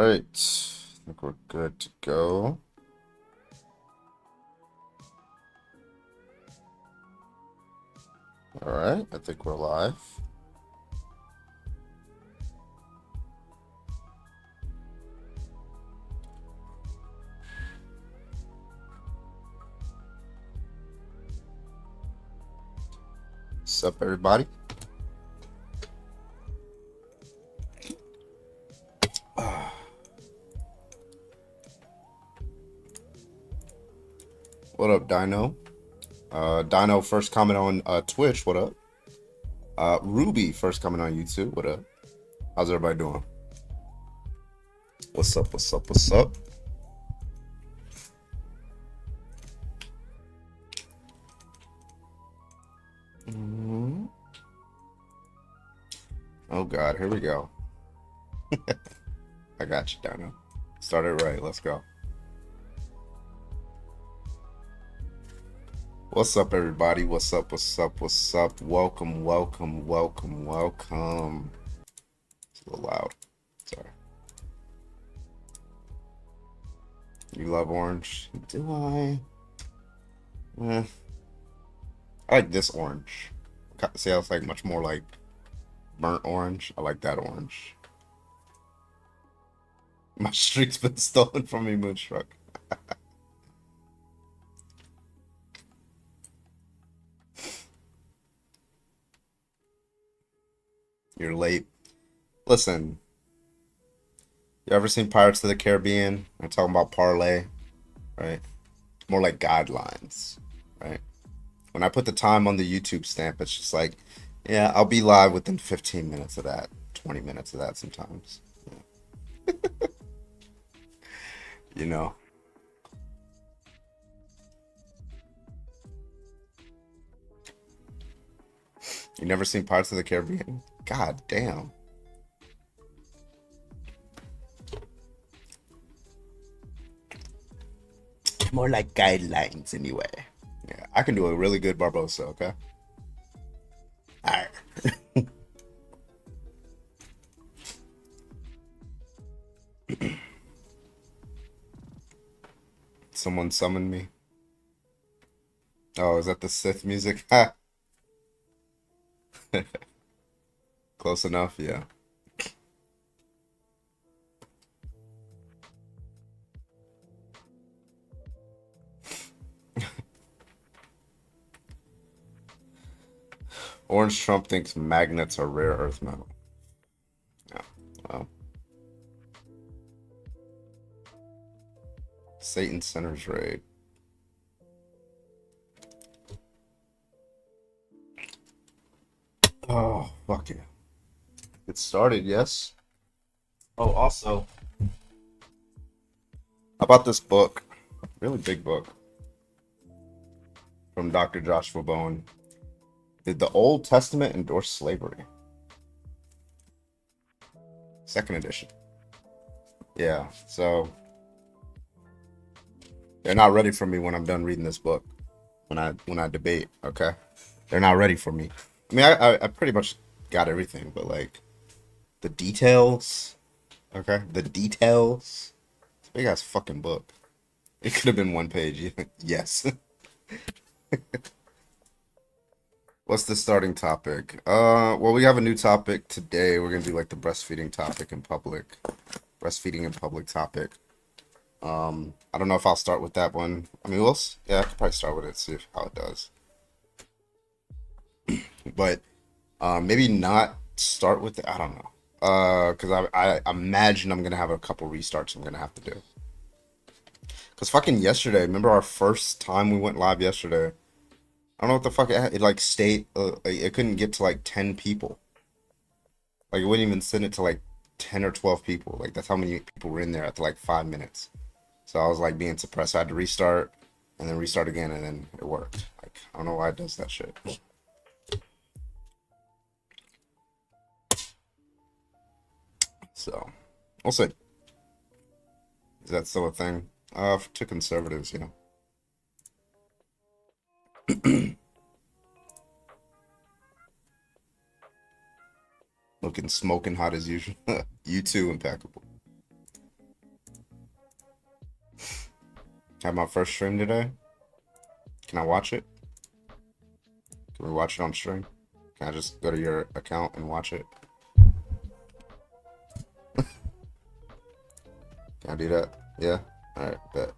right. I think we're good to go. All right. I think we're live. What's up, everybody? What up, Dino? Dino, first comment on Twitch. What up? Ruby, first comment on YouTube. What up? How's everybody doing? What's up? What's up? What's up? Oh God, here we go. I got you, Dino. Started right. Let's go. What's up, everybody? What's up? What's up? What's up? Welcome, welcome, welcome, welcome. It's a little loud. Sorry. You love orange? Do I? I like this orange. See, I was like much more like burnt orange. I like that orange. My streak's been stolen from me, Moonstruck. You're late. Listen, you ever seen Pirates of the Caribbean? I'm talking about parlay, right? More like guidelines, right? When I put the time on the YouTube stamp, it's just like, yeah, I'll be live within 15 minutes of that, 20 minutes of that sometimes. Yeah. You know. You never seen Pirates of the Caribbean? God damn. More like guidelines anyway. Yeah, I can do a really good Barbosa, okay? Alright. Someone summoned me. Oh, is that the Sith music? Ha! Close enough, yeah. Orange Trump thinks magnets are rare earth metal. Yeah, well. Satan Center's raid. Oh, fuck yeah. It started, yes. Oh, also, how about this book? Really big book from Dr. Joshua Bowen. Did the Old Testament endorse slavery? Second edition. Yeah, so they're not ready for me when I'm done reading this book. When I debate, okay? They're not ready for me. I mean, I pretty much got everything, but like the details, okay? The details. It's a big ass fucking book. It could have been one page. Yes. What's the starting topic? Well, we have a new topic today. We're gonna do like the breastfeeding topic in public. Breastfeeding in public topic. I don't know if I'll start with that one. I mean, yeah, I could probably start with it, see how it does. But maybe not start with it. I don't know. Because I imagine I'm gonna have a couple restarts I'm gonna have to do. Because fucking yesterday, remember our first time we went live yesterday? I don't know what the fuck it like stayed. It couldn't get to like 10 people. Like it wouldn't even send it to like 10 or 12 people. Like that's how many people were in there after like 5 minutes. So I was like being suppressed. I had to restart and then restart again, and then it worked. Like I don't know why it does that shit. So we'll see. Is that still a thing? To conservatives, yeah. Looking smoking hot as usual. You too, impeccable. Have my first stream today. Can I watch it? Can we watch it on stream? Can I just go to your account and watch it? Can I do that? Yeah? Alright, bet.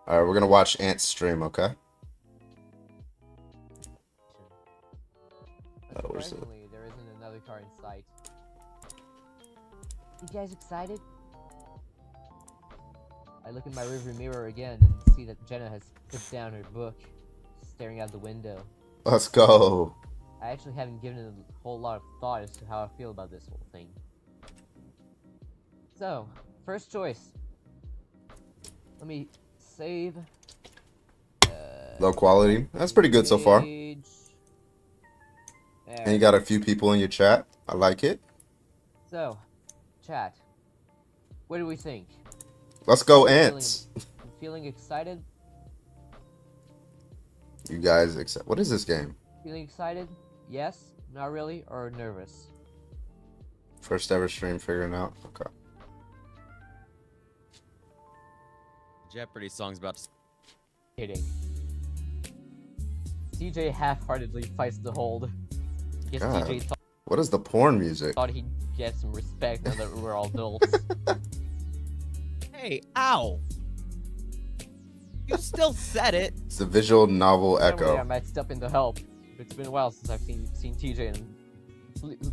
Alright, we're gonna watch Ant's stream, okay? Where's it? Surprisingly, there isn't another car in sight. You guys excited? I look in my rearview mirror again and see that Jenna has put down her book, staring out the window. Let's go. I actually haven't given it a whole lot of thought as to how I feel about this whole thing. So, first choice. Let me save. Low quality. That's pretty good so far. Page. And you got a few people in your chat. I like it. So, chat. What do we think? Let's go, Ants. Feeling excited? You guys accept. What is this game? Feeling excited? Yes? Not really? Or nervous? First ever stream figuring out. Okay. Jeopardy song's about to. Kidding. TJ half-heartedly fights the hold. Guess God. TJ What is the porn music? thought he'd get some respect now that we're all adults. Hey, ow! You still said it. It's the visual novel Normally, I echo. might step in to help. It's been a while since I've seen TJ and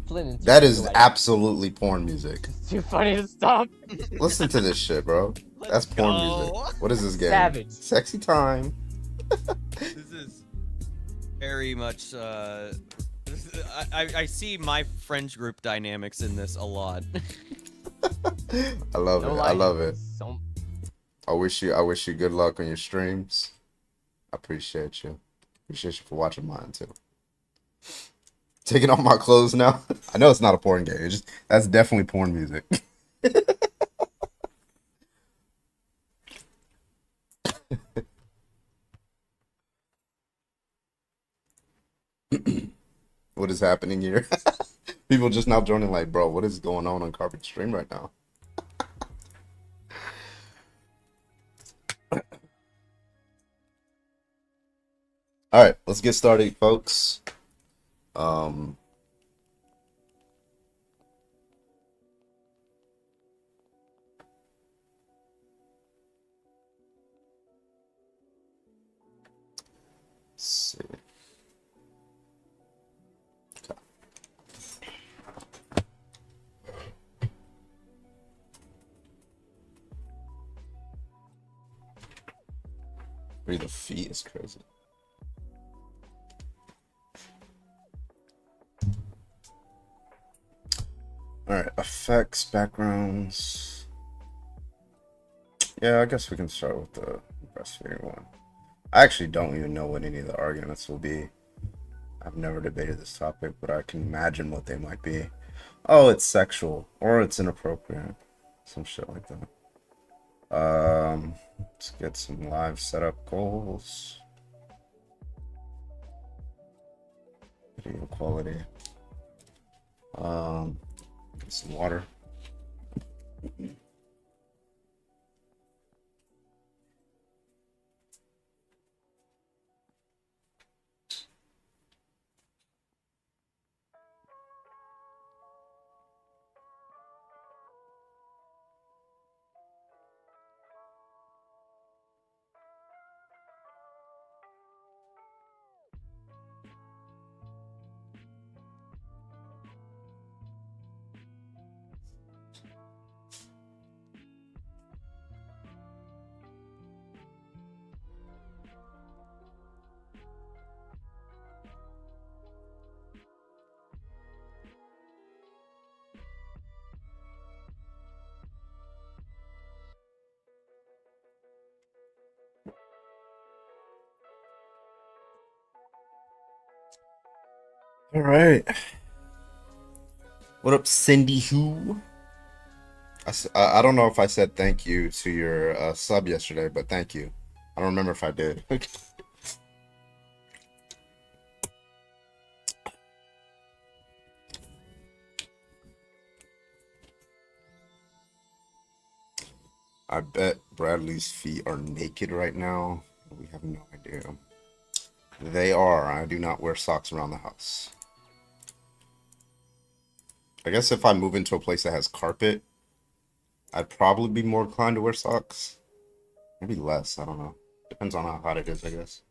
Flynn and That TJ is go at it. absolutely porn music. It's too funny to stop. Listen to this shit, bro. That's Let's porn go. music. What is this game? Savage. Sexy time. This is very much. I see my friends group dynamics in this a lot. I love No it. lie, I love it. So, I wish you good luck on your streams. I appreciate you. Appreciate you for watching mine too. Taking off my clothes now. I know it's not a porn game. It's just that's definitely porn music. What is happening here? People just now joining like, bro, what is going on Carpet Stream right now? All right, let's get started, folks. Let's see. Okay. Read the feet is crazy. Alright, effects, backgrounds. Yeah, I guess we can start with the breastfeeding one. I actually don't even know what any of the arguments will be. I've never debated this topic, but I can imagine what they might be. Oh, it's sexual, or it's inappropriate. Some shit like that. Let's get some live setup goals. Video quality. Get some water. All right. What up, Cindy Who? I don't know if I said thank you to your sub yesterday, but thank you. I don't remember if I did. I bet Bradley's feet are naked right now. We have no idea. They are. I do not wear socks around the house. I guess if I move into a place that has carpet, I'd probably be more inclined to wear socks. Maybe less. I don't know. Depends on how hot it is, I guess.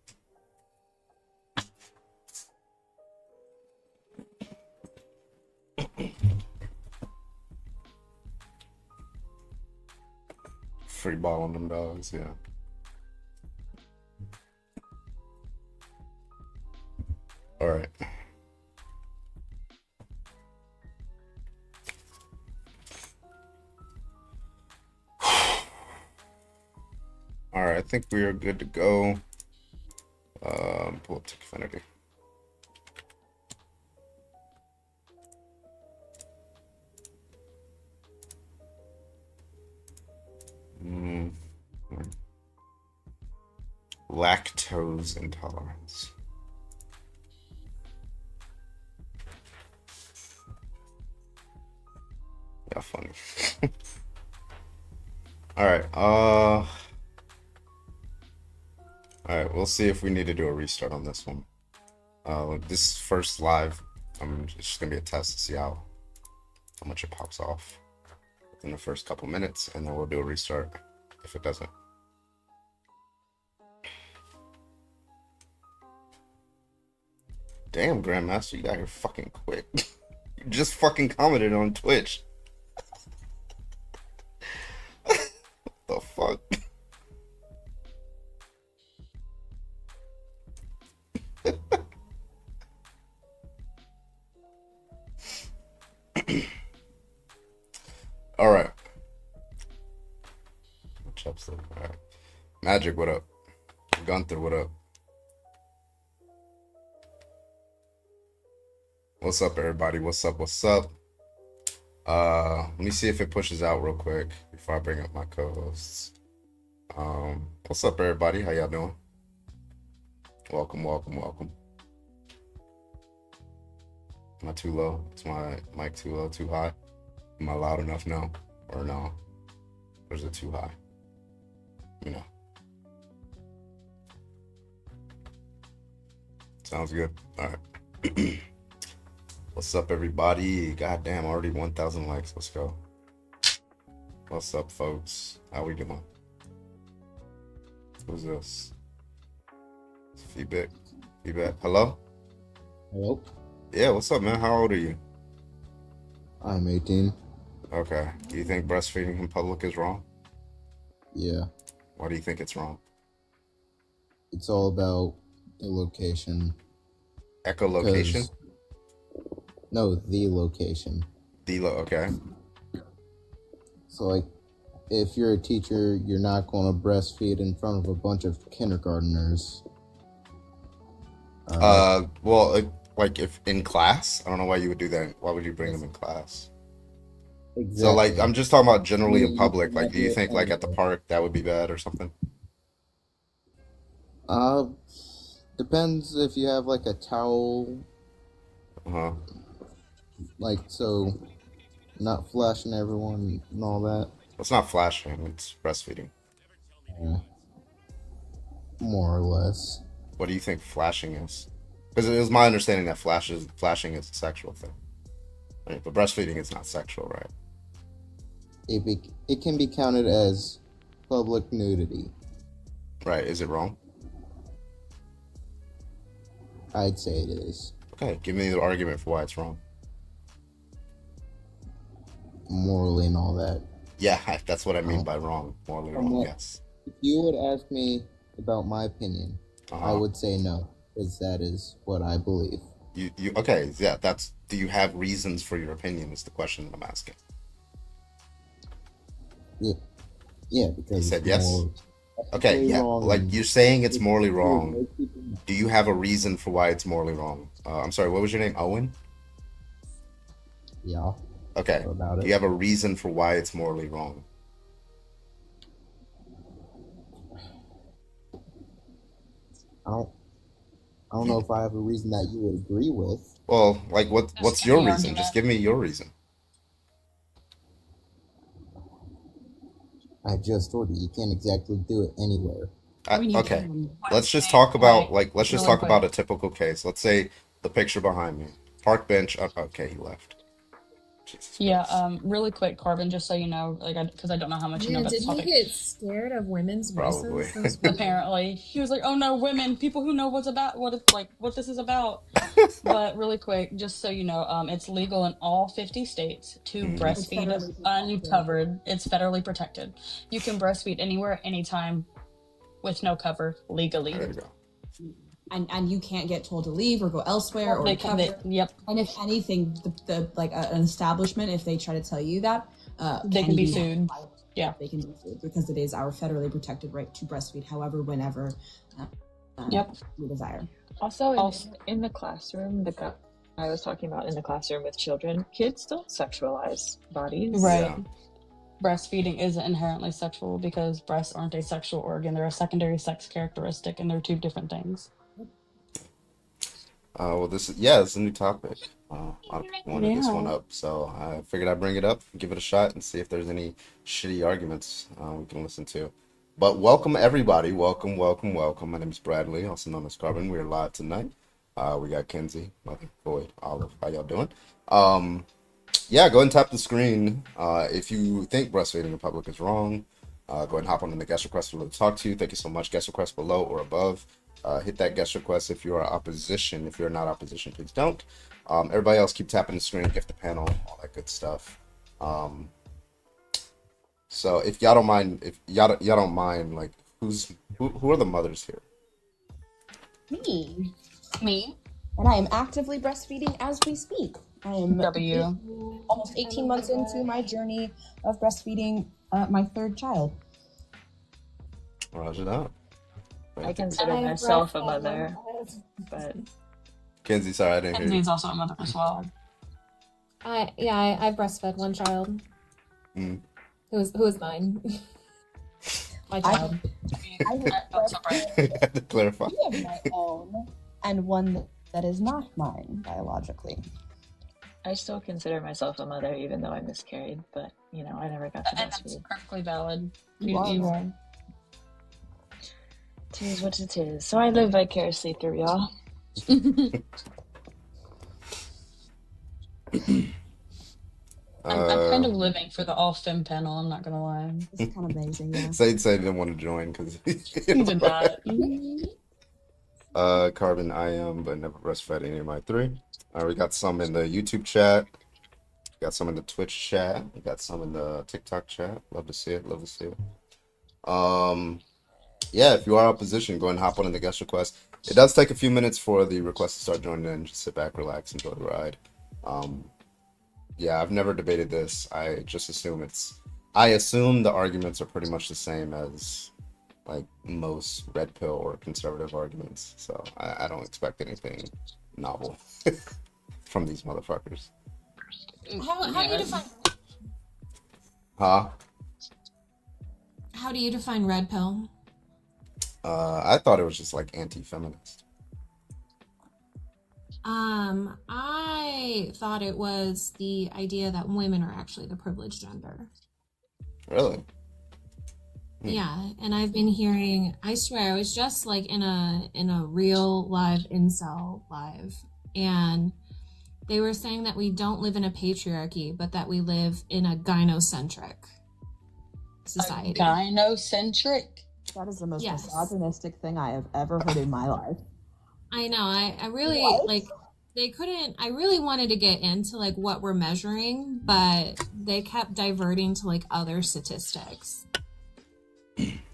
Free ball on them dogs, yeah. All right. All right, I think we are good to go. Pull up Tick Affinity. Lactose intolerance. Yeah, funny. All right. All right. We'll see if we need to do a restart on this one. This first live, it's just gonna be a test to see how much it pops off within the first couple minutes, and then we'll do a restart if it doesn't. Damn, Grandmaster, you got here fucking quick. You just fucking commented on Twitch. What the fuck? All right. What's up, all right. Magic, what up? Gunther, what up? What's up, everybody? What's up? What's up? Let me see if it pushes out real quick before I bring up my co-hosts. What's up, everybody? How y'all doing? Welcome, welcome, welcome. Am I too low? Is my mic too low, too high? Am I loud enough now? Or no? Or is it too high? You know. Sounds good. All right. What's up, everybody? Goddamn, already 1,000 likes. Let's go. What's up, folks? How we doing? Who's this? It's feedback. Feedback. Hello? Hello? Yeah, what's up, man? How old are you? I'm 18. Okay. Do you think breastfeeding in public is wrong? Yeah. Why do you think it's wrong? It's all about the location. Echolocation? No, the location. Okay. So, like, if you're a teacher, you're not going to breastfeed in front of a bunch of kindergartners. Well, like if in class, I don't know why you would do that. Why would you bring them in class? Exactly. So, like, I'm just talking about generally in public. Like, do you think, like, at the park that would be bad or something? Depends if you have, like, a towel, Uh-huh. like, so not flashing everyone and all that. It's not flashing, it's breastfeeding. Yeah. More or less. What do you think flashing is? Because it was my understanding that flashing is a sexual thing. Right? But breastfeeding is not sexual, right? It can be counted as public nudity. Right. Is it wrong? I'd say it is. Okay, give me the argument for why it's wrong. Morally and all that. Yeah, that's what I mean by wrong. Morally wrong, yes. If you would ask me about my opinion, I would say no, because that is what I believe. Okay, yeah, do you have reasons for your opinion is the question that I'm asking. Yeah, because you said yes? Okay, yeah, like you're saying it's morally wrong. Do you have a reason for why it's morally wrong? I'm sorry, what was your name? Owen? Yeah. Okay, do you have a reason for why it's morally wrong? I don't know if I have a reason that you would agree with. Well, like what's your reason? Just give me your reason. I just told you, you can't exactly do it anywhere. I mean, you Okay, can. let's just talk about Right. let's just Really talk about quick. a typical case. Let's say the picture behind me, park bench. Okay, he left. Jesus Yeah, Christ. really quick, Carbon, just so you know, like, because I don't know how much you know Yeah, about did this he topic. get scared of women's Probably. voices? Those Apparently, he was like, "Oh no, women, people who know what's about what this is about." But really quick, just so you know, it's legal in all 50 states to Mhm. it's breastfeed federally protected. uncovered. It's federally protected. You can breastfeed anywhere, anytime, with no cover, There legally. you go. And you can't get told to leave or go elsewhere or They to can, they, cover. yep, And if anything, the like an establishment, if they try to tell you that, they can be sued. Yeah. They can be sued because it is our federally protected right to breastfeed, however, whenever Yep. we desire. Also, Also, in the classroom, the guy I was talking about in the classroom with children, kids don't sexualize bodies. right. Yeah. Breastfeeding isn't inherently sexual because breasts aren't a sexual organ. They're a secondary sex characteristic, and they're two different things. Well, this is a new topic. A lot of people wanted this one Yeah. up, so I figured I'd bring it up, give it a shot, and see if there's any shitty arguments we can listen to. But welcome everybody, welcome, welcome, welcome. My name is Bradley, also known as Carbon. We're live tonight. We got Kenzie, Mother, Boyd, Olive. How y'all doing? Yeah, go ahead and tap the screen. If you think breastfeeding in public is wrong, go ahead and hop on in the guest request below to talk to you. Thank you so much. Guest request below or above. Hit that guest request if you are opposition. If you're not opposition, please don't. Everybody else, keep tapping the screen, gift the panel, all that good stuff. So if y'all don't mind, like who are the mothers here? Me. Me, And I am actively breastfeeding as we speak. I am W. almost 18 months into my journey of breastfeeding my third child. Roger that. I consider myself a mother, but Kenzie, sorry, I didn't hear you. Kenzie's also a mother as well. I've breastfed one child. Mm. Who was mine? My child. That's so bright. I had to clarify. Two of my own, and one that is not mine biologically. I still consider myself a mother, even though I miscarried. But I never got to And that's breastfeed. perfectly valid. You are. Tis what it is. So I live vicariously through y'all. I'm kind of living for the all fem panel. I'm not gonna lie. It's kind of amazing, yeah. Said he didn't want to join because You did not. Carbon, I am, but never breastfed any of my three. We got some in the YouTube chat. Got some in the Twitch chat. We got some in the TikTok chat. Love to see it. Love to see it. Yeah, if you are opposition, go ahead and hop on in the guest request. It does take a few minutes for the request to start joining in. Just sit back, relax, enjoy the ride. Yeah, I've never debated this. I just assume I assume the arguments are pretty much the same as like most red pill or conservative arguments. So I don't expect anything novel from these motherfuckers. How do you define? Huh? How do you define red pill? I thought it was just like anti-feminist. I thought it was the idea that women are actually the privileged gender. Really? Yeah, and I've been hearing, I swear, I was just like in a real live incel live, and they were saying that we don't live in a patriarchy, but that we live in a gynocentric society. Gynocentric. That is the most Yes. misogynistic thing I have ever heard in my life. I know, I really, What? like, I really wanted to get into, like, what we're measuring, but they kept diverting to, like, other statistics.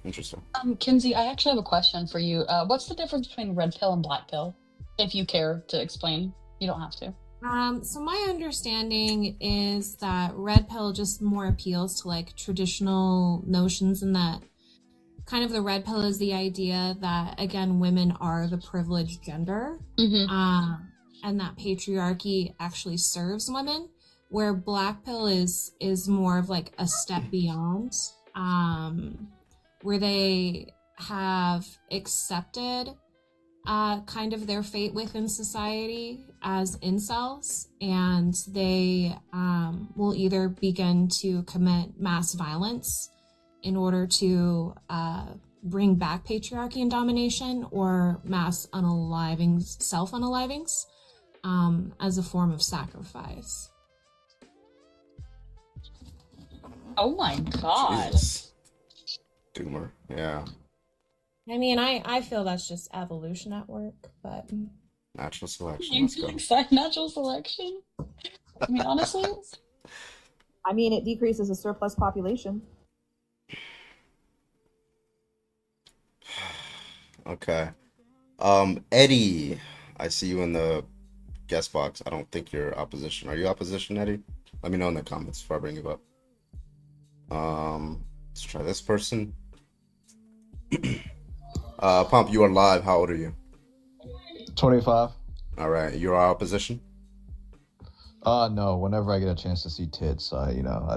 Interesting. Kinsey, I actually have a question for you. What's the difference between red pill and black pill? If you care to explain, you don't have to. So my understanding is that red pill just more appeals to, like, traditional notions, and that kind of the red pill is the idea that, again, women are the privileged gender, and that patriarchy actually serves women, where black pill is more of like a step beyond, where they have accepted kind of their fate within society as incels, and they will either begin to commit mass violence in order to bring back patriarchy and domination, or mass unalivings, self-unalivings, as a form of sacrifice. Oh my god. Jesus. Doomer. Yeah. I mean, I feel that's just evolution at work, but Natural selection. Let's go. Natural selection? I mean, honestly, I mean, it decreases a surplus population. Okay. Eddie, I see you in the guest box. I don't think you're opposition. Are you opposition, Eddie? Let me know in the comments before I bring you up. Let's try this person. Pump, you are live. How old are you? 25. All right. You're our opposition? No, whenever I get a chance to see tits, I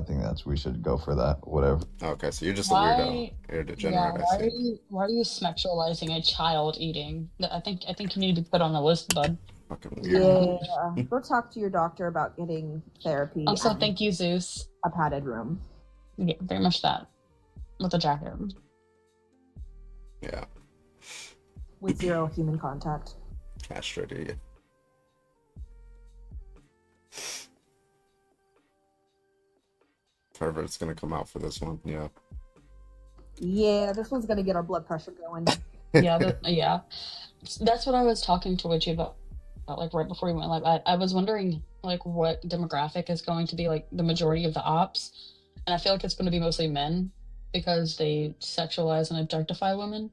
think we should go for that, whatever. Okay, so you're just a weirdo. You're a degenerate, I see. why are you sexualizing a child eating? I think you need to be put on the list, bud. Fucking weird. Yeah, go talk to your doctor about getting therapy. Also, and thank you, Zeus. a padded room. Yeah, very much that. With a jacket. Yeah. With 0 human contact. Castrated idiot. Pervert's gonna come out for this one, yeah. Yeah, this one's gonna get our blood pressure going. Yeah. That's what I was talking to Witchy about like right before we went live. I was wondering like what demographic is going to be like the majority of the ops, and I feel like it's going to be mostly men because they sexualize and objectify women.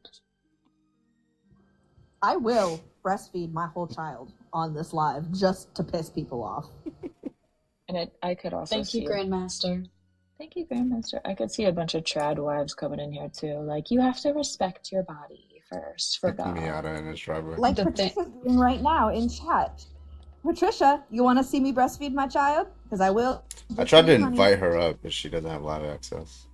I will breastfeed my whole child on this live just to piss people off. And I could also Thank you, Grandmaster. Thank you, Grandmaster. I could see a bunch of trad wives coming in here too. Like, you have to respect your body first for God. Miata in his driveway. Like Patricia's doing right now in chat. Patricia, you want to see me breastfeed my child? Because I will. I tried to invite her up, but she doesn't have live access.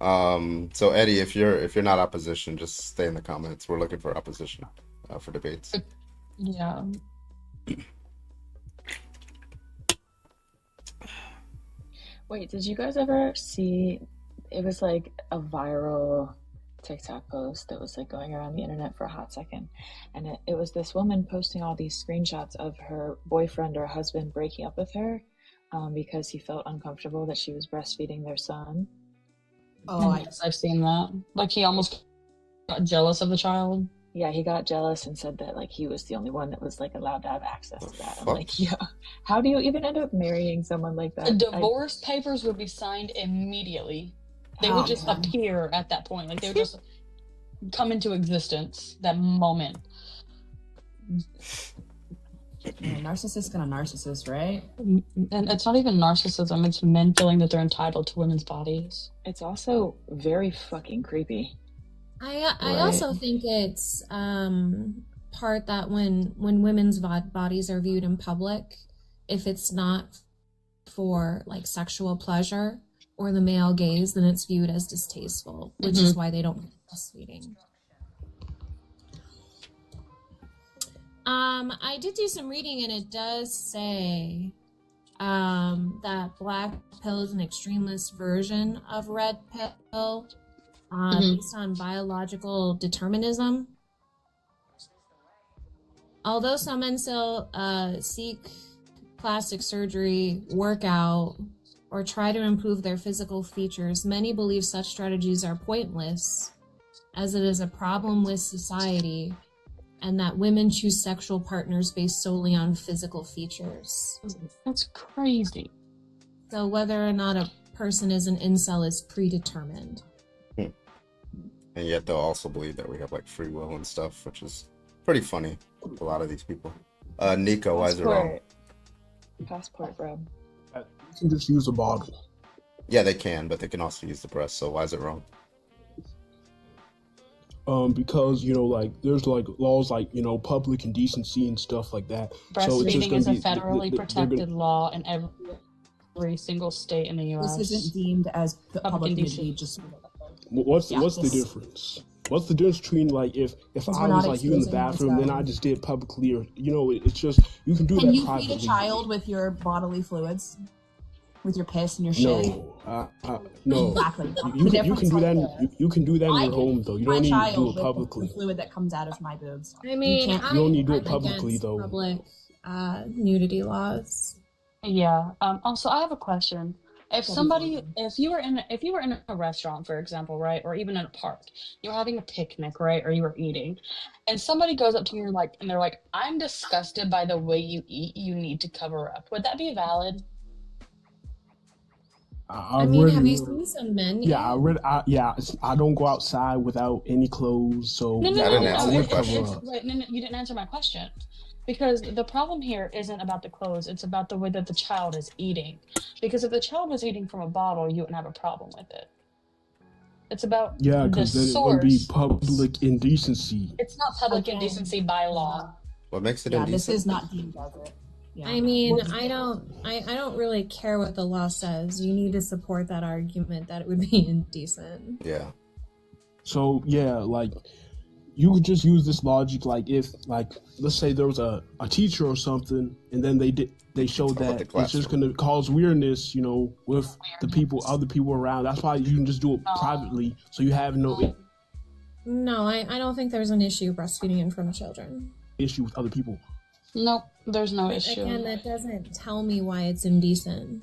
So Eddie, if you're not opposition, just stay in the comments. We're looking for opposition for debates. Yeah. Wait, did you guys ever see? It was like a viral TikTok post that was like going around the internet for a hot second, and it was this woman posting all these screenshots of her boyfriend or husband breaking up with her because he felt uncomfortable that she was breastfeeding their son. Oh, yes, I've seen that. Like he almost got jealous of the child. Yeah, he got jealous and said that like he was the only one that was like allowed to have access to that. I'm like, yeah, how do you even end up marrying someone like that? The divorce papers would be signed immediely. They would just appear at that point. Like they would just come into existence that moment. Narcissist gonna narcissist, right? And it's not even narcissism, it's men feeling that they're entitled to women's bodies. It's also very fucking creepy. I also think it's part that when women's bodies are viewed in public, if it's not for like sexual pleasure or the male gaze, then it's viewed as distasteful, which is why they don't do breastfeeding. I did do some reading, and it does say that black pill is an extremist version of red pill, based on biological determinism. Although some men still seek plastic surgery, workout, or try to improve their physical features, many believe such strategies are pointless, as it is a problem with society, and that women choose sexual partners based solely on physical features. That's crazy. So whether or not a person is an incel is predetermined. And yet they'll also believe that we have like free will and stuff, which is pretty funny with a lot of these people. Nico, why is it wrong? Passport, bro. You can just use a bottle. Yeah, they can, but they can also use the breast, so why is it wrong? Because like there's like laws like public indecency and stuff like that. Breastfeeding is a federally protected law in every single state in the U.S. This isn't deemed as public nudity. What's the difference? What's the difference between like if I was like you in the bathroom, then I just did publicly, or it's just you can do that privately. Can you feed a child with your bodily fluids? with your piss and your shit. No. Exactly. You can do that. You can do that in your home though. You don't need to do it publicly. The fluid that comes out of my boobs. I mean, you don't need to do it I'm publicly against though. Public nudity laws. Yeah. Also, I have a question. If you were in a restaurant, for example, right, or even in a park, you were having a picnic, right, or you were eating, and somebody goes up to you and they're like, "I'm disgusted by the way you eat. You need to cover up." Would that be valid? I mean, have you seen some men? Yeah, I don't go outside without any clothes, so No, I would cover up. Wait, no, you didn't answer my question. Because the problem here isn't about the clothes, it's about the way that the child is eating. Because if the child was eating from a bottle, you wouldn't have a problem with it. It's about the because then source. it would be public indecency. It's not public indecency by law. What makes it indecent? This is not deemed as it. Yeah. I mean, I don't really care what the law says. You need to support that argument that it would be indecent. Yeah. So yeah, like you could just use this logic, like if, like, let's say there was a teacher or something, and then they showed that it's just gonna cause weirdness, with the other people around. That's why you can just do it privately, so you have no. No, I don't think there's an issue breastfeeding in front of children. Issue with other people. Nope, there's no issue. Again, that doesn't tell me why it's indecent.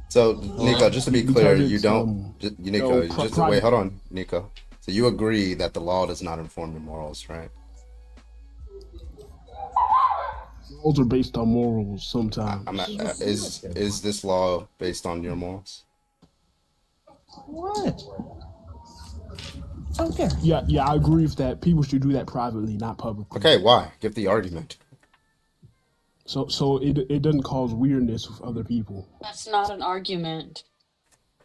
So, Nico, just to be clear, you don't, Nico, wait, hold on, Nico. So you agree that the law does not inform your morals, right? Laws are based on morals sometimes. Is this law based on your morals? What? Okay. Yeah, I agree with that. People should do that privately, not publicly. Okay, why? Give the argument. So it doesn't cause weirdness with other people. That's not an argument.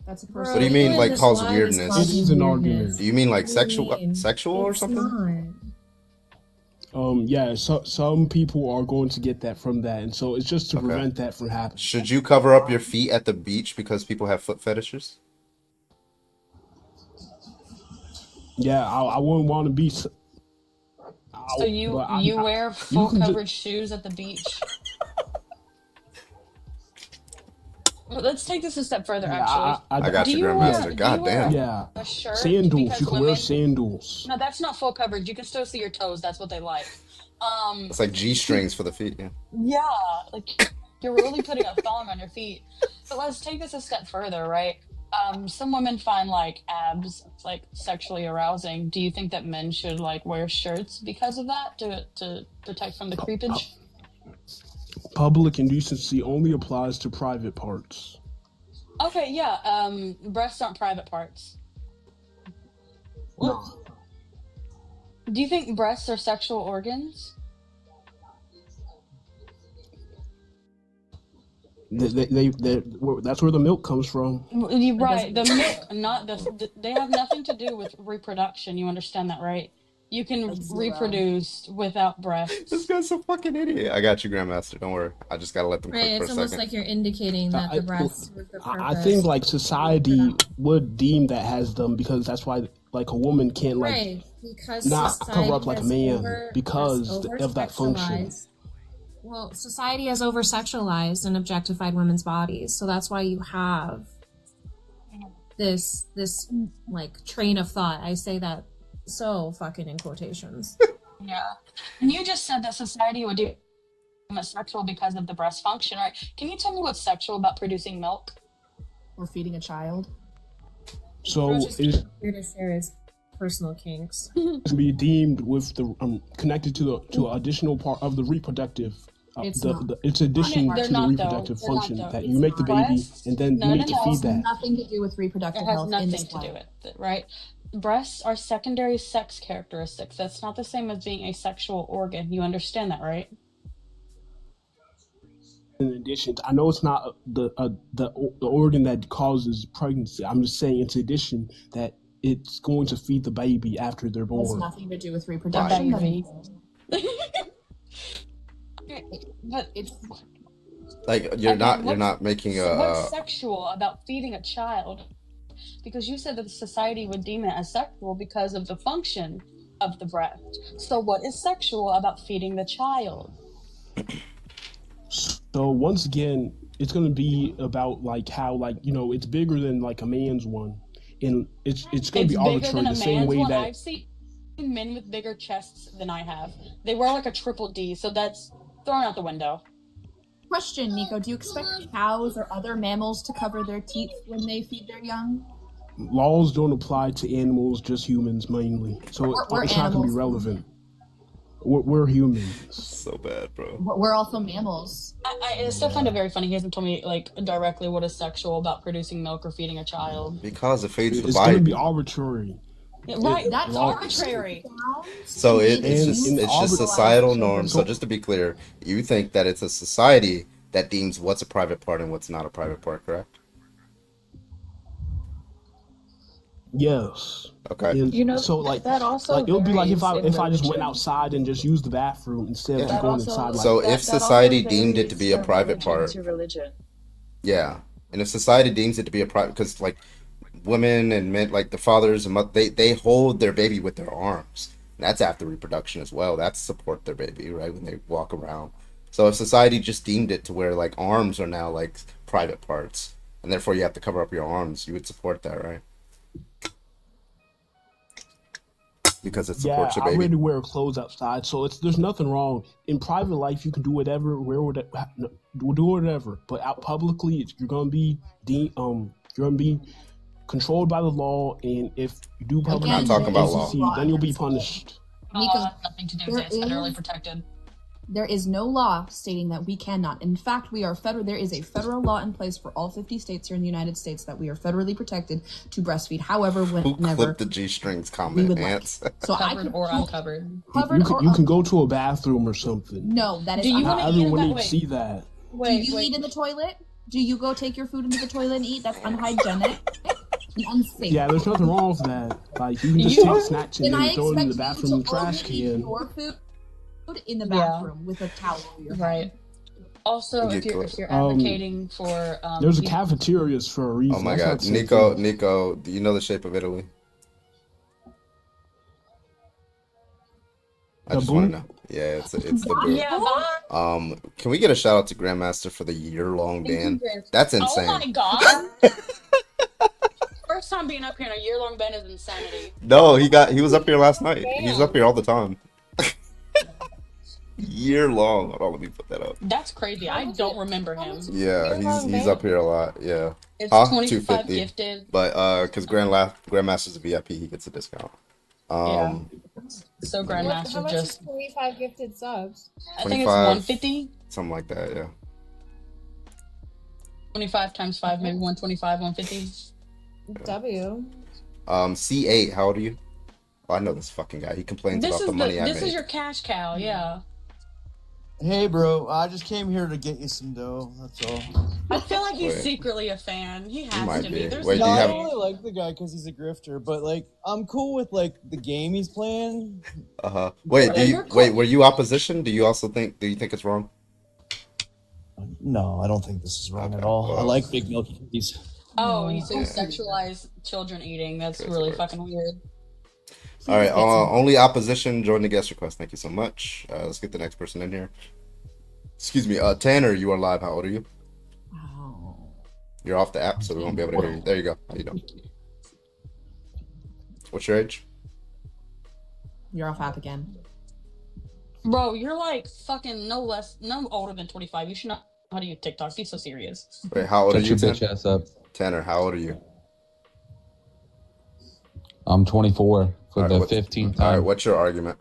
That's a What do you mean, like, cause weirdness? It is an argument. Do you mean like sexual or something? Yeah. So some people are going to get that from that, and so it's just to prevent that from happening. Should you cover up your feet at the beach because people have foot fetishes? Yeah, I wouldn't want to be. So you wear full coverage shoes at the beach? Well, let's take this a step further, actually. I got you, Grandmaster. God damn. Yeah. A shirt sandals. You can wear sandals. No, that's not full coverage. You can still see your toes. That's what they like. It's like G-strings for the feet, yeah. Yeah, like you're really putting a thong on your feet. But let's take this a step further, right? Some women find like abs like sexually arousing. Do you think that men should like wear shirts because of that to protect from the creepage? Public indecency only applies to private parts. Okay, yeah. Breasts aren't private parts. No. Do you think breasts are sexual organs? That's where the milk comes from. You're right. The milk, not they have nothing to do with reproduction. You understand that, right? You can reproduce without breasts. This guy's a fucking idiot. I got you, Grandmaster. Don't worry. I just gotta let them cook for a second. It's almost like you're indicating that the breasts was the purpose. I think like society would deem that has them because that's why like a woman can't like because not cover up like a man because of that function. Well, society has over-sexualized and objectified women's bodies, so that's why you have this like train of thought. I say that so fucking in quotations. Yeah. And you just said that society would do sexual because of the breast function, right? Can you tell me what's sexual about producing milk? Or feeding a child? So it's here to share his personal kinks. To be deemed with the connected to the additional part of the reproductive. It's addition to the reproductive function that you make the baby and then you need to feed that. Nothing to do with reproductive health. It has nothing to do with it, right? Breasts are secondary sex characteristics. That's not the same as being a sexual organ. You understand that, right? In addition, I know it's not the organ that causes pregnancy. I'm just saying it's addition that it's going to feed the baby after they're born. It has nothing to do with reproduction. But it's like you're not making a. What's sexual about feeding a child? Because you said that society would deem it as sexual because of the function of the breast. So what is sexual about feeding the child? So once again, it's gonna be about like how like it's bigger than like a man's one, and it's gonna It's be bigger arbitrary than a the same man's way one. that I've seen men with bigger chests than I have. They wear like a triple D, so that's thrown out the window. Question, Nico. Do you expect cows or other mammals to cover their teeth when they feed their young? laws don't apply to animals, just humans mainly. So We're it's not gonna be animals. relevant. We're humans. So bad, bro. We're also mammals. I still find it very funny. He hasn't told me like directly what is sexual about producing milk or feeding a child. Because it feeds the It's gonna be bite. arbitrary. Yeah, right, That's arbitrary. So it's And just societal norms. So just to be clear, you think that it's a society that deems what's a private part and what's not a private part, correct? Yes. Okay. And so like that also like it would be like if varies in I just went religion. outside and just used the bathroom instead of Yeah. going inside. Like So if that also society deemed it to varies be a from private religion part, to religion. yeah, and if society deems it to be a private, because like women and men, like the fathers and they hold their baby with their arms. And that's after reproduction as well. That's support their baby, right? When they walk around. So if society just deemed it to where like arms are now like private parts, and therefore you have to cover up your arms, you would support that, right? Because it yeah, supports your I baby. already wear clothes outside, so there's nothing wrong. In private life, you can do whatever, do whatever, but out publicly, you're gonna be controlled by the law, and if you do public We're not talking about indecency, law. then you'll be punished. Nico, Nothing to do with there it. It's federally is- protected. There is no law stating that we cannot. In fact, there is a federal law in place for all 50 states here in the United States that we are federally protected to breastfeed. However, Who whenever clipped the G-strings we comment, would like. Ants? So I Covered can or uncovered. You can go to a bathroom or something. No, that is Do you Not wanna eat in everyone that needs way? to see that. Wait, Do you wait. eat in the toilet? Do you go take your food into the toilet and eat? That's unhygienic and unsafe. Yeah, there's nothing wrong with that. Like you can just You- take snacks and Then I then throw it in the expect bathroom in you the to trash only eat can. your food in the Yeah. bathroom with a towel over your head. Right. Also, if you're advocating for There's a you- cafeterias for a reason. Oh my That's not God, the same Nico, thing. Nico, do you know the shape of Italy? I The just want boo? to know. Yeah, it's the boo. Yeah, that. Can we get a shout out to Grandmaster for the year-long ban? That's insane. Oh my god. First time being up here in a year-long ban is insanity. No, he was up here last night. He's up here all the time. Year long. Hold on, let me put that up. That's crazy. I don't remember him. Yeah, he's up here a lot. Yeah. It's Huh? 25 250. gifted. But because Grandmaster's a VIP, he gets a discount. Yeah. So How Grandmaster much just is 25 gifted subs? I think it's 25, 150. something like that. Yeah. 25 times 5, maybe 125, 150. W. C8. How old are you? Oh, I know this fucking guy. He complains This about is the money I this make. is your cash cow, yeah. Hey, bro, I just came here to get you some dough. That's all. I feel like he's Wait. secretly a fan. He has might to be. be. There's Wait, no do you I have- don't really like the guy because he's a grifter, but like, I'm cool with like the game he's playing. Wait, You're cool. were you opposition? Do you think it's wrong? No, I don't think this is wrong at all. I well. like big milky cookies. Oh, you sexualize children eating. That's Crazy really words. fucking weird. All right, only opposition. Join the guest request. Thank you so much. Let's get the next person in here. Excuse me, Tanner, you are live. How old are you? You're off the app, so we won't be able to hear you. There you go. How you doing? What's your age? You're off app again. Bro, you're like fucking no older than 25. You should not know how to use TikTok. Be so serious. Wait, how old are Shut you? your bitch ass up. Tanner, how old are you? I'm 24 for All the right, 15th All right, time. what's your argument?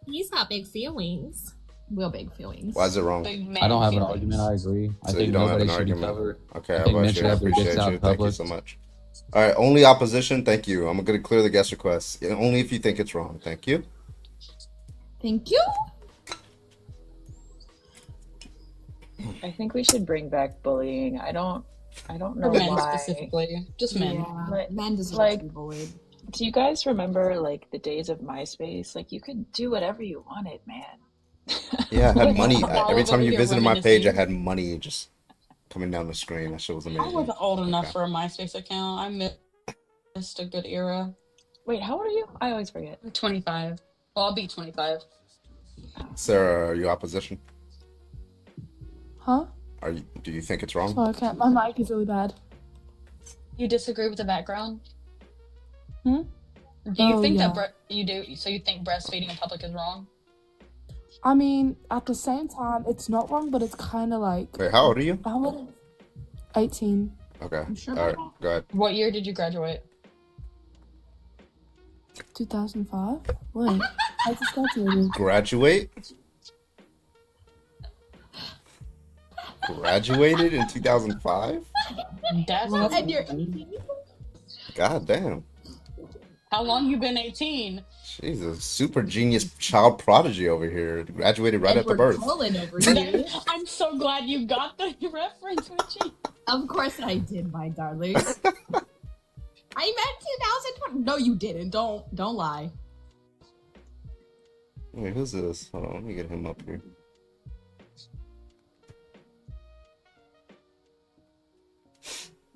He's got big feelings. Real big feelings. Why is it wrong? Big man I don't have an feelings. argument. I agree. I So think you don't have nobody an should be argument. covered. Okay, I I think about men you. should I have their appreciate dicks out you. in Thank you public. so much. All right, only opposition. Thank you. I'm going to clear the guest request. Only if you think it's wrong. Thank you. Thank you. I think we should bring back bullying. I don't know For men why. specifically. Just men. Yeah, Like- men deserve like- to be bullied. Do you guys remember like the days of MySpace? Like you could do whatever you wanted, man. Yeah, I had money. All Every of time it, you you're visited my page, I reminiscing. had money just coming down the screen. That shit was I amazing. wasn't old enough Okay. for a MySpace account. I missed a good era. Wait, how old are you? I always forget. I'm 25. Well, I'll be 25. Sarah, are you opposition? Huh? Do you think it's wrong? Sorry, I can't. My mic is really bad. You disagree with the background? Hmm? Do you think yeah. that you do? So you think breastfeeding in public is wrong? I mean, at the same time, it's not wrong, but it's kind of like. Wait, how old are you? I'm 18. Okay. Sure All right. Go ahead. What year did you graduate? 2005? Wait, I just graduated. Graduate? Graduated in 2005? That's And you're 18? God damn. How long you been 18? She's a super genius child prodigy over here. Graduated right after birth. Cullen over here. I'm so glad you got the reference, Richie. Of course I did, my darling. I meant 2020. No, you didn't. Don't lie. Wait, who's this? Hold on, let me get him up here.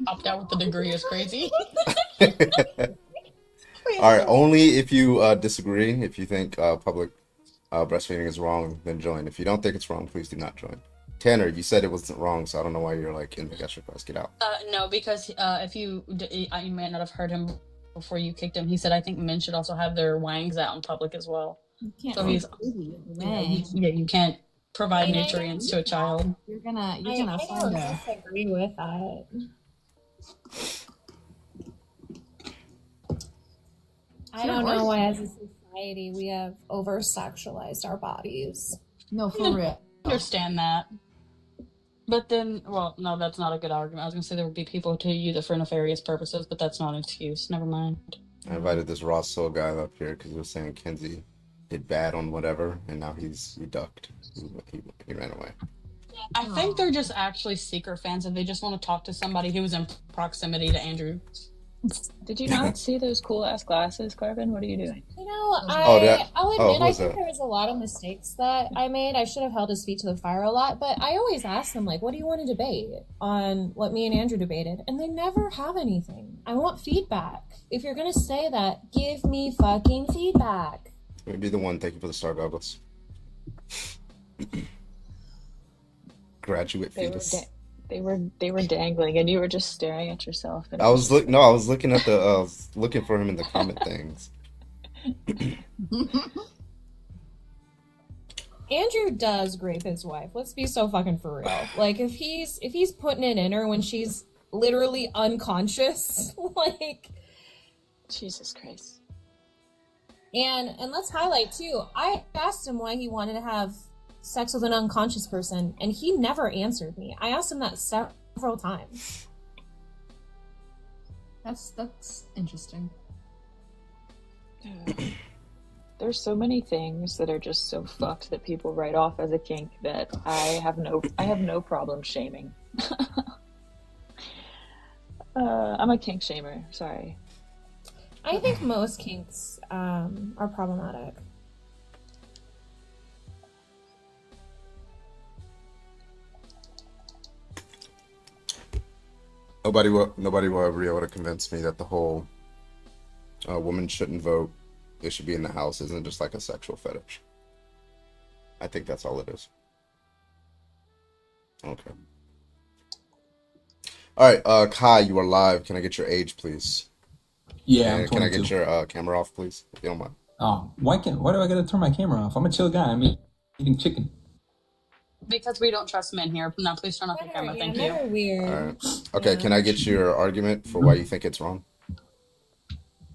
Opt out with the degree is crazy. All right, only if you disagree. If you think public breastfeeding is wrong, then join. If you don't think it's wrong, please do not join. Tanner, you said it wasn't wrong, so I don't know why you're like in the guest request. Get out. No, because if you might not have heard him before you kicked him. He said I think men should also have their wangs out in public as well. You can't So he's you can't provide nutrients to a child. You're gonna I find don't a. disagree with that. I don't know why, as a society, we have over sexualized our bodies. No, for real. I understand that. But then, well, no, that's not a good argument. I was gonna say there would be people who use it for nefarious purposes, but that's not an excuse. Never mind. I invited this Raw Soul guy up here because he was saying Kenzie did bad on whatever, and now he ducked. He ran away. I think they're just actually Seeker fans, and they just want to talk to somebody who was in proximity to Andrew. Did you not see those cool ass glasses, Carvin? What are you doing? You know, Oh, I'll admit, I who's think that? there was a lot of mistakes that I made. I should have held his feet to the fire a lot, but I always ask them, like, what do you want to debate on what me and Andrew debated? And they never have anything. I want feedback. If you're going to say that, give me fucking feedback. Let me be the one. Thank you for the star goggles. Graduate fetus. They were dangling, and you were just staring at yourself. And I was looking at the looking for him in the comment things. Andrew does grape his wife. Let's be so fucking for real. Like, if he's putting it in her when she's literally unconscious, like, Jesus Christ. And let's highlight too, I asked him why he wanted to have sex with an unconscious person, and he never answered me. I asked him that several times. That's interesting. There's so many things that are just so fucked that people write off as a kink that I have no problem shaming. I'm a kink shamer. Sorry. I think most kinks are problematic. Nobody will ever be able to convince me that the whole woman shouldn't vote, they should be in the house, isn't just like a sexual fetish. I think that's all it is. Okay. All right, Kai, you are live. Can I get your age, please? Yeah, And I'm can I 22. get your camera off, please? If you don't mind. Oh, why do I gotta turn my camera off? I'm a chill guy. I'm eating chicken. Because we don't trust men here. Now, please turn off the camera. Thank you. They're weird. All right. Okay, can I get your argument for why you think it's wrong?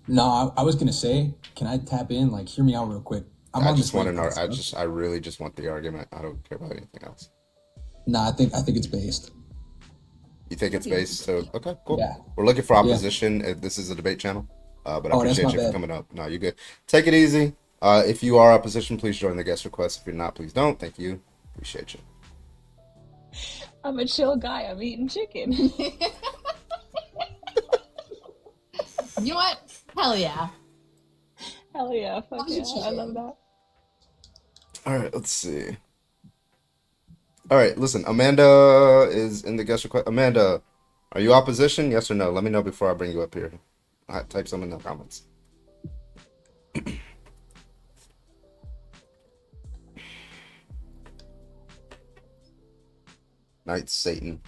No, I was gonna say, can I tap in? Like, hear me out real quick. I'm I on just this want wave to. stuff. I really just want the argument. I don't care about anything else. No, I think it's based. You think it's based? So okay, cool. Yeah. We're looking for opposition. This is a debate channel. But I Oh, that's appreciate my you for bad. coming up. No, you good. Take it easy. If you are opposition, please join the guest request. If you're not, please don't. Thank you. Appreciate you. I'm a chill guy. I'm eating chicken. You know what? Hell yeah. Hell yeah. Fuck How's yeah. your I chicken? love that. All right, let's see. All right, listen. Amanda is in the guest request. Amanda, are you opposition? Yes or no? Let me know before I bring you up here. Type some in the comments. Night, Satan.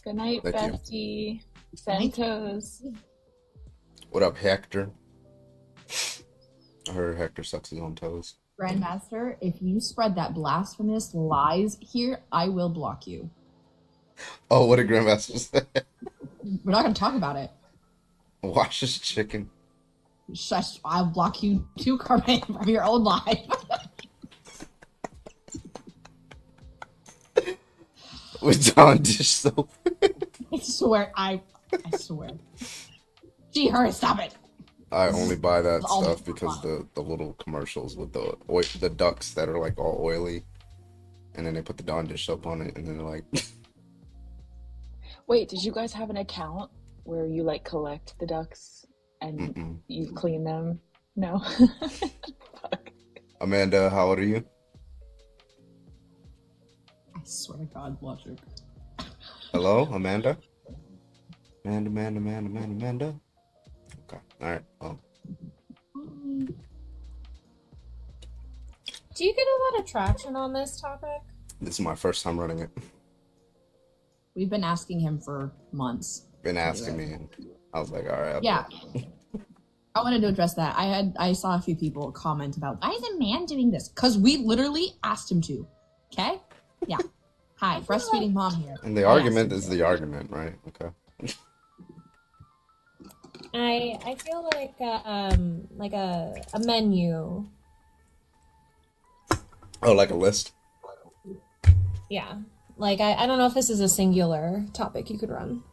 Good night, Thank you. Bestie. Santos. What up, Hector? I heard Hector sucks his own toes. Grandmaster, if you spread that blasphemous lies here, I will block you. Oh, what did Grandmaster say? We're not going to talk about it. Wash his chicken. Shush, I'll block you too, Carmen, from your own life. With Dawn dish soap. I swear. I swear. Gee, hurry, stop it. I only buy that All stuff the because fun. the little commercials with the ducks that are like all oily, and then they put the Dawn dish soap on it, and then they're like, Wait, did you guys have an account where you like collect the ducks and you clean them? No. Amanda, how old are you? I swear to God, watch it. Hello, Amanda? Amanda. Okay, all right. Well, Do you get a lot of traction on this topic? this is my first time running it. We've been asking him for months. Been asking me, and I was like, all right. Yeah. I wanted to address that. I saw a few people comment about, why is a man doing this? Because we literally asked him to. Okay? Yeah. Hi, breastfeeding mom here. And the argument is the argument, right? Okay. I feel like a menu. Oh, like a list? Yeah. Like I don't know if this is a singular topic you could run.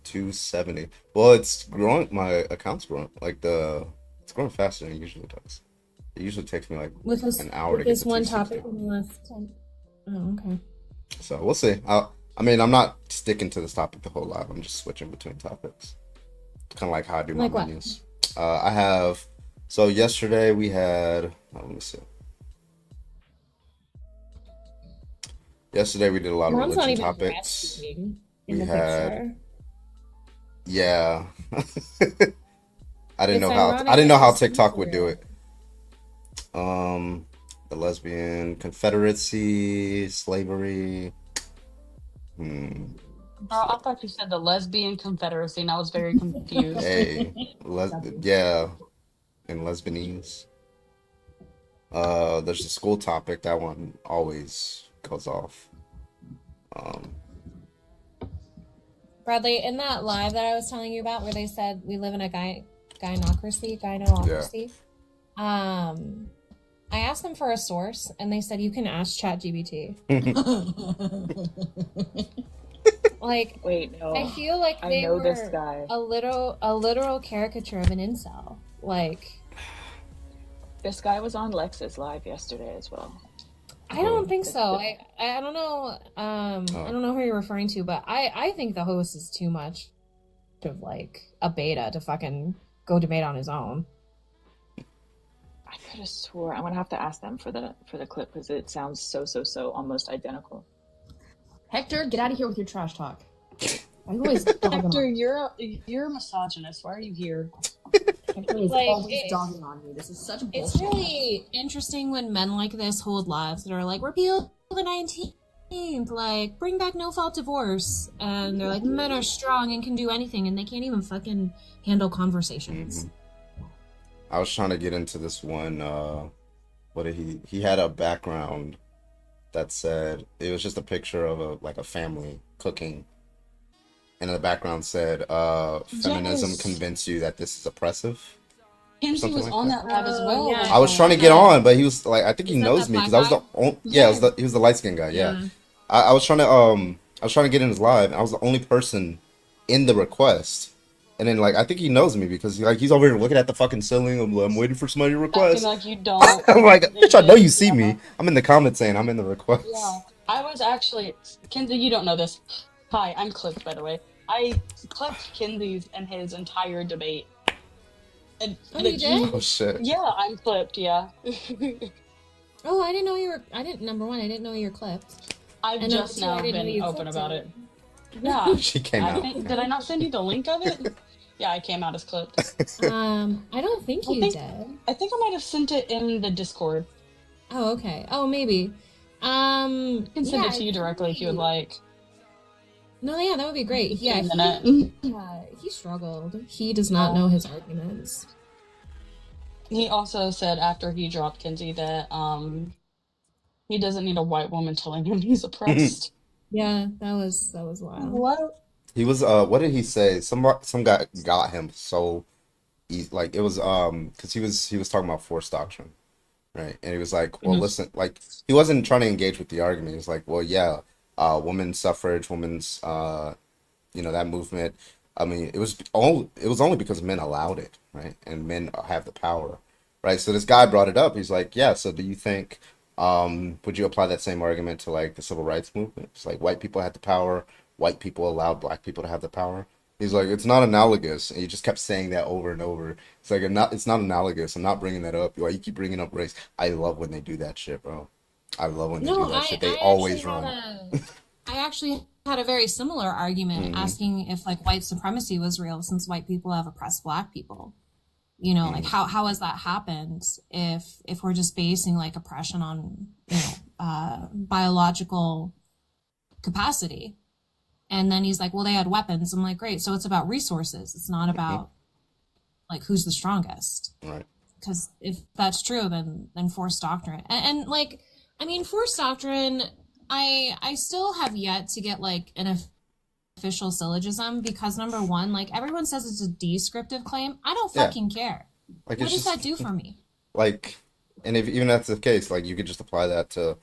270. Well, it's growing. My account's growing. It's growing faster than it usually does. It usually takes me like With this, an hour to with get this to one 260. topic in the last 10. Oh, okay. So we'll see. I mean, I'm not sticking to this topic the whole live. I'm just switching between topics. Kind of like how I do my Like what? menus. I have. So yesterday we had. Let me see. Yesterday we did a lot of Mom's not religion even topics. breastfeeding We in the had. picture. Yeah. I didn't It's know how. ironic I didn't know that how it's TikTok would do easier. it. The lesbian confederacy, slavery. Bro, I thought you said the lesbian confederacy, and I was very confused. Hey, yeah, in Lesbanese. There's the school topic. That one always goes off. Bradley, in that live that I was telling you about where they said we live in a gynocracy, I asked them for a source and they said you can ask ChatGPT. Like, wait, no. I feel like I they know were this guy. a literal caricature of an incel. Like, This guy was on Lex's live yesterday as well. I don't think so. I don't know. I don't know who you're referring to, but I think the host is too much of like a beta to fucking go debate on his own. I could have swore. I'm gonna have to ask them for the clip because it sounds so almost identical. Hector, get out of here with your trash talk. I always dogging Hector, on. you're a misogynist. Why are you here? Hector is Like, always dogging on me. This is such bullshit. It's really interesting when men like this hold lives that are like, repeal the 19th, like, bring back no-fault divorce. And they're like, men are strong and can do anything, and they can't even fucking handle conversations. I was trying to get into this one. What did he had a background that said it was just a picture of a family cooking, and in the background said, "Feminism Yes. convinced you that this is oppressive." Kinsey Something was like on that. that lab as well. yeah. I was trying to get on, but he was like, I think he Is that knows that me because black I was the guy? only. Yeah, he was the light skinned guy. Yeah, I was trying to get in his live, and I was the only person in the request. And then like I think he knows me because he's over here looking at the fucking ceiling. I'm waiting for somebody to Acting request. like you don't. I'm like, bitch, I know you see me. I'm in the comments saying I'm in the request. Yeah, I was actually Kinsey. You don't know this. Hi, I'm clipped, by the way. I clipped Kinsey's and his entire debate. And Oh, you did? Oh shit. Yeah, I'm clipped. Yeah. Oh, I didn't know you were. Number one, I didn't know you were clipped. I've And just number two, I now didn't know been you open clipped about it. it. Yeah. She came out. Did I not send you the link of it? Yeah, I came out as clipped. I don't think you did. I think I might have sent it in the Discord. Oh, okay. Oh, maybe. I can send it Yeah, to you directly if you would like. No, yeah, that would be great. Yeah, In a minute. he struggled. He does not know his arguments. He also said after he dropped Kinsey that he doesn't need a white woman telling him he's oppressed. Yeah, that was wild. What? He was what did he say? Some guy got him so easy. Like it was because he was talking about force doctrine, right? And he was like, well, listen, like he wasn't trying to engage with the argument. He was like, well, yeah, women's suffrage, women's that movement. I mean, it was only because men allowed it, right? And men have the power, right? So this guy brought it up. He's like, yeah. So do you think would you apply that same argument to like the civil rights movement? It's like white people had the power, white people allowed black people to have the power. He's like, it's not analogous, and he just kept saying that over and over. It's like, it's not analogous. I'm not bringing that up. Why you keep bringing up race? I love when they do that shit, bro. I love when they do that shit. They always run. I actually had a very similar argument asking if like white supremacy was real since white people have oppressed black people. You know, like how has that happened if we're just basing like oppression on, biological capacity? And then he's like, well, they had weapons. I'm like, great. So it's about resources. It's not about like who's the strongest. Right. Because if that's true, then force doctrine and like, I mean, force doctrine, I still have yet to get like an official syllogism because number one, like everyone says it's a descriptive claim. I don't fucking care. Like, what does that do for me? Like, and if even that's the case, like you could just apply that to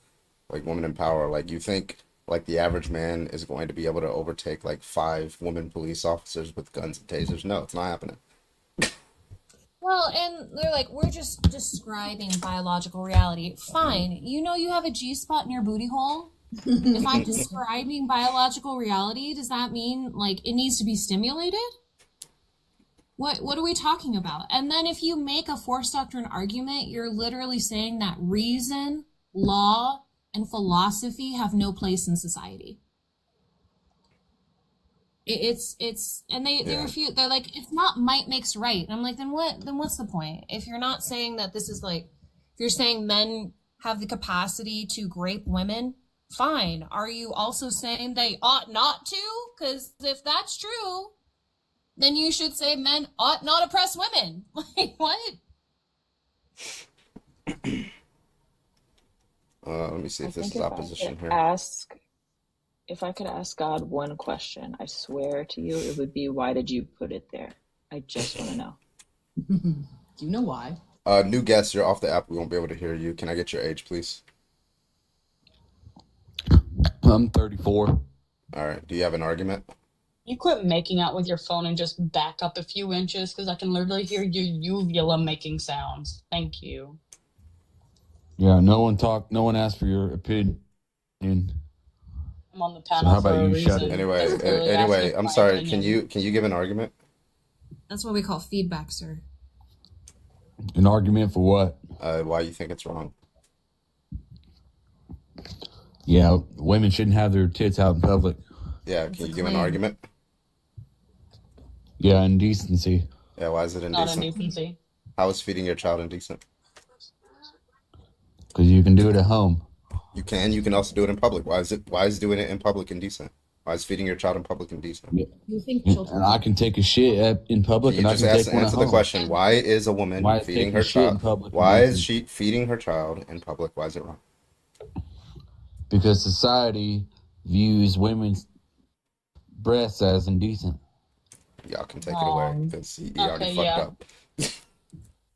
like women in power. Like you think like the average man is going to be able to overtake like 5 women police officers with guns and tasers? No, it's not happening. Well, and they're like, we're just describing biological reality. Fine. You know you have a G-spot in your booty hole? If I'm describing biological reality, does that mean like it needs to be stimulated? What are we talking about? And then if you make a force doctrine argument, you're literally saying that reason, law, and philosophy have no place in society. It's and they refute. They're like, it's not might makes right. And I'm like, then what's the point? If you're not saying that this is like, if you're saying men have the capacity to grape women, fine. Are you also saying they ought not to? Because if that's true, then you should say men ought not oppress women. Like what? Let me see if this is opposition here. If I could ask God one question, I swear to you, it would be, why did you put it there? I just want to know. Do you know why? New guest, you're off the app. We won't be able to hear you. Can I get your age, please? I'm 34. All right. Do you have an argument? You quit making out with your phone and just back up a few inches because I can literally hear your uvula making sounds. Thank you. Yeah, no one asked for your opinion. I'm on the panel. So how about for a you reason. shut it? Anyway, I'm sorry. Can you give an argument? That's what we call feedback, sir. An argument for what? Why you think it's wrong? Yeah, women shouldn't have their tits out in public. Yeah, can you give an argument? Yeah, indecency. Yeah, why is it indecent? Not indecency. How is feeding your child indecent? Because you can do it at home. You can. You can also do it in public. Why is doing it in public indecent? Why is feeding your child in public indecent? Yeah. You think children? And I can take a shit in public, You and I just can take one at answer the home. question. Why is a woman feeding her child? Why is she feeding her child in public? Why is it wrong? Because society views women's breasts as indecent. Y'all can take it away because he already fucked up.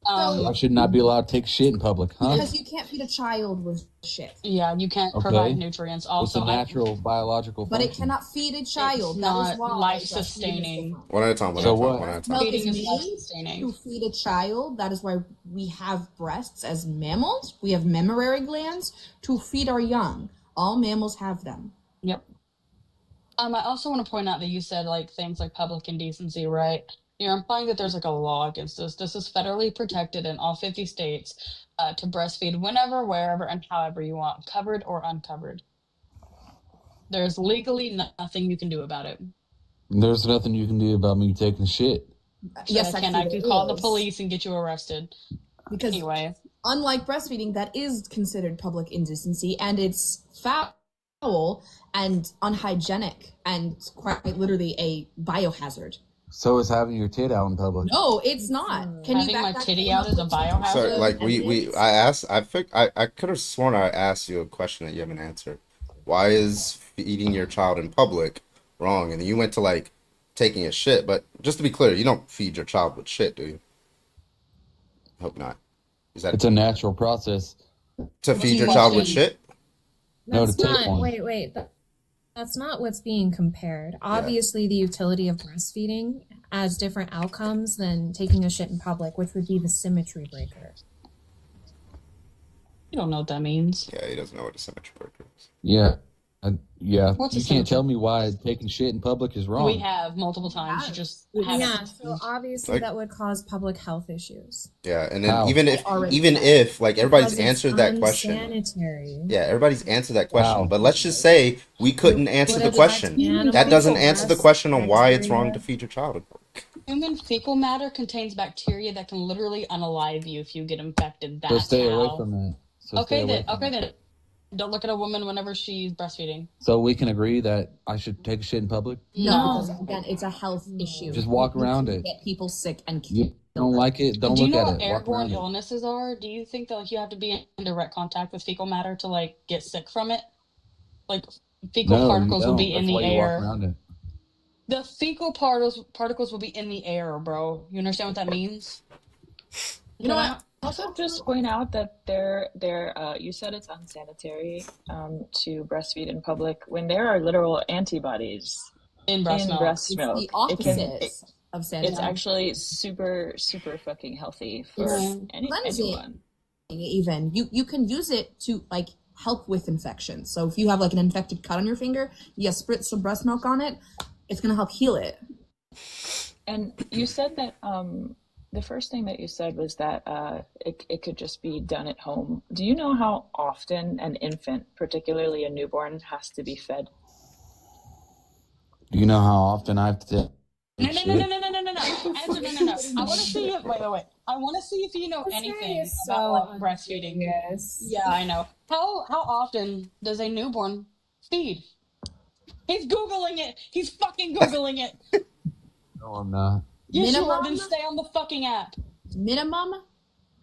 I should not be allowed to take shit in public, huh? Because you can't feed a child with shit. Yeah, you can't provide nutrients. Also, it's a natural biological But function. it cannot feed a child. It's that not is why life-sustaining. One at a time. One at a time. Milk is Feeding is made life-sustaining. to feed a child. That is why we have breasts as mammals. We have mammary glands to feed our young. All mammals have them. Yep. I also want to point out that you said like things like public indecency, right? You're implying that there's like a law against this. This is federally protected in all 50 states to breastfeed whenever, wherever, and however you want, covered or uncovered. There's legally nothing you can do about it. There's nothing you can do about me taking shit. Yes, I can call the police and get you arrested. Because anyway, unlike breastfeeding, that is considered public indecency, and it's foul and unhygienic and quite literally a biohazard. So is having your tit out in public. No, it's not. Can you Having back my that titty claim out up is a with biohazard? So like evidence? I could have sworn I asked you a question that you haven't answered. Why is feeding your child in public wrong? And then you went to like taking a shit, but just to be clear, you don't feed your child with shit, do you? Hope not. Is that It's a natural process. to feed your child with shit? No, That's to take not. one. Wait. That's not what's being compared. Obviously, the utility of breastfeeding has different outcomes than taking a shit in public, which would be the symmetry breaker. You don't know what that means. Yeah, he doesn't know what a symmetry breaker is. Yeah. Yeah. What's a You can't symmetry? tell me why taking shit in public is wrong. We have multiple times. You just haven't. Yeah, so obviously Like- that would cause public health issues. Yeah, and then How? even if like everybody's Because it's answered that question. unsanitary. Yeah, everybody's answered that question. Wow. But let's just say we couldn't answer the question. That doesn't answer the question on why it's wrong to feed your child. Human fecal matter contains bacteria that can literally unalive you if you get infected. So That's stay away how. from that. So stay Okay away then. from Okay that. then. Don't look at a woman whenever she's breastfeeding. So we can agree that I should take a shit in public? No, because again, it's a health issue. Just walk You around can it. Get people sick and You don't like it? Don't Do you look know at what it. Walk airborne around it. illnesses are? Do you think that like you have to be in direct contact with fecal matter to like get sick from it? Like fecal No, you particles will don't. be in That's the why you walk air. around it. The fecal particles will be in the air, bro. You understand what that means? You know what? Also, just point out that you said it's unsanitary to breastfeed in public when there are literal antibodies in breast milk. It's the opposite of sanitary. It's actually super, super fucking healthy for Cleansing, anyone. even you can use it to like help with infections. So if you have like an infected cut on your finger, you spritz some breast milk on it. It's gonna help heal it. And you said that the first thing that you said was that it could just be done at home. Do you know how often an infant, particularly a newborn, has to be fed? Do you know how often I have to No. Answer, no. I want to see it. Wait. I want to see if you know anything about like, breastfeeding. Yes. Yeah, I know. How often does a newborn feed? He's Googling it. He's fucking Googling it. No, I'm not. Yes, you are. Minimum? Then stay on the fucking app. Minimum?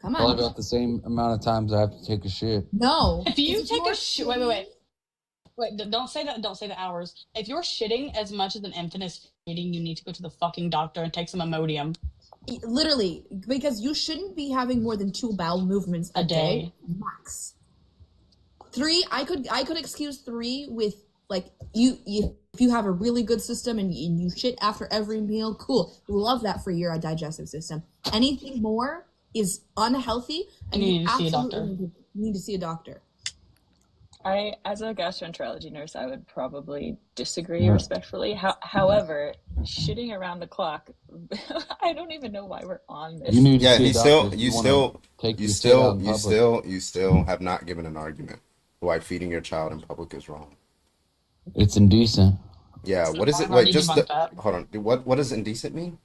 Come on. Probably about the same amount of times I have to take a shit. No. If you take a shit, wait. Don't say that. Don't say the hours. If you're shitting as much as an infant is shitting, you need to go to the fucking doctor and take some Imodium. Literally, because you shouldn't be having more than 2 bowel movements a day max. 3, I could excuse 3 with like you if you have a really good system and you shit after every meal, cool. Love that for your digestive system. Anything more is unhealthy, and you need to see a doctor. absolutely need to see a doctor. As a gastroenterology nurse, I would probably disagree respectfully. However, shitting around the clock, I don't even know why we're on this. You need to Yeah, see a doctor if you wanna take your shit out in public. you still have not given an argument why feeding your child in public is wrong. It's indecent. Yeah, what is it? I've Wait, already just debunked that. hold on. What does indecent mean?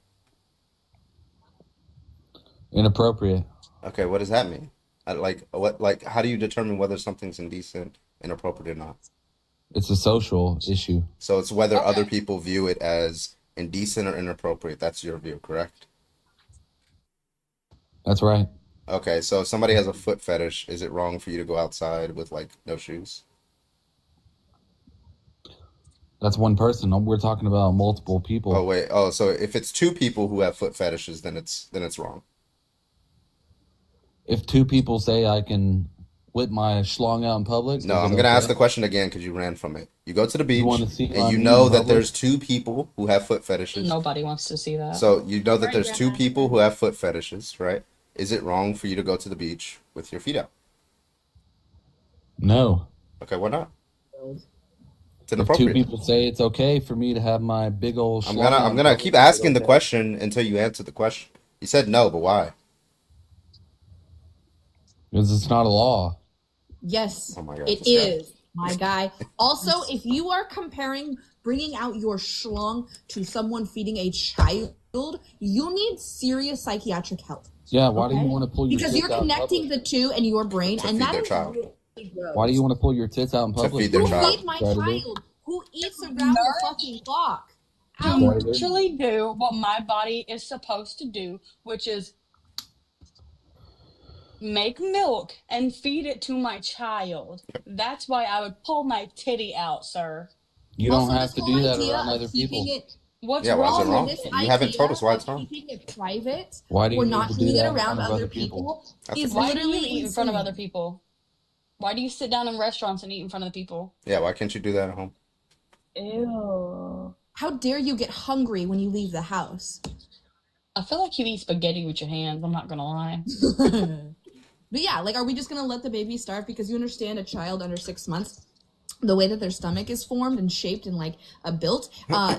Inappropriate. Okay, what does that mean? How do you determine whether something's indecent, inappropriate, or not? It's a social issue. So it's whether other people view it as indecent or inappropriate. That's your view, correct? That's right. Okay, so if somebody has a foot fetish, is it wrong for you to go outside with like no shoes? That's one person. We're talking about multiple people. Oh wait. Oh, so if it's 2 people who have foot fetishes, then it's wrong. If 2 people say I can whip my schlong out in public, No, I'm gonna ask the question again because you ran from it. You go to the beach wanna see and my you meat know in that public? there's 2 people who have foot fetishes. Nobody wants to see that. So you know that there's 2 people who have foot fetishes, right? Is it wrong for you to go to the beach with your feet out? No. Okay, why not? It's If 2 inappropriate. people say it's okay for me to have my big old I'm schlong out gonna in public, keep is it asking the okay? question until you answer the question. You said no, but why? Because it's not a law. Yes, Oh my God, it this guy. is, my guy. Also, if you are comparing bringing out your schlong to someone feeding a child, you need serious psychiatric help. Yeah, why do you Okay? want to pull your Because tits you're out in connecting public? the two in your brain, To and feed that their is child. really gross. Why do you want to pull your tits out in To public? feed their Who child. feed my Predator? child? Who eats around the Nourish fucking clock? to Ow. Predator? naturally do what my body is supposed to do, which is make milk and feed it to my child. That's why I would pull my titty out, sir. You don't Also, have this to whole do that idea around of other keeping people. it What's Yeah, why is it wrong wrong? with this it? You haven't told us idea why of it's wrong. keeping it private Why do you or need not to do doing it that in around front of other other people? people That's a is Why do you literally eat in front of other insane. people? Why do you sit down in restaurants and eat in front of the people? Yeah, why can't you do that at home? Ew. How dare you get hungry when you leave the house? I feel like you eat spaghetti with your hands, I'm not gonna lie. But yeah, like, are we just gonna let the baby starve? Because you understand a child under 6 months, the way that their stomach is formed and shaped and like built,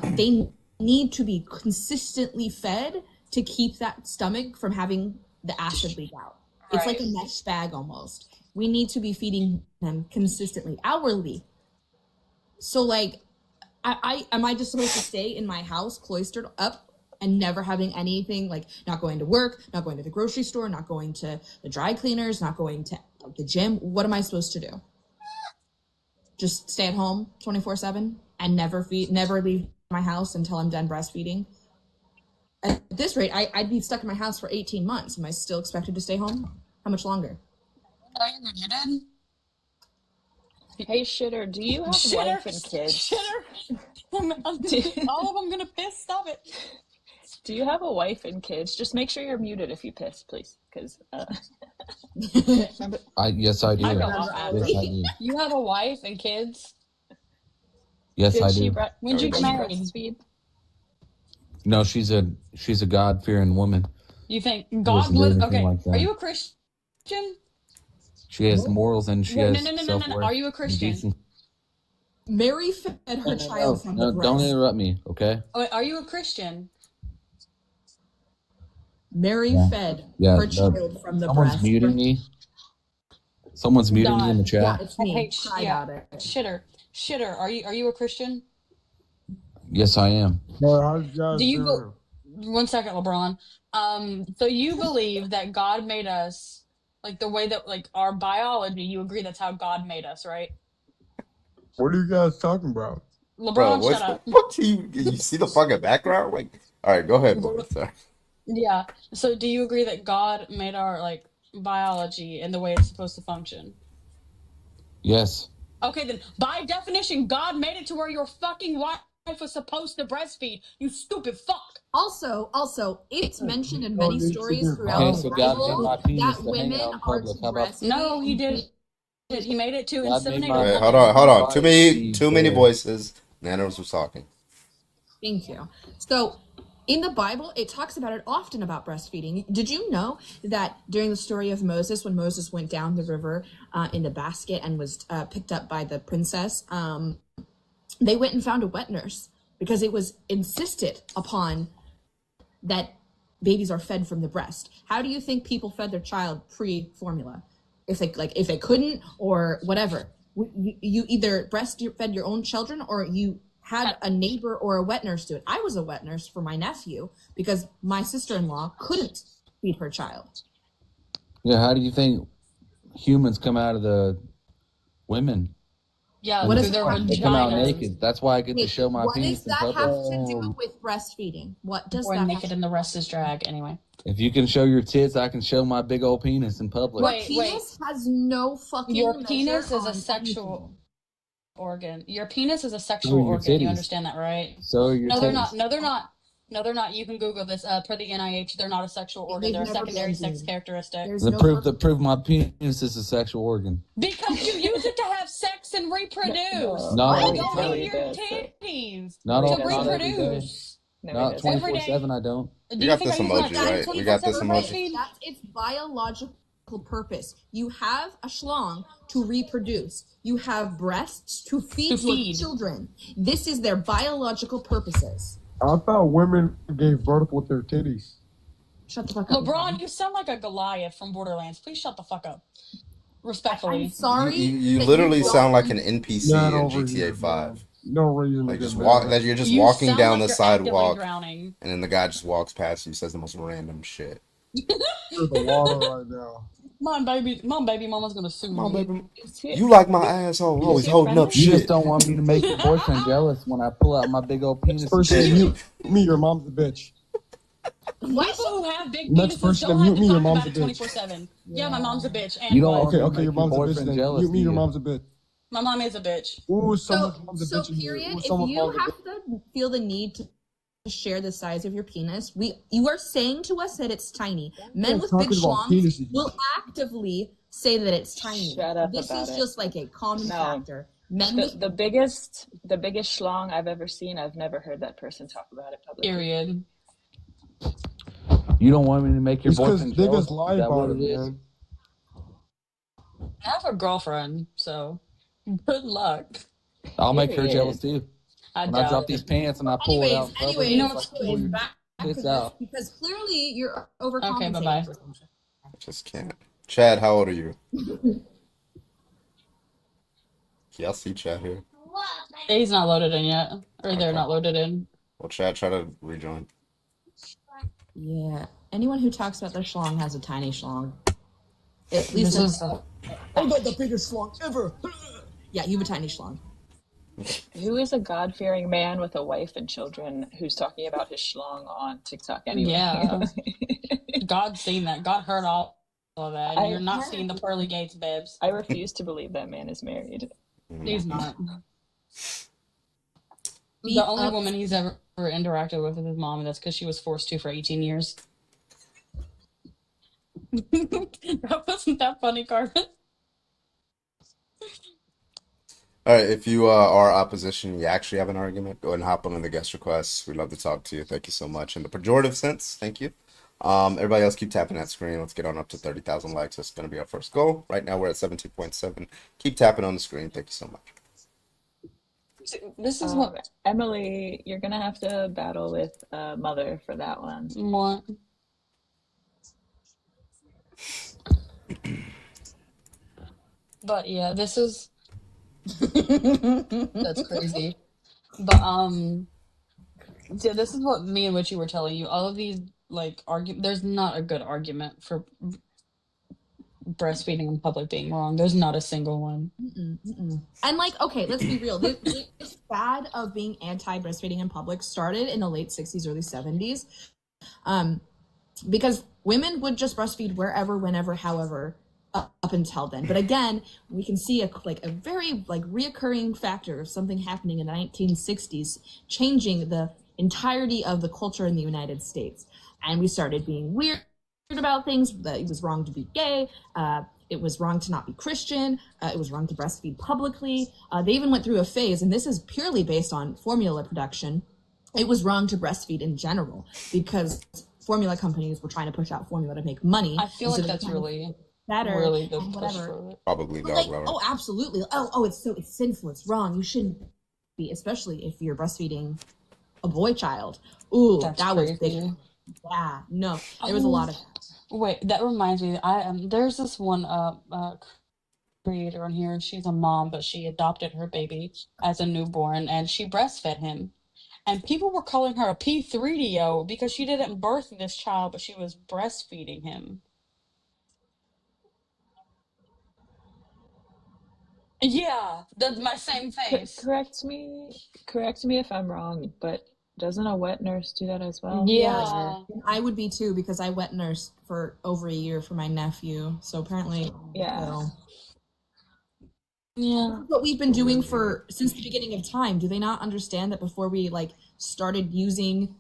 they need to be consistently fed to keep that stomach from having the acid leak out. It's like a mesh bag almost. We need to be feeding them consistently, hourly. So like, I am I just supposed to stay in my house cloistered up and never having anything, like not going to work, not going to the grocery store, not going to the dry cleaners, not going to the gym? What am I supposed to do? Just stay at home 24/7 and never leave my house until I'm done breastfeeding? At this rate, I'd be stuck in my house for 18 months. Am I still expected to stay home? How much longer? Are you muted? Hey, Shitter, do you have wife and kids? All of them gonna piss. Stop it. Do you have a wife and kids? Just make sure you're muted if you piss, please, because. Yes, I do. I go off after. Yes, I do. You have a wife and kids? Yes, I do. When'd you get married? Breastfeed? No, she's a God-fearing woman. You think She God doesn't do lives? anything Okay, like that. are you a Christian? She has morals and she Wait, has no. self-worth. Are you a Christian? Decent. Mary fed her child from the No, breast. don't interrupt me, okay? Oh, wait, are you a Christian? Mary fed Yeah, her child from the someone's breast. muting me. Someone's muting me in the chat. Yeah, it's me. Hey, Cry about it. Shitter. Are you a Christian? Yes, I am. Do you 1 second, LeBron. So you believe that God made us like the way that like our biology? You agree that's how God made us, right? What are you guys talking about? LeBron, Bro, shut up. what do you see the fucking background? Like, all right, go ahead, boy. Sorry. Yeah. So do you agree that God made our like biology and the way it's supposed to function? Yes. Okay, then by definition, God made it to where your fucking wife was supposed to breastfeed. You stupid fuck. Also, it's mentioned in many stories throughout Okay, the so God made Bible my penis that to hang women out in are public. to How about breastfeed. No, he did. He made it to God made inseminate my- a Wait, woman. hold on. Too Body many there. voices. Nanos was talking. Thank you. So, in the Bible, it talks about it often about breastfeeding. Did you know that during the story of Moses, when Moses went down the river in a basket and was picked up by the princess, they went and found a wet nurse because it was insisted upon that babies are fed from the breast. How do you think people fed their child pre-formula? If they couldn't or whatever, you either breastfed your own children or you had a neighbor or a wet nurse do it. I was a wet nurse for my nephew because my sister-in-law couldn't feed her child. Yeah, how do you think humans come out of the women? Yeah, What through is their that? They come out vaginas. naked. That's why I get to show my what penis does in that public. have to do with breastfeeding? What does We're that naked have and the rest is drag. Anyway. If you can show your tits, I can show my big old penis in public. Wait. Penis has no fucking Your measure penis is a on sexual organ. Your penis is a So sexual are your organ. You titties. understand that, right? So are your No, they're titties. not. No, they're not. No, they're not. You can Google this. Per the NIH, they're not a sexual organ. They've They're a never secondary been, sex dude. characteristic. There's The no proof my penis is a sexual organ. Because you use it to have sex and reproduce. Not all You the time. feed your titties Not to every day. reproduce. Not 24/7. I don't. Do We you got think this I use my emoji, right? penis We got this 24/7 emoji. breastfeed? That's its biological purpose. You have a schlong to reproduce. You have breasts to feed your children. This is their biological purposes. I thought women gave birth with their titties. Shut the fuck up. LeBron, you sound like a Goliath from Borderlands. Please shut the fuck up. Respectfully. I'm sorry. You that literally don't- sound like an NPC Not in over GTA here, 5. No reason Like to just get walk mad. that you're just You walking sound down like the you're actively sidewalk, drowning. and then the guy just walks past you, says the most random shit. You're the water right now. Mom, baby, mama's gonna sue Come on, me. baby. You like my asshole? You Always just, holding up you just shit. don't want me to make your boyfriend jealous when I pull out my big old penis. Next person to mute me, your mom's a bitch. People who have big Next penises person to don't have mute to me, your talk mom's about a it bitch. 24/7. Yeah, my mom's a bitch. And You don't what? want me to Okay, make your mom's a bitch boyfriend then. jealous, Mute me, do your you? mom's a bitch. My mom is a bitch. Ooh, someone's mom's a So bitch in here. period, Ooh, if someone's you mom's a bitch. have to feel the need to share the size of your penis, you are saying to us that it's tiny. Men with big talking about schlongs penises. will actively say that it's tiny. Shut up This about is it. just like a common factor. Men with The biggest schlong I've ever seen, I've never heard that person talk about it publicly. Period. You don't want me to make your It's because boyfriend jealous? niggas lie Is that about what it, it is? man. I have a girlfriend, so good luck. I'll make her Period. jealous too. I When I doubt drop it. these pants and I pull it out in public, You know it's what's like pull your back to tits this out. because clearly you're Okay, overcompensating bye-bye. for something. I just can't. Chad, how old are you? Yeah, I see Chad here. He's not loaded in yet. Or they're Okay. not loaded in. Well, Chad, try to rejoin. Yeah. Anyone who talks about their schlong has a tiny schlong. At least This is I got the biggest schlong ever. Yeah, you have a tiny schlong. Who is a God-fearing man with a wife and children who's talking about his schlong on TikTok anyway? Yeah. God's seen that. God heard all of that. I- You're not seeing the pearly gates, babes. I refuse to believe that man is married. He's not. The only woman he's ever interacted with is his mom, and that's because she was forced to for 18 years. That wasn't that funny, Carmen. All right, if you are opposition, you actually have an argument, go ahead and hop on the guest requests. We'd love to talk to you. Thank you so much. In the pejorative sense, thank you. Everybody else keep tapping that screen. Let's get on up to 30,000 likes. That's going to be our first goal. Right now we're at 17.7. Keep tapping on the screen. Thank you so much. This is what Emily, you're gonna have to battle with Mother for that one. What? But yeah, this is that's crazy. But yeah, this is what me and Witchy were telling you. All of these like there's not a good argument for breastfeeding in public being wrong. There's not a single one. And like, okay, let's be real. This fad of being anti-breastfeeding in public started in the late 60s, early 70s. Because women would just breastfeed wherever, whenever, however, up until then. But again, we can see a very reoccurring factor of something happening in the 1960s, changing the entirety of the culture in the United States. And we started being weird about things, that it was wrong to be gay, it was wrong to not be Christian, it was wrong to breastfeed publicly. They even went through a phase, and this is purely based on formula production, it was wrong to breastfeed in general because formula companies were trying to push out formula to make money. I feel like that's really better really good and push whatever. for it. Probably But dog like, lover. oh, absolutely. It's sinful. It's wrong. You shouldn't be, especially if you're breastfeeding a boy child. Ooh, That's that was crazy. big. Yeah, no, there was a lot of. Wait, that reminds me. There's this one creator on here. She's a mom, but she adopted her baby as a newborn, and she breastfed him. And people were calling her a P3DO because she didn't birth this child, but she was breastfeeding him. Yeah, that's my same face. Correct me if I'm wrong, but doesn't a wet nurse do that as well? Yeah. I would be too because I wet nursed for over a year for my nephew. So apparently, Yeah. Yeah. This is what we've been doing since the beginning of time. Do they not understand that before we started using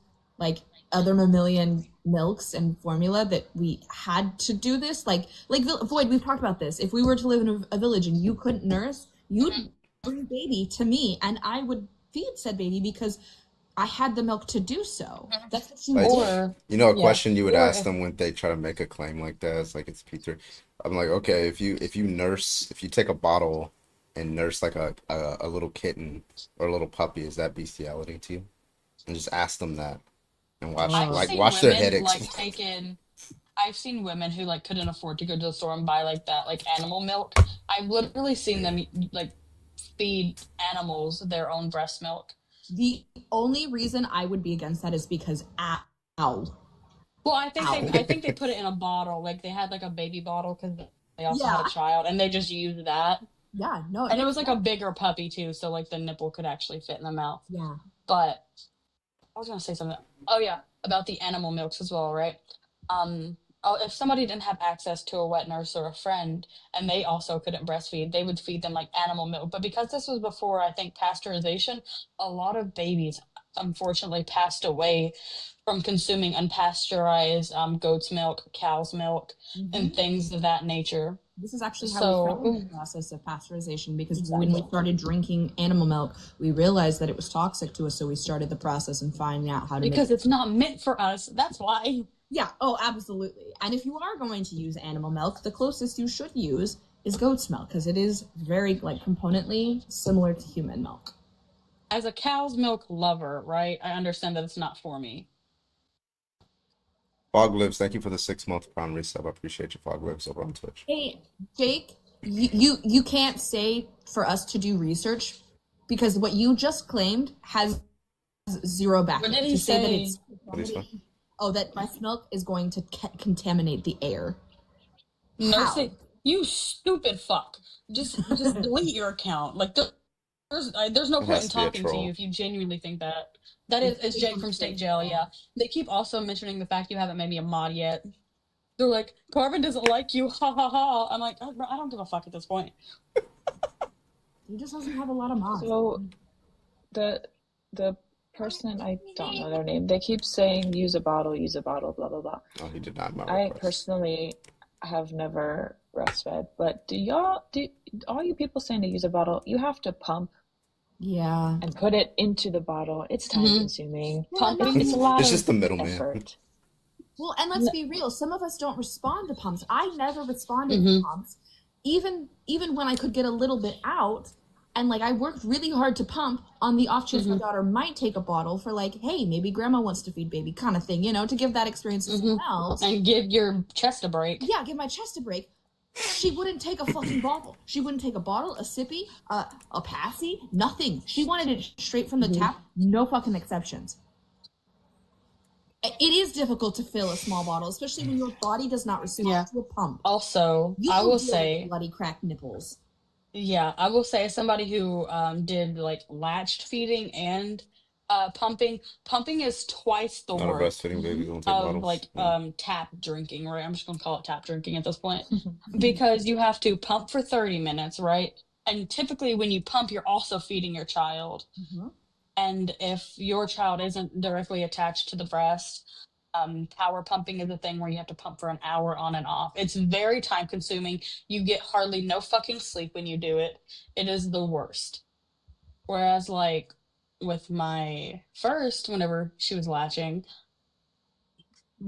other mammalian milks and formula that we had to do this? Like Void, we've talked about this. If we were to live in a village and you couldn't nurse, you'd bring a baby to me and I would feed said baby because I had the milk to do so. That's what you Like, a question you would ask them when they try to make a claim like that is like it's P3. I'm like, okay, if you take a bottle and nurse like a little kitten or a little puppy, is that bestiality to you? And just ask them that and watch their head explode. I've seen women who couldn't afford to go to the store and buy that animal milk. I've literally seen them feed animals their own breast milk. The only reason I would be against that is because ow. Well, I think they put it in a bottle. Like they had like a baby bottle because they also had Yeah. a child, and they just used that. Yeah, no, And it was makes like a sense. bigger puppy too, so like the nipple could actually fit in the mouth. Yeah. But I was gonna say something. Oh yeah, about the animal milks as well, right? If somebody didn't have access to a wet nurse or a friend, and they also couldn't breastfeed, they would feed them like animal milk. But because this was before, I think, pasteurization, a lot of babies unfortunately passed away from consuming unpasteurized goat's milk, cow's milk, and things of that nature. This is actually how we So started the process of pasteurization because when we started drinking animal milk, we realized that it was toxic to us. So we started the process and finding out how to because make it's not meant for us. That's why. Yeah. Oh, absolutely. And if you are going to use animal milk, the closest you should use is goat's milk because it is very like componently similar to human milk. As a cow's milk lover, right? I understand that it's not for me. Fog Lives, thank you for the 6-month Prime resub. I appreciate you, Fog Lives, over on Twitch. Hey, Jake, you can't say for us to do research because what you just claimed has zero backing. What did he to say that say? it's What did he say? that breast milk is going to contaminate the air. Nursing, you stupid fuck. Just delete your account. Like there's no It point has in to be a talking to troll. you if you genuinely think that. That is Jake from State Jail. Yeah, they keep also mentioning the fact you haven't made me a mod yet. They're like, Carvin doesn't like you. Ha ha ha. I'm like, I don't give a fuck at this point. He just doesn't have a lot of mods. So the person, I don't know their name, they keep saying use a bottle, blah blah blah. Oh, he did not. I personally have never breastfed, but do all you people saying to use a bottle, you have to pump and put it into the bottle. It's time consuming. Pumping, it's a lot It's of just the middleman. effort. Well, and let's be real. Some of us don't respond to pumps. I never responded to pumps, even when I could get a little bit out. And like I worked really hard to pump on the off chance my daughter might take a bottle for like, hey, maybe grandma wants to feed baby kind of thing, to give that experience to someone else. And give your chest a break. Yeah, give my chest a break. She wouldn't take a fucking bottle. She wouldn't take a bottle, a sippy, a passy, nothing. She wanted it straight from the tap, no fucking exceptions. It is difficult to fill a small bottle, especially when your body does not respond to a pump. Also, I will say, bloody cracked nipples. Yeah, I will say, as somebody who did like latched feeding and pumping is twice the Not a work breastfeeding baby, don't take of bottles. like tap drinking, right? I'm just gonna call it tap drinking at this point because you have to pump for 30 minutes, right? And typically when you pump, you're also feeding your child. And if your child isn't directly attached to the breast, power pumping is a thing where you have to pump for an hour on and off. It's very time consuming. You get hardly no fucking sleep when you do it. It is the worst. Whereas like with my first, whenever she was latching,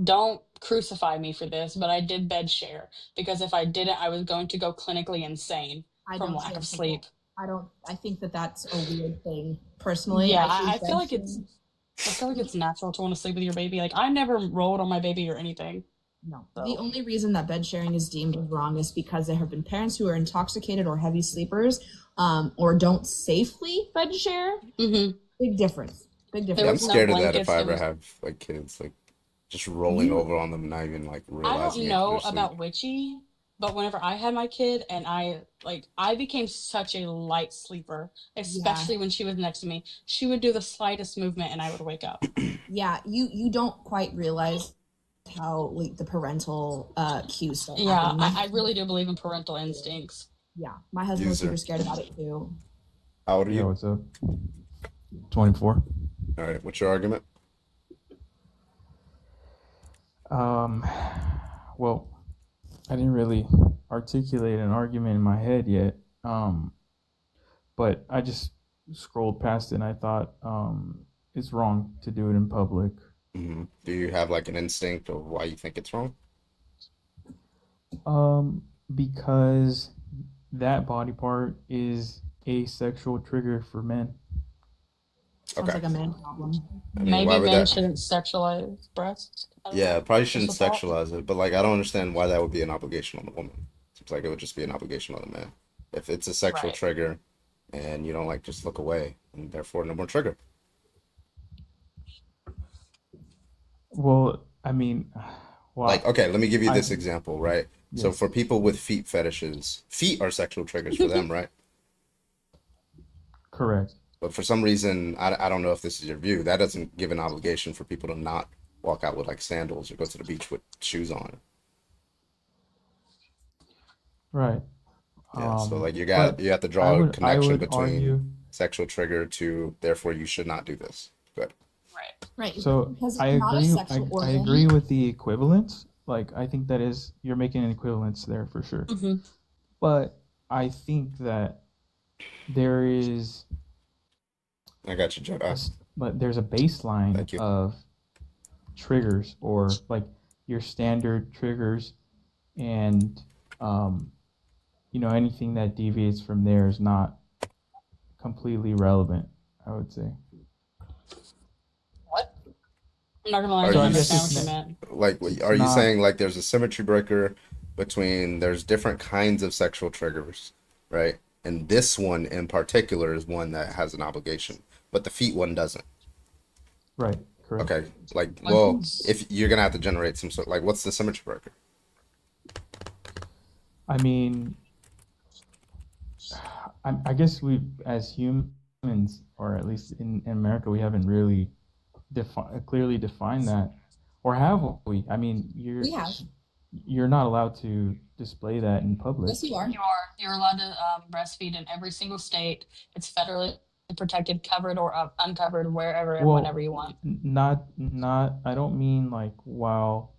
don't crucify me for this, but I did bed share because if I didn't, I was going to go clinically insane from lack of sleep. I think that that's a weird thing personally. Yeah, I feel like it's natural to want to sleep with your baby. Like I never rolled on my baby or anything. No. The only reason that bed sharing is deemed wrong is because there have been parents who are intoxicated or heavy sleepers, or don't safely bed share. Big difference. Yeah, I'm scared of that if I ever have like kids, like just rolling over on them, not even like realizing. I don't know about Witchy, but whenever I had my kid and I became such a light sleeper, especially when she was next to me. She would do the slightest movement and I would wake up. Yeah, you don't quite realize how like the parental cues start Yeah, happening. I really do believe in parental instincts. Yeah, my husband was super scared about it too. How old are you? What's up? 24. All right, what's your argument? Well, I didn't really articulate an argument in my head yet. But I just scrolled past it and I thought it's wrong to do it in public. Do you have like an instinct of why you think it's wrong? Because that body part is a sexual trigger for men. Sounds like a man problem. I mean, Maybe why would men that- shouldn't sexualize breasts. I don't Yeah, know. probably shouldn't Just a thought. sexualize it, but like I don't understand why that would be an obligation on the woman. Seems like it would just be an obligation on the man. If it's a sexual Right. trigger and you don't like just look away and therefore no more trigger. Well, I mean, Like, well, okay, let me give you I this example, right? So yes, for people with feet fetishes, feet are sexual triggers for them, right? correct. But for some reason, I don't know if this is your view, that doesn't give an obligation for people to not walk out with like sandals or go to the beach with shoes on. Right. Yeah, so like But you have to I draw a would I connection would between argue. sexual trigger to therefore you should not do this. Good. Right. So Because I it's not a agree. sexual I organ. agree with the equivalence. Like I think that is you're making an equivalence there for sure. Mhm. But I think that there is I got you, Jedi. but there's a baseline Thank you. of triggers or like your standard triggers, and anything that deviates from there is not completely relevant, I would say. I'm not gonna lie, I Are didn't you understand it's what you not, meant. like it's are you not saying like there's a symmetry breaker between there's different kinds of sexual triggers, right? And this one in particular is one that has an obligation, but the feet one doesn't. right, correct. Okay, like Like, well, if you're gonna have to generate some sort like what's the symmetry breaker? I mean, I guess we, as humans, or at least in America, we haven't really clearly defined that, or have we? I mean, We have. you're not allowed to display that in public. Yes, you are. you are. You're allowed to breastfeed in every single state. It's federally protected, covered or uncovered, wherever and whenever Well, you want. not. I don't mean like while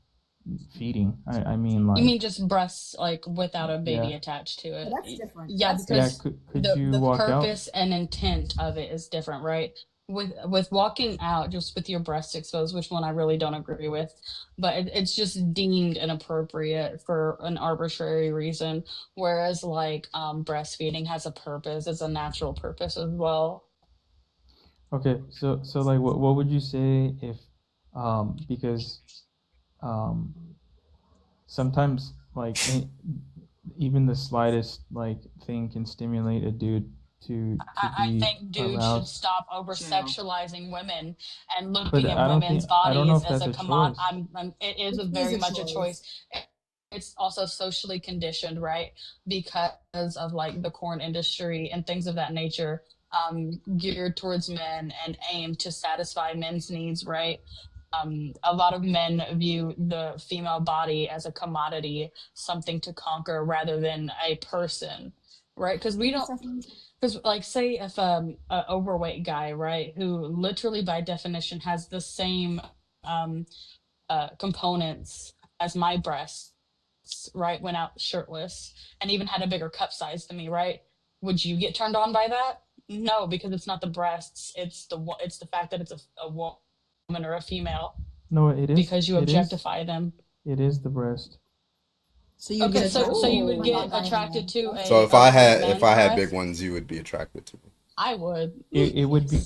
feeding. I mean You like, mean just breasts, like without a baby yeah, attached to But it? that's different. Yeah, That's yeah. because different. Could the you the walk out? purpose and intent of it is different, right? With walking out just with your breasts exposed, which one I really don't agree with, but it's just deemed inappropriate for an arbitrary reason. Whereas like breastfeeding has a purpose, it's a natural purpose as well. Okay, so like, what would you say if, because, um, sometimes like even the slightest like thing can stimulate a dude to I be think dudes should aroused. stop over sexualizing women and But looking at I don't women's think I don't know bodies if as that's a a commod. choice. It is It is very a much a choice. choice. It's also socially conditioned, right? Because of like the corn industry and things of that nature, geared towards men and aimed to satisfy men's needs, right? A lot of men view the female body as a commodity, something to conquer rather than a person, right? Because we don't, because like say if a overweight guy, right, who literally by definition has the same um components as my breasts, right, went out shirtless and even had a bigger cup size than me, right? Would you get turned on by that? No, because it's not the breasts, it's the fact that it's a woman or a female, No, it is because you it is objectify them. it is the breast. So you Okay, get so you attracted would to get that attracted man. to So a overweight if man's I had big breast? ones, you would be attracted to me. I would. It would be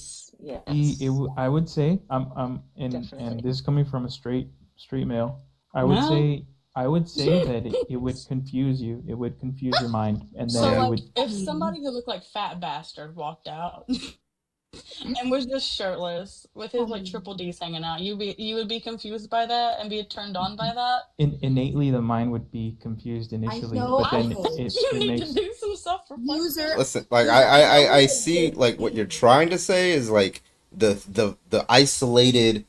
Yes, I would say and definitely. this coming from a straight male, No. I would say that it would confuse you. It would confuse your mind, and then So you Yeah. like would. if somebody who looked like Fat Bastard walked out and was just shirtless with his like triple D's hanging out, you would be confused by that and be turned on by that? Innately the mind would be confused initially, know. but then Okay. You it need to makes do some stuff for fun. User. Listen, like User, I know I we see did. like what you're trying to say is like the isolated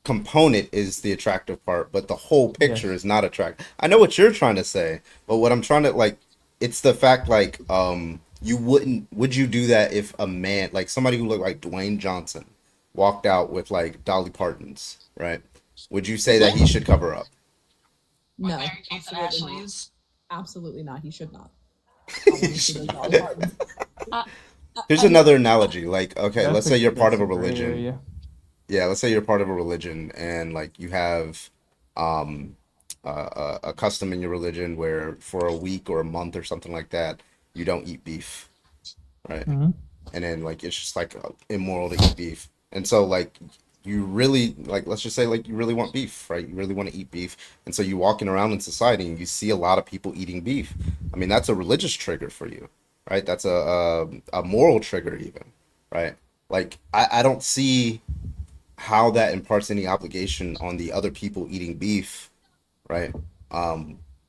component is the attractive part, but the whole picture yes. is not attractive. I know what you're trying to say, but what I'm trying to like, it's the fact like you would you do that if a man like somebody who looked like Dwayne Johnson walked out with like Dolly Parton's, right? Would you say that he should cover up? No, Mary Kate and absolutely not. Ashley's. Absolutely not. He should not. I want to see those Dolly Partons. Here's another analogy. Like, okay, let's say you're part That's of a a gray religion. area. Yeah, let's say you're part of a religion and like you have a custom in your religion where for a week or a month or something like that, you don't eat beef, right? Hmm. And then like it's just like immoral to eat beef. And so like you really like let's just say like you really want beef, right? You really want to eat beef. And so you're walking around in society and you see a lot of people eating beef. I mean, that's a religious trigger for you, right? That's a moral trigger even, right? Like I don't see how that imparts any obligation on the other people eating beef, right?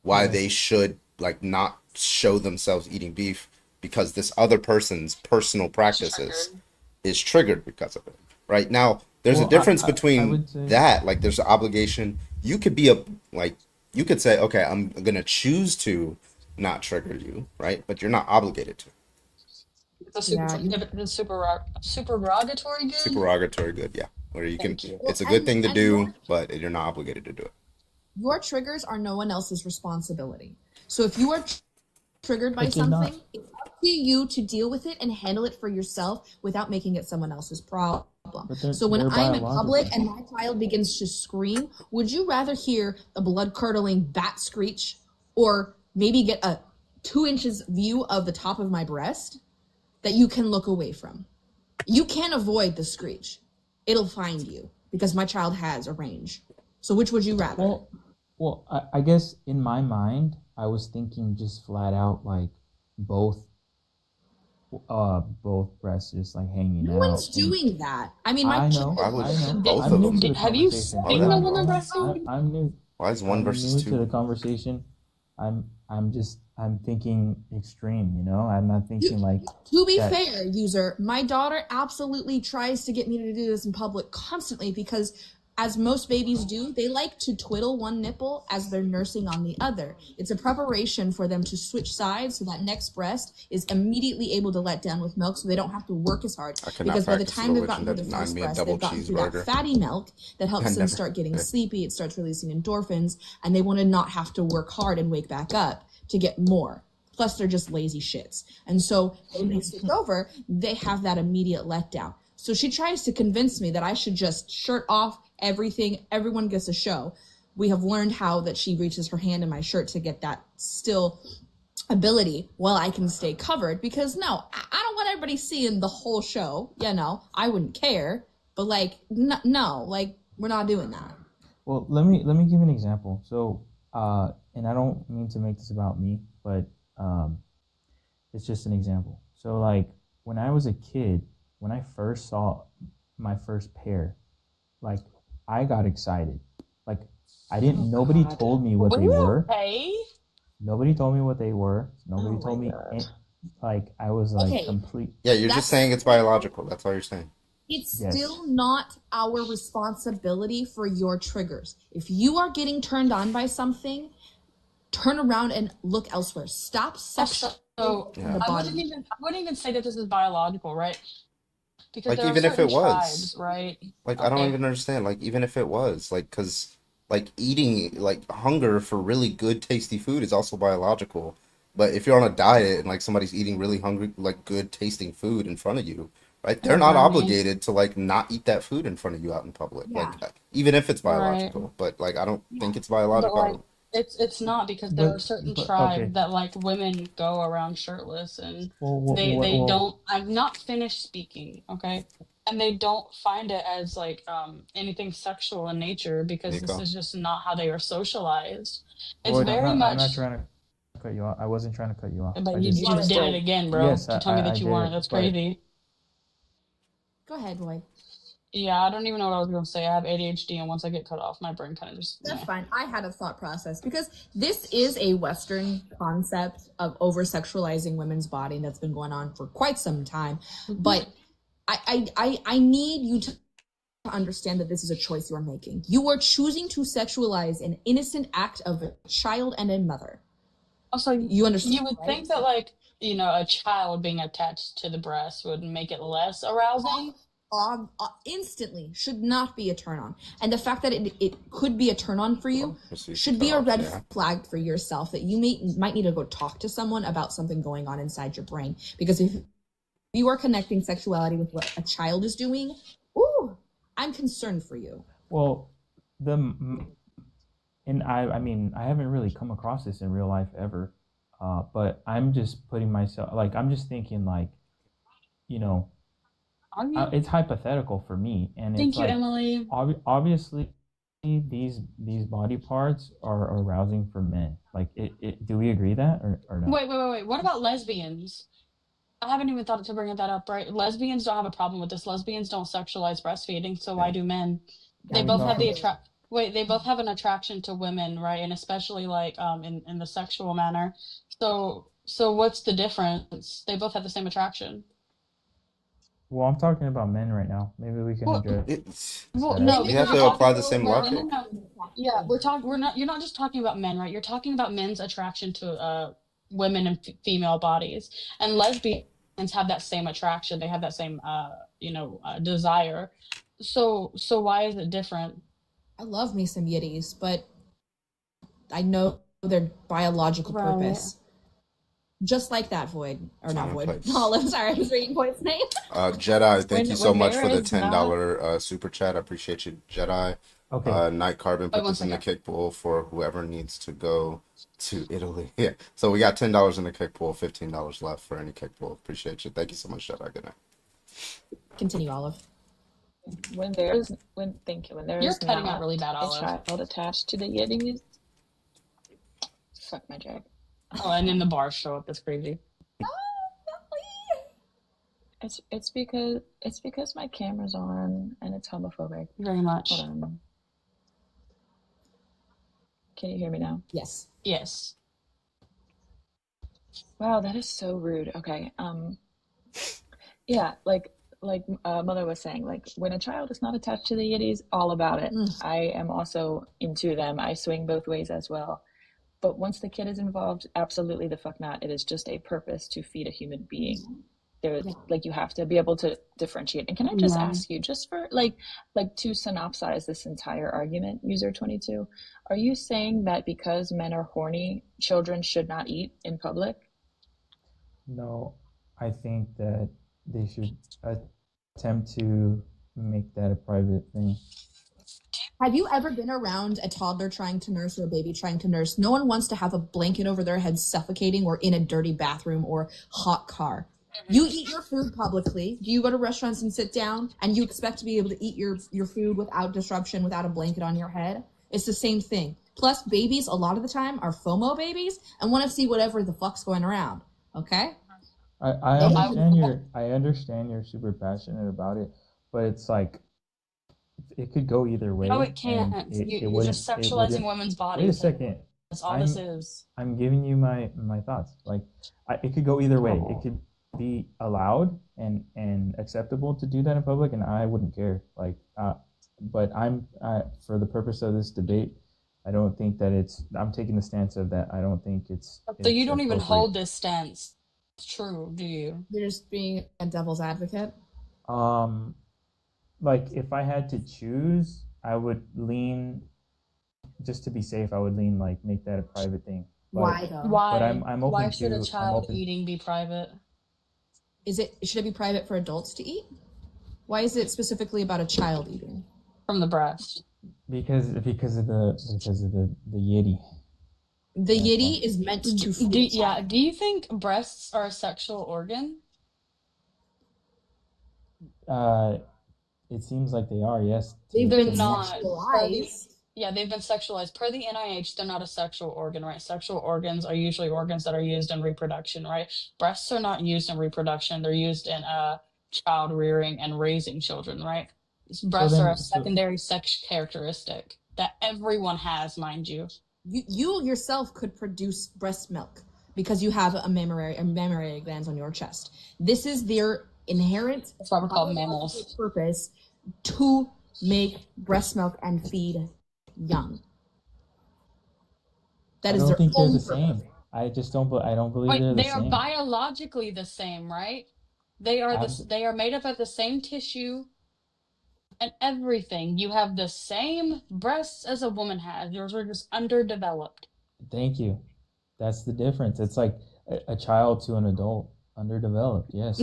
Why Yeah. they should like not show themselves eating beef because this other person's personal practices is triggered because of it. Right now, there's a Well, difference I between would say that, like there's an obligation. You could be a like you could say, okay, I'm gonna choose to not trigger you, right? But you're not obligated to. The super, Yeah, you, the supererogatory good. Supererogatory good, yeah. Where you can, Thank you. well, it's a good thing to and do, but you're not obligated to do it. your triggers are no one else's responsibility. So if you are triggered by but they're not. something, it's up to you to deal with it and handle it for yourself without making it someone else's problem. But So when they're I'm in public biological. and my child begins to scream, would you rather hear a blood-curdling bat screech or maybe get a 2 inches view of the top of my breast that you can look away from? You can't avoid the screech. It'll find you because my child has a range. So which would you rather? Well, I guess in my mind, I was thinking just flat out like both both breasts just like hanging No out. one's And doing that. I mean, my I know, Why would I know. both I'm of new them? to the Have you conversation. Why would seen that a be woman wrong? breastfeed? I'm new. Why is one I'm versus new to the two? conversation. I'm thinking extreme, you know? I'm not thinking like To be that. fair, user, my daughter absolutely tries to get me to do this in public constantly because, as most babies do, they like to twiddle one nipple as they're nursing on the other. It's a preparation for them to switch sides so that next breast is immediately able to let down with milk so they don't have to work as hard. I could not Because by the practice time they've religion gotten that through the denied first me a breast, double they've gotten through that cheeseburger. fatty milk that I helps them never. start getting Yeah. sleepy. It starts releasing endorphins, and they want to not have to work hard and wake back up to get more. Plus, they're just lazy shits. And so when they switch over, they have that immediate letdown. So she tries to convince me that I should just shirt off everything. Everyone gets a show. We have learned how that she reaches her hand in my shirt to get that still ability while I can stay covered. Because no, I don't want everybody seeing the whole show. You know, I wouldn't care. But like, no, like we're not doing that. Well, let me give you an example. So, and I don't mean to make this about me, but it's just an example. So, like when I was a kid, when I first saw my first pair, like I got excited. Like I didn't. Nobody told me what Were they you were. okay? Nobody told me what they were. Nobody Oh told my me. God. Like I was like Okay, complete. Yeah, you're that's just saying it's biological. That's all you're saying. it's Yes. still not our responsibility for your triggers. If you are getting turned on by something, turn around and look elsewhere. Stop Also, sexualizing Yeah. the I wouldn't body. even say that this is biological, right? Because Like there are even if certain it was, tribes, right? like I don't Okay. even understand. Like even if it was, like because like eating like hunger for really good tasty food is also biological. But if you're on a diet and like somebody's eating really hungry like good tasting food in front of you, right? They're Like not brownie. obligated to like not eat that food in front of you out in public. Yeah. Like even if it's Right. biological, but like I don't think it's But like biological. it's not because there are But certain okay. tribes that like women go around shirtless and Well, they well, don't. I'm not finished speaking, okay? And they don't find it as like anything sexual in nature because this Nico. is just not how they are socialized. It's Lloyd, very I'm not much. trying to cut you off. I wasn't trying to cut you off. But I you just just did it again, bro. yes, To tell me that I you did weren't. it, That's but crazy. Go ahead, Lloyd. Yeah, I don't even know what I was gonna say. I have ADHD, and once I get cut off, my brain kind of just. That's fine. I had a thought process because this is a Western concept of over sexualizing women's body that's been going on for quite some time. But I need you to understand that this is a choice you're making. You are choosing to sexualize an innocent act of a child and a mother. Also, You understand? you would right? think that like a child being attached to the breast would make it less arousing. Instantly should not be a turn on, and the fact that it could be a turn on for you Proceed should to be a cut off, red yeah. flag for yourself that you might need to go talk to someone about something going on inside your brain, because if you are connecting sexuality with what a child is doing, ooh, I'm concerned for you. well, and I mean, I haven't really come across this in real life ever, but I'm just putting myself like I'm just thinking like, you know, Are you? it's hypothetical for me, and Thank it's you, like Emily. obviously these body parts are arousing for men. Like, do we agree that or no? Wait. What about lesbians? I haven't even thought to bring that up, right? Lesbians don't have a problem with this. Lesbians don't sexualize breastfeeding, so why do men? They both have the attract. Wait, they both have an attraction to women, right? And especially like in the sexual manner. So what's the difference? They both have the same attraction. Well, I'm talking about men right now. Maybe we can address. Well, that no, after. We have to apply the same logic. No. Yeah, we're talking. We're not. You're not just talking about men, right? You're talking about men's attraction to women and female bodies, and lesbians have that same attraction. They have that same desire. So why is it different? I love me some Yiddies, but I know their biological Right. purpose. Just like that, Void. Or not Time Void. and place. Olive, sorry, I was reading Void's name. Jedi, thank you so when much there for the is $10 super chat. I appreciate you, Jedi. Okay. Night Carbon put one this in the second. kick pool for whoever needs to go to Italy. Yeah. So we got $10 in the kick pool, $15 left for any kick pool. Appreciate you. Thank you so much, Jedi. Good night. Continue, Olive. when thank you, when there You're is cutting out not really bad, a Olive. child attached to the Yetis, suck my jag. Oh, and then the bars show up. That's crazy. It's because my camera's on and it's homophobic. Very much. Hold on. Can you hear me now? Yes. Yes. Wow, that is so rude. Okay. Yeah, like Mother was saying, like when a child is not attached to the Yetis, all about it. I am also into them. I swing both ways as well. But once the kid is involved, absolutely the fuck not. It is just a purpose to feed a human being. Like you have to be able to differentiate. And can I just ask you, just for like to synopsize this entire argument, user 22, are you saying that because men are horny, children should not eat in public? No, I think that they should attempt to make that a private thing. Have you ever been around a toddler trying to nurse or a baby trying to nurse? No one wants to have a blanket over their head suffocating or in a dirty bathroom or hot car. You eat your food publicly. Do you go to restaurants and sit down and you expect to be able to eat your food without disruption, without a blanket on your head? It's the same thing. Plus, babies, a lot of the time, are FOMO babies and want to see whatever the fuck's going around. Okay? I understand you're super passionate about it, but it's like it could go either way. No, it can't. You're just sexualizing women's bodies. Wait a second. That's all this is. I'm giving you my thoughts. Like, it could go either way. It could be allowed and acceptable to do that in public, and I wouldn't care. Like, but for the purpose of this debate, I don't think that I'm taking the stance of that. I don't think it's. So you don't even hold this stance. It's true, do you? You're just being a devil's advocate. Like if I had to choose, I would lean. Just to be safe, I would lean like make that a private thing. But, Why though? Why? But I'm open Why should to, a child eating be private? Should it be private for adults to eat? Why is it specifically about a child eating? From the breast. Because of the Yeti. The Yeti is meant to feed. Do you think breasts are a sexual organ? It seems like they are, yes. They're not. Sexualized. Yeah, they've been sexualized. Per the NIH, they're not a sexual organ, right? Sexual organs are usually organs that are used in reproduction, right? Breasts are not used in reproduction. They're used in child rearing and raising children, right? Breasts are a secondary sex characteristic that everyone has, mind you. You yourself could produce breast milk because you have a mammary glands on your chest. This is their inherent That's why we're called mammals. Purpose to make breast milk and feed young. I don't think they're the same. I just don't. I don't believe they're the same. They are biologically the same, right? They are They are made up of the same tissue and everything. You have the same breasts as a woman has. Yours are just underdeveloped. Thank you. That's the difference. It's like a child to an adult, underdeveloped. Yes.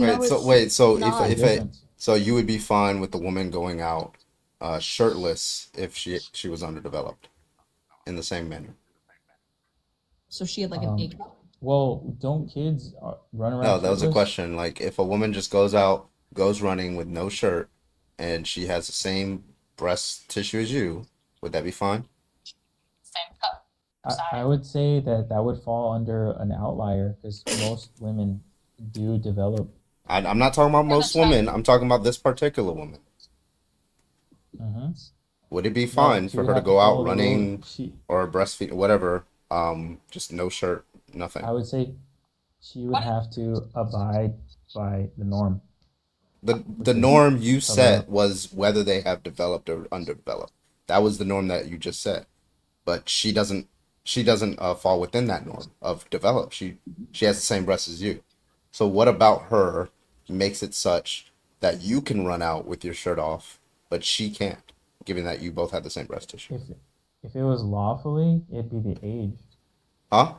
So you would be fine with the woman going out shirtless if she was underdeveloped in the same manner. So she had like an egg. Well, don't kids run around? No, that was a question. Like if a woman just goes running with no shirt, and she has the same breast tissue as you, would that be fine? Same cup. I would say that would fall under an outlier because most women do develop. I'm not talking about most women. I'm talking about this particular woman. Mm-hmm. Would it be No, fine she for would her to have to go out follow the rules. running or breastfeeding, whatever, just no shirt, nothing? I would say she would have to abide by the norm. The which is norm you cover up. set was whether they have developed or underdeveloped. That was the norm that you just set. But she doesn't fall within that norm of develop. She has the same breasts as you. So what about her makes it such that you can run out with your shirt off, but she can't, given that you both have the same breast tissue? If it was lawfully, it'd be the age. Huh?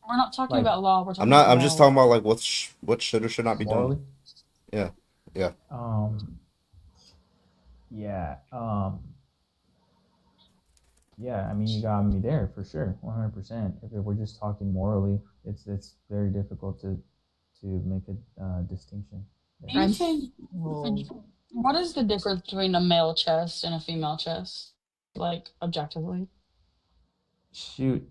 We're not talking Like, about law. We're I'm talking not. about I'm just morals. talking about like what should or should not be Morally? done. Yeah. Yeah. Yeah. Yeah, I mean, you got me there for sure, 100%. If we're just talking morally, it's very difficult to make a distinction. Do you think what is the difference between a male chest and a female chest, like objectively? Shoot,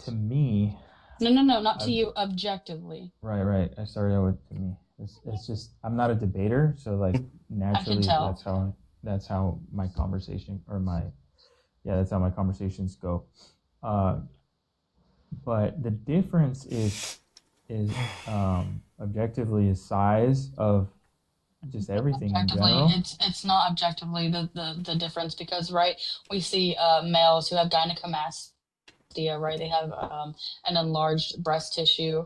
to me, No, not to you. Objectively, right. I started out with to me. It's just I'm not a debater, so like naturally tell. that's how my conversation or my that's how my conversations go. But the difference is objectively is size of just everything in Objectively, general. it's not objectively the difference because right we see males who have gynecomastia, right? They have an enlarged breast tissue,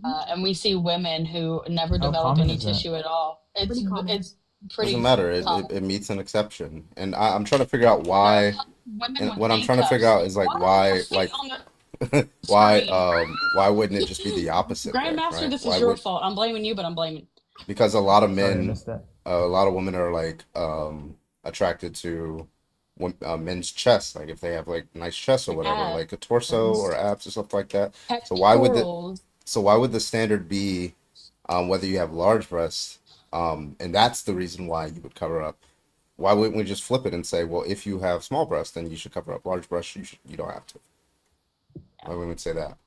and we see women who never How develop common any is that? tissue at all. It's pretty Doesn't matter. common. It meets an exception, and I'm trying to figure out why. Women And with what I'm A trying to figure cups. out is like Why are your why feet on the why wouldn't it just be the opposite way, Grandmaster? right? This Why is your would fault. I'm blaming you, but I'm blaming. because a lot of Sorry, I men, missed that. a lot of women are like attracted to men's chests, like if they have like nice chests or whatever, Abs. like a torso or abs or stuff like that. So why would Pectorals. the standard be whether you have large breasts, and that's the reason why you would cover up? Why wouldn't we just flip it and say, well, if you have small breasts, then you should cover up. Large breasts, you don't have to. Why wouldn't we say that?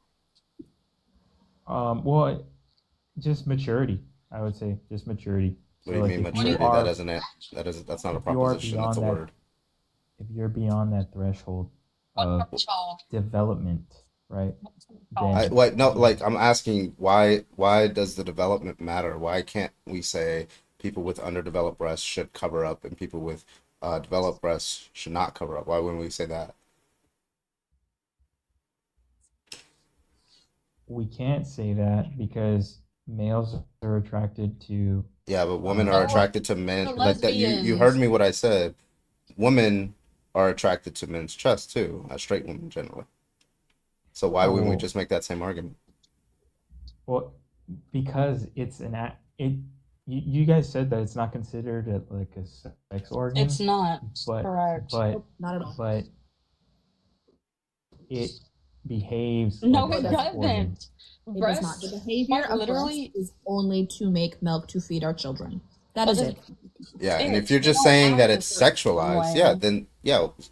Well, just maturity. I would say just maturity. What do you mean if maturity? are- That's not a if you are proposition. That's a beyond word. If you're beyond that threshold of development, right? I'm asking why does the development matter? Why can't we say people with underdeveloped breasts should cover up and people with developed breasts should not cover up? Why wouldn't we say that? We can't say that because males are attracted to. Yeah, but women are attracted to men. Like that, you heard me what I said. Women are attracted to men's chests too, as straight women generally. So why wouldn't we just make that same argument? Well, because it's you guys said that it's not considered like a sex organ. It's not. But Correct. Not at all. But it behaves. No, like it a sex doesn't. organ. It does not. The behavior of literally breast is only to make milk to feed our children. That is it. Yeah, and if you're just saying that it's sexualized, then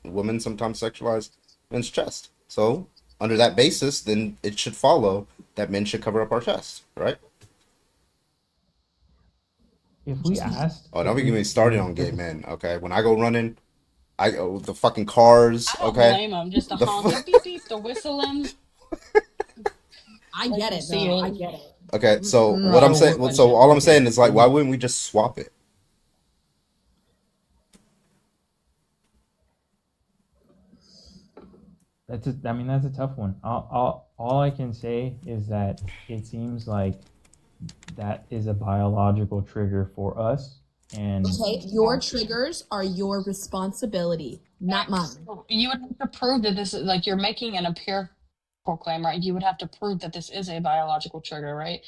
women sometimes sexualize men's chest. So under that basis, then it should follow that men should cover up our chest, right? If we asked, don't get me started on gay men. Okay, when I go running, I go the fucking cars. I don't Okay, blame them. Just the honking, beep beep, the whistling. I get it, though. I get it. Okay, so what I'm saying, so all I'm saying is like, why wouldn't we just swap it? That's a tough one. All I can say is that it seems like that is a biological trigger for us. And Okay, your triggers are your responsibility, not mine. You would have to prove that this is like you're making an empirical claim, right? You would have to prove that this is a biological trigger, right?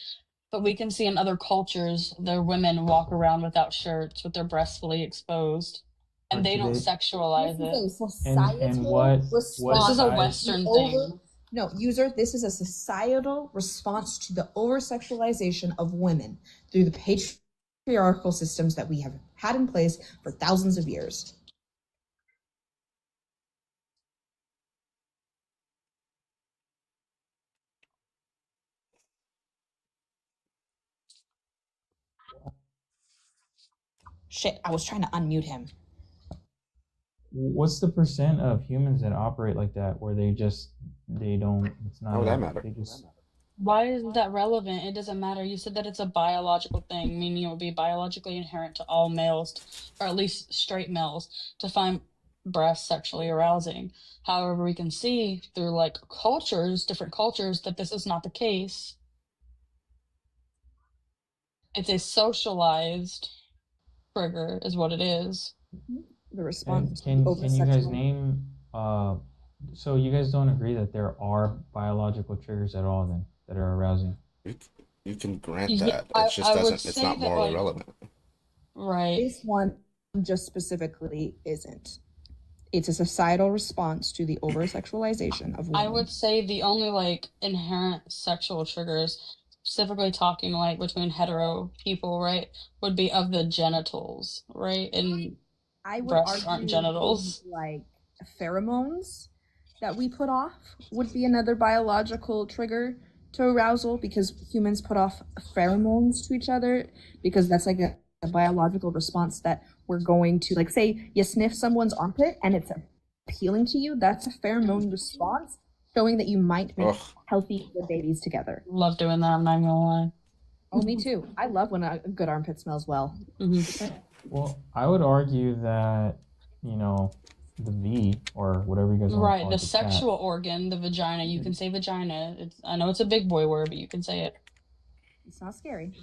But we can see in other cultures, their women walk around without shirts, with their breasts fully exposed, and they don't sexualize This is a it. societal response. This is a Western thing. No, user, this is a societal response to the over-sexualization of women through the patriarchal systems that we have had in place for thousands of years. Shit, I was trying to unmute him. What's the percent of humans that operate like that, where they don't? It's not. How would that matter? They just. Why is that relevant? It doesn't matter. You said that it's a biological thing, meaning it would be biologically inherent to all males, or at least straight males, to find breasts sexually arousing. However, we can see through like different cultures, that this is not the case. It's a socialized trigger, is what it is. The response. And can you guys name? So you guys don't agree that there are biological triggers at all, then, that are arousing? You can grant Yeah, that. It just doesn't. It's not morally relevant. Right. This one just specifically isn't. It's a societal response to the over-sexualization of women. I would say the only like inherent sexual triggers, specifically talking like between hetero people, right, would be of the genitals, right? And I would breasts argue aren't genitals. like pheromones that we put off would be another biological trigger to arousal, because humans put off pheromones to each other, because that's like a biological response that we're going to, like, say you sniff someone's armpit and it's appealing to you, that's a pheromone response showing that you might make healthy good babies together. Love doing that, I'm not gonna lie. Oh, me too. I love when a good armpit smells well. Well, I would argue that, the V, or whatever you guys want to Right, call the it, cat. sexual organ, the vagina, you can say vagina. I know it's a big boy word, but you can say it. It's not scary.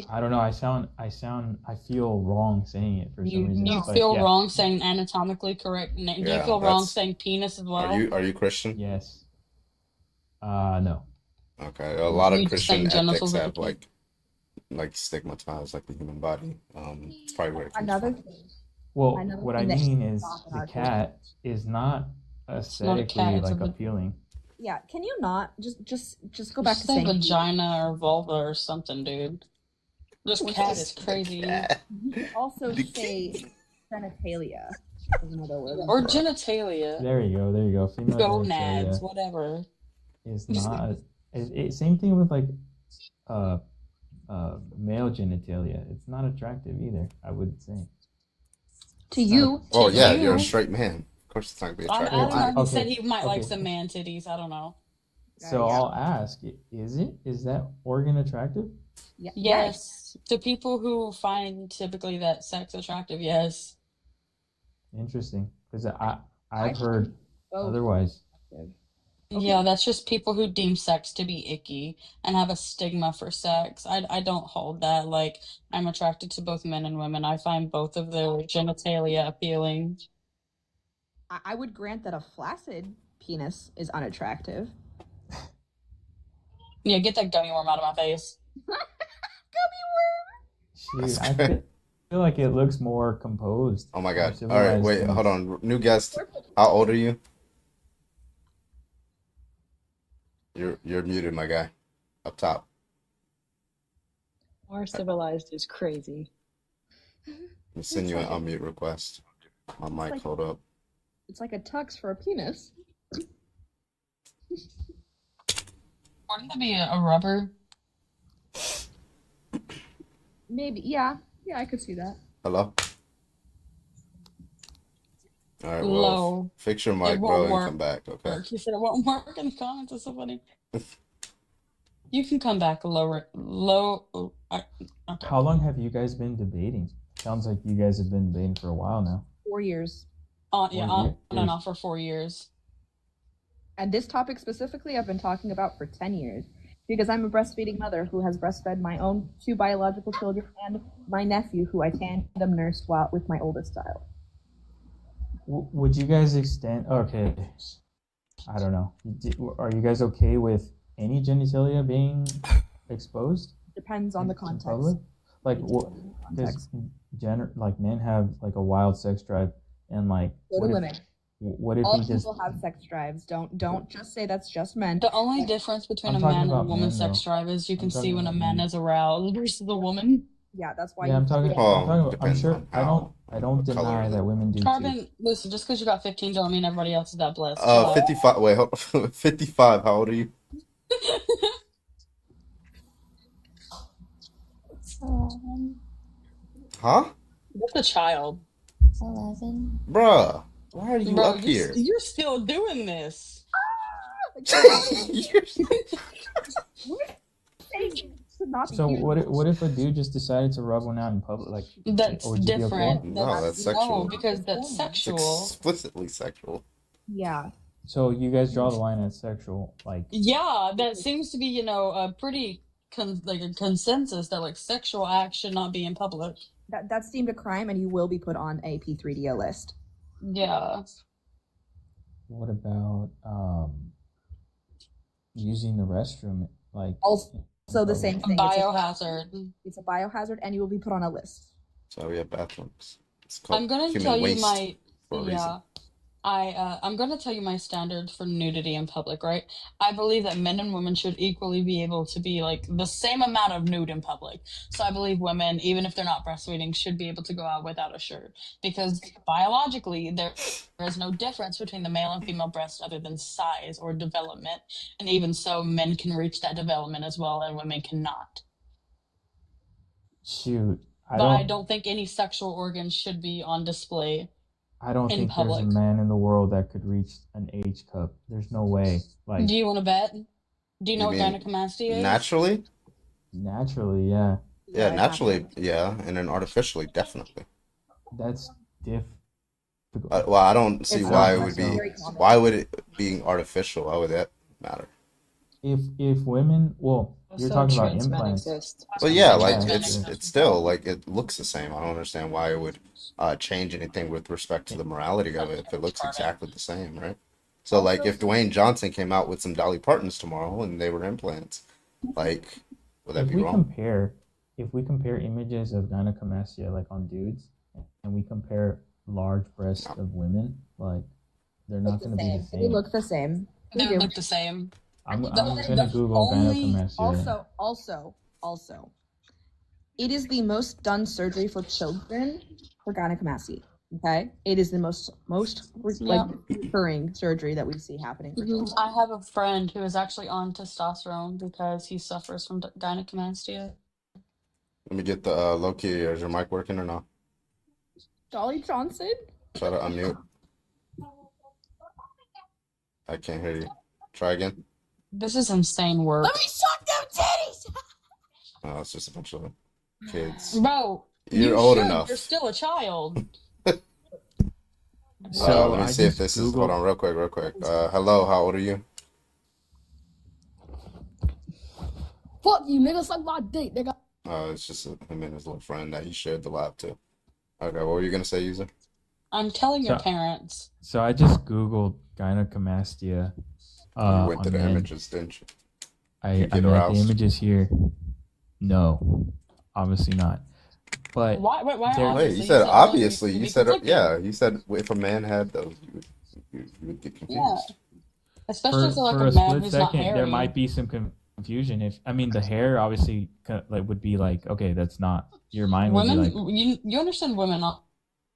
I don't know. I feel wrong saying it for some reason. You but feel yeah. wrong saying anatomically correct name. Do you Yeah, feel wrong that's- saying penis as well? Are you Christian? Yes. No. Okay. A lot You of just Christian saying genitals ethics are have okay. like stigmatized like the human body. It's probably where it comes Another from. thing. Well, Another what I thing that mean should is stop in the our cat is not aesthetically it's a like appealing. Yeah, can you not just go back to Say saying vagina or vulva or something, dude. This Or cat just is crazy. You can also say genitalia is another word. Or genitalia. There you go. Female Gonads, genitalia whatever. is not. Same thing with like male genitalia. It's not attractive either, I would say. To you. Oh yeah, you. you're a straight man. Of course, it's not gonna be I attractive. don't know. He said Okay, he might like okay. some man titties. I don't know. So I'll ask: Is that organ attractive? Yes. To people who find typically that sex attractive, yes. Interesting, because I've heard otherwise. Yeah, that's just people who deem sex to be icky and have a stigma for sex. I don't hold that. Like, I'm attracted to both men and women. I find both of their genitalia appealing. I would grant that a flaccid penis is unattractive. Yeah, get that gummy worm out of my face. Shoot, I feel like it looks more composed. Oh my god! more All right, civilized wait, than- hold on. New guest. How old are you? You're muted, my guy. Up top. More civilized is crazy. Let me send you an unmute request. My mic, like- hold up. It's like a tux for a penis. Wouldn't that be a rubber? Maybe, yeah, I could see that. Hello. All right, well, Low. fix your It mic, won't bro, and work. come back. Okay. He said it won't work in the comments. It's so funny. You can come back lower. Okay. How long have you guys been debating? Sounds like you guys have been debating for a while now. 4 years. Yeah, 4 on and years. off for 4 years. And this topic specifically, I've been talking about for 10 years. Because I'm a breastfeeding mother who has breastfed my own 2 biological children and my nephew, who I tandem nursed with my oldest child. Would you guys extend? Okay, I don't know. Are you guys okay with any genitalia being exposed? Depends on the to context. public? Like what? Because like men have like a wild sex drive, and like So do women. What if All he just? people have sex drives. Don't just say that's just men. The only difference between I'm a talking man and a about woman's men, sex though. drive is you I'm can see talking when a about man men. is aroused versus a woman. Yeah, that's why. Yeah, I'm talking. I'm depends sure. on I don't color deny is that it. women do too. Carbon, listen, just because you got 15 don't mean everybody else is that blessed. Chill out. 55. Wait, hold 55. How old are you? Huh? What's a child? 11. Bruh, why are you Bro, up here? you're still doing this. So what if a dude just decided to rub one out in public? Like, That's would you be okay? different. No, that's sexual. No, because that's It's sexual. explicitly sexual. Yeah. So you guys draw the line at sexual, like. Yeah, that seems to be, a pretty like a consensus that like sexual acts should not be in public. That's deemed a crime, and you will be put on a P3DO list. Yeah. What about using the restroom, like? Also, the same thing. Biohazard. It's a biohazard, and you will be put on a list. So we have bathrooms. It's called I'm gonna human tell you waste my for a reason. I'm gonna tell you my standards for nudity in public, right? I believe that men and women should equally be able to be like the same amount of nude in public. So I believe women, even if they're not breastfeeding, should be able to go out without a shirt because biologically there is no difference between the male and female breast other than size or development, and even so, men can reach that development as well, and women cannot. Shoot, I don't think any sexual organs should be on display. I don't in think public. There's a man in the world that could reach an H cup. There's no way. Like, do you want to bet? Do you know what mean gynecomastia is? Naturally? Naturally, yeah. Yeah, naturally, yeah, and then artificially, definitely. That's difficult. Well, I don't see why it would be. Why would it being artificial? Why would that matter? If women, well, you're talking about implants. Well, yeah, like it's still like it looks the same. I don't understand why it would change anything with respect to the morality of it if it looks exactly the same, right? So like if Dwayne Johnson came out with some Dolly Partons tomorrow and they were implants, like would that be wrong? If we compare images of gynecomastia like on dudes and we compare large breasts of women, like they're not going to be the same. They look the same. They look the same. I'm gonna Google gynecomastia. Also, it is the most done surgery for children for gynecomastia. Okay, it is the most recurring surgery that we see happening. For children. I have a friend who is actually on testosterone because he suffers from gynecomastia. Let me get the low key. Is your mic working or not? Dolly Johnson. Try to unmute. I can't hear you. Try again. This is insane work. Let me suck them titties. Oh, it's just a bunch of kids. Bro, you're old enough. You're still a child. So let me see if this is. Hold on, real quick. Hello, how old are you? Fuck you, nigga. Suck my dick, nigga. It's just him and his little friend that he shared the lab to. Okay, what were you gonna say, user? I'm telling your parents. So I just Googled gynecomastia. You went to the images, didn't you? I mean, the images here. No, obviously not. But why wait, you said obviously. You said you said if a man had those, you would get confused. Yeah. Especially for like a man split who's second, not hairy. there might be some confusion. If I mean the hair, obviously, like would be like, okay, that's not your mind. Women, would be like, you understand women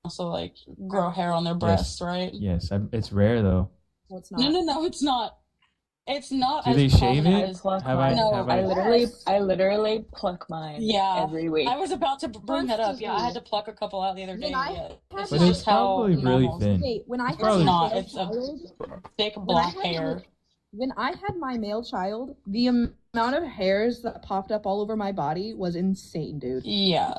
also like grow hair on their breasts, right? Yes, it's rare though. No, it's not. No, it's not. It's not. Do they shave it? I literally pluck mine. Every week. I was about to bring that up. Yeah, I had to pluck a couple out the other day. But it's probably really thin. Wait, when I had It's not. my It's a child, thick black hair. When I had my male child, the amount of hairs that popped up all over my body was insane, dude. Yeah.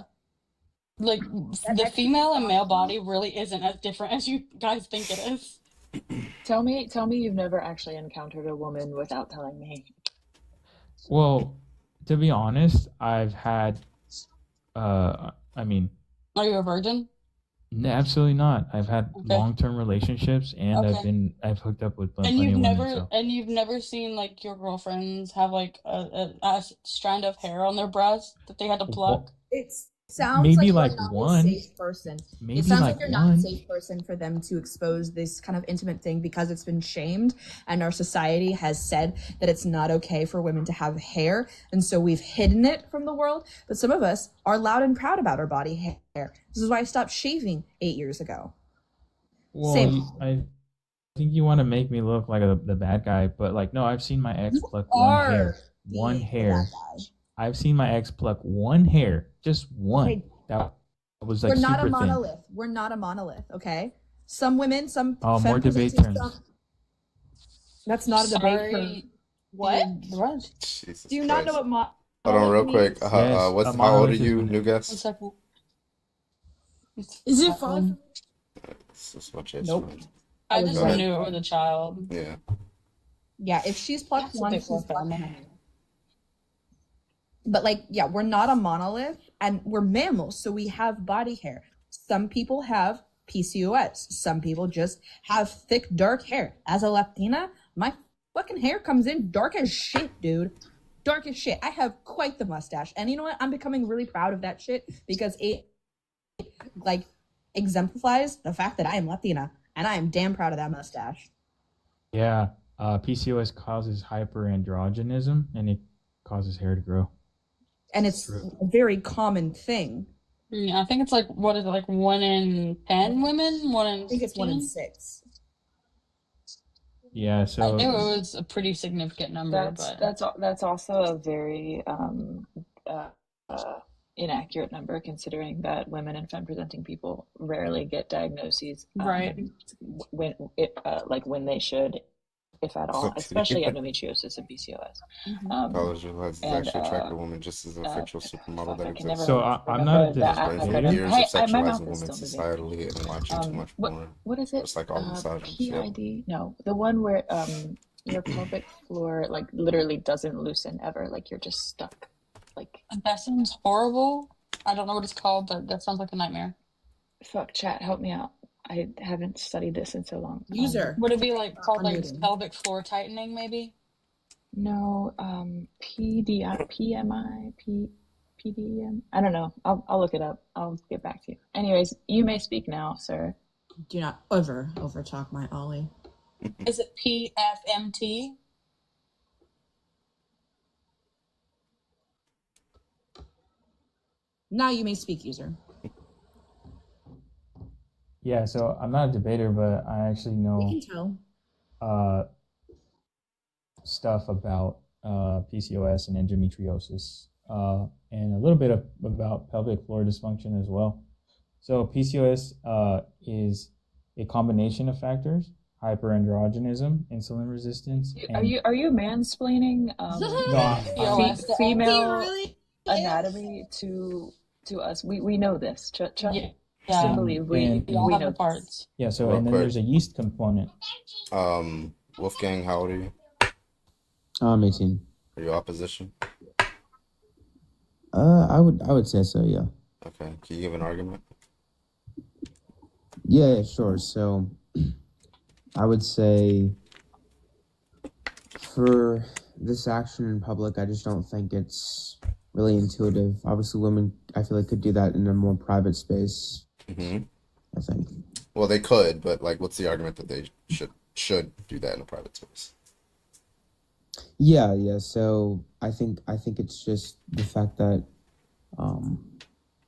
Like the female and male body really isn't as different as you guys think it is. Tell me you've never actually encountered a woman without telling me. Well, to be honest, I've had. I mean. Are you a virgin? No, absolutely not. I've had long-term relationships, and I've hooked up with plenty of women. And you've never seen like your girlfriends have like a strand of hair on their breast that they had to pluck. It sounds maybe like like you're not one. a safe person. Maybe it sounds like like you're one. not a safe person for them to expose this kind of intimate thing because it's been shamed, and our society has said that it's not okay for women to have hair, and so we've hidden it from the world. But some of us are loud and proud about our body hair. This is why I stopped shaving 8 years ago. Well, I think you want to make me look like the bad guy, but like no, I've seen my ex pluck one hair. One hair. I've seen my ex pluck one hair, just one. Okay. That was like We're not a super thin. monolith. We're not a monolith, okay? Some women, some Oh, more femme debate presenting turns. some. That's not a debate for Sorry. what? What? Jesus Do you not know Christ. what Hold on, real monolith quick. means? Yes, What's a how old are monolith is you, when new One guest? second. Is it fun? This is my chance. Nope. I just Go ahead. knew it was a child. Yeah. Yeah, if she's plus That's a one, bit she's more plus formal. one. But like, yeah, we're not a monolith, and we're mammals, so we have body hair. Some people have PCOS. Some people just have thick, dark hair. As a Latina, my fucking hair comes in dark as shit, dude. Dark as shit. I have quite the mustache. And you know what? I'm becoming really proud of that shit because it like exemplifies the fact that I am Latina, and I am damn proud of that mustache. Yeah, PCOS causes hyperandrogenism, and it causes hair to grow. And it's a very common thing. Yeah, I think it's like, what is it, like 1 in 10 women? 1 in I think it's 1 in 16? 6. Yeah, I so knew it was a pretty significant number, but That's also a very inaccurate number, considering that women and femme presenting people rarely get diagnoses right. when when they should, if at all, especially endometriosis and PCOS. College realizes it's And actually attractive women just as a fictional supermodel that I can exists. never So I'm not a remember that Brings debater. up years of Hey, my mouth sexualizing is women still moving. societally and watching too much porn. What is it? Just like all misogynists. Yep. PID? No, the one where your pelvic floor like literally doesn't loosen ever, like you're just stuck. Like that sounds horrible. I don't know what it's called, but that sounds like a nightmare. Fuck, chat, help me out. I haven't studied this in so long. User. Would it be like called like Unmuting. pelvic floor tightening, maybe? No, PMI, PDM. I don't know. I'll look it up. I'll get back to you. Anyways, you may speak now, sir. Do not ever overtalk my Ollie. Is it PFMT? Now you may speak, user. Yeah, so I'm not a debater, but I actually We know can tell. stuff about PCOS and endometriosis, and a little bit about pelvic floor dysfunction as well. So PCOS is a combination of factors: hyperandrogenism, insulin resistance. Are you mansplaining female anatomy to us? We know this. Trust and believe we all have know the parts. Yeah, so Real and then quick. there's a yeast component. Wolfgang, how old are you? I'm 18. Are you opposition? I would say so, yeah. Okay. Can you give an argument? Yeah, sure. So I would say for this action in public, I just don't think it's really intuitive. Obviously, women, I feel like, could do that in a more private space. Mm-hmm. I think. Well, they could, but like, what's the argument that they should do that in a private space? Yeah. So I think it's just the fact that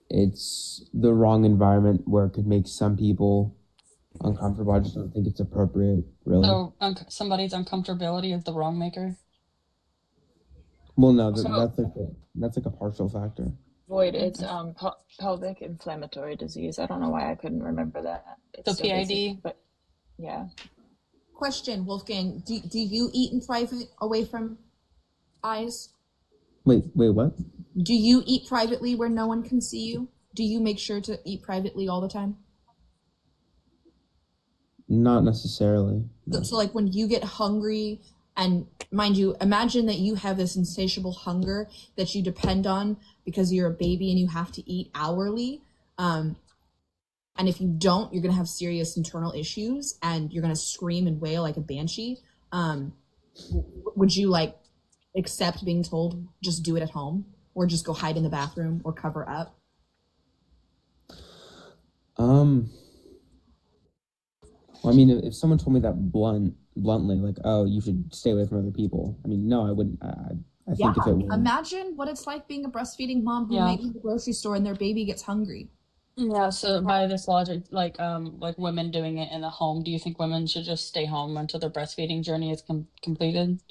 it's the wrong environment where it could make some people uncomfortable. I just don't think it's appropriate, really. So somebody's uncomfortability is the wrong maker. Well, no, that's like a partial factor. Void. It's pelvic inflammatory disease. I don't know why I couldn't remember that. It's So PID? basic, but yeah. Question, Wolfgang. Do you eat in private away from eyes? Wait, what? Do you eat privately where no one can see you? Do you make sure to eat privately all the time? Not necessarily. So like when you get hungry, and mind you, imagine that you have this insatiable hunger that you depend on because you're a baby and you have to eat hourly. And if you don't, you're going to have serious internal issues and you're going to scream and wail like a banshee. Would you like accept being told just do it at home or just go hide in the bathroom or cover up? Well, I mean, if someone told me that bluntly, like, oh, you should stay away from other people. I mean, no, I wouldn't. I think if it were... Imagine what it's like being a breastfeeding mom who might be in the grocery store and their baby gets hungry. Yeah, so by this logic, like women doing it in the home, do you think women should just stay home until their breastfeeding journey is completed?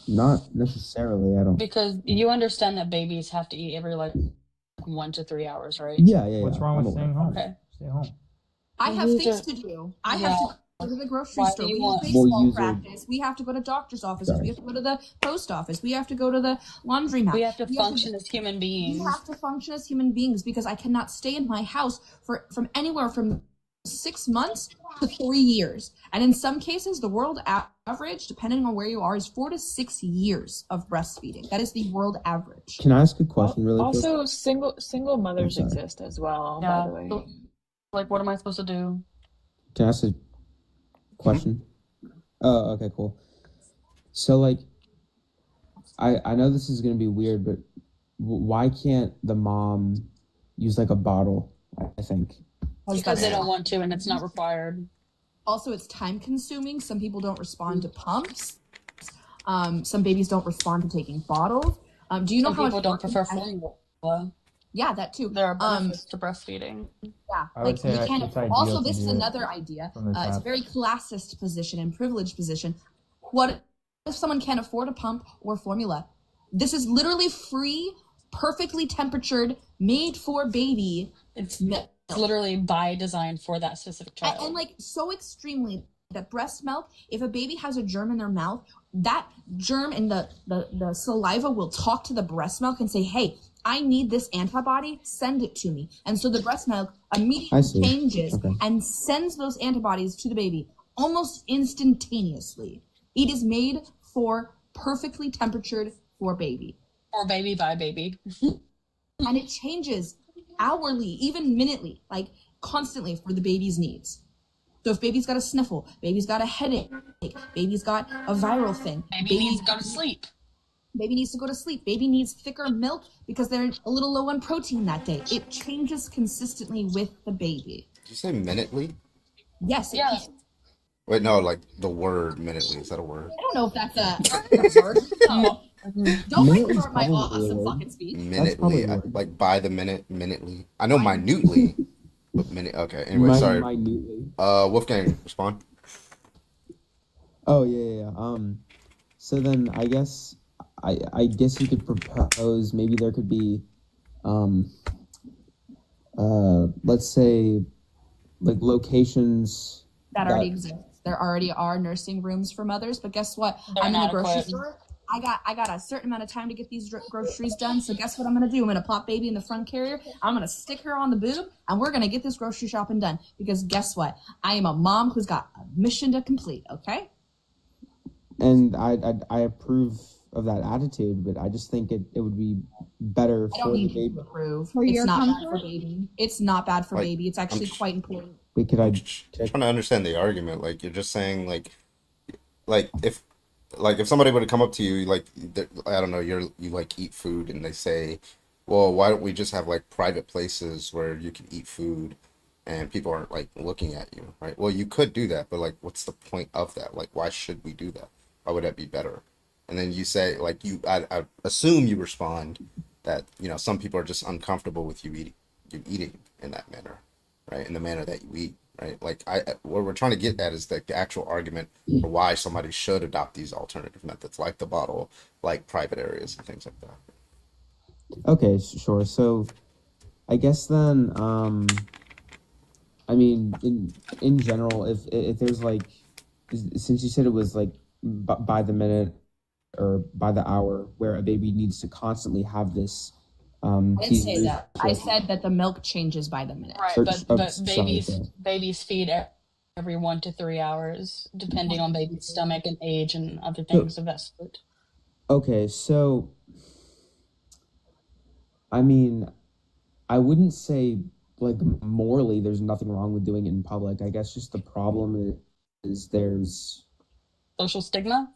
Not necessarily. I don't. Because you understand that babies have to eat every like 1 to 3 hours, right? Yeah. What's wrong with staying home? Okay. Stay home. I have These things are- to do. I Yeah. have to go to the grocery Why store. do you We want- have Well, baseball use your- practice. We have to go to doctor's offices. We have to go to the post office. We have to go to the laundromat. We have to function as human beings. We have to function as human beings because I cannot stay in my house from anywhere from 6 months to 3 years. And in some cases, the world average, depending on where you are, is 4 to 6 years of breastfeeding. That is the world average. Can I ask a question really quick? Also, single mothers sorry. exist as well, Yeah. by the way. Like, what am I supposed to do? Can I ask a question? Oh, okay, cool. So, like, I know this is gonna be weird, but why can't the mom use like a bottle? I think. Because they don't want to, and it's not required. Also, it's time consuming. Some people don't respond to pumps. Some babies don't respond to taking bottles. Do you know Some how people much don't work prefer it- formula. Yeah, that too. There are benefits to breastfeeding. Yeah, I would say we can't. it's ideal Also, to this is do it another idea. from the It's a top. very classist position and privileged position. What if someone can't afford a pump or formula? This is literally free, perfectly temperatured, made for baby. It's milk. literally by design for that specific child. And like so extremely that breast milk, if a baby has a germ in their mouth, that germ in the saliva will talk to the breast milk and say, hey, I need this antibody, send it to me. And so the breast milk immediately changes and sends those antibodies to the baby almost instantaneously. It is made for perfectly temperatured for baby. Or baby by baby. And it changes hourly, even minutely, like constantly for the baby's needs. So if baby's got a sniffle, baby's got a headache, baby's got a viral thing, Baby needs to go to sleep. Baby needs to go to sleep. Baby needs thicker milk because they're a little low on protein that day. It changes consistently with the baby. Did you say minutely? Yes. Yeah. Wait, no, like the word minutely. Is that a word? I don't know if that's a word. No. Don't make Minutely's my probably a awesome word. fucking speech. Minutely, like by the minute, minutely. I know minutely, but minute. Okay. Anyway, sorry. Minutely. Wolfgang, respond. Oh yeah. So then I guess you could propose maybe there could be let's say like locations That already exists. There already are nursing rooms for mothers, but guess what? They're I'm in the grocery inadequate. store. I got a certain amount of time to get these groceries done. So guess what I'm gonna do? I'm gonna plop baby in the front carrier. I'm gonna stick her on the boob, and we're gonna get this grocery shopping done. Because guess what? I am a mom who's got a mission to complete. Okay. and I approve of that attitude, but I just think it would be better I for don't the need you baby. to approve. For It's your not bad for comfort? baby. It's not bad for Like, baby. It's actually I'm- quite important. Wait, could I? Trying to understand the argument. Like you're just saying, like if somebody were to come up to you, like I don't know, you like eat food, and they say, well, why don't we just have like private places where you can eat food, and people aren't like looking at you, right? Well, you could do that, but like, what's the point of that? Like, why should we do that? Why would that be better? And then you say, like, I assume you respond that some people are just uncomfortable with you eating in that manner, right? In the manner that you eat, right? Like what we're trying to get at is the actual argument for why somebody should adopt these alternative methods, like the bottle, like private areas and things like that. Okay, sure. So, I guess then, I mean, in general, if there's like, since you said it was like by the minute or by the hour, where a baby needs to constantly have this. I didn't say that. I said that the milk changes by the minute. Right, but babies feed every 1 to 3 hours, depending on baby's stomach and age and other things of that sort. Okay, so I mean, I wouldn't say like morally there's nothing wrong with doing it in public. I guess just the problem is there's social stigma.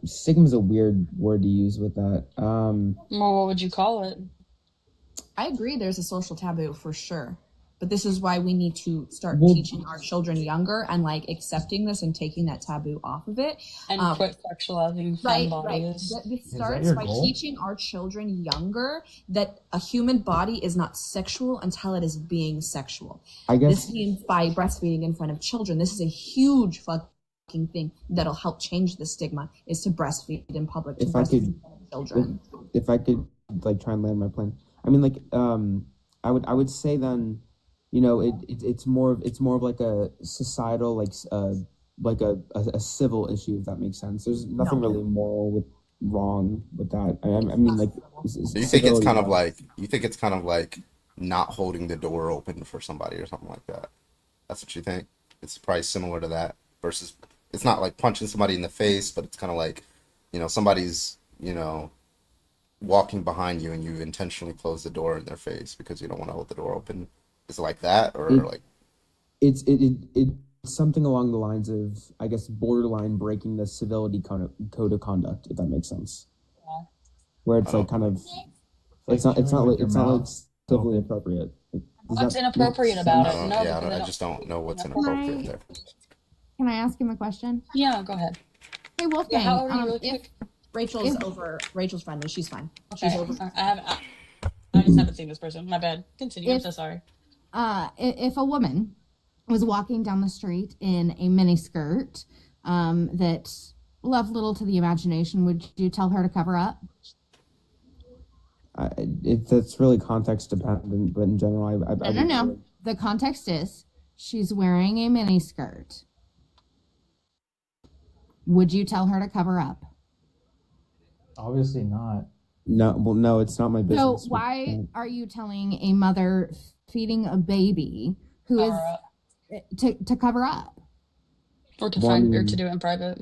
Stigma is a weird word to use with that. Well, what would you call it? I agree there's a social taboo for sure. But this is why we need to start Well- teaching our children younger and like accepting this and taking that taboo off of it. And quit sexualizing Right, femme right. bodies. This Is that starts your by goal? teaching our children younger that a human body is not sexual until it is being sexual. I guess- This means by breastfeeding in front of children. This is a huge fucking overarching thing that'll help change the stigma is to breastfeed in public, to If I breastfeed could, children. if I could like try and land my plane. I mean, like, I would say then, you know, it's more of like a societal, like a civil issue, if that makes sense. There's nothing really wrong with that. I mean, like, So you think it's civility kind of wise. like not holding the door open for somebody or something like that. That's what you think? It's probably similar to that versus it's not like punching somebody in the face, but it's kind of like, somebody's, walking behind you and you intentionally close the door in their face because you don't want to hold the door open. Is it like that or It, like it's something along the lines of, I guess, borderline breaking the civility code of conduct, if that makes sense. Where it's like kind of, it's not like civilly appropriate. Does What's that make inappropriate about sense? it? No, because I just don't know what's Can inappropriate I there. can I ask him a question? Yeah, go ahead. Hey Wolfgang, Yeah, how old are you really if quick? Rachel's friendly. She's fine. Okay. She's over. I just haven't seen this person. My bad. Continue. I'm If- so sorry. if a woman was walking down the street in a miniskirt that left little to the imagination, would you tell her to cover up? That's really context dependent, but in general, I No. The context is she's wearing a miniskirt. Would you tell her to cover up? Obviously not. No, it's not my business. So why are you telling a mother feeding a baby who is to cover up? Or to find or to do it in private.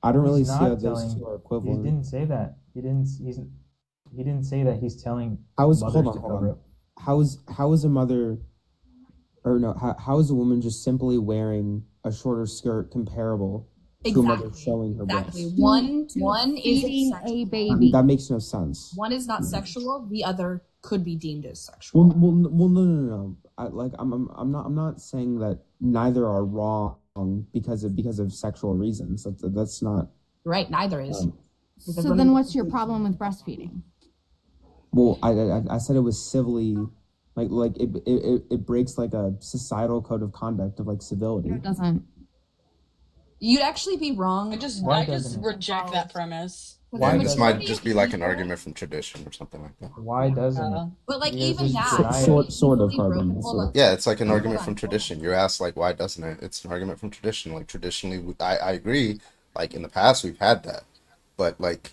I don't really He's see how not those telling. two are equivalent. He didn't say that. He didn't say that he's telling Hold mothers on, to hold cover on. up. How is a mother, or no, how is a woman just simply wearing a shorter skirt comparable to a mother showing her Exactly. breasts? One is feeding sexual. a baby. That makes no sense. One is not sexual. The other could be deemed as sexual. Well, no. I'm not saying that neither are wrong because of sexual reasons. That's not. Right. Neither is. So then what's your problem with breastfeeding? Well, I said it was civilly, like it breaks like a societal code of conduct of like civility. It doesn't. You'd actually be wrong. I just Why reject that premise. Yeah, this might just be like an argument from tradition or something like that. Why doesn't it? But like You're even just that, denying it. Sort of argument. Hold on. Yeah, it's like an Hold argument on. from tradition. You're asked like, why doesn't it? It's an argument from tradition. Like traditionally, I agree. Like in the past, we've had that, but like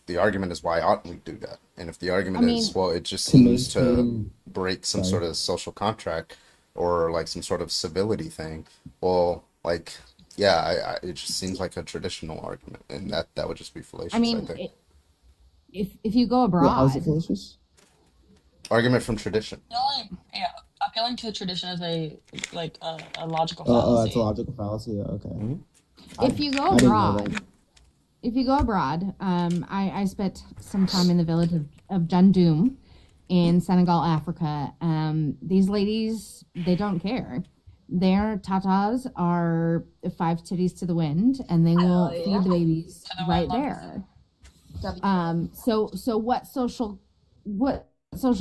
the argument is why oughtn't we do that? And if the argument is, well, it just seems to break some sort of social contract or like some sort of civility thing, well, like yeah, it just seems like a traditional argument, and that would just be fallacious. I mean, think. if you go abroad, How's it fallacious? Argument from tradition. Appealing to tradition is a logical Oh, fallacy. that's a logical fallacy. Yeah, okay. if you go abroad, I spent some time in the village of Jandum in Senegal, Africa. These ladies, they don't care. Their tatas are 5 titties to the wind, and they will feed the babies right there. So what social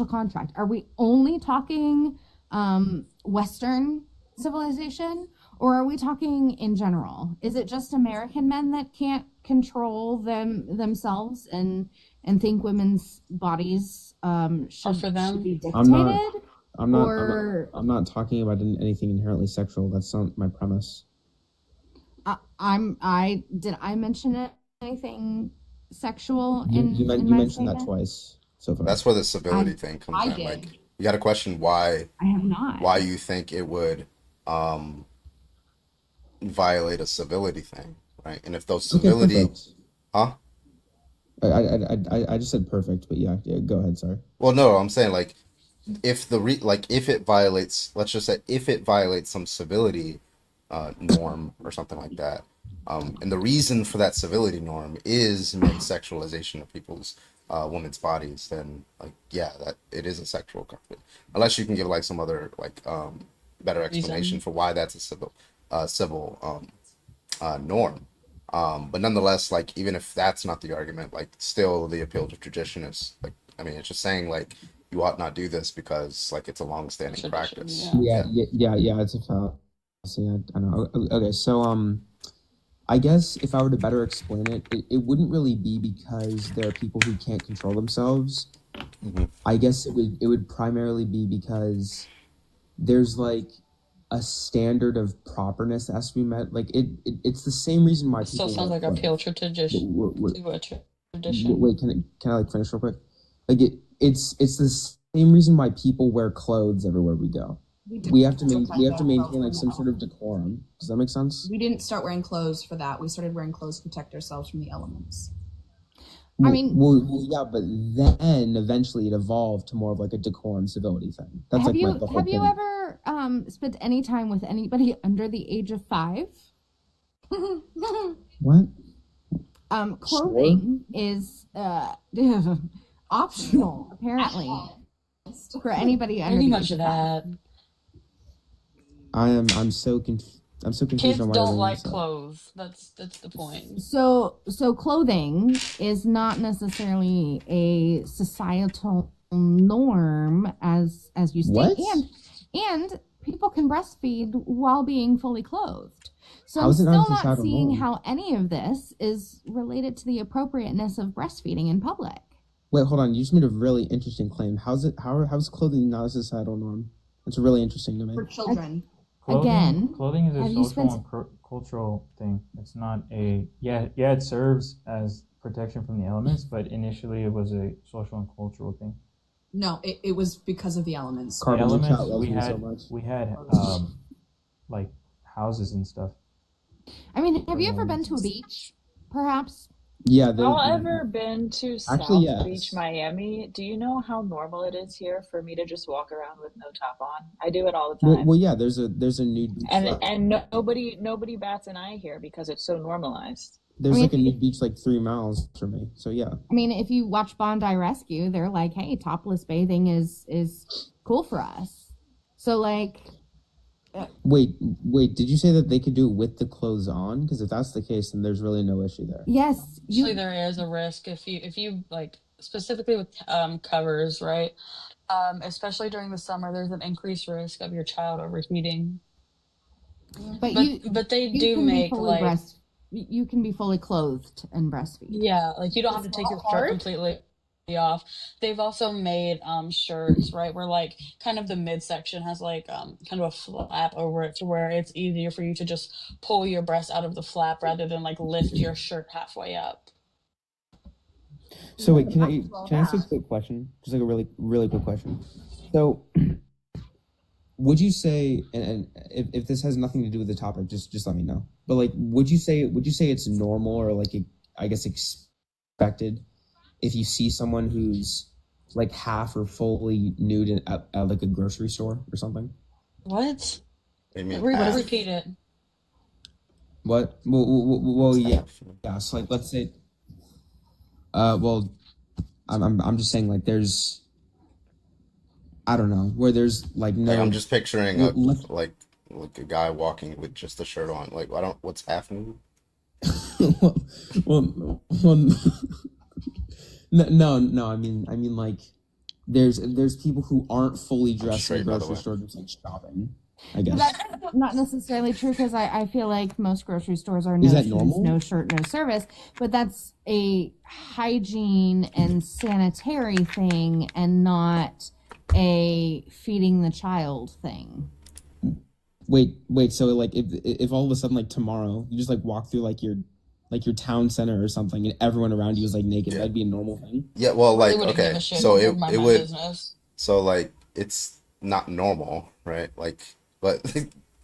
contract? Are we only talking Western civilization, or are we talking in general? Is it just American men that can't control themselves and think women's bodies should be dictated? I'm not talking about anything inherently sexual. That's not my premise. Did I mention anything sexual? You mentioned that twice so far. That's where the civility thing comes in. Like you got to question why. I have not. Why you think it would violate a civility thing, right? And if those civility, huh? I just said perfect, but yeah, go ahead. Sorry. Well, no, I'm saying like if if it violates, let's just say if it violates some civility norm or something like that, and the reason for that civility norm is men's sexualization of people's women's bodies, then like yeah, that it is a sexual conflict. Unless you can give like some other like better explanation for why that's a civil norm. But nonetheless, like even if that's not the argument, like still the appeal to tradition is like, I mean, it's just saying like you ought not do this because like it's a long-standing practice. Yeah, it's a fallacy. I know. Okay, so I guess if I were to better explain it, it wouldn't really be because there are people who can't control themselves. I guess it would primarily be because there's like a standard of properness that has to be met. Like it's the same reason why It still people sounds wear like a clothes. pale tradition to a tradition. Wait, can I like finish real quick? Like it's the same reason why people wear clothes everywhere we go. We have to maintain like some sort of decorum. Does that make sense? We didn't start wearing clothes for that. We started wearing clothes to protect ourselves from the elements. I mean, well, yeah, but then eventually it evolved to more of like a decorum civility thing. That's have like you the whole have you point. ever spent any time with anybody under the age of 5? What? Clothing is optional apparently for anybody under Pretty the much age of that. 5. I'm so confused Kids on why don't everyone like said that. clothes. That's the point. So clothing is not necessarily a societal norm as you state, What? and people can breastfeed while being fully clothed. So How I'm is it still not a not societal seeing norm? how any of this is related to the appropriateness of breastfeeding in public. Wait, hold on. You just made a really interesting claim. How's clothing not a societal norm? It's really interesting to me. For children. Clothing is a have you social spent- and cultural thing. It's not a it serves as protection from the elements, but initially it was a social and cultural thing. No, it was because of the elements. The Carbon elements Chat loves we me had so much. like houses and stuff. I mean, have you ever been to a beach, perhaps? Yeah, Y'all ever been to South Actually, yes. Beach, Miami? Do you know how normal it is here for me to just walk around with no top on? I do it all the time. Well, yeah. There's a nude beach. And nobody bats an eye here because it's so normalized. There's I mean, like a nude beach like 3 miles from me. So yeah. I mean, if you watch Bondi Rescue, they're like, "Hey, topless bathing is cool for us." So like, Wait. Did you say that they could do it with the clothes on? Because if that's the case, then there's really no issue there. yes, Actually, there is a risk if you like specifically with covers, right? Especially during the summer, there's an increased risk of your child overheating. but they you do can be make fully like you can be fully clothed and breastfeed. yeah, like you don't have to take your shirt completely off. They've also made shirts, right, where like kind of the midsection has like kind of a flap over it to where it's easier for you to just pull your breast out of the flap rather than like lift your shirt halfway up. So wait, can I ask you a quick question? Just like a really, really quick question. So, would you say, and if this has nothing to do with the topic, just let me know. But like, would you say it's normal or like, I guess expected if you see someone who's like half or fully nude at like a grocery store or something? What? Repeat it. What? Well, yeah. So like, let's say. Well, I'm just saying like there's, I don't know, where there's like no. Like, I'm just picturing Well, like a guy walking with just the shirt on. Like, what's half nude? well, no. I mean like there's people who aren't fully dressed in straight, the by the grocery way. store just like shopping. I guess. That's not necessarily true because I feel like most grocery stores are Is no that shoes, normal? no shirt, no service. But that's a hygiene and sanitary thing and not a feeding the child thing. Wait. So like if all of a sudden like tomorrow you just like walk through like your town center or something and everyone around you is like naked, that'd be a normal thing. Yeah, well, like, wouldn't give okay, a shit. so Never it mind it my would, business. so like it's not normal, right? Like, but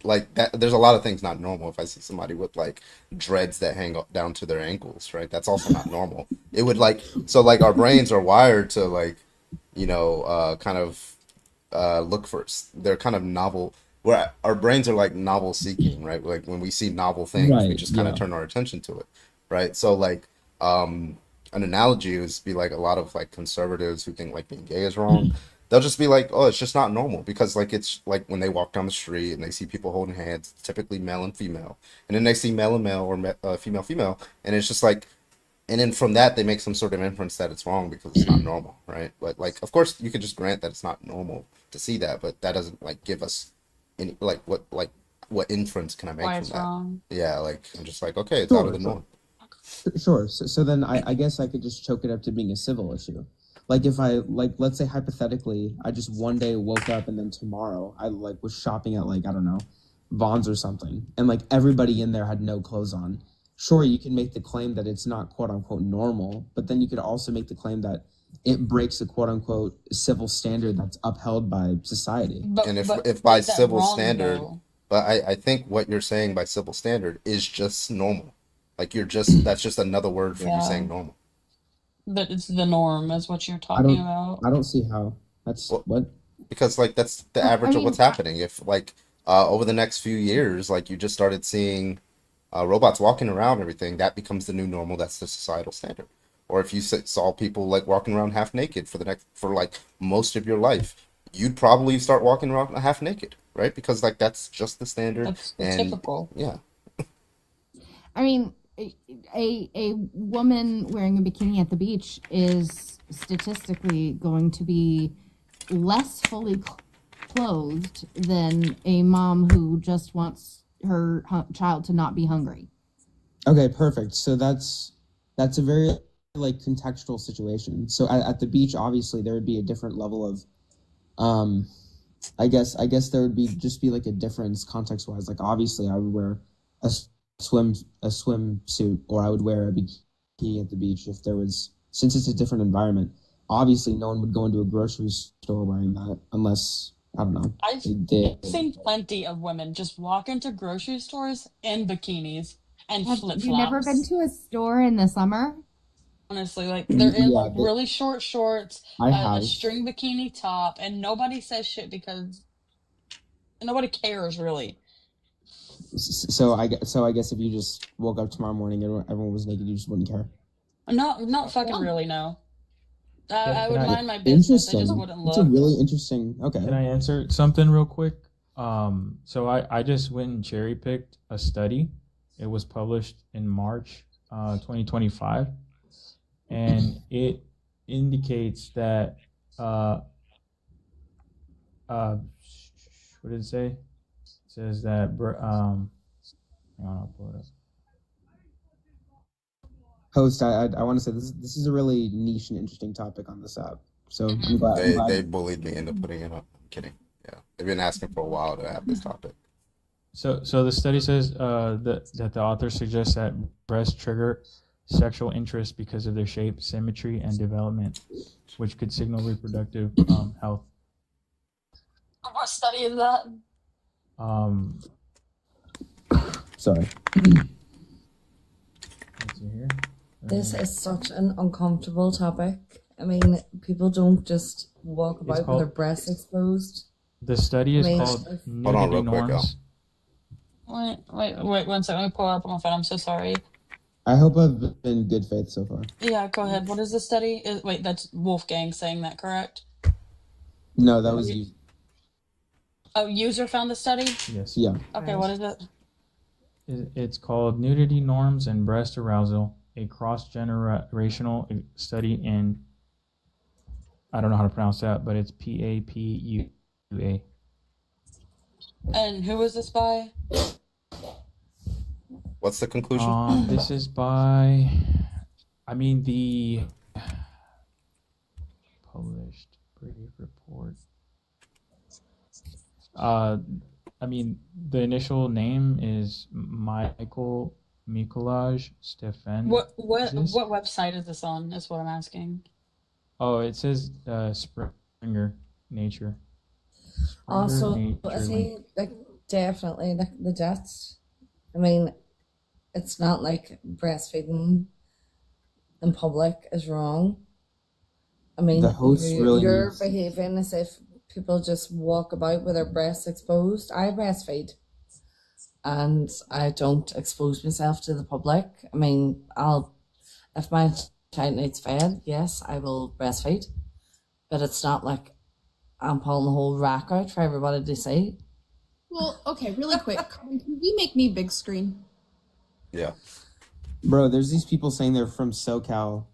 like that, there's a lot of things not normal. If I see somebody with like dreads that hang down to their ankles, right? That's also not normal. It would like, so like our brains are wired to like, kind of look for, they're kind of novel, where our brains are like novel seeking, right? Like when we see novel things, we Right, just kind of yeah. turn our attention to it, right? So like, an analogy is be like a lot of like conservatives who think like being gay is wrong. They'll just be like, oh, it's just not normal because like it's like when they walk down the street and they see people holding hands, typically male and female, and then they see male and male or female, and it's just like, and then from that they make some sort of inference that it's wrong because it's not normal, right? But like, of course, you could just grant that it's not normal to see that, but that doesn't like give us any like what like what inference can I make Why from it's that? wrong. Yeah, like I'm just like, okay, it's out of the norm. Sure. So then I guess I could just choke it up to being a civil issue. Like if I like, let's say hypothetically, I just one day woke up and then tomorrow I like was shopping at like, I don't know, Vons or something, and like everybody in there had no clothes on. Sure, you can make the claim that it's not quote unquote normal, but then you could also make the claim that it breaks a quote unquote civil standard that's upheld by society. And if by civil standard, but I think what you're saying by civil standard is just normal. Like that's just another word for you saying normal. But it's the norm, is what you're I talking about. don't see how that's what. Because like that's the average of what's happening. If like over the next few years, like you just started seeing robots walking around and everything, that becomes the new normal. That's the societal standard. Or if you saw people like walking around half naked for like most of your life, you'd probably start walking around half naked, right? Because like that's just the standard. That's and typical. Yeah. I mean, a woman wearing a bikini at the beach is statistically going to be less fully clothed than a mom who just wants her child to not be hungry. Okay, perfect. So that's a very like contextual situation. So at the beach, obviously there would be a different level of, I guess there would be like a difference context wise. Like obviously I would wear a swimsuit, or I would wear a bikini at the beach since it's a different environment. Obviously, no one would go into a grocery store wearing that unless, I don't know. I've seen plenty of women just walk into grocery stores in bikinis and flip-flops. Have you never been to a store in the summer? Honestly, like they're in like but really short shorts, I a have. string bikini top, and nobody says shit because nobody cares really. So I guess if you just woke up tomorrow morning and everyone was naked, you just wouldn't care. Not fucking really, no. I would mind my business. I just Interesting. wouldn't It's look. a really interesting. Okay. Can I answer something real quick? So I just went and cherry picked a study. It was published in March 2025, and it indicates that what did it say? It says that hang on, I'll pull it up. Host, I want to say this is a really niche and interesting topic on this app. So I'm glad. They bullied me into putting it up. I'm kidding. Yeah, they've been asking for a while to have this topic. So the study says that the author suggests that breasts trigger sexual interest because of their shape, symmetry, and development, which could signal reproductive health. What study is that? Sorry. Let's see here. This is such an uncomfortable topic. I mean, people don't just walk about with their breasts exposed. The study is called Hold on Nudity real quick, Norms. Wait 1 second. Let me pull it up on my phone. I'm so sorry. I hope I've been in good faith so far. Yeah, go ahead. What is the study? Wait, that's Wolfgang saying that, correct? No, that was you. Oh, user found the study? Yes. Yeah. Okay, what is it? It's called Nudity Norms and Breast Arousal, a cross-generational study in, I don't know how to pronounce that, but it's PAPUA. And who is this by? What's the conclusion? This is by, the published brief report. The initial name is Michael Mikolaj Stefan. What website is this on? Is what I'm asking. Oh, it says Springer Nature. Also, Nature I see, link. like, definitely, like, the deaths. I mean, it's not like breastfeeding in public is wrong. I mean, The host really you're needs- behaving as if people just walk about with their breasts exposed. I breastfeed, and I don't expose myself to the public. I mean, if my child needs fed, yes, I will breastfeed, but it's not like I'm pulling the whole rack out for everybody to see. Well, okay, really quick. Can you make me big screen? Yeah. Bro, there's these people saying they're from SoCal.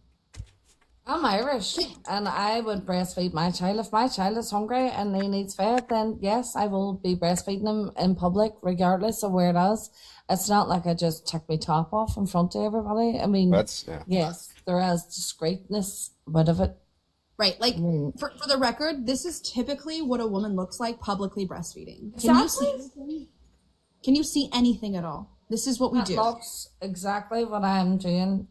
I'm Irish, and I would breastfeed my child. If my child is hungry and he needs fed, then yes, I will be breastfeeding him in public, regardless of where it is. It's not like I just took my top off in front of everybody. I mean, yes, there is discreetness out of it. Right, like for the record, this is typically what a woman looks like publicly breastfeeding. Exactly. Can you see anything at all? This is what we That do. looks exactly what I'm doing.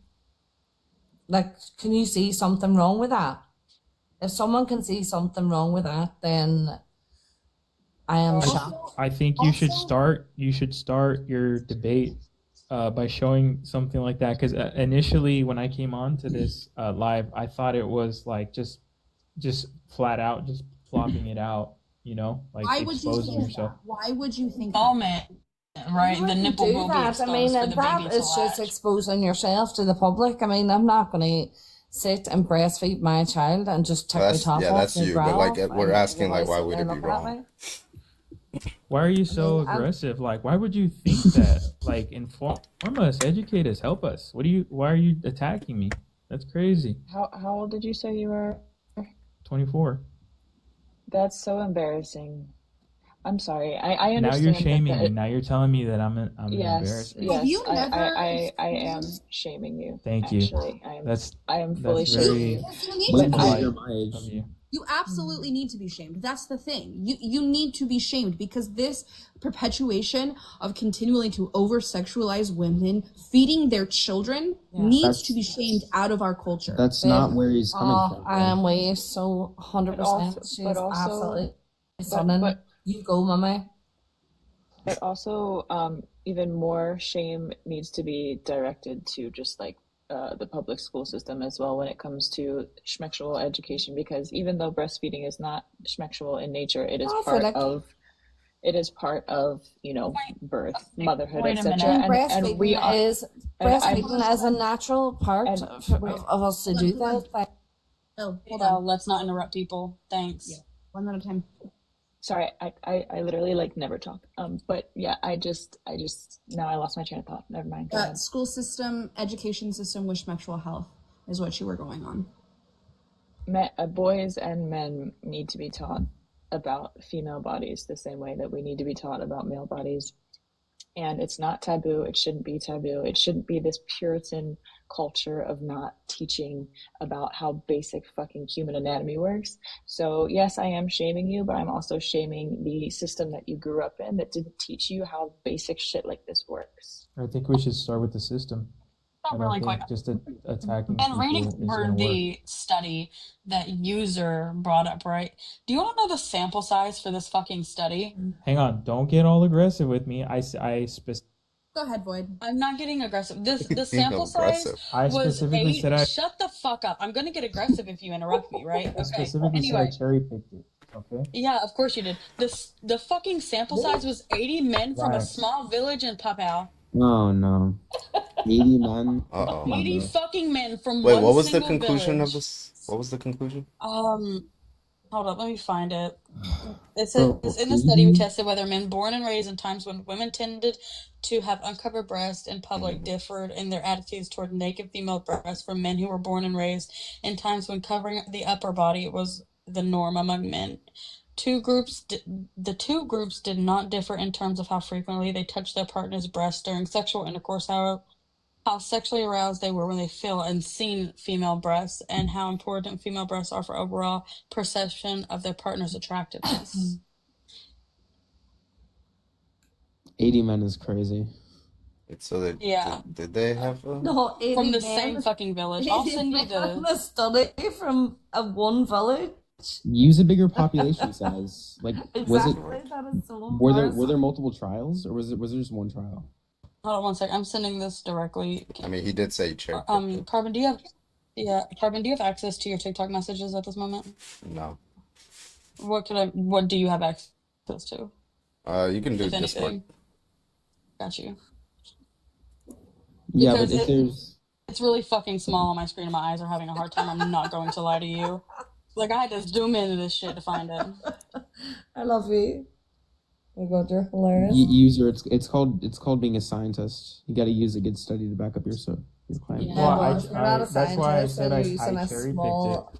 Like, can you see something wrong with that? If someone can see something wrong with that, then I am shocked. I think you should start your debate by showing something like that, because initially when I came on to this live, I thought it was like just flat out just flopping it out, like Why would you exposing think yourself. that? Why would you think Vomit, right? The nipple will be exposed I mean, for the that baby to is just latch. exposing yourself to the public. I mean, I'm not going to sit and breastfeed my child and just take my top off. That's you. But like, we're asking like, why would it be wrong? Why are you so aggressive? Like, why would you think that? Like, inform us, educate us, help us. Why are you attacking me? That's crazy. How old did you say you were? 24. That's so embarrassing. I'm sorry. I understand. Now you're shaming me. Now you're telling me that I'm embarrassed. Yes, I am shaming you. Thank you. Actually, I am fully very shaming you. You absolutely need to be shamed. That's the thing. You need to be shamed, because this perpetuation of continuing to over-sexualize women, feeding their children, needs to be shamed out of our culture. That's not where he's coming from. I am way so 100%. She's absolutely stunning. You go, mama. But also, even more shame needs to be directed to just like the public school system as well when it comes to schmexual education, because even though breastfeeding is not schmexual in nature, it is part of birth, motherhood, etc. And breastfeeding is a natural part of us to do that. Oh, hold on. Let's not interrupt people. Thanks. Yeah. One at a time. Sorry, I literally like never talk. But yeah, I just now I lost my train of thought. Never mind. Go ahead. School system, education system with sexual health is what you were going on. Boys and men need to be taught about female bodies the same way that we need to be taught about male bodies. And it's not taboo. It shouldn't be taboo. It shouldn't be this Puritan culture of not teaching about how basic fucking human anatomy works. So yes, I am shaming you, but I'm also shaming the system that you grew up in that didn't teach you how basic shit like this works. I think we should start with the system. Not really quick. Just attacking. And reading for the study that user brought up, right? Do you want to know the sample size for this fucking study? Hang on, don't get all aggressive with me. Go ahead, Void. I'm not getting aggressive. The sample size was 8. Shut the fuck up. I'm gonna get aggressive if you interrupt me, right? I specifically said I cherry picked it. Okay. Yeah, of course you did. The fucking sample size was 80 men from a small village in Papua. Oh no. 80 men. 80 fucking men from Wait, one what was the single conclusion village. of this? What was the conclusion? Hold up, let me find it. It says, in the study, we tested whether men born and raised in times when women tended to have uncovered breasts in public differed in their attitudes toward naked female breasts from men who were born and raised in times when covering the upper body was the norm among men. The two groups did not differ in terms of how frequently they touched their partner's breast during sexual intercourse, how sexually aroused they were when they feel and seen female breasts, and how important female breasts are for overall perception of their partner's attractiveness. 80 men is crazy. So they did they have No, 80 from the men. same fucking village. I'll send you the study from one village. Use a bigger population size. Like, was it? That is so Were there multiple trials, or was there just one trial? Hold on one sec. I'm sending this directly. I mean, he did say check. Carbon, do you have access to your TikTok messages at this moment? No. What do you have access to? You can do If Discord. anything. Got you. Yeah, Because but if there's it's really fucking small on my screen and my eyes are having a hard time. I'm not going to lie to you. Like, I had to zoom into this shit to find it. I love you. Oh my god, you're hilarious. user, it's called being a scientist. You got to use a good study to back up your Well, well, if you're not a that's why I scientist said and you're I using a cherry picked it. small.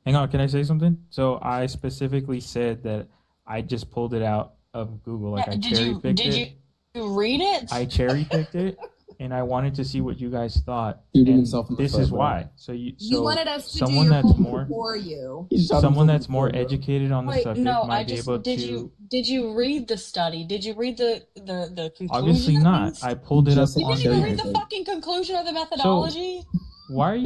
Hang on, can I say something? So I specifically said that I just pulled it out of Google, like I cherry picked it. You read it? I cherry picked it, and I wanted to see what you guys thought. Shooting And himself in the this foot, is bro. why. So you wanted us to do someone your that's homework more for you. someone that's more educated on the Wait, subject no, might be able did to. you read the study? Did you read the conclusion? Obviously at not. least? I pulled it up You on didn't even read there. the fucking conclusion of the So methodology? why are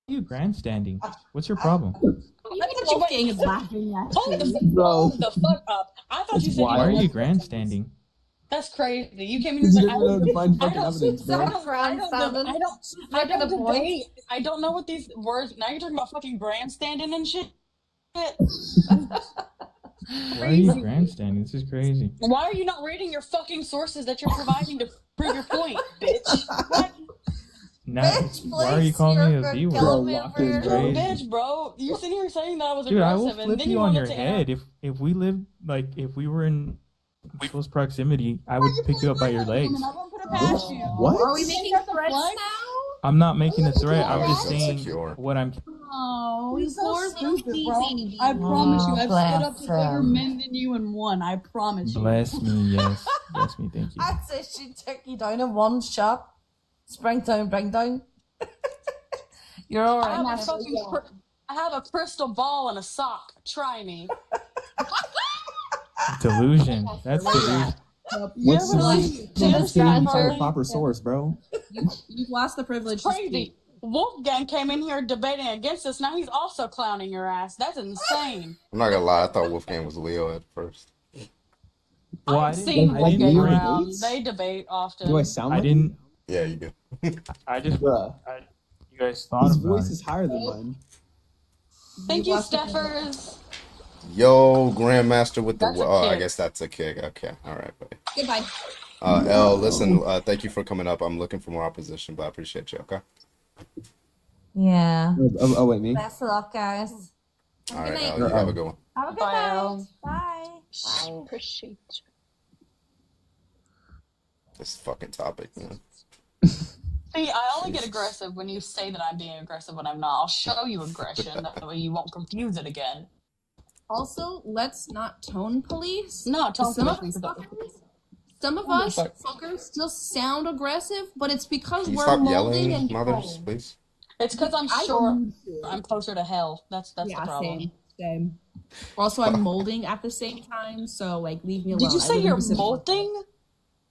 you grandstanding? What's your problem? I thought you Wolfgang is laughing at hold you. hold the fuck up. I thought you said Why you are were you grandstanding? That's crazy. You came in Because here you and didn't know to find I fucking don't, evidence, bro. I don't debate. I don't know what these words. Now you're talking about fucking grandstanding and shit. Why are you grandstanding? This is crazy. Why are you not reading your fucking sources that you're providing to prove your point, bitch? What? Now, why are you calling me a B word? You're a Crazy. bitch, bro. You're sitting here saying that I was Dude, I will aggressive, and flip then you you on wanted your to head. If we lived, like, if we were in close proximity, I would pick you up by your legs. What? Are we making threats now? I'm not making a threat. I'm just saying what I'm. Oh, He's poor so stupid, baby. bro. I promise you, I've bless stood up to bigger him. men than you and won. I promise you. Bless me, yes. Bless me, thank you. I said she took you down in one shot. Spring down, bring down. You're all I right. have a crystal ball and a sock. Try me. Delusion. That's delusion. What's the a proper source, bro? You've lost the privilege to Crazy. speak. Wolfgang came in here debating against us. Now he's also clowning your ass. That's insane. I'm not gonna lie, I thought Wolfgang was Leo at first. Well, I've seen I didn't Wolfgang hear around. debates? They debate often. Do I sound I like didn't. him? Yeah, you do. I just. Bruh. You guys thought His about voice it. is higher than mine. Thank you, Steffers. Yo, Grandmaster with the That's a I kick. guess that's a kick. Okay, all right, buddy. Goodbye. L, listen, thank you for coming up. I'm looking for more opposition, but I appreciate you. Okay. Yeah. Oh, wait, me? Best of luck, guys. All right, night. L, you have a good one. Have a good Bye, night. Elle. Bye. Appreciate you. This fucking topic, man. See, I only get aggressive when you say that I'm being aggressive when I'm not. I'll show you aggression. That way you won't confuse it again. Also, let's not tone police. No, tone Some of police. Some of us fuckers still sound aggressive, but it's because Can you we're stop molding yelling, and mothers, please? It's because I'm I sure don't need to. I'm closer to hell. That's the problem. Same. Also, I'm molding at the same time, so like leave me alone. Did you I say live in you're Pacific- molting?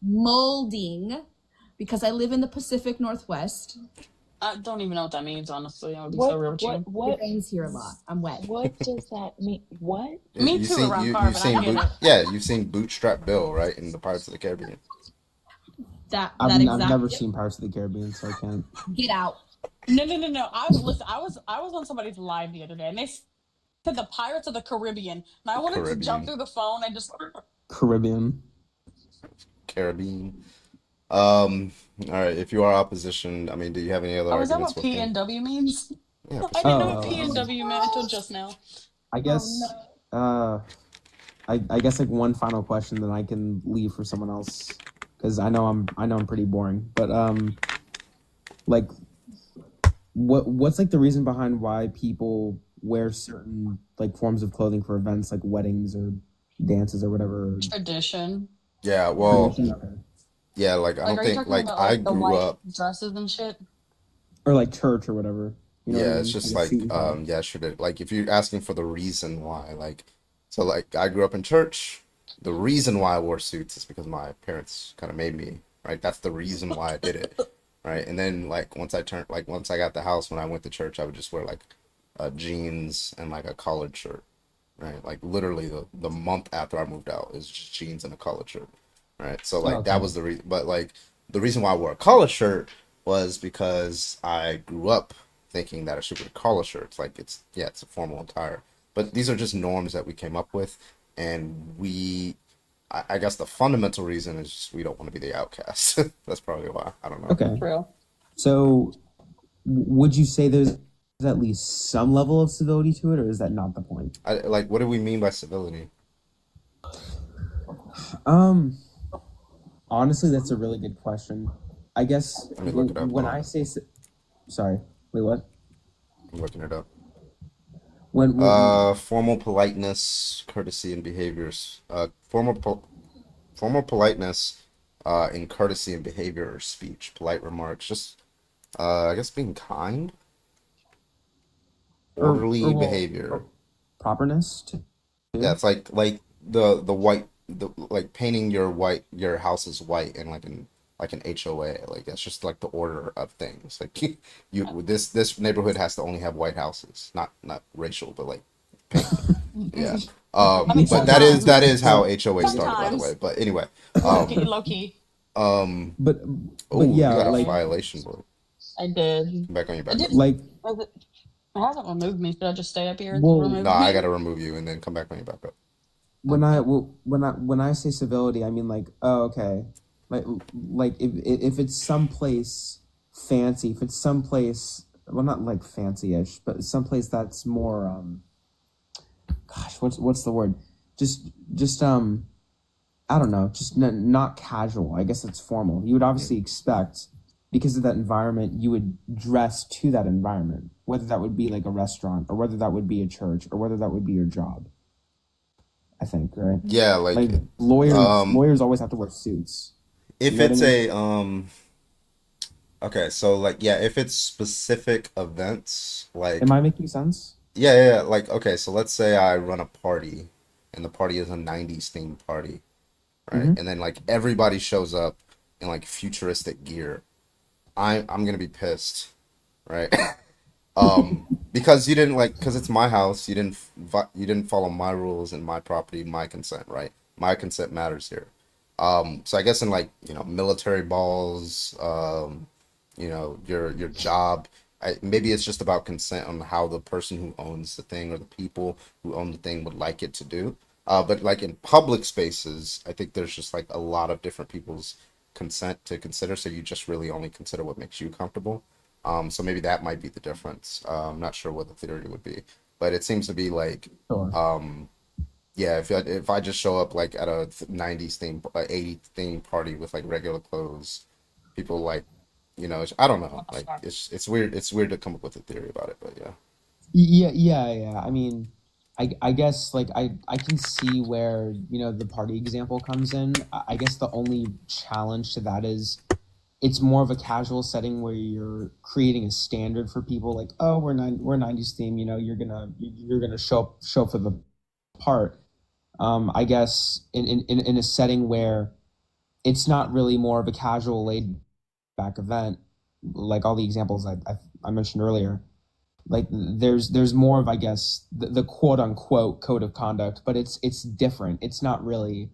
Molding, because I live in the Pacific Northwest. I don't even know what that means, honestly. I'll be What- so real with you. It rains here a lot. I'm wet. What does that mean? What? Me You've too, seen, around you've carbon. seen I get it. yeah, you've seen Bootstrap Bill, right, in the Pirates of the Caribbean. I've never seen Pirates of the Caribbean, so I can't. Get out. No. I was on somebody's live the other day, and they said the Pirates of the Caribbean, and I wanted to jump through the phone and just. Caribbean. All right. If you are opposition, I mean, do you have any other Oh, is that arguments what with him? PNW means? Yeah, I didn't know what PNW meant until just now. I guess. I guess like one final question, then I can leave for someone else because I know I'm pretty boring. But like, what's like the reason behind why people wear certain like forms of clothing for events like weddings or dances or whatever? Tradition. Yeah. Well. Okay. Yeah. Like I Like, don't are you think talking like about I the grew white up. dresses and shit? Or like church or whatever. You know what I Yeah, mean? it's just a like suit and tie. yeah, sure. Like if you're asking for the reason why, like, so like I grew up in church. The reason why I wore suits is because my parents kind of made me, right? That's the reason why I did it, right? And then like once I got the house, when I went to church, I would just wear like jeans and like a collared shirt, right? Like literally the month after I moved out is just jeans and a collared shirt, right? So like that was the reason. But like the reason why I wore a collared shirt was because I grew up thinking that I should wear collar shirts. Like it's a formal attire. But these are just norms that we came up with, and I guess the fundamental reason is just we don't want to be the outcast. That's probably why. I don't know. Okay. True. So, would you say there's at least some level of civility to it, or is that not the point? Like, what do we mean by civility? Honestly, that's a really good question. I guess Let me look it up. when I say sorry, wait, what? I'm looking it up. When Formal politeness, courtesy, and behaviors. Formal politeness, in courtesy and behavior or speech. Polite remarks, just I guess being kind. Orderly behavior. Properness too. Yeah, it's like like painting your house is white in like an HOA. Like that's just like the order of things. Like this neighborhood has to only have white houses, not racial, but like paint. Yeah. I mean, But that is how HOA started, by the way. But anyway, low key. But oh, you yeah, got a like violation, boy. I did. Back on your back. Like It hasn't removed me. Should I just stay up here and Well, remove No, me? I gotta remove you and then come back on your back up. when I say civility, I mean like, oh, okay, like if it's someplace fancy, if it's someplace, well, not like fancy-ish, but someplace that's more gosh, what's the word? Just I don't know, just not casual. I guess it's formal. You would obviously expect, because of that environment, you would dress to that environment, whether that would be like a restaurant or whether that would be a church or whether that would be your job. I think, right? Yeah, like lawyers always have to wear suits. if You know what it's I mean? okay, so like yeah, if it's specific events, like Am I making sense? yeah, like okay, so let's say I run a party and the party is a 90s themed party, right? Mhm. And then like everybody shows up in like futuristic gear. I'm gonna be pissed, right? Because you didn't because it's my house, you didn't follow my rules and my property, my consent, right? My consent matters here. So I guess in like, military balls, your job, maybe it's just about consent on how the person who owns the thing or the people who own the thing would like it to do. But like in public spaces, I think there's just like a lot of different people's consent to consider. So you just really only consider what makes you comfortable. So maybe that might be the difference. I'm not sure what the theory would be, but it seems to be like, yeah, if I just show up like at a 90s theme, 80s theme party with like regular clothes, people like, I don't know, like it's weird. It's weird to come up with a theory about it, but yeah. Yeah. I mean, I guess like I can see where, the party example comes in. I guess the only challenge to that is it's more of a casual setting where you're creating a standard for people, like, oh, we're 90s theme, you're gonna show up for the part. I guess in a setting where it's not really more of a casual laid back event, like all the examples I mentioned earlier. Like there's more of, I guess, the quote unquote code of conduct, but it's different. It's not really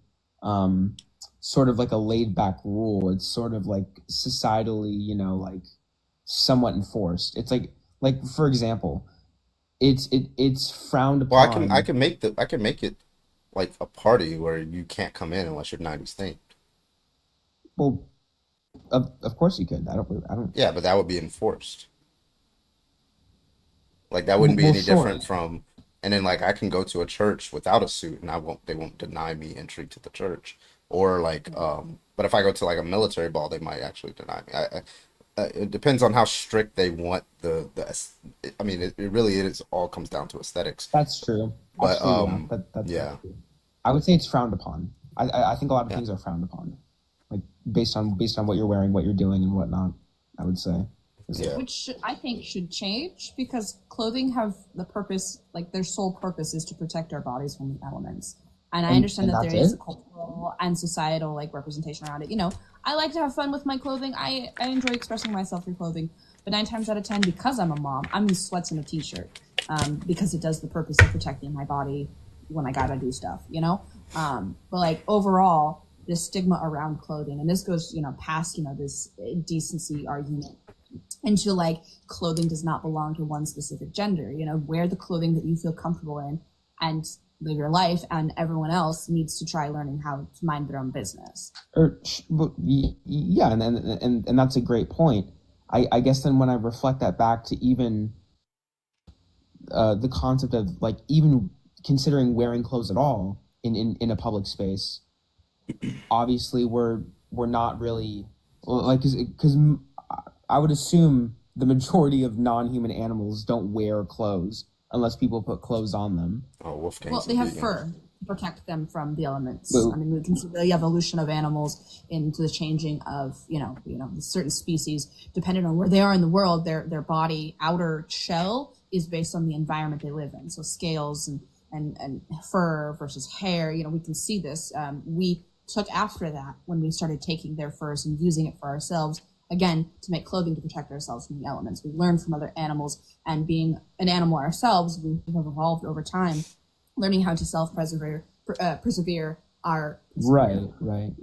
sort of like a laid back rule. It's sort of like societally, like somewhat enforced. It's like for example, it's frowned Well, upon. I can make it like a party where you can't come in unless you're 90s themed. Well, of course you could. I don't. Yeah, but that would be enforced. Like that wouldn't be Well, any sure. different from, and then like I can go to a church without a suit and they won't deny me entry to the church. Or like, but if I go to like a military ball, they might actually deny me. It depends on how strict they want I mean, it really is all comes down to aesthetics. That's true. But Actually, yeah, that's yeah. true. I would say it's frowned upon. I think a lot of things are frowned upon, like based on what you're wearing, what you're doing, and whatnot. I would say. Which I think should change, because clothing have the purpose, like their sole purpose is to protect our bodies from the elements. And I understand that there is a cultural and societal like representation around it. I like to have fun with my clothing. I enjoy expressing myself through clothing. But 9 times out of 10, because I'm a mom, I'm in sweats and a t-shirt, because it does the purpose of protecting my body when I gotta do stuff, But like overall, the stigma around clothing, and this goes, past, this decency argument, into like clothing does not belong to one specific gender. Wear the clothing that you feel comfortable in and live your life, and everyone else needs to try learning how to mind their own business. Yeah, and that's a great point. I guess then when I reflect that back to even the concept of like even considering wearing clothes at all in a public space, obviously we're not really Well, like, because I would assume the majority of non-human animals don't wear clothes unless people put clothes on them. Oh, Wolfgang's Well, they a have vegan. fur to protect them from the elements. But- I mean, we can see the evolution of animals into the changing of, certain species, depending on where they are in the world, their body outer shell is based on the environment they live in. So scales and fur versus hair, we can see this. We took after that when we started taking their furs and using it for ourselves, again, to make clothing to protect ourselves from the elements. We learned from other animals, and being an animal ourselves, we have evolved over time, learning how to self-preserve, persevere our Right.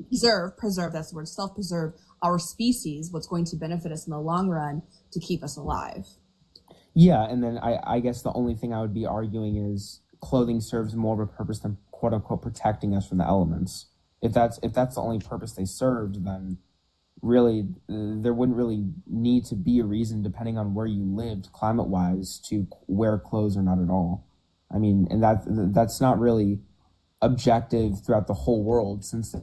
preserve, that's the word, self-preserve our species, what's going to benefit us in the long run to keep us alive. Yeah, and then I guess the only thing I would be arguing is clothing serves more of a purpose than quote unquote protecting us from the elements. If that's the only purpose they served, then really there wouldn't really need to be a reason, depending on where you lived climate wise, to wear clothes or not at all. I mean, and that's not really objective throughout the whole world, since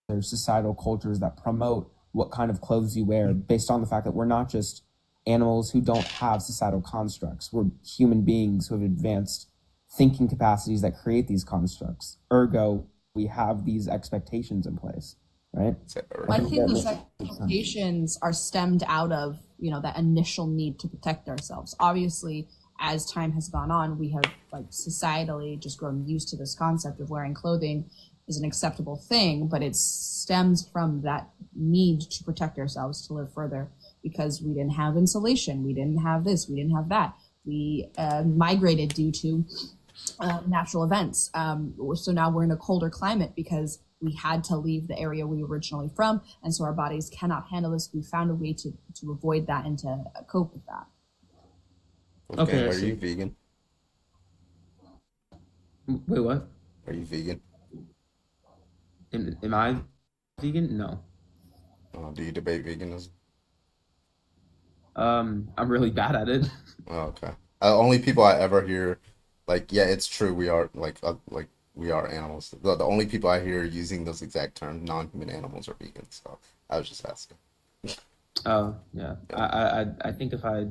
there's societal cultures that promote what kind of clothes you wear based on the fact that we're not just animals who don't have societal constructs. We're human beings who have advanced thinking capacities that create these constructs. Ergo, we have these expectations in place, right? I think those expectations are stemmed out of, that initial need to protect ourselves. Obviously, as time has gone on, we have societally just grown used to this concept of wearing clothing is an acceptable thing, but it stems from that need to protect ourselves to live further, because we didn't have insulation, we didn't have this, we didn't have that. We migrated due to natural events. So now we're in a colder climate because we had to leave the area we were originally from, and so our bodies cannot handle this. We found a way to avoid that and to cope with that. Okay, are you vegan? Wait, what? Are you vegan? Am I vegan? No. Do you debate veganism? I'm really bad at it. Oh, okay. Only people I ever hear, yeah, it's true. We are we are animals. The only people I hear using those exact terms, non-human animals, are vegan. So I was just asking. Oh yeah. I think if I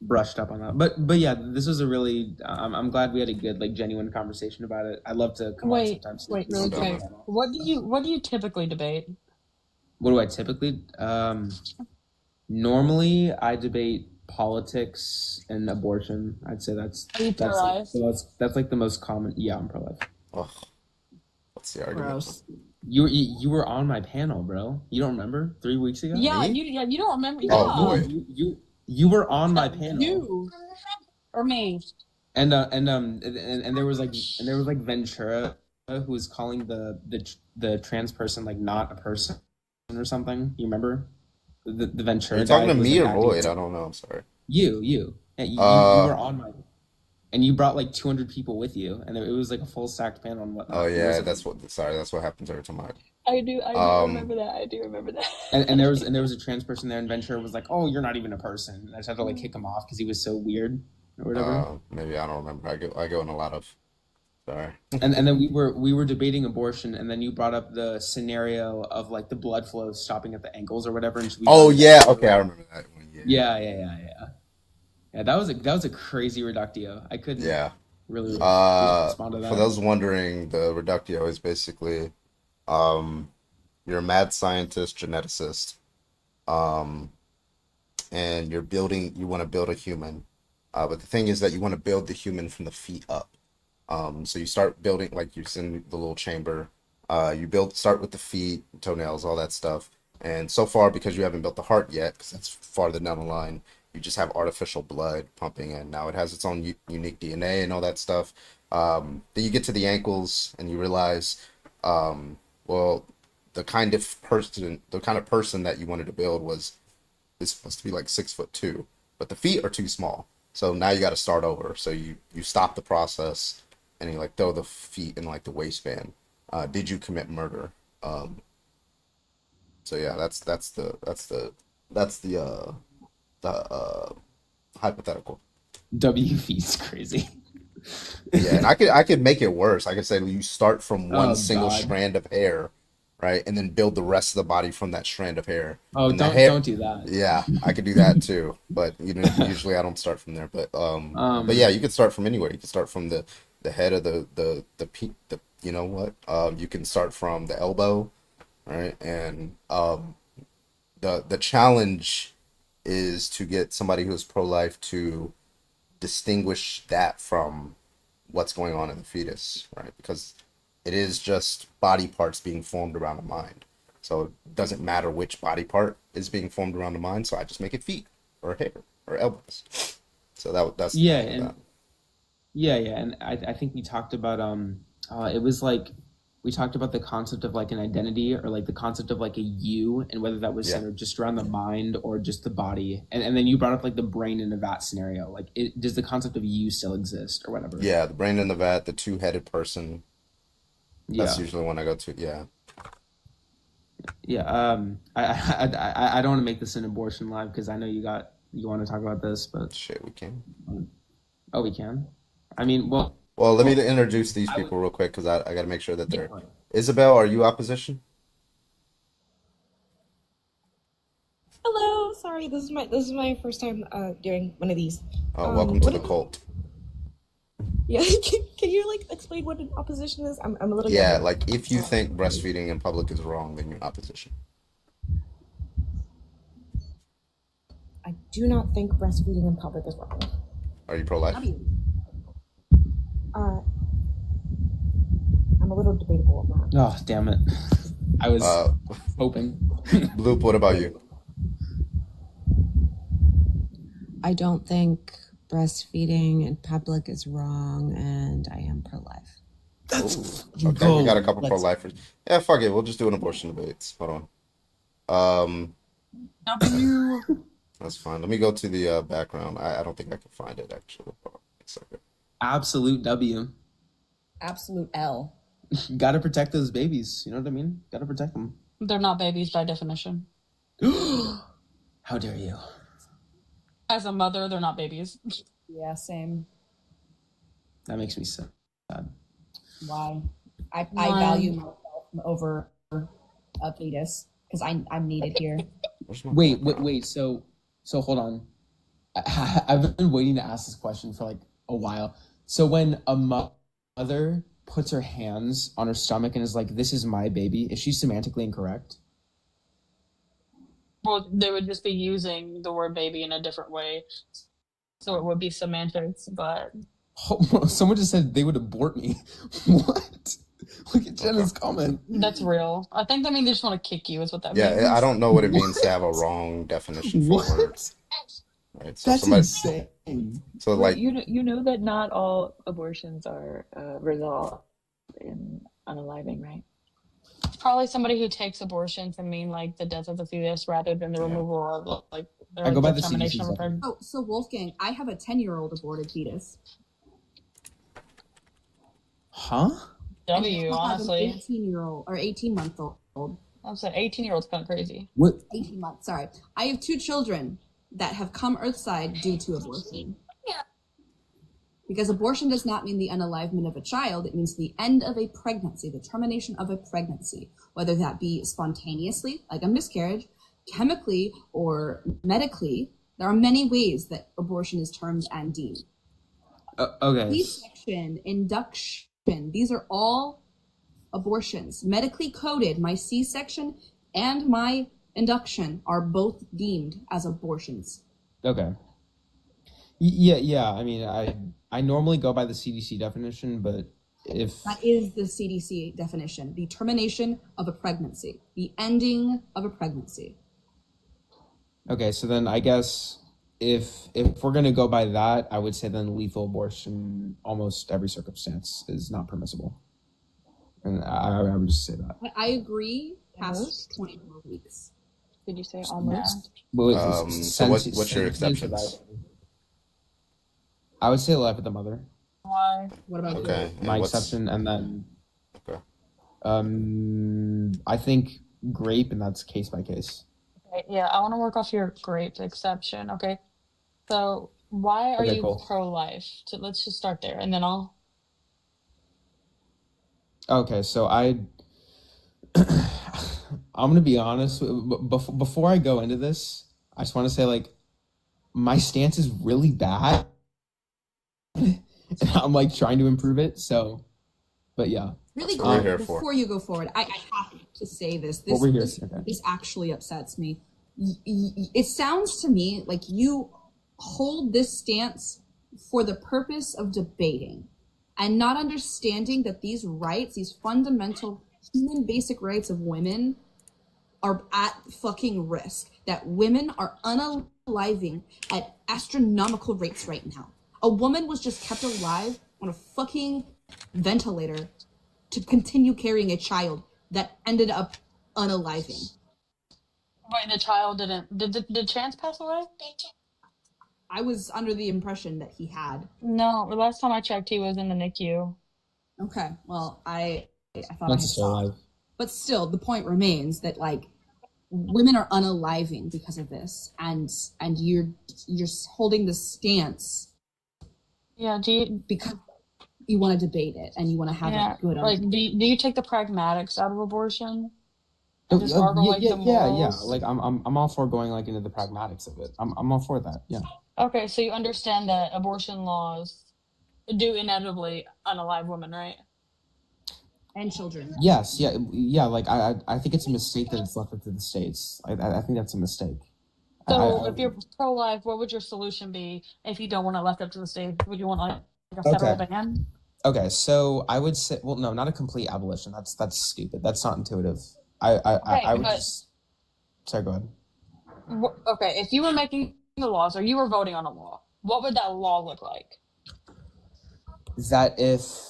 brushed up on that, but yeah, this was a really. I'm glad we had a good genuine conversation about it. I'd love to come on sometimes. Wait, really quick. What do you typically debate? What do I typically? Normally, I debate politics and abortion. I'd say that's pro-life? That's the most common. Yeah, I'm pro-life. Oh, what's the argument? Gross. You were on my panel, bro. You don't remember 3 weeks ago? Yeah, you don't remember. Oh Yeah. boy, you were on my panel. You or me? And there was Ventura, who was calling the trans person not a person or something. You remember the Ventura? Are you talking guy to was, me or Lloyd? I don't know. I'm sorry. You. Yeah, you were on my, and you brought 200 people with you, and it was a full stacked panel and whatnot. Oh yeah, that's what happens every time I do remember that. I do remember that. And there was a trans person there, and Ventura was like, "Oh, you're not even a person." And I just had to kick him off because he was so weird or whatever. Maybe I don't remember. I go in a lot of. Sorry. And then we were debating abortion, and then you brought up the scenario of the blood flow stopping at the ankles or whatever. And yeah, okay, I remember that one. Yeah. That was a crazy reductio. I couldn't really respond to that. For those wondering, the reductio is basically, you're a mad scientist, geneticist, and you want to build a human, but the thing is that you want to build the human from the feet up. So you start building, you're in the little chamber. Start with the feet, toenails, all that stuff. And so far, because you haven't built the heart yet, because that's farther down the line, you just have artificial blood pumping in. Now it has its own unique DNA and all that stuff. Then you get to the ankles and you realize, well, the kind of person that you wanted to build is supposed to be 6'2", but the feet are too small. So now you got to start over. So you stop the process and you throw the feet in the waistband. Did you commit murder? So yeah, that's the hypothetical. WV is crazy. Yeah, and I could make it worse. I could say you start from one single strand of hair, right? And then build the rest of the body from that strand of hair. Oh, And the don't hair, don't do that. yeah, I could do that too. But usually I don't start from there. But yeah, you could start from anywhere. You could start from the head of the you know what? You can start from the elbow, right? And the challenge is to get somebody who's pro-life to distinguish that from what's going on in the fetus, right? Because it is just body parts being formed around the mind. So it doesn't matter which body part is being formed around the mind. So I just make it feet or hair or elbows. So that's the Yeah, point of and that. yeah, and I think we talked about it was like we talked about the concept of like an identity or like the concept of like a you and whether that was Yeah. centered just around the mind or just the body. And then you brought up like the brain in a vat scenario. Like does the concept of you still exist or whatever? Yeah, the brain in the vat, the two-headed person. That's Yeah. usually when I go to. Yeah. Yeah. I don't want to make this an abortion live because I know you want to talk about this, but shit, we can. Oh, we can. I mean, well, let me introduce these people real quick because I got to make sure that they're. Isabel, are you opposition? Hello, sorry, this is my first time doing one of these. Oh, welcome to the cult. Yeah, can you like explain what an opposition is? I'm a little. Yeah, like if you think breastfeeding in public is wrong, then you're opposition. I do not think breastfeeding in public is wrong. Are you pro-life? I'm a little debatable on that. Oh, damn it. I was hoping. Bloop, what about you? I don't think breastfeeding in public is wrong, and I am pro-life. Okay, we got a couple pro-lifers. Yeah, fuck it. We'll just do an abortion debates. Hold on. That's fine. Let me go to the background. I don't think I can find it actually. Hold on a second. Absolute W. Absolute L. Got to protect those babies. You know what I mean? Got to protect them. They're not babies by definition. How dare you? As a mother, they're not babies. Yeah, same. That makes me sad. Why? I value myself over a fetus because I'm needed here. Wait. So hold on. I've been waiting to ask this question for like a while. So when a mother puts her hands on her stomach and is like, "This is my baby," is she semantically incorrect? Well, they would just be using the word baby in a different way. So it would be semantics, but... Someone just said they would abort me. What? Look at Jenna's comment. That's real. I think they just want to kick you is what that means. Yeah, I don't know what it means to have a wrong definition for words. Right, so That's insane. So like, you know that not all abortions are resolved in unaliving, right? Probably somebody who takes abortion to mean like the death of the fetus rather than the removal of like I go by the termination CDC of a pregnancy. Oh, so Wolfgang, I have a 10-year-old aborted fetus. Huh? W, honestly. An 18-year-old or 18-month-old. I'm saying 18-year-old's kind of crazy. What? 18 months. Sorry, I have 2 children that have come earthside due to abortion. Because abortion does not mean the unalivement of a child, it means the end of a pregnancy, the termination of a pregnancy, whether that be spontaneously, like a miscarriage, chemically, or medically. There are many ways that abortion is termed and deemed. Okay. C-section, induction, these are all abortions. Medically coded, my C-section and my induction are both deemed as abortions. Okay. Yeah. I mean, I normally go by the CDC definition, but if That is the CDC definition, the termination of a pregnancy, the ending of a pregnancy. okay, so then I guess if we're gonna go by that, I would say then lethal abortion, almost every circumstance, is not permissible, and I would just say that. I agree. Past 24 weeks. Did you say almost? So what's your exceptions? I would say life with the mother. Why? What about Okay. My and what's- exception, and then Okay. I think grape, and that's case by case. Okay, yeah, I want to work off your grape exception. Okay, so why are Okay, you cool. pro-life? So let's just start there, and then I'll. Okay, so I'm gonna be honest. Before I go into this, I just want to say like my stance is really bad, and I'm like trying to improve it. So, but yeah. Really That's what we're quick here for. before you go forward, I have to say this. What we're here This, for, okay. this actually upsets me. It sounds to me like you hold this stance for the purpose of debating and not understanding that these rights, these fundamental human basic rights of women, are at fucking risk. That women are unaliving at astronomical rates right now. A woman was just kept alive on a fucking ventilator to continue carrying a child that ended up unaliving. Wait, the child didn't. Did Chance pass away? I was under the impression that he had. No, the last time I checked, he was in the NICU. Okay, well, I thought I That's had still alive. stopped. But still, the point remains that like women are unaliving because of this, and you're holding the stance. Yeah. Do you? Because you want to debate it and you want to have Yeah. a good Like, do you take the pragmatics out of abortion? And just argue like the morals? Like I'm all for going like into the pragmatics of it. I'm all for that. Yeah. Okay, so you understand that abortion laws do inevitably unalive women, right? And children. Yes. Yeah. Like I think it's a mistake that it's left up to the states. I think that's a mistake. So if you're pro-life, what would your solution be if you don't want it left up to the state? Would you want like a federal ban? Okay, so I would say, well, no, not a complete abolition. That's stupid. That's not intuitive. I would just. Sorry, go ahead. Okay, if you were making the laws or you were voting on a law, what would that law look like? That if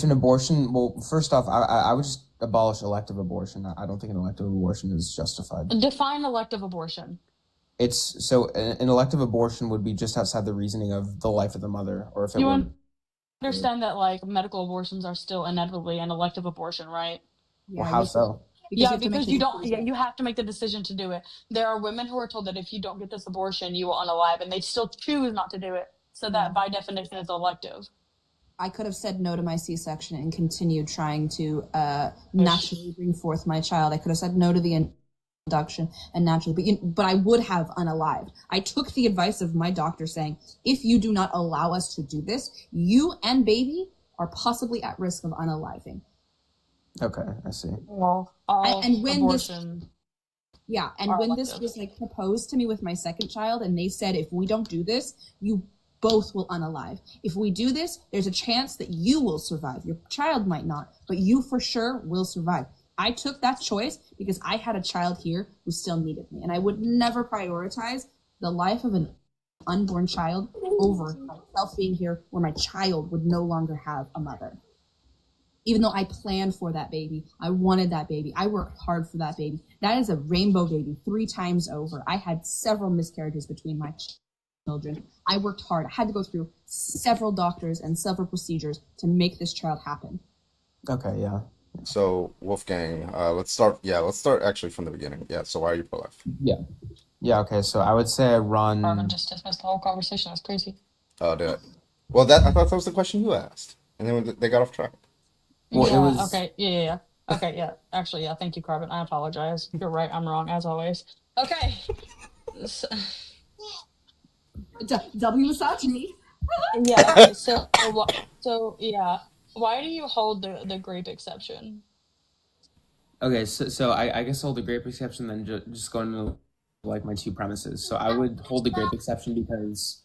an abortion, well, first off, I would just abolish elective abortion. I don't think an elective abortion is justified. Define elective abortion. It's so an elective abortion would be just outside the reasoning of the life of the mother, or if it You were. understand that like medical abortions are still inevitably an elective abortion, right? Well, how so? Because you don't. Yeah, you have to make the decision to do it. There are women who are told that if you don't get this abortion, you will unalive, and they still choose not to do it. So that, by definition, is elective. I could have said no to my C-section and continued trying to naturally bring forth my child. I could have said no to the induction and naturally, but I would have unalived. I took the advice of my doctor saying, if you do not allow us to do this, you and baby are possibly at risk of unaliving. Okay, I see. Well, and when abortion. When this was like proposed to me with my second child, and they said, if we don't do this, you both will unalive. If we do this, there's a chance that you will survive. Your child might not, but you for sure will survive. I took that choice because I had a child here who still needed me, and I would never prioritize the life of an unborn child over myself being here where my child would no longer have a mother. Even though I planned for that baby, I wanted that baby, I worked hard for that baby. That is a rainbow baby 3 times over. I had several miscarriages between my children. I worked hard. I had to go through several doctors and several procedures to make this child happen. Okay, yeah. So Wolfgang, let's start actually from the beginning. Yeah. So why are you pro-life? Yeah. Okay. So I would say I run. Arvin just dismissed the whole conversation. That's crazy. Oh, did it? Well, I thought that was the question you asked, and then they got off track. Well, yeah. It was... Okay. Yeah. Okay. Yeah. Actually, yeah. Thank you, Carbon. I apologize. You're right. I'm wrong as always. Okay. W misogyny. Yeah. Okay. So yeah. Why do you hold the grape exception? Okay, so I guess I'll hold the grape exception, then just go into like my 2 premises. So I would hold the grape exception because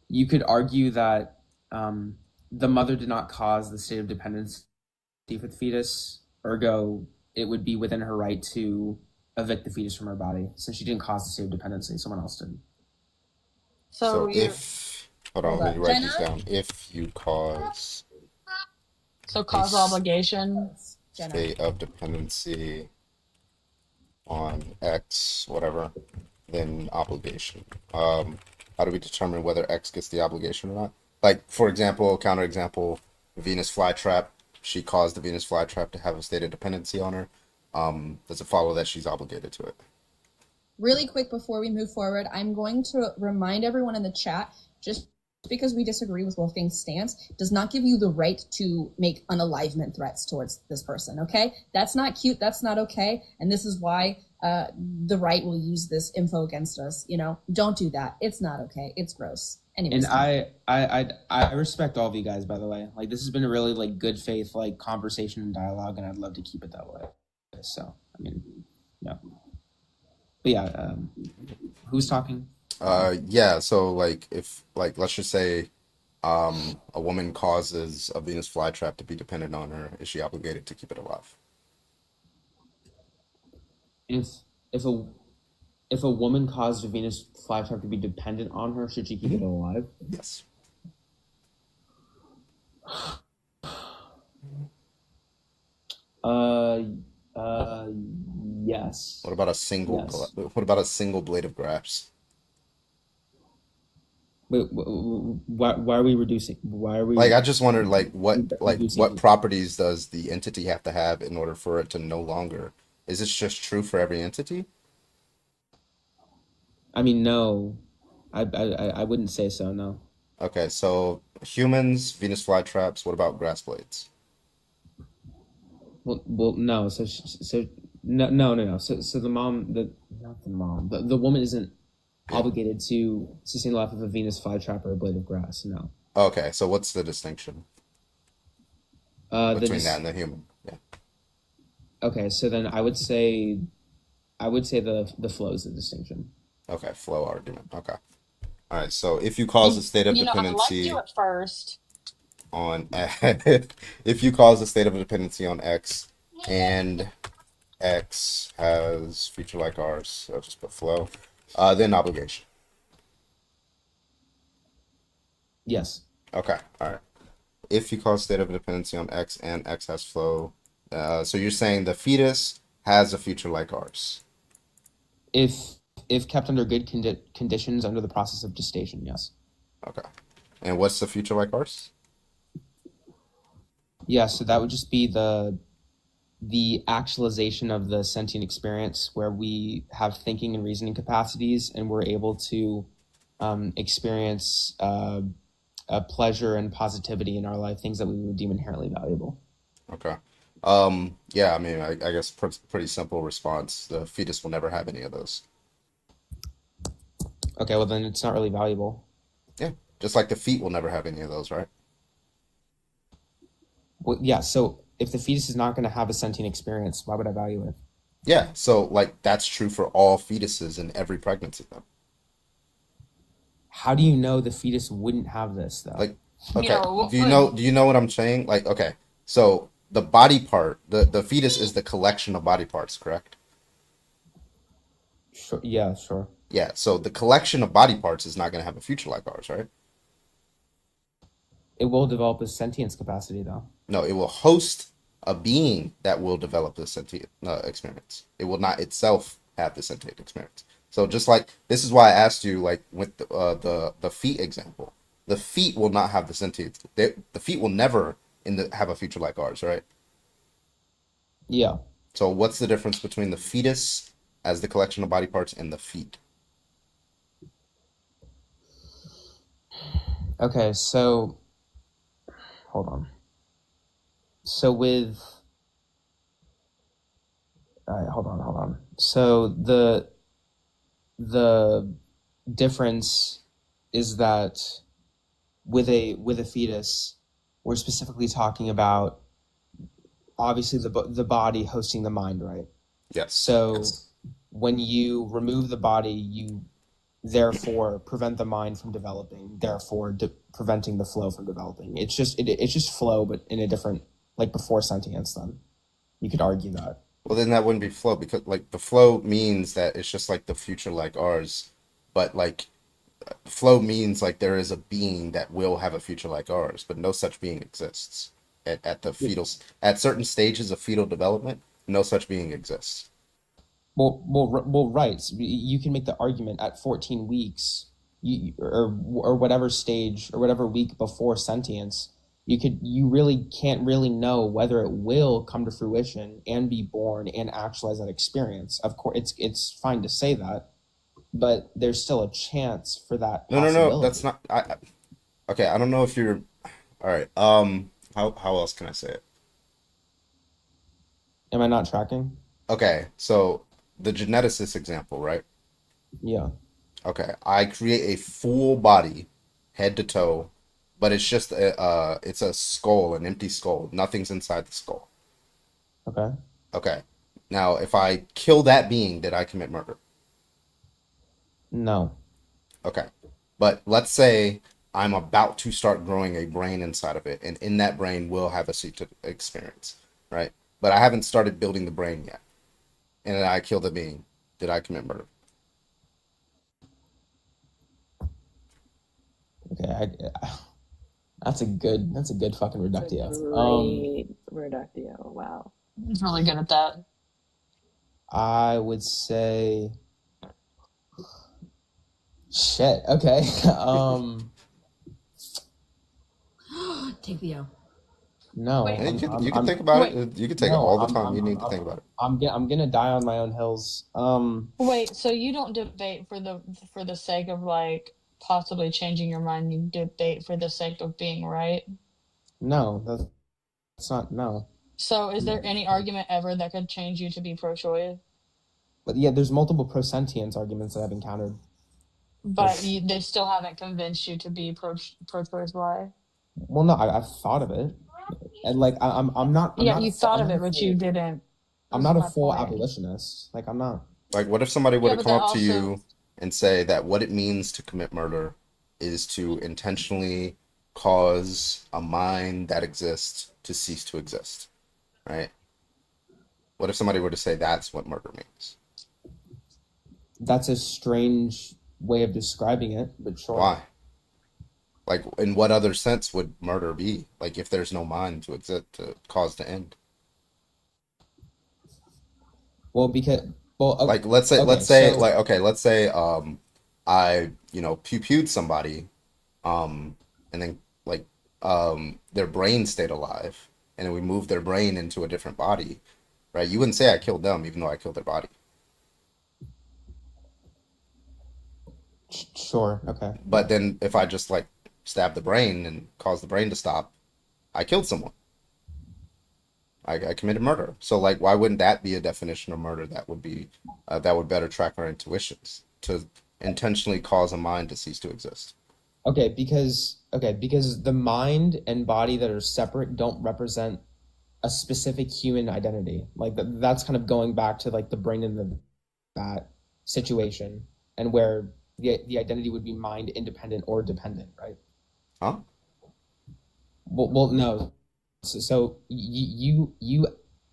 you could argue that the mother did not cause the state of dependency for the fetus, ergo it would be within her right to evict the fetus from her body since she didn't cause the state of dependency, someone else did. So if hold on, let me write these down. If you cause causal obligation, state of dependency on X, whatever, then obligation. How do we determine whether X gets the obligation or not? Like, for example, counterexample, Venus flytrap. She caused the Venus flytrap to have a state of dependency on her. Does it follow that she's obligated to it? Really quick before we move forward, I'm going to remind everyone in the chat, just because we disagree with Wolfgang's stance does not give you the right to make unalivement threats towards this person, okay? That's not cute, that's not okay, and this is why the right will use this info against us, you know? Don't do that. It's not okay. It's gross. Anyways. And I respect all of you guys, by the way. Like, this has been a really, like, good faith, like, conversation and dialogue, and I'd love to keep it that way. So, I mean, yeah. But yeah, who's talking? Yeah, so like if like let's just say a woman causes a Venus flytrap to be dependent on her, is she obligated to keep it alive? If a woman caused a Venus flytrap to be dependent on her, should she keep it alive? Yes. Yes. What about a single Yes. what about a single blade of grass? Wait, why are we reducing? Why are we Like I just wondered what reducing? properties does the entity have to have in order for it to no longer? Is this just true for every entity? I mean, no, I wouldn't say so. No. Okay, so humans, Venus flytraps, what about grass blades? Well, no. So no. So the mom, not the mom, the woman isn't obligated to sustain the life of a Venus flytrap or a blade of grass. No. Okay, so what's the distinction between that and the human? Yeah. Okay, so then I would say the flow is the distinction. Okay, flow argument. Okay. All right, so if you cause a state of I liked dependency you at first. on if you cause a state of dependency on X and X has feature like ours, so just put flow, then obligation. Yes. Okay, all right. If you cause state of dependency on X and X has flow, so you're saying the fetus has a future like ours. If kept under good conditions under the process of gestation, yes. Okay. And what's the future like ours? Yeah, so that would just be the actualization of the sentient experience where we have thinking and reasoning capacities and we're able to experience pleasure and positivity in our life, things that we would deem inherently valuable. Okay. Yeah, I mean, I guess pretty simple response. The fetus will never have any of those. Okay, well then it's not really valuable. Yeah, just like the feet will never have any of those, right? Well, yeah, so if the fetus is not going to have a sentient experience, why would I value it? Yeah, so like that's true for all fetuses in every pregnancy, though. How do you know the fetus wouldn't have this, though? Like, okay, do you know what I'm saying? Like, okay, so the body part, the fetus is the collection of body parts, correct? Sure. Yeah, sure. Yeah, so the collection of body parts is not going to have a future like ours, right? It will develop a sentience capacity, though. No, it will host a being that will develop the sentient experience. It will not itself have the sentient experience. So just like this is why I asked you, like with the feet example, the feet will not have the sentient. The feet will never have a future like ours, right? Yeah. So what's the difference between the fetus as the collection of body parts and the feet? Okay, so hold on. So with all right, hold on. So the difference is that with a fetus, we're specifically talking about obviously the body hosting the mind, right? Yes. So when you remove the body, you therefore prevent the mind from developing, therefore preventing the flow from developing. It's just flow, but in a different, like before sentience. Then you could argue that. Well, then that wouldn't be flow because like the flow means that it's just like the future like ours, but like flow means like there is a being that will have a future like ours, but no such being exists at the fetal at certain stages of fetal development. No such being exists. Well, right. So you can make the argument at 14 weeks, or whatever stage or whatever week before sentience, you really can't really know whether it will come to fruition and be born and actualize that experience. Of course, it's fine to say that, but there's still a chance for that No, possibility. that's not. Okay, I don't know if you're all right. How else can I say it? Am I not tracking? Okay, so the geneticist example, right? Yeah. Okay, I create a full body, head to toe, but it's just it's a skull, an empty skull. Nothing's inside the skull. Okay. Okay. Now, if I kill that being, did I commit murder? No. Okay. But let's say I'm about to start growing a brain inside of it, and in that brain will have a seat experience, right? But I haven't started building the brain yet, and then I kill the being. Did I commit murder? Okay. That's a good fucking It's a reductio. great reductio. Wow. He's really good at that. I would say shit. Okay. Take the L. No. Wait, Yeah, you can I'm think about wait, it. You can take no. all the time you need to think about it. I'm gonna die on my own hills. wait. So you don't debate for the sake of like possibly changing your mind. You debate for the sake of being right. No, that's not no. So is there any argument ever that could change you to be pro-choice? But yeah, there's multiple prosentience arguments that I've encountered. But they still haven't convinced you to be pro-choice. Why? Well, no, I've thought of it, and like I'm Yeah, not you thought of it, but you didn't. I'm That's not a my full point. abolitionist. Like I'm not. Like, what if somebody were Yeah, to but come that up to also you and say that what it means to commit murder is to intentionally cause a mind that exists to cease to exist, right? What if somebody were to say that's what murder means? That's a strange way of describing it, but sure. Why? Like, in what other sense would murder be? Like, if there's no mind to exist to cause the end? Well, because well, Like, okay, so let's say, I, pew-pewed somebody, and then like, their brain stayed alive, and then we moved their brain into a different body, right? You wouldn't say I killed them, even though I killed their body. sure, okay. But then if I just like stab the brain and cause the brain to stop, I killed someone. I committed murder. So like, why wouldn't that be a definition of murder that would be that would better track our intuitions to intentionally cause a mind to cease to exist? Because the mind and body that are separate don't represent a specific human identity. Like that's kind of going back to like the brain and that situation, and where the identity would be mind independent or dependent, right? Huh? Well, no. So you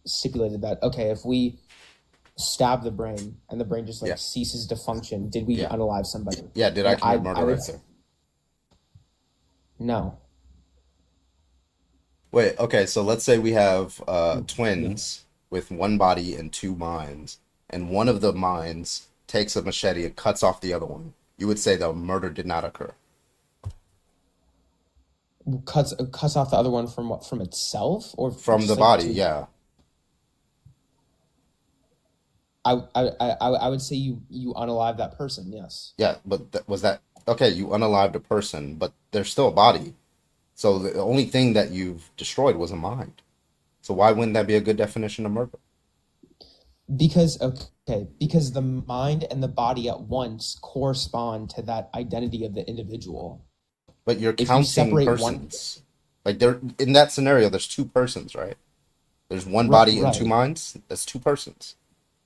stipulated that okay, if we stab the brain and the brain just like Yeah. ceases to function, did we Yeah. unalive somebody? Yeah, did I And commit murder would right there? no. Wait, okay, so let's say we have twins with one body and two minds, and one of the minds takes a machete and cuts off the other one. You would say the murder did not occur. Cuts off the other one from what? From itself or From just the like body, to yeah. I would say you unalive that person, yes. Yeah, but was that okay? You unalived a person, but there's still a body. So the only thing that you've destroyed was a mind. So why wouldn't that be a good definition of murder? Because the mind and the body at once correspond to that identity of the individual. But you're If you counting separate persons. Like there in that scenario, there's two persons, right? There's one Right, body and two right. minds. That's two persons.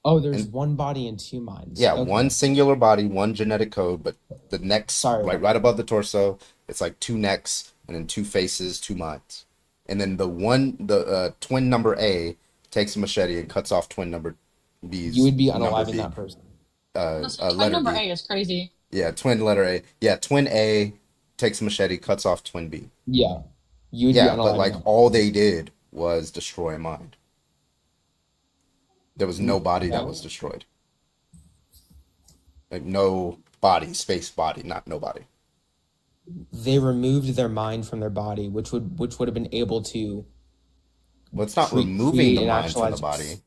Oh, there's And one body and two minds. yeah, Okay. one singular body, one genetic code, but the necks, Sorry. right above the torso, it's like two necks and then two faces, two minds. And then the twin number A takes a machete and cuts off twin number B's You would be number unaliving B. that person. twin Letter number B. A is crazy. Yeah, twin letter A. Yeah, twin A takes a machete, cuts off twin B. Yeah. You would be Yeah, but unaliving like them. all they did was destroy a mind. There was no body that was destroyed. Like no body, space body, not nobody. They removed their mind from their body, which would have been able to Well, it's not create removing the an mind from the actualized. body.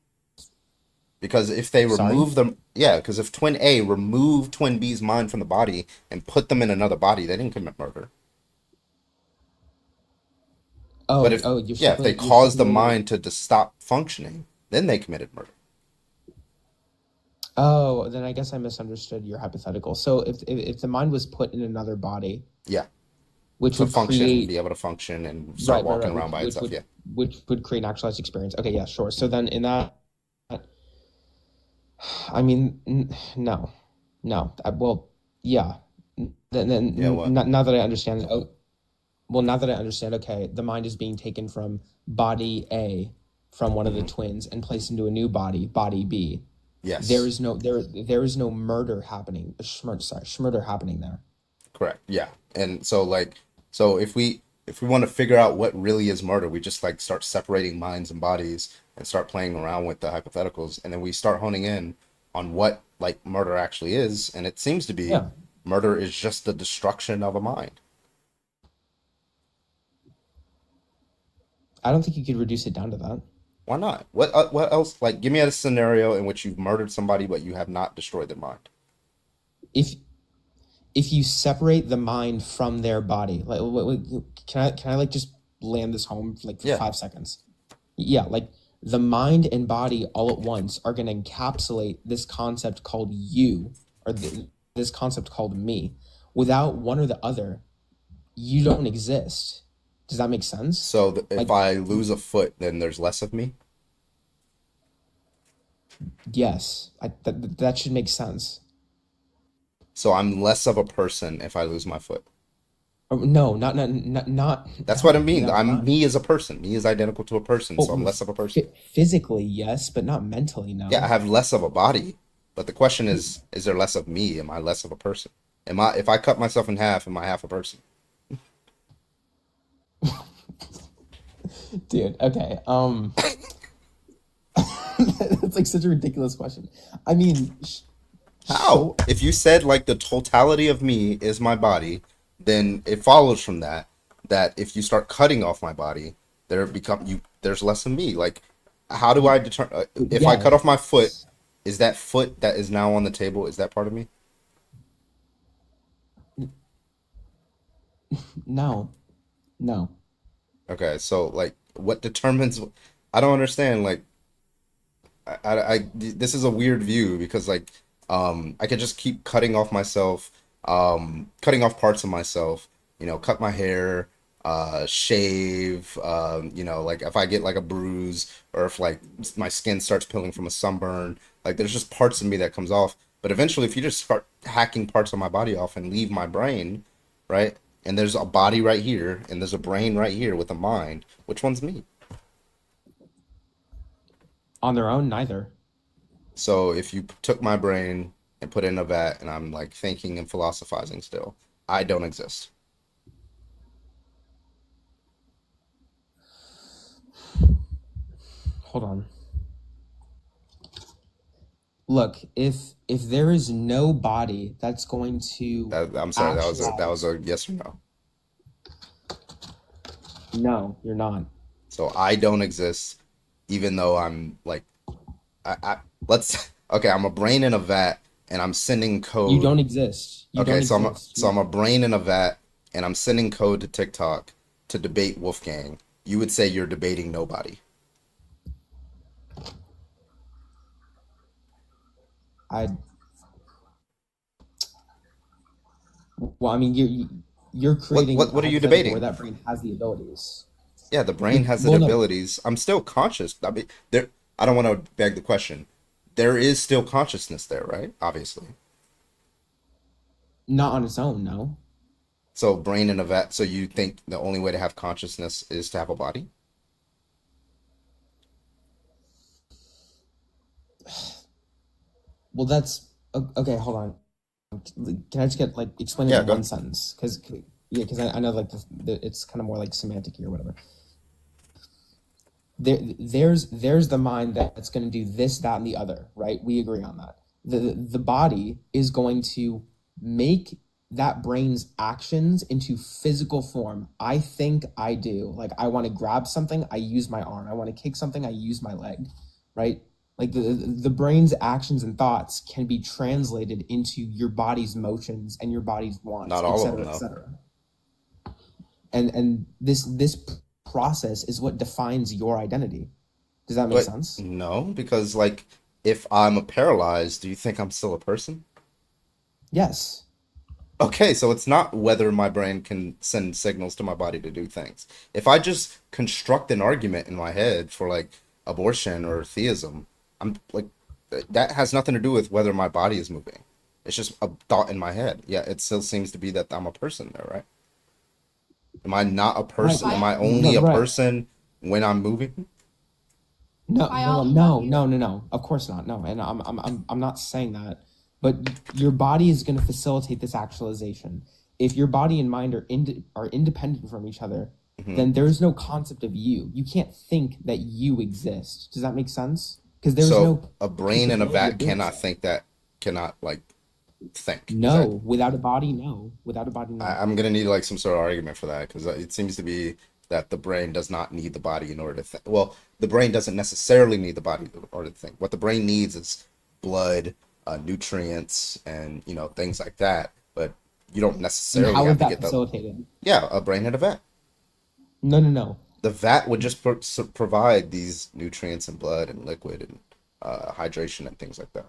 Because if they Sorry? remove them, yeah, because if twin A removed twin B's mind from the body and put them in another body, they didn't commit murder. But if you're yeah, if they you're cause the stipulating. mind to stop functioning, then they committed murder. Oh, then I guess I misunderstood your hypothetical. So if the mind was put in another body, Yeah, which to would function, create be able to function and start walking around by itself. Yeah. which would create an actualized experience. Okay, yeah, sure. So then in that, I mean, no, no. Well, yeah. Then Yeah, what? now that I understand, well, now that I understand, okay, the mind is being taken from body A, from one of the twins, and placed into a new body, body B. Yes. There is no murder happening. Schmurder happening there. Correct. Yeah. And so if we want to figure out what really is murder, we just like start separating minds and bodies and start playing around with the hypotheticals, and then we start honing in on what like murder actually is, and it seems to be murder is just the destruction of a mind. I don't think you could reduce it down to that. Why not? What else? Like, give me a scenario in which you've murdered somebody but you have not destroyed their mind. If you separate the mind from their body, like, can I like just land this home like for 5 seconds? Yeah, like the mind and body all at once are going to encapsulate this concept called you, or this concept called me. Without one or the other, you don't exist. Does that make sense? So if I lose a foot, then there's less of me? Yes, that should make sense. So I'm less of a person if I lose my foot. No, not. That's what I mean. No, I'm not- me as a person. Me is identical to a person, so I'm less of a person. Physically, yes, but not mentally. No. Yeah, I have less of a body, but the question is there less of me? Am I less of a person? If I cut myself in half, am I half a person? Dude, okay. It's like such a ridiculous question. I mean, How? If you said like the totality of me is my body, then it follows from that if you start cutting off my body, there's less of me. Like, how do I determine if I cut off my foot? Is that foot that is now on the table? Is that part of me? No. Okay, so like, what determines? I don't understand. Like, this is a weird view because like, I could just keep cutting off myself, cutting off parts of myself. Cut my hair, shave. Like if I get like a bruise or if like my skin starts peeling from a sunburn, like there's just parts of me that comes off. But eventually, if you just start hacking parts of my body off and leave my brain, right? And there's a body right here, and there's a brain right here with a mind. Which one's me? On their own, neither. So if you took my brain and put it in a vat, and I'm like thinking and philosophizing still, I don't exist. Hold on. Look, if there is no body that's going to I'm sorry, that was a yes or no. No, you're not. So I don't exist, even though I'm like, okay, I'm a brain in a vat, and I'm sending code. You don't exist. I'm a brain in a vat, and I'm sending code to TikTok to debate Wolfgang. You would say you're debating nobody. Well, I mean, you're creating. What are you debating? Where that brain has the abilities. Yeah, the brain has the abilities. I'm still conscious. I mean, I don't want to beg the question. There is still consciousness there, right? Obviously. Not on its own, no. So brain in a vat. So you think the only way to have consciousness is to have a body? Well, that's okay. Hold on. Can I just get like explain it in one sentence? Because I know like it's kind of more like semantic or whatever. There's the mind that's going to do this, that, and the other, right? We agree on that. The body is going to make that brain's actions into physical form. I think, I do. Like I want to grab something, I use my arm. I want to kick something, I use my leg, right? Like the brain's actions and thoughts can be translated into your body's motions and your body's wants, Not all of them, et cetera. And this process is what defines your identity. Does that make But sense? no, because like if I'm paralyzed, do you think I'm still a person? Yes. Okay, so it's not whether my brain can send signals to my body to do things. If I just construct an argument in my head for like abortion or theism, I'm like that has nothing to do with whether my body is moving. It's just a thought in my head. Yeah, it still seems to be that I'm a person there, right? Am I not a Right. person? Am I only a Right. person when I'm moving? No. Of course not. No, and I'm not saying that. But your body is going to facilitate this actualization. If your body and mind are independent from each other, then there's no concept of you. You can't think that you exist. Does that make sense? Because there's So no a brain in a capability vat of doing cannot so. think that, cannot like think. Is that No, without a body, no. Without a body, no. I'm gonna need like some sort of argument for that because it seems to be that the brain does not need the body in order to think. Well, the brain doesn't necessarily need the body in order to think. What the brain needs is blood, nutrients, and things like that. But you don't And necessarily how have is to that get the facilitated? yeah a brain in a vat. No. The vat would just provide these nutrients and blood and liquid and hydration and things like that.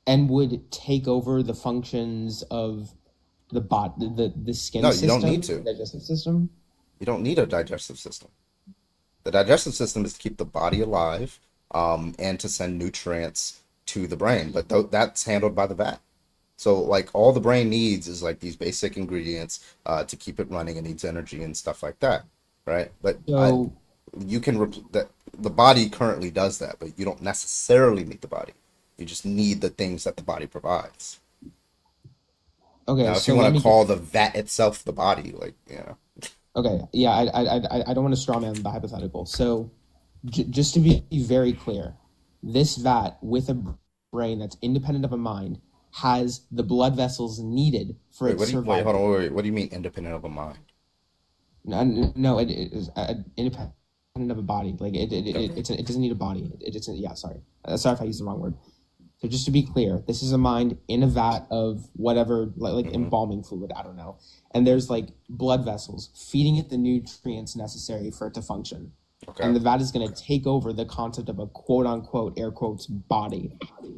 And would take over the functions of the skin No, you don't need system, to. the digestive system. You don't need a digestive system. The digestive system is to keep the body alive, and to send nutrients to the brain, but that's handled by the vat. So like all the brain needs is like these basic ingredients to keep it running. It needs energy and stuff like that, right? But So you can that the body currently does that, but you don't necessarily need the body. You just need the things that the body provides. okay, Now, if so you let want to me get call the vat itself the body, like okay. Yeah, I don't want to straw man the hypothetical. So just to be very clear, this vat with a brain that's independent of a mind has the blood vessels needed for wait, its wait, hold survival. on, wait. What do you mean independent of a mind? No, it is independent of a body. Like Okay. it doesn't need a body. It's yeah. Sorry, sorry if I used the wrong word. So just to be clear, this is a mind in a vat of whatever, like embalming fluid. I don't know. And there's like blood vessels feeding it the nutrients necessary for it to function. Okay. And the vat is going to take over the concept of a quote unquote air quotes body.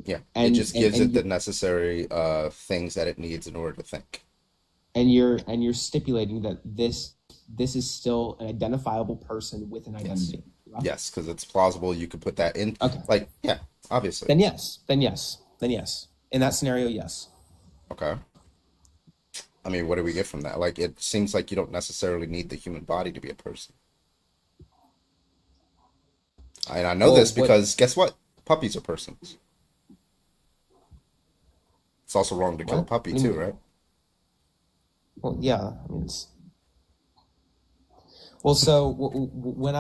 Yeah, it And just gives it you, the necessary things that it needs in order to think. and you're stipulating that this is still an identifiable person with an Yes. identity. Yeah? Yes, because it's plausible you could put that in. Okay. Like, yeah, obviously. Then yes. In that scenario, yes. Okay. I mean, what do we get from that? Like, it seems like you don't necessarily need the human body to be a person. And I know Well, this because guess what? Puppies are persons. It's also wrong to kill a What? puppy What do you too, mean? right? Well, yeah. I mean, well, so when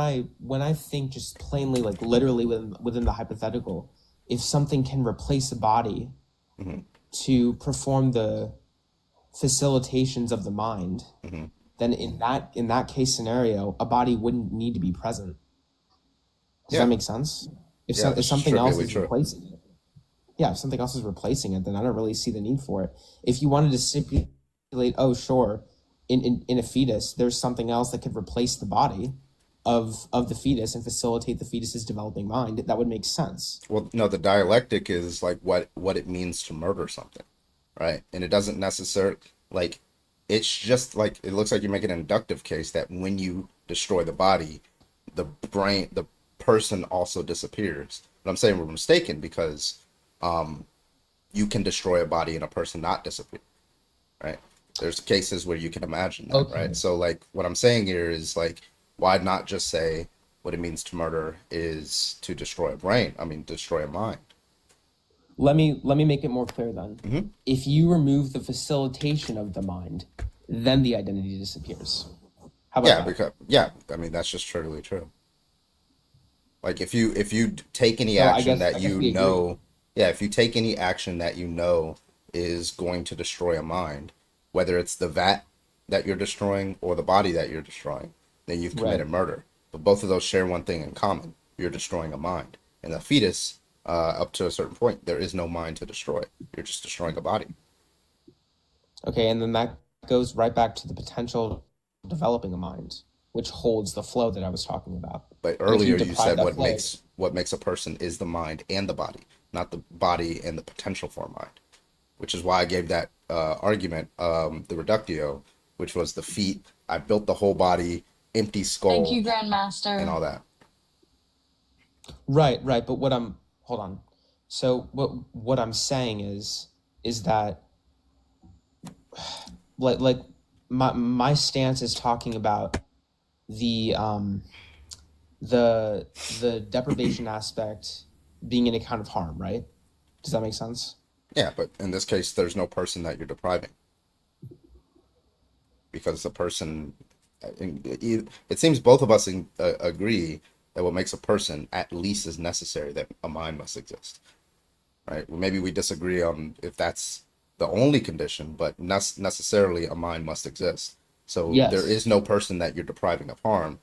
I think just plainly, like literally within the hypothetical, if something can replace a body hmm to perform the facilitations of the mind, hmm then in that case scenario, a body wouldn't need to be present. Does Yeah, that make sense? If yeah, if that's something else trivially is true. replacing it, yeah, if something else is replacing it, then I don't really see the need for it. If you wanted to stipulate, oh sure, in a fetus, there's something else that could replace the body of the fetus and facilitate the fetus's developing mind, that would make sense. Well, no, the dialectic is like what it means to murder something, right? And it doesn't necessarily like it's just like it looks like you're making an inductive case that when you destroy the body, the person also disappears. But I'm saying we're mistaken because you can destroy a body and a person not disappear, right? There's cases where you can imagine that, Okay. right? So like what I'm saying here is like why not just say what it means to murder is to destroy a brain? I mean, destroy a mind. Let me make it more clear then. hmm If you remove the facilitation of the mind, then the identity disappears. How about Yeah, that? because I mean that's just totally true. Like if you take any So action that I guess you we agree. know, yeah, if you take any action that you know is going to destroy a mind, whether it's the vat that you're destroying or the body that you're destroying, then you've Right. committed murder. But both of those share one thing in common. You're destroying a mind. And the fetus, up to a certain point, there is no mind to destroy. You're just destroying a body. Okay, and then that goes right back to the potential of developing a mind. which holds the flow that I was talking about. But And if earlier you deprive said that flow, what makes a person is the mind and the body, not the body and the potential for a mind, which is why I gave that argument, the reductio, which was the feet. I built the whole body, empty Thank skull, you, and Grandmaster. all that. right. But hold on. So what I'm saying is that like my stance is talking about the deprivation aspect being an account of harm, right? Does that make sense? Yeah, but in this case, there's no person that you're depriving because the person. It seems both of us agree that what makes a person at least is necessary, that a mind must exist, right? Maybe we disagree on if that's the only condition, but necessarily a mind must exist. So Yes. there is no person that you're depriving of harm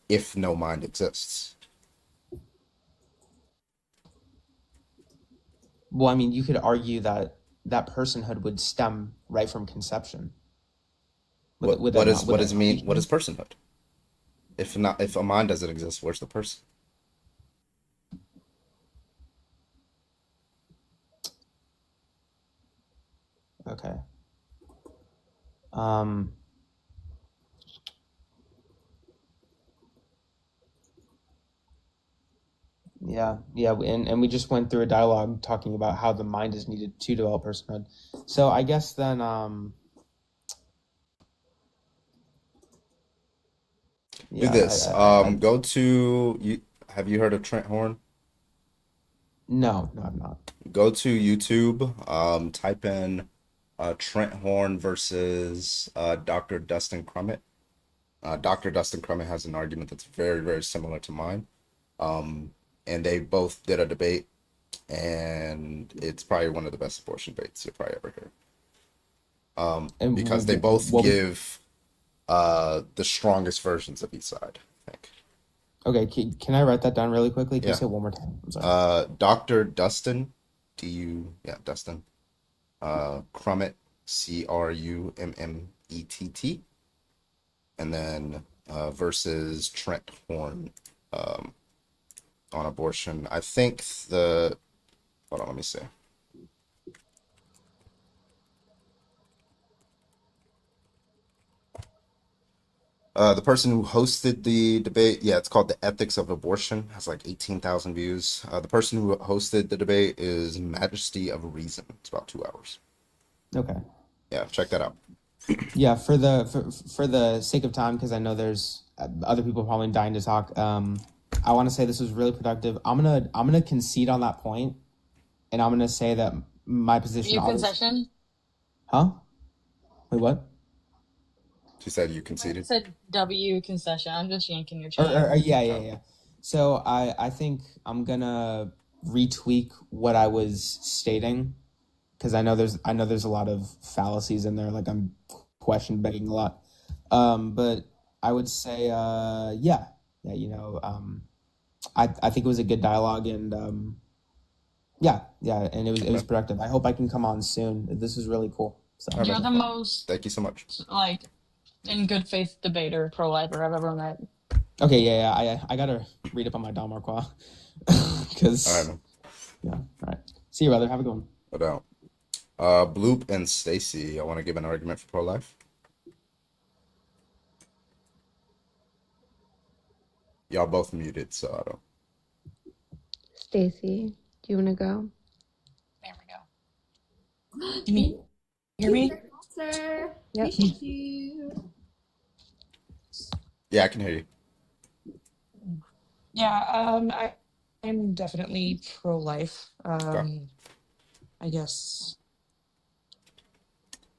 if no mind exists. Well, I mean, you could argue that personhood would stem right from conception. Would that not? What does it mean? What is personhood? If a mind doesn't exist, where's the person? Okay. Yeah, and we just went through a dialogue talking about how the mind is needed to develop personhood. So I guess then, Do this. Go to you. Have you heard of Trent Horn? No, I'm not. Go to YouTube. Type in Trent Horn versus Dr. Dustin Crummett. Dr. Dustin Crummett has an argument that's very, very similar to mine. And they both did a debate, and it's probably one of the best abortion debates you'll probably ever hear. Because they both give the strongest versions of each side, I think. Okay, can I write that down really quickly? Can you Yeah. say it one more time? I'm sorry. Dr. Dustin, Dustin. Crummett, Crummett. And then versus Trent Horn on abortion. I think hold on, let me see. The person who hosted the debate, it's called The Ethics of Abortion, has like 18,000 views. The person who hosted the debate is Majesty of Reason. It's about 2 hours. Okay. Yeah, check that out. Yeah, for the sake of time, because I know there's other people probably dying to talk. I want to say this was really productive. I'm gonna concede on that point, and I'm gonna say that my position. You concession? Huh? Wait, what? She said you conceded. I said W concession. I'm just yanking your chain. Yeah. So I think I'm gonna retweak what I was stating, because I know there's a lot of fallacies in there. Like I'm question begging a lot. But I would say I think it was a good dialogue, and and it was productive. I hope I can come on soon. This is really cool. So You're the most, thank you so much, like, in good faith debater, pro-lifer I've ever met. Okay, yeah. I gotta read up on my Don Marquois. Because all right. See you, brother. Have a good one. No doubt. Bloop and Stacy, I want to give an argument for pro-life. Y'all both muted, so I don't. Stacy, do you want to go? There we go. Can you hear me? Sir, Yep. appreciate you. Yeah, I can hear you. Yeah, I'm definitely pro-life. Okay. I guess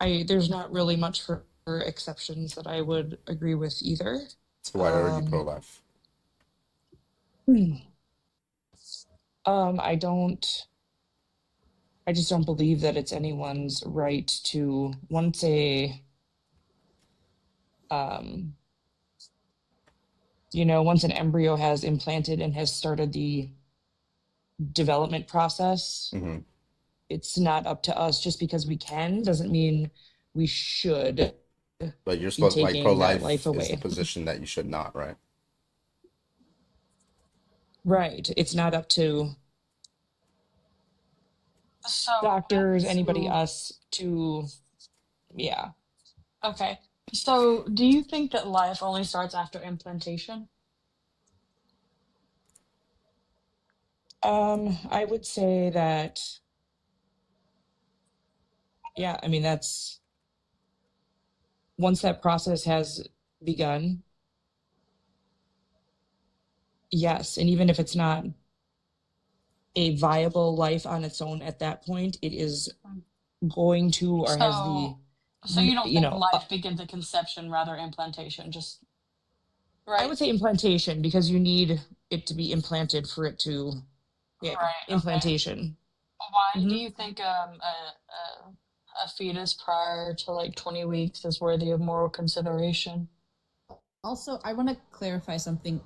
there's not really much for exceptions that I would agree with either. So why are you pro-life? I just don't believe that it's anyone's right to once an embryo has implanted and has started the development process, it's not up to us. Just because we can doesn't mean we should But you're be supposed like taking that pro-life life is the away. position that you should not, right? Right. It's not up to So, doctors, anybody, so us to, yeah. okay. So, do you think that life only starts after implantation? I would say that, yeah, I mean, that's once that process has begun, yes. And even if it's not a viable life on its own at that point, it is going to or has the, So you don't you think know, life begins at conception, rather implantation? Just I right, would say implantation because you need it to be implanted for it to, yeah, right. Okay. implantation. Why do Hmm. you think a fetus prior to like 20 weeks is worthy of moral consideration? Also, I want to clarify something.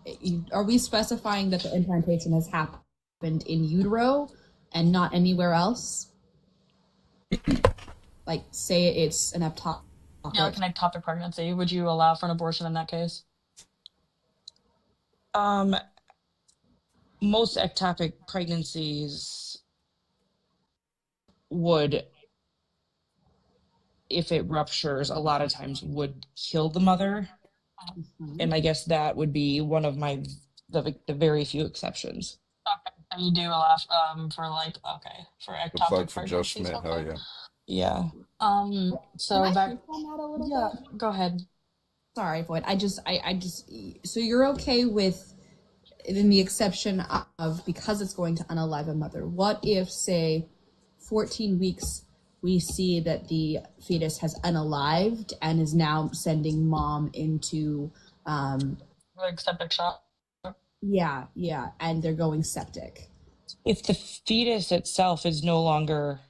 Are we specifying that the implantation has happened in utero and not anywhere else? Like, say it's an ectopic. Yeah, like an ectopic pregnancy. Would you allow for an abortion in that case? Most ectopic pregnancies would, if it ruptures, a lot of times would kill the mother. And I guess that would be one of the very few exceptions. Okay, so you do allow for like for Looks like ectopic for Joe pregnancies. Schmidt, hell Okay. yeah. Yeah. So Can I back. touch on that a little Yeah, bit? go ahead. Sorry, Void. I just, so you're okay with, in the exception of, because it's going to unalive a mother, what if, say, 14 weeks, we see that the fetus has unalived and is now sending mom into, Like septic shock. yeah, and they're going septic. If the fetus itself is no longer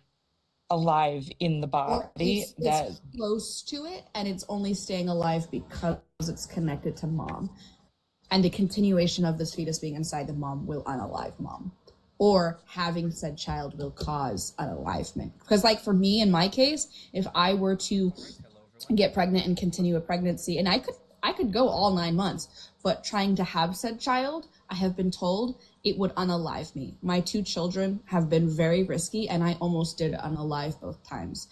alive in the Or body, that it's close to it and it's only staying alive because it's connected to mom. And the continuation of this fetus being inside the mom will unalive mom. Or having said child will cause unalivement. Because like for me, in my case, if I were to get pregnant and continue a pregnancy, and I could go all 9 months, but trying to have said child, I have been told it would unalive me. My 2 children have been very risky, and I almost did unalive both times.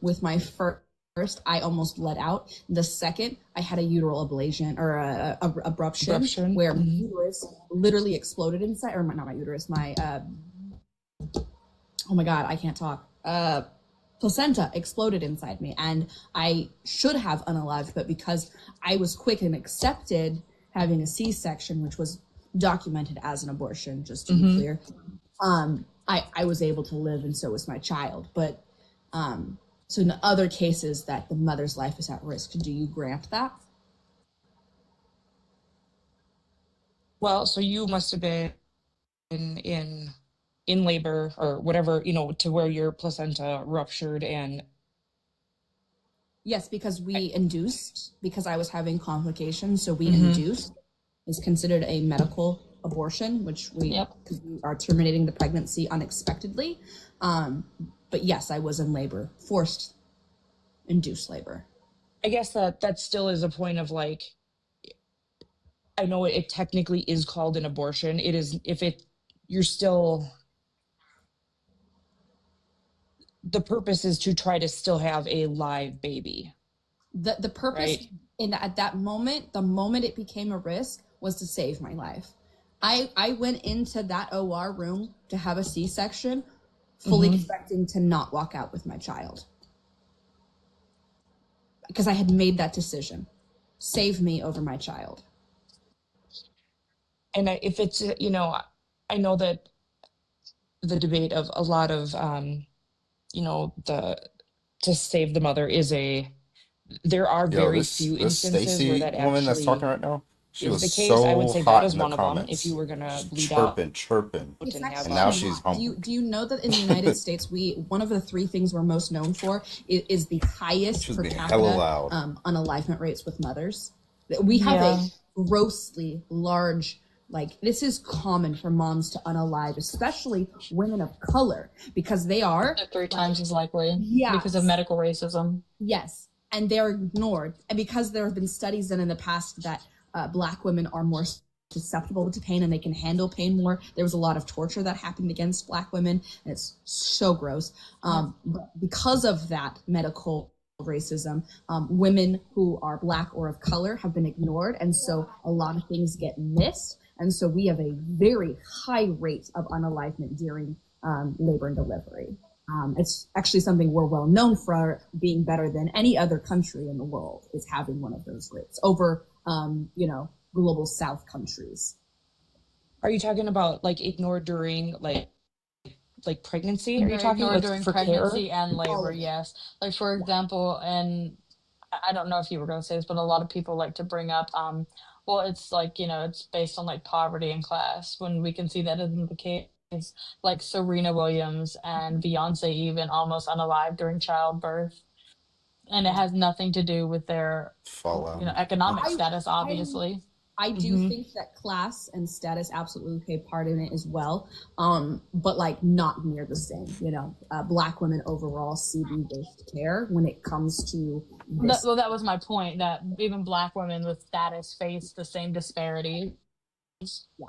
With my first, I almost bled out. The second, I had a uteral ablation or a abruption where my uterus literally exploded inside, or not my uterus, my oh my god, I can't talk. Placenta exploded inside me, and I should have unalived, but because I was quick and accepted having a C-section, which was documented as an abortion, just to be clear, I was able to live, and so was my child. But so in other cases that the mother's life is at risk, do you grant that? well, so you must have been in labor or whatever, to where your placenta ruptured and Yes, because we induced, because I was having complications, so we induced. Is considered a medical abortion, which we are terminating the pregnancy unexpectedly. But yes, I was in labor, forced induced labor. I guess that still is a point of like, I know it technically is called an abortion. It is, you're still, the purpose is to try to still have a live baby. The purpose at that moment, the moment it became a risk, was to save my life. I went into that OR room to have a C-section, fully expecting to not walk out with my child. Because I had made that decision. Save me over my child. And if it's, I know that the debate of a lot of, to save the mother is there are very few instances where that woman that's talking actually right now, she is was the case. I would so say that hot is in the one of them. If comments. you were gonna bleed out Chirping. It's and have And now actually she's not. humble. Do you know that in the United States, one of the 3 things we're most known for is the highest She was per being capita hella loud. unalivement rates with mothers? We have a grossly large, like, this is common for moms to unalive, especially women of color, because they are 3 times as likely Yes. because of medical racism. Yes. and they're ignored. And because there have been studies done in the past that Black women are more susceptible to pain and they can handle pain more. There was a lot of torture that happened against Black women, and it's so gross. But because of that medical racism, women who are Black or of color have been ignored, and so a lot of things get missed. And so we have a very high rate of unalivement during labor and delivery. It's actually something we're well known for being better than any other country in the world, is having one of those rates over, global South countries. Are you talking about like ignored during like pregnancy? Are you talking ignored like during for pregnancy care? and labor? Yes. Like for example, and I don't know if you were going to say this, but a lot of people like to bring up, well, it's like, it's based on like poverty and class, when we can see that isn't the case. Like Serena Williams and Beyonce even almost unalive during childbirth, and it has nothing to do with their economic status, obviously. I do think that class and status absolutely play part in it as well, but like not near the same. Black women overall see based care when it comes to this. That was my point, that even Black women with status face the same disparities. Yeah.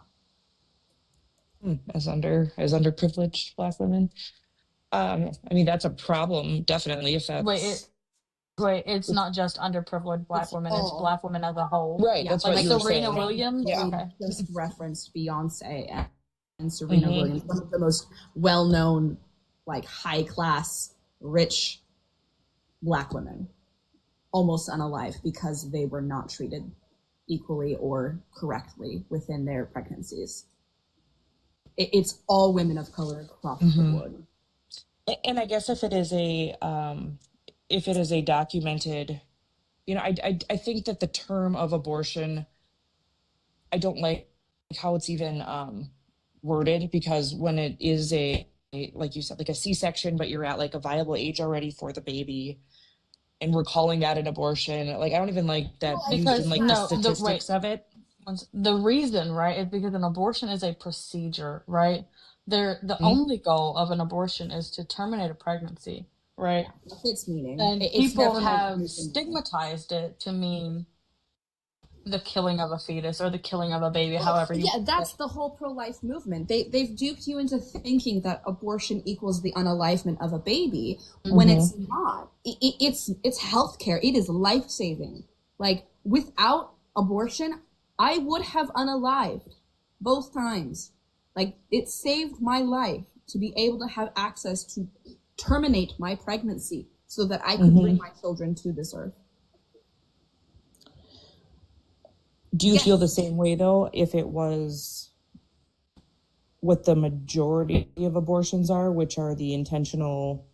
As underprivileged Black women. I mean, that's a problem, definitely, if that's... Wait, it's not just underprivileged Black women, it's Black women as a whole. Right, that's like what you were Serena saying. Williams. Yeah. Okay. Just referenced Beyonce and Serena Williams, one of the most well-known, like high-class, rich Black women, almost unalive because they were not treated equally or correctly within their pregnancies. It's all women of color across the board. And I guess if it is a documented, I think that the term of abortion, I don't like how it's even worded, because when it is like you said, like a C-section, but you're at like a viable age already for the baby, and we're calling that an abortion, like I don't even like that used in like the statistics of it. The reason, right, is because an abortion is a procedure, right? The only goal of an abortion is to terminate a pregnancy, right? It's meaning. And It's people never have like stigmatized it to mean the killing of a fetus or the killing of a baby, however you... Yeah, that's the whole pro-life movement. They've duped you into thinking that abortion equals the unalivement of a baby, when it's not. It's healthcare. It is life-saving. Like, without abortion, I would have unalived both times. Like, it saved my life to be able to have access to terminate my pregnancy so that I could bring my children to this earth. Do you feel the same way though, if it was what the majority of abortions are, which are the intentional?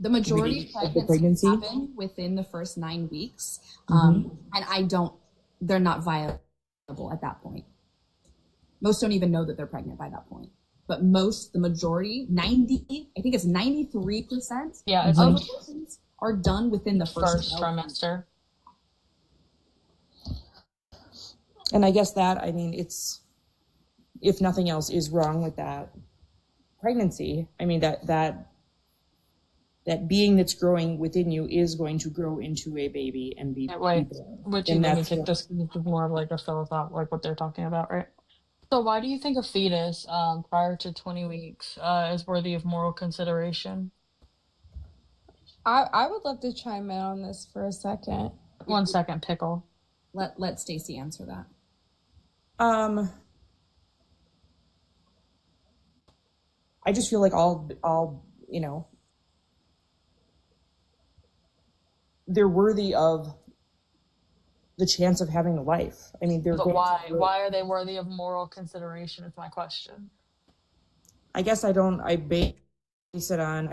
The majority of pregnancies happen within the first 9 weeks, and they're not viable at that point. Most don't even know that they're pregnant by that point. But the majority, 93% of abortions are done within the first trimester. And I guess that, I mean, it's, if nothing else is wrong with that pregnancy, I mean, that being that's growing within you is going to grow into a baby and be born. Which you let me take this is more of like a philosoph, like what they're talking about, right? So why do you think a fetus prior to 20 weeks is worthy of moral consideration? I would love to chime in on this for a second. 1 second, Pickle. Let Stacey answer that. I just feel like all they're worthy of the chance of having a life. I mean, But why are they worthy of moral consideration is my question. I guess I base it on,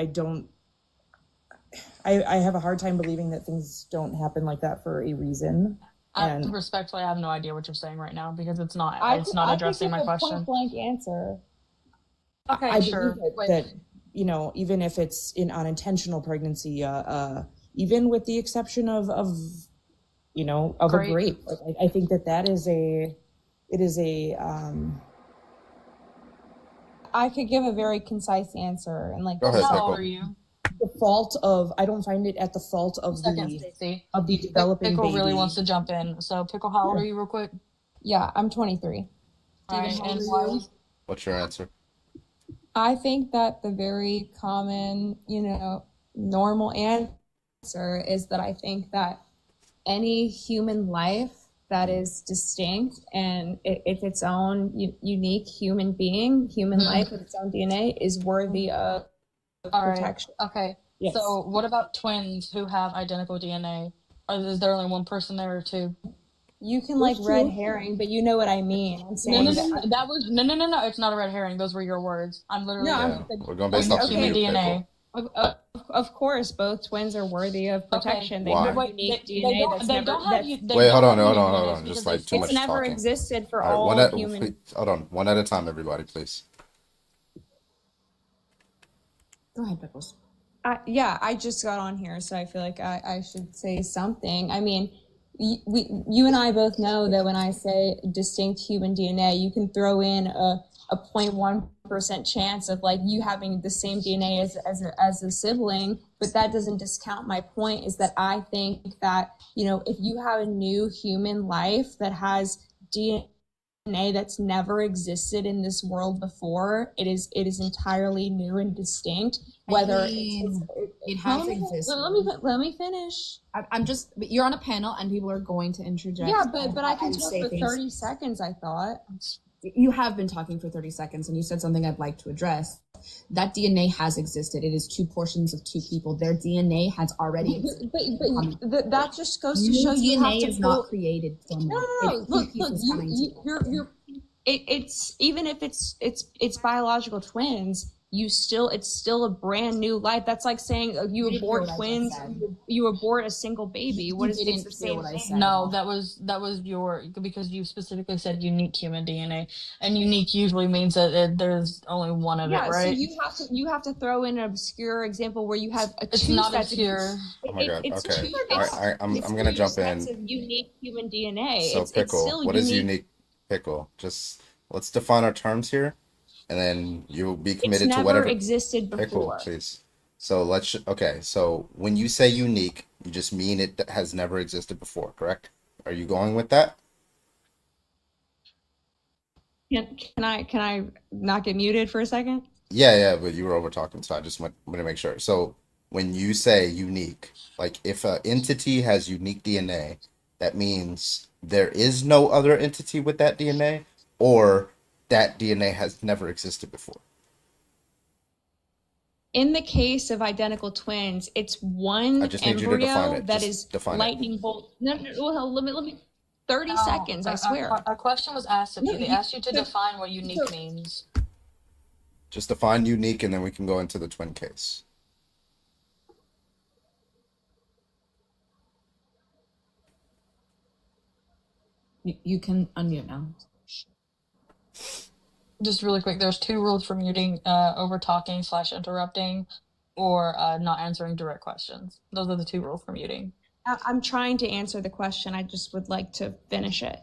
I have a hard time believing that things don't happen like that for a reason. And Respectfully, I have no idea what you're saying right now, because it's not addressing my question. Point blank answer. Okay, I sure. believe that even if it's an unintentional pregnancy, even with the exception of a grape, like, I think that is a I could give a very concise answer, and like, Go ahead, how Pickle. old are you? the fault of I don't find it at the fault of Second, Stacey. the developing Pickle baby. really wants to jump in. So, Pickle, how old are you, real quick? Yeah, I'm 23. All right, Steven, how and old are you? Wiley? What's your answer? I think that the very common, normal answer is that I think that any human life that is distinct and it's its own unique human being, human life with its own DNA is worthy of All right. protection. Okay. Yes. So, what about twins who have identical DNA? Is there only one person there or two? You can like red herring, but you know what I mean. I'm No, saying no, no, that was no. It's not a red herring. Those were your words. I'm literally. No, We're going based off of human you, DNA. Pickle. Of course, both twins are worthy of protection. They Why? have unique DNA that's they never. don't have you. Wait, hold on. Just like too much It's never talking. existed for All all right, human. hold on, one at a time, everybody, please. Go ahead, Pickles. I just got on here, so I feel like I should say something. I mean, you and I both know that when I say distinct human DNA, you can throw in a 0.1% chance of like you having the same DNA as a sibling, but that doesn't discount my point is that I think that, if you have a new human life that has DNA that's never existed in this world before, it is entirely new and distinct. Whether it has existed. Let me finish. I'm just. You're on a panel, and people are going to interject. Yeah, but I can and talk say for things. 30 seconds. I thought. You have been talking for 30 seconds, and you said something I'd like to address. That DNA has existed. It is two portions of two people. Their DNA has already existed. But that just goes to New show you have DNA to is not created from No. It's two Look. pieces coming together. You're. It's even if it's biological twins. It's still a brand new life. That's like saying you didn't hear abort what I just twins, said. you abort a single baby. What is didn't it's the hear same what I thing? said. No, that was because you specifically said unique human DNA, and unique usually means that there's only one of it, Yeah, right? so you have to throw in an obscure example where you have It's two not sets obscure. Oh my God. It's Okay. two, I'm it's gonna two jump sets in. of unique human DNA. So It's Pickle, still what unique. is unique? Pickle. Just let's define our terms here, and then you'll be committed to never whatever. existed Pickle, before. please. So okay. So when you say unique, you just mean it has never existed before, correct? Are you going with that? Can I not get muted for a second? Yeah, but you were over talking, so I just want to make sure. So when you say unique, like if an entity has unique DNA, that means there is no other entity with that DNA, or that DNA has never existed before. In the case of identical twins, it's I one just need you to define embryo it. that Just is define it. lightning bolt. No, well, let me 30 seconds, I swear. A question was asked of No, you. They you- asked you to define what unique means. Just define unique, and then we can go into the twin case. You can unmute now. Just really quick, there's two rules for muting: over talking / interrupting, or not answering direct questions. Those are the two rules for muting. I'm trying to answer the question. I just would like to finish it.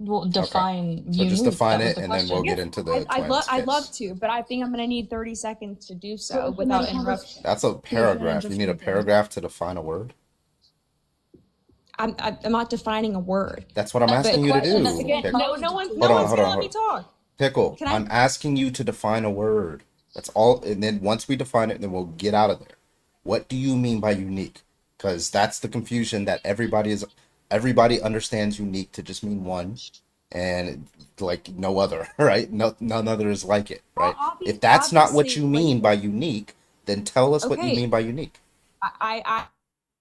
Well, define So just unique. define That was it, the and then we'll question. get into the twins I'd case. love to, but I think I'm going to need 30 seconds to do so without interruption. That's a paragraph. You need a paragraph to define a word. I'm not defining a word. That's what I'm asking you to do. Again, Pickle. no one's Hold going on. to let me talk. Pickle, Can I- I'm asking you to define a word. That's all. And then once we define it, then we'll get out of there. What do you mean by unique? Because that's the confusion that everybody understands unique to just mean one, and like no other, right? None other is like it, right? If that's not what you mean by unique, then tell us what you Okay. mean by unique. I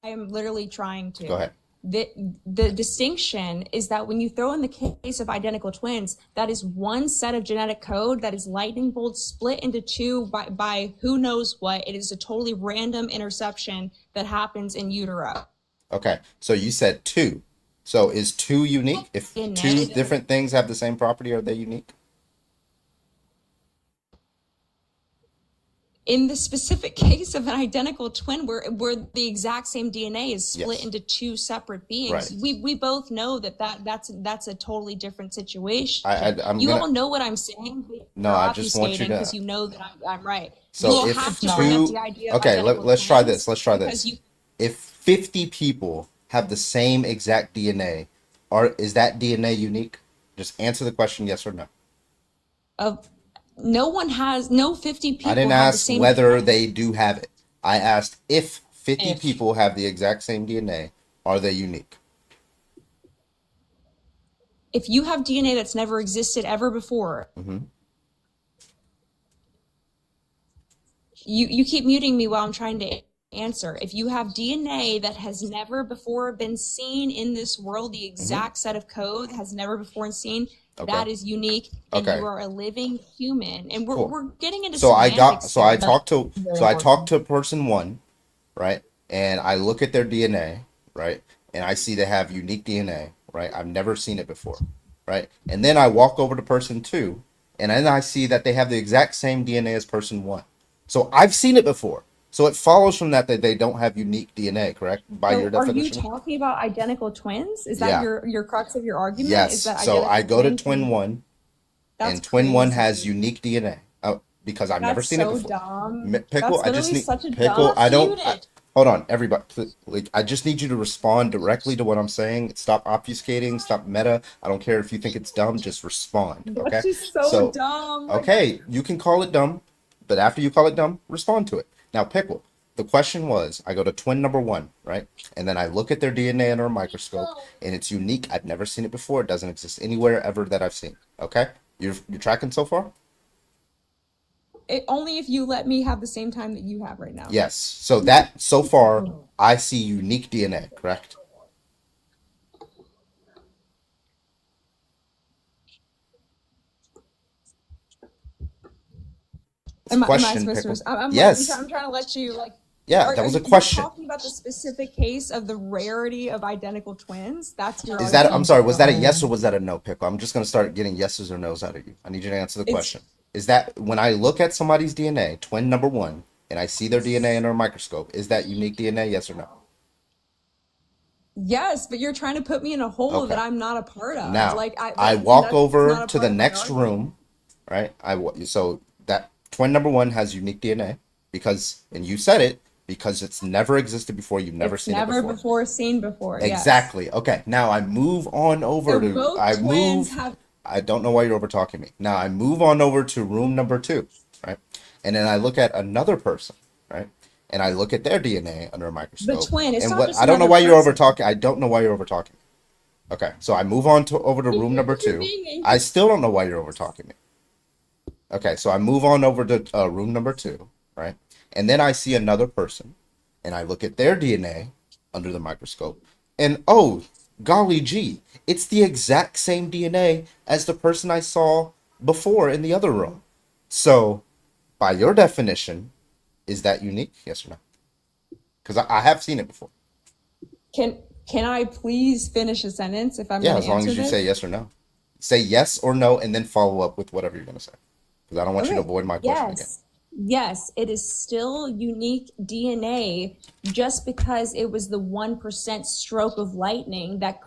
am literally trying to. Go ahead. The distinction is that when you throw in the case of identical twins, that is one set of genetic code that is lightning bolt split into two by who knows what. It is a totally random interception that happens in utero. Okay, so you said two. So is two unique? If In two negative. different things have the same property, are they unique? In the specific case of an identical twin where the exact same DNA is split Yes. into two separate beings, Right. we both know that's a totally different situation. I'm You gonna- all know what I'm saying. No, I just want you to- because you know that I'm right. So We'll if have to bring up two, the idea of okay, identical let's try twins this. Let's try because this. you If 50 people have the same exact DNA, is that DNA unique? Just answer the question, yes or no. no 50 I people didn't have the ask same whether DNA. they do have it. I asked if 50 If. people have the exact same DNA, are they unique? If you have DNA that's never existed ever before, you keep muting me while I'm trying to answer. If you have DNA that has never before been seen in this world, the exact set of code has never before been seen, that is unique, and you are a living human. And we're getting into semantics So I here. talked to person one, right? And I look at their DNA, right? And I see they have unique DNA, right? I've never seen it before, right? And then I walk over to person two, and then I see that they have the exact same DNA as person one. So I've seen it before. So it follows from that they don't have unique DNA, correct? By your So are you definition? talking about identical twins? Is Yeah. that your crux of your argument? Yes. Is that So I identical go to twins? twin one, That's and twin one has crazy. unique DNA. Because I've never That's seen it so before. dumb. Pickle, That's I just literally need such a Pickle. dumb. I don't. Hold on, everybody. Like, I just need you to respond directly to what I'm saying. Stop obfuscating. Stop meta. I don't care if you think it's dumb. Just respond. Okay. That's just so dumb. Like, Okay, you can call it dumb, but after you call it dumb, respond to it. Now, Pickle. The question was, I go to twin number one, right? And then I look at their DNA under a microscope, and it's unique. I've never seen it before. It doesn't exist anywhere ever that I've seen. Okay? You're tracking so far? only if you let me have the same time that you have right now. Yes. So that, so far, I see unique DNA, correct? Am I Question, supposed Pickle. to? I'm Yes. I'm trying to let you like. Yeah, that was a You're question. talking about the specific case of the rarity of identical twins. That's your. Is that, I'm argument. sorry, was that a yes or was that a no, Pickle? I'm just going to start getting yeses or nos out of you. I need you to answer the It's- question. Is that when I look at somebody's DNA, twin number one, and I see their DNA under a microscope, is that unique DNA, yes or no? Yes, but you're trying to put me in a hole Okay. that I'm not a part of. Now, Like I that's walk not over a to part the of my next argument. room, right? So that twin number one has unique DNA because, and you said it, because it's never existed before. You've never It's seen never it before. before seen before. Yes. Exactly. Okay. Now I move on over So to. both I twins move. have. I don't know why you're over talking me. Now I move on over to room number two, right? And then I look at another person, right? And I look at their DNA under a The microscope. twin. It's And not what just I don't know another why you're over person. talking. I don't know why you're over talking. Okay. So I move on to over to room number You're two. being angry. I still don't know why you're over talking me. Okay. So I move on over to room number two, right? And then I see another person, and I look at their DNA under the microscope, and oh, golly gee, it's the exact same DNA as the person I saw before in the other room. So, by your definition, is that unique? Yes or no? Because I have seen it before. Can I please finish a sentence if I'm Yeah, going as to long answer as you this? say yes or no. Say yes or no, and then follow up with whatever you're going to say. Because I don't want you to avoid my question again. Yes, it is still unique DNA just because it was the 1% stroke of lightning that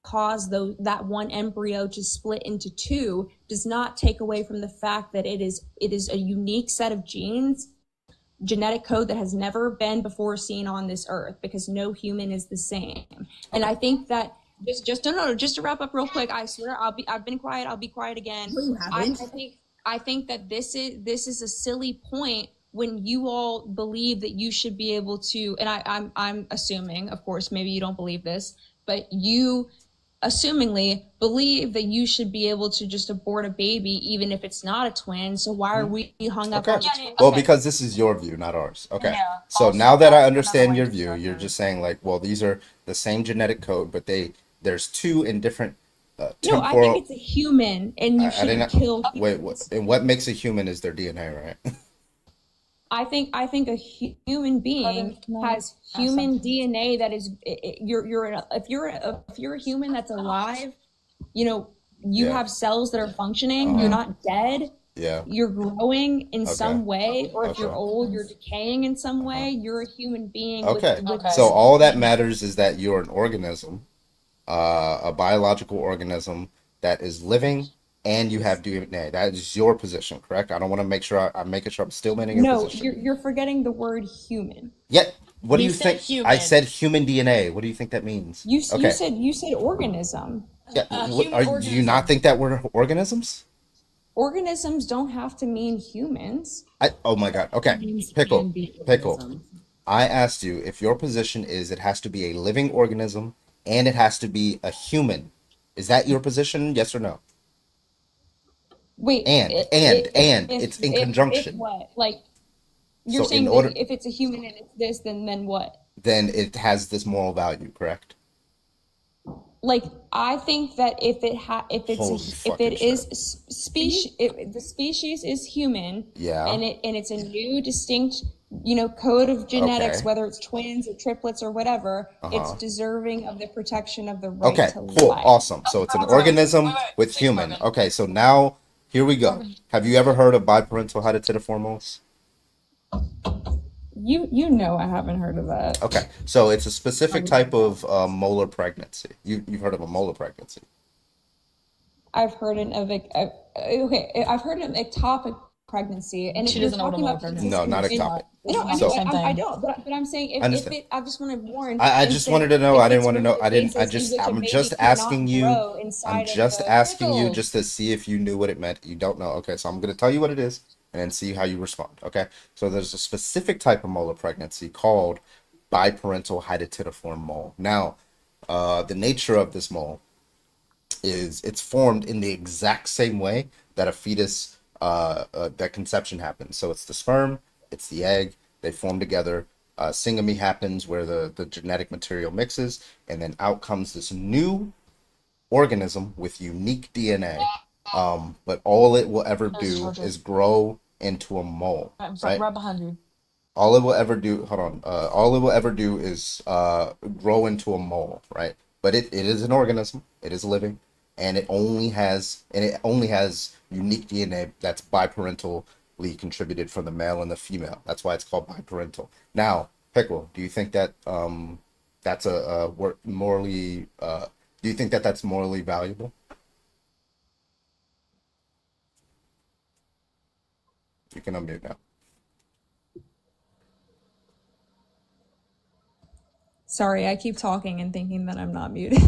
caused that one embryo to split into two does not take away from the fact that it is a unique set of genes, genetic code that has never been before seen on this earth because no human is the same. And I think that just to wrap up real quick, I swear I've been quiet, I'll be quiet again. No, you haven't. I think that this is a silly point when you all believe that you should be able to, and I'm assuming, of course, maybe you don't believe this, but you assumingly believe that you should be able to just abort a baby even if it's not a twin. So why are we hung up on the twin? Well, because this is your view, not ours. Okay. Yeah. So Also, now that I that's understand another your way to view, start you're that. just saying like, well, these are the same genetic code, but there's two in different No, I temporal. think it's a human, and you I shouldn't didn't. kill Wait, humans. and what makes a human is their DNA, right? I think a human being has human DNA that is if you're a human that's alive, you Yeah. have cells that are functioning. You're not dead. Yeah. You're growing in Okay. some way, or if you're Okay. old, you're decaying in some way. You're a human being. Okay. With So all that matters is that you're an organism, a biological organism that is living and you have DNA. That is your position, correct? I don't want to make sure I'm making sure I'm still manning your No, position. you're forgetting the word human. Yet, what do You you said think? human. I said human DNA. What do you think that means? You Okay. you said organism. Yeah. Do you not think that we're organisms? Organisms don't have to mean humans. Oh my God. Okay. Pickle. I asked you if your position is it has to be a living organism and it has to be a human. Is that your position? Yes or no? Wait, And it's in if conjunction. what? Like you're So saying in order, that if it's a human and it's this, then what? then it has this moral value, correct? Like I think that if Holy if fucking it is species, the species is human, Yeah. and it's a new distinct code of genetics, Okay. whether it's twins or triplets or whatever, it's Uh-huh. deserving of the protection of the right Okay, to cool, life. awesome. So it's an organism with human. Okay, so now here we go. Have you ever heard of biparental hydatidiformos? You know I haven't heard of that. Okay, so it's a specific type of molar pregnancy. You've heard of a molar pregnancy. I've heard I've heard of ectopic pregnancy, and if She you're doesn't know what a talking molar about pregnancy No, not in- ectopic. No, I So- know, Same I thing. don't. But I'm saying I understand. I just want to warn. I and just say wanted to know. if I didn't it's want to know. one of I the didn't. I basis in just. which a I'm baby just cannot asking you. grow I'm inside of just the asking you pickles. just to see if you knew what it meant. You don't know. Okay, so I'm gonna tell you what it is and then see how you respond. Okay, so there's a specific type of molar pregnancy called biparental hydatidiform mole. Now, the nature of this mole is it's formed in the exact same way that a fetus that conception happens. So it's the sperm, it's the egg, they form together. Syngamy happens where the genetic material mixes, and then out comes this new organism with unique DNA. But all it will ever do is grow into a mole, right? Right behind you. All it will ever do, hold on, all it will ever do is grow into a mole, right? But it is an organism, it is living, and it only has unique DNA that's biparentally contributed from the male and the female. That's why it's called biparental. Now, Pickle, do you think that that's morally do you think that that's morally valuable? You can unmute now. Sorry, I keep talking and thinking that I'm not muted.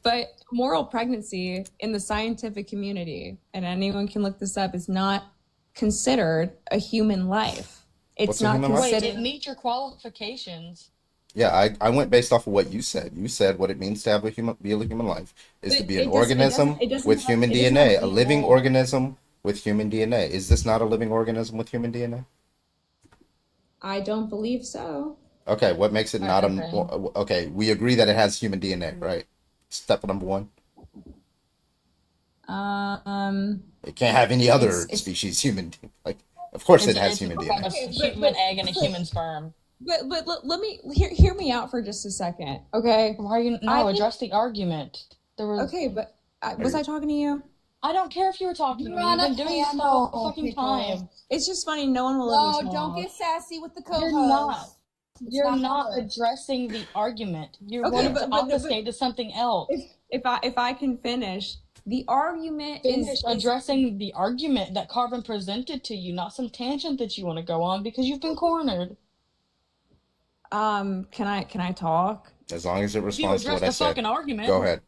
But moral pregnancy in the scientific community, and anyone can look this up, is not considered a human life. It's What's a not human life? Wait, considered. it meet your qualifications. Yeah, I went based off of what you said. You said what it means to have a human life is to But be an it organism it doesn't with have- human it doesn't have DNA, to a be living all. organism with human DNA. Is this not a living organism with human DNA? I don't believe so. Okay, what makes it not Okay. okay, we agree that it has human DNA, right? Step number one. It can't have any other it's- species human. Like, of course it has It's human from DNA. a human egg and a human sperm. But let me hear me out for just a second, okay? Why are you I no think- address the argument? There was Okay, but was I talking to you? I don't care if you were talking to me. You're on You've a been doing this the panel, whole fucking Pickle. time. It's just funny. No one will No, let me talk. don't get sassy with the co-host. You're not. It's You're not not good. addressing the argument. You're Okay, wanting to but- obfuscate to something else. If I can finish, the argument Finish is addressing the argument that Carvin presented to you, not some tangent that you want to go on because you've been cornered. Can I talk? As long as it You responds to address what I the said. fucking argument. Go ahead.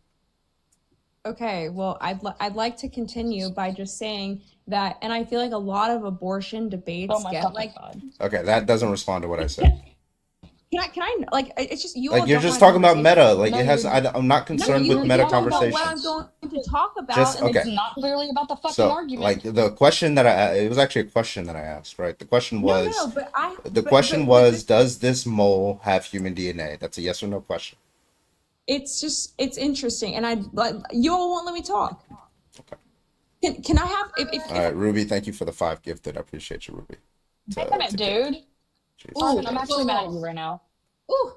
Okay, well, I'd like to continue by just saying that, and I feel like a lot of abortion debates Oh my get fucking like. god. Okay, that doesn't respond to what I said. Can I like? It's just you. all Like, you're don't just have talking about conversations. meta. Like, No, it has. you're- I'm not concerned with you meta don't know what I'm conversations. going to talk about. Just and okay. It's not clearly about the fucking So, argument. like the question that it was actually a question that I asked, right? The question was, No, but the question was, does this mole have human DNA? That's a yes or no question. it's interesting, and you all won't let me talk. Can I have if All right, Ruby, thank you for the 5 gifted. I appreciate you, Ruby. Damn it, dude. Jeez. I'm actually mad at you right now. Ooh.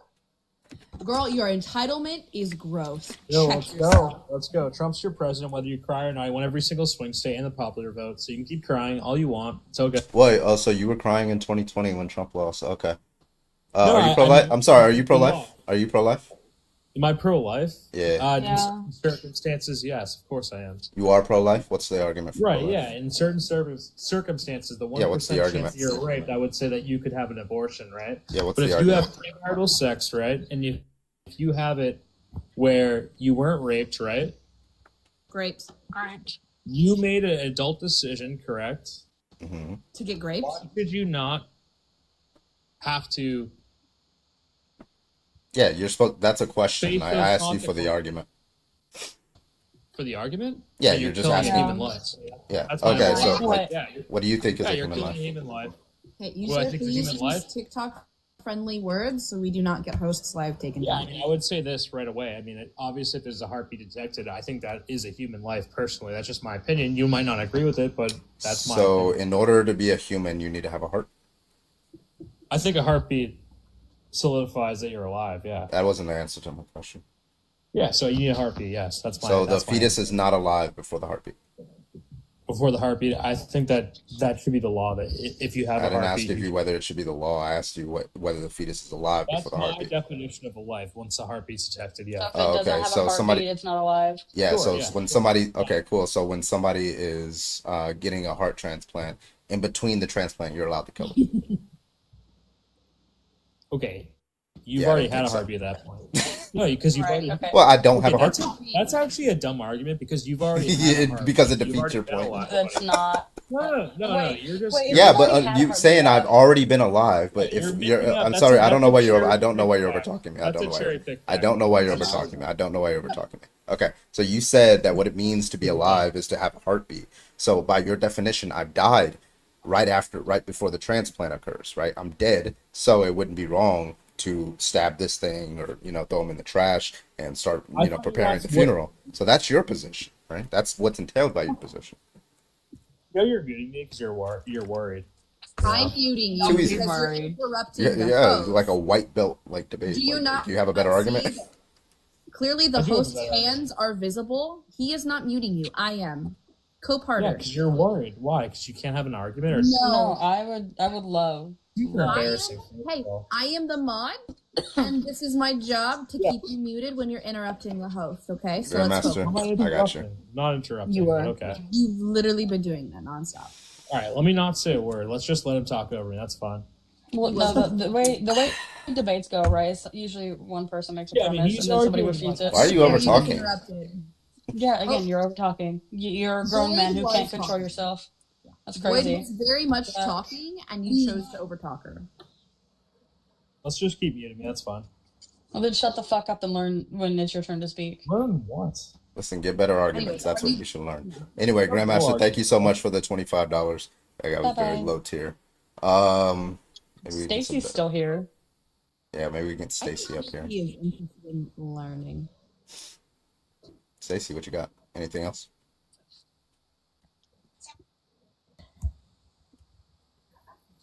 Girl, your entitlement is gross. Yo, Check let's yourself. go. Let's go. Trump's your president, whether you cry or not. He won every single swing state and the popular vote. So you can keep crying all you want. It's okay. Wait, oh, so you were crying in 2020 when Trump lost? Okay. No, Are you I- pro-life? I'm- I'm sorry. Are you I'm pro-life? off. Are you pro-life? Am I pro-life? Yeah. In certain circumstances, yes, of course I am. You are pro-life? What's the argument for Right, pro-life? yeah. In certain circumstances, the 1% Yeah, what's the chance argument? that you're raped, I would say that you could have an abortion, right? Yeah, what's but the if you argument? have premarital sex, right, and if you have it where you weren't raped, right? Grapes. You made an adult decision, correct? Mm-hmm. To get grapes? Why could you not have to... Yeah, you're supposed. That's a question. Face I those asked you for the consequences. argument. For the argument? Yeah, So you're just killing asking. a human life. Yeah. That's my Okay. point. So, like, Yeah, what do you think is a you're human killing life? a human life. Hey, Well, I user, think the please human use life. TikTok-friendly words so we do not get hosts' live taken Yeah, down. I mean, I would say this right away. I mean, obviously, if there's a heartbeat detected, I think that is a human life. Personally, that's just my opinion. You might not agree with it, but that's my So, opinion. in order to be a human, you need to have a heart. I think a heartbeat solidifies that you're alive. Yeah. That wasn't the answer to my question. Yeah. So you need a heartbeat. Yes, that's my. So the that's my fetus is not alive before the heartbeat. before the heartbeat. I think that should be the law. That if you have I a didn't heartbeat, ask you whether it should be the law. I asked you whether the fetus is alive that's before the my heartbeat. definition of a life. Once the heartbeat's detected, yeah. If it doesn't have a heartbeat, it's not alive. Yeah, Sure, so yeah. when somebody, okay, cool. So when somebody is getting a heart transplant, in between the transplant, you're allowed to kill them. Okay, you've Yeah, I already don't had a think so. heartbeat at that point. No, because you've already. Well, I don't have a that's, heartbeat. that's actually a dumb argument because you've already. Had a Yeah, heartbeat. because it You've defeats already your been point. alive. That's not. No. Wait, You're just. wait, if Yeah, you've but already had a you heartbeat, saying I've already been alive, but You're if making you're, up- I'm that's sorry, a- I don't know that's why a you're, I cherry don't know why you're pick over talking me. I That's don't a know why. cherry pick I don't know why you're over That's talking me. I don't know why you're over talking me. Okay, so you said that what it means to be alive is to have a heartbeat. So by your definition, I've died right before the transplant occurs, right? I'm dead, so it wouldn't be wrong to stab this thing or throw them in the trash and start I thought preparing that's the what- funeral. So that's your position, right? That's what's entailed by your position. No, you're muting me because you're worried. I'm muting Too you easy. because you're interrupting Yeah, the yeah, host. like a white belt like debate. Do you Like, not do you have a better argument? see that clearly the I do have a host's better hands are visible? He is not muting you. I am. Yeah, Co-partner. because you're worried. Why? Because you can't have an argument, or No. I would love. embarrassing. Hey, I am the mod, and this is my job to keep you muted when you're interrupting the host, okay? So let's go. Grandmaster, I got you. Not interrupting. You but are. okay. You've literally been doing that nonstop. All right. Let me not say a word. Let's just let him talk over me. That's fine. Well, no, the way debates go, right? It's usually one person makes a Yeah, I mean, premise he's and then somebody arguing refutes it. Why are you over He was talking? interrupted. Yeah, again, Oh. you're over talking. You're a grown Void man who was can't control talking. yourself. That's Void crazy. was very much talking, and you chose to overtalk her. Let's just keep muting me. That's fine. Well, then shut the fuck up and learn when it's your turn to speak. Learn what? Listen, get better arguments. Anyways, That's are what you- you should learn. Anyway, Grandmaster, thank you so much for the $25. That was very Bye-bye. low tier. Maybe we get some Stacy's still here. Yeah, maybe we can get Stacy up here. He is interested in learning. Stacy, what you got? Anything else?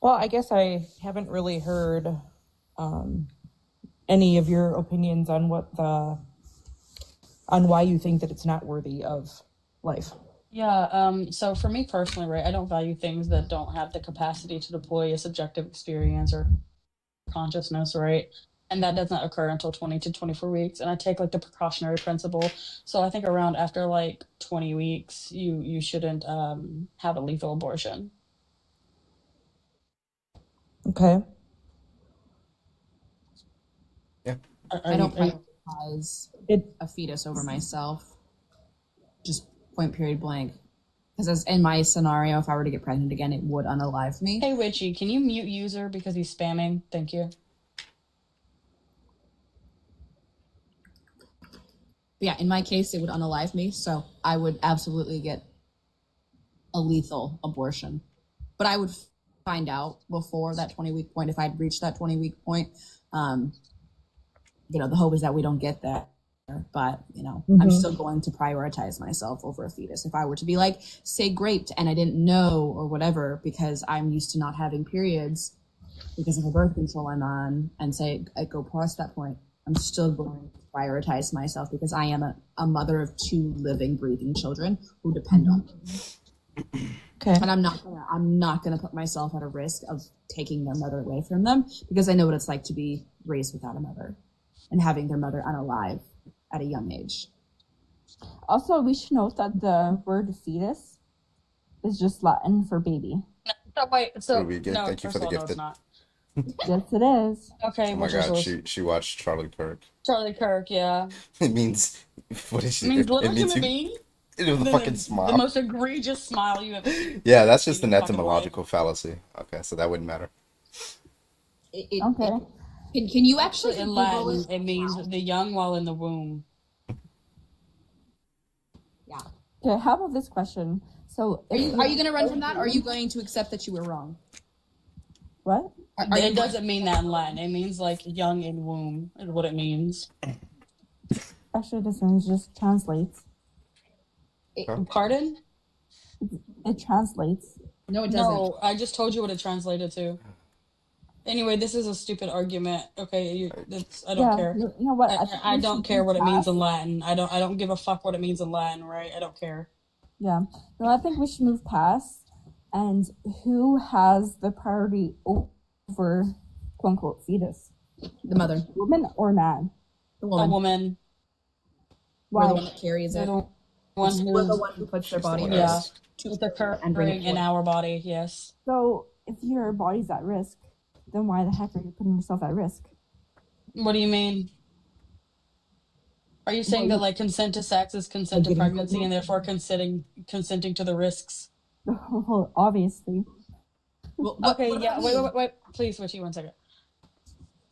Well, I guess I haven't really heard any of your opinions on on why you think that it's not worthy of life. Yeah, so for me personally, right, I don't value things that don't have the capacity to deploy a subjective experience or consciousness, right? And that doesn't occur until 20 to 24 weeks. And I take like the precautionary principle. So I think around after like 20 weeks, you shouldn't have a lethal abortion. Okay. Yeah. I don't prioritize a fetus over myself. Just point period blank. Because in my scenario, if I were to get pregnant again, it would unalive me. Hey, Witchy, can you mute user because he's spamming? Thank you. But yeah, in my case, it would unalive me. So I would absolutely get a lethal abortion. But I would find out before that 20-week point if I'd reached that 20-week point. The hope is that we don't get that. But, I'm still going to prioritize myself over a fetus. If I were to be like, say, raped and I didn't know or whatever because I'm used to not having periods because of the birth control I'm on and say I go past that point, I'm still going to prioritize myself because I am a mother of 2 living, breathing children who depend on me. Okay. And I'm not gonna put myself at a risk of taking their mother away from them because I know what it's like to be raised without a mother. and having their mother unalive at a young age. Also, we should note that the word fetus is just Latin for baby. So wait, so Ruby, no, thank you first for of the all, no, it's gifted. not. Yes, it is. Okay, Oh my what's your God, source? she watched Charlie Kirk. Charlie Kirk, yeah. It means what is It it? means It little means human who? being. It was a The, fucking the smile. most egregious smile you ever seen Yeah, that's in just your an fucking life. etymological fallacy. Okay, so that wouldn't matter. Okay. Can you actually In Google Latin, it? it means the young while in the womb. Yeah. Okay, how about this question? So, Are you going to run from that, or are you going to accept that you were wrong? What? It doesn't mean that in Latin. It means like young in womb is what it means. Actually, it doesn't. It just translates. Pardon? It translates. No, it doesn't. No, I just told you what it translated to. Anyway, this is a stupid argument. Okay, I don't care. You know what? I don't care what it means in Latin. I don't give a fuck what it means in Latin, right? I don't care. Yeah. No, I think we should move past. And who has the priority over quote unquote fetus? The mother. Woman or man? The woman. A woman. We're the one that carries it. We're We're the one who puts their body at yeah, risk to the current and bring it in forth. our body. Yes. So if your body's at risk, then why the heck are you putting yourself at risk? What do you mean? Are you saying that like consent to sex is consent to pregnancy and therefore consenting to the risks? Well, obviously. Okay, yeah. Wait. Please, Witchy, 1 second.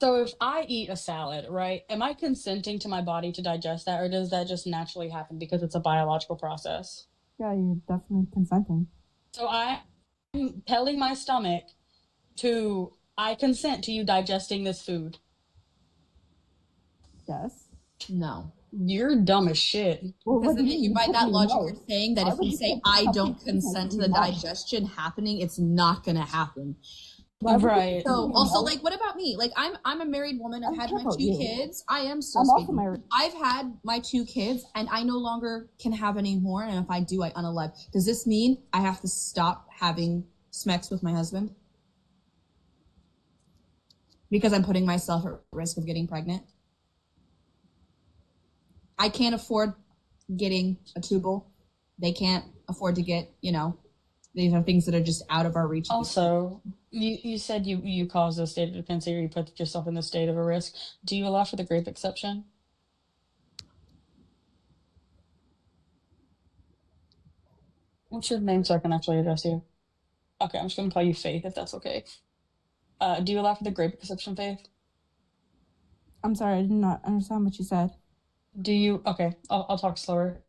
So if I eat a salad, right, am I consenting to my body to digest that, or does that just naturally happen because it's a biological process? Yeah, you're definitely consenting. So I'm telling my stomach I consent to you digesting this food. Yes. No. You're dumb as shit. Because by that logic, you're saying that if we say I don't consent to the digestion happening, it's not going to happen. Right. So also, like, what about me? Like, I'm a married woman. I've had my two kids. I am still I'm also speaking. married. I've had my 2 kids, and I no longer can have any more. And if I do, I unalive. Does this mean I have to stop having sex with my husband because I'm putting myself at risk of getting pregnant? I can't afford getting a tubal. They can't afford to get, these are things that are just out of our reach. Also, you said you caused a state of dependency, or you put yourself in the state of a risk. Do you allow for the grape exception? What's your name so I can actually address you? Okay, I'm just gonna call you Faith if that's okay. Do you allow for the grape exception, Faith? I'm sorry, I did not understand what you said. Do you? Okay, I'll talk slower.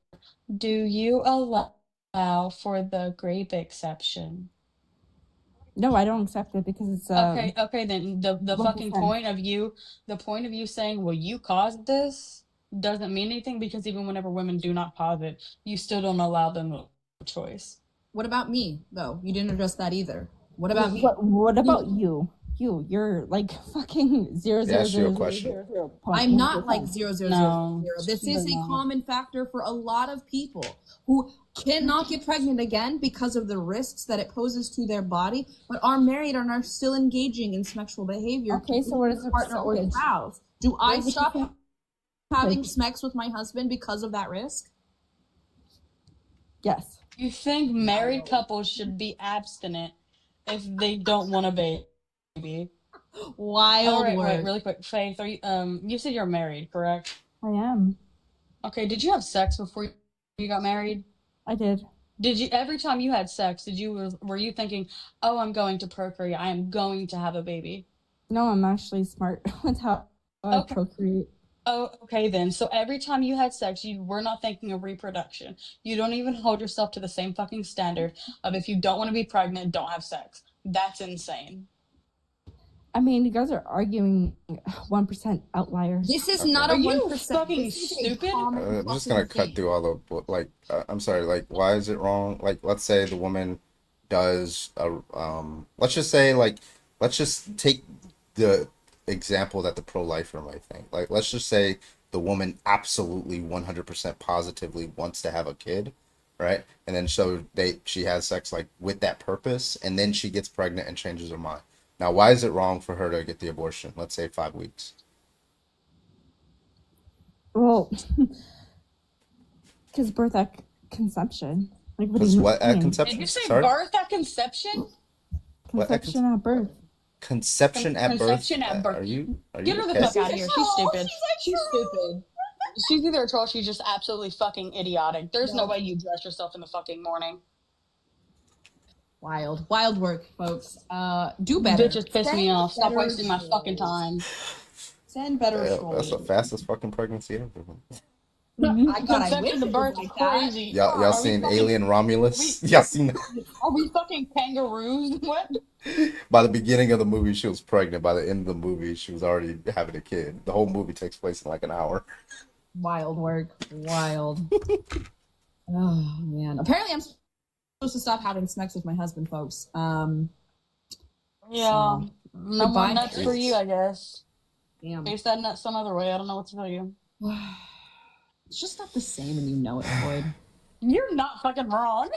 Do you allow for the grape exception? No, I don't accept it because it's Okay, then the fucking 1%. point of you saying, well, you caused this doesn't mean anything, because even whenever women do not cause it, you still don't allow them a choice. What about me, though? You didn't address that either. What about me? What about you? You're like fucking zero Yeah, zero ask you a zero question. zero zero. I'm not like 0.000. No. This is a No. common factor for a lot of people who cannot get pregnant again because of the risks that it poses to their body, but are married and are still engaging in sexual behavior. Okay, so what is the partner or percentage? spouse? Do I What is the stop percentage? having sex with my husband because of that risk? Yes. You think married couples should be abstinent if they don't want a baby? Wild All right, word. really quick. Faith, are you you said you're married, correct? I am. Okay, did you have sex before you got married? I did. Did you, every time you had sex, were you thinking, "Oh, I'm going to procreate. I am going to have a baby"? No, I'm actually smart with how I Okay. procreate. Oh, okay then. So every time you had sex, you were not thinking of reproduction. You don't even hold yourself to the same fucking standard of, if you don't want to be pregnant, don't have sex. That's insane. I mean, you guys are arguing 1% outliers. This is not a Are you 1%. fucking This is a stupid? common I'm just fucking gonna cut thing. through all the I'm sorry. Like, why is it wrong? Like, let's say the woman does let's just say, like, let's just take the example that the pro-lifer might think. Like, let's just say the woman absolutely 100% positively wants to have a kid, right? And then she has sex like with that purpose, and then she gets pregnant and changes her mind. Now, why is it wrong for her to get the abortion? Let's say 5 weeks. Well, because birth at conception. Like, what do Because you what at mean? conception? Did you say Sorry? birth at conception? What at Conception at birth. conception at birth? Conception at birth. Are you Get her the okay? fuck out of here. She's stupid. She's stupid. She's either a troll, she's just absolutely fucking idiotic. There's no way you dress yourself in the fucking morning. Wild work, folks. Do better. Bitches piss me off. Stop wasting my fucking time. Send better Yeah, trolls. that's the fastest fucking pregnancy ever. I God, I wish Conception it to was birth like crazy. Y'all Are we seen fucking- Alien Romulus? Y'all seen that? Are we fucking kangaroos? What? By the beginning of the movie, she was pregnant. By the end of the movie, she was already having a kid. The whole movie takes place in like an hour. Wild work. Wild. Oh man. Apparently I'm supposed to stop having sex with my husband, folks. Yeah. So, No goodbye, more nuts for you, I guess. Damn. Taste that nut some other way. I don't know what to tell you. It's just not the same and you know it, Floyd. You're not fucking wrong.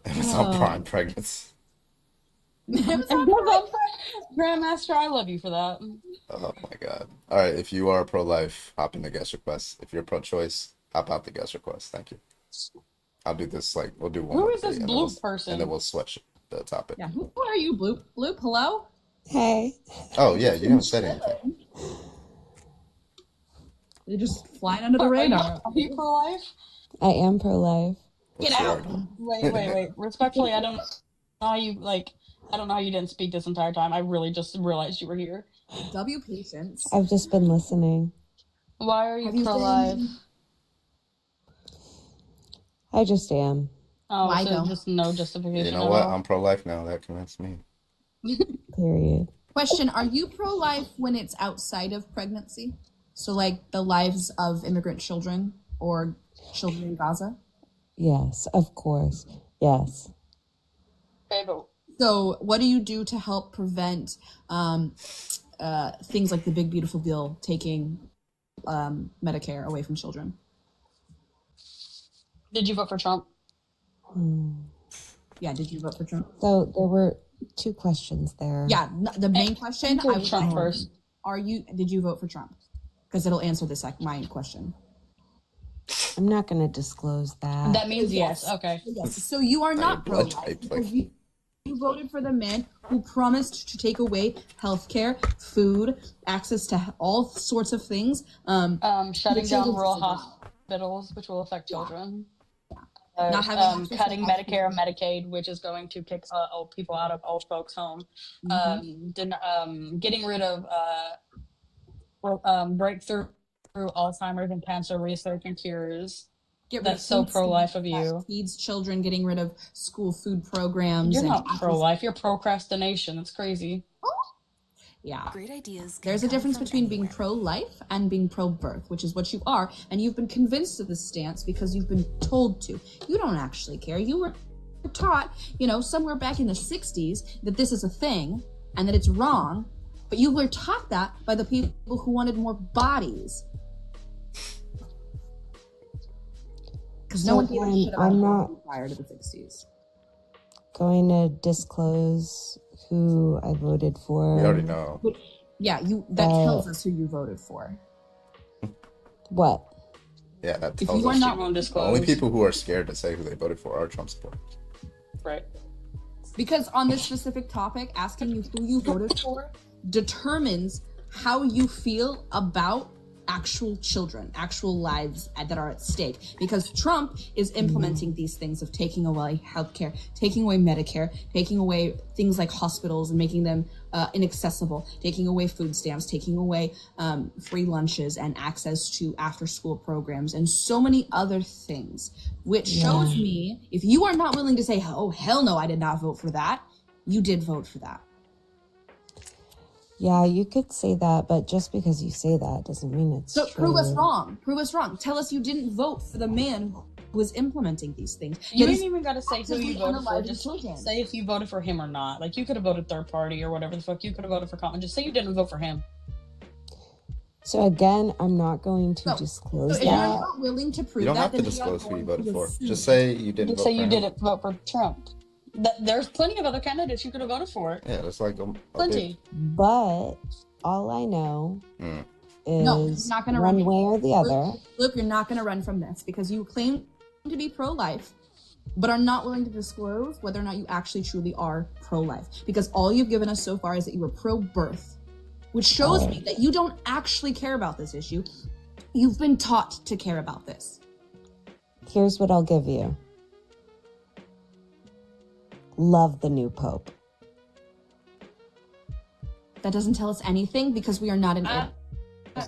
Amazon Prime pregnancy. Grandmaster, I love you for that. Oh my god. All right, if you are pro-life, hop in the guest request. If you're pro-choice, hop out the guest request. Thank you. I'll do this like we'll do one. Who more is this day, and then blue we'll- person? And then we'll switch the topic. Yeah, who are you, Bloop? Bloop, hello? Hey. Oh yeah, you haven't said anything. You're just flying under the radar. Are you pro-life? I am pro-life. Get out. Wait. Respectfully, I don't know how you I don't know how you didn't speak this entire time. I really just realized you were here. W patience. I've just been listening. Why are Have you you pro-life? been- I just am. Oh, Why so though? just no justification You know at what? all? I'm pro-life now. That convinced me. Period. Question, are you pro-life when it's outside of pregnancy? So like the lives of immigrant children or children in Gaza? Yes, of course. Yes. Okay, but So what do you do to help prevent things like the Big Beautiful Bill taking Medicare away from children? did you vote for Trump? Yeah, did you vote for Trump? So there were two questions there. Yeah, the main question Vote I was Trump like, first. did you vote for Trump? Because it'll answer this my question. I'm not going to disclose that. That means yes. Okay. Yes. So you are not blood pro-life type, because like- you voted for the man who promised to take away healthcare, food, access to all sorts of things. Shutting the down children's rural is about. hospitals, which will affect children. Not having access to Cutting hospitals. Medicare and Medicaid, which is going to kick old people out of old folks' home. Getting rid of breakthrough Alzheimer's and cancer research and cures. Get rid That's of so food pro-life stamps of that you. feeds children, getting rid of school food programs. You're and not access- pro-life. You're procrastination. It's crazy. Yeah. Great ideas. There's a difference between being pro-life and being pro-birth, which is what you are, and you've been convinced of this stance because you've been told to. You don't actually care. You were taught, somewhere back in the 60s that this is a thing and that it's wrong, but you were taught that by the people who wanted more bodies. Because no So one gave a then shit about I'm abortion not prior to the 60s. going to disclose who I voted for. We already know. Yeah, that tells us who you voted for. What? Yeah, that If tells you are us. not- The only people who are scared to say who they voted for are Trump supporters. Right. Because on this specific topic, asking you who you voted for determines how you feel about actual children, actual lives that are at stake. Because Trump is implementing these things of taking away healthcare, taking away Medicare, taking away things like hospitals and making them inaccessible, taking away food stamps, taking away free lunches and access to after-school programs and so many other things, which shows me if you are not willing to say, oh, hell no, I did not vote for that, you did vote for that. Yeah, you could say that, but just because you say that doesn't mean it's So true. prove us wrong. Prove us wrong. Tell us you didn't vote for the man who was implementing these things. You That ain't is even got to say who you actively voted for. unaliving Just children. say if you voted for him or not. Like, you could have voted third party or whatever the fuck. You could have voted for Colin. Just say you didn't vote for him. So again, I'm not going to disclose So if you're that. not willing to prove You don't that, have to then we are disclose who you going voted for. assume. Just say you didn't Just vote say for you him. didn't vote for Trump. There's plenty of other candidates you could have voted for. Yeah, that's like Plenty. But all I know Mm. No, you're is not going to one run. way or the other. Look, you're not going to run from this because you claim to be pro-life, but are not willing to disclose whether or not you actually truly are pro-life. Because all you've given us so far is that you were pro-birth, which shows me that you don't actually care about this issue. You've been taught to care about this. Here's what I'll give you. Love the new pope. That doesn't tell us anything because we are not in Italy. This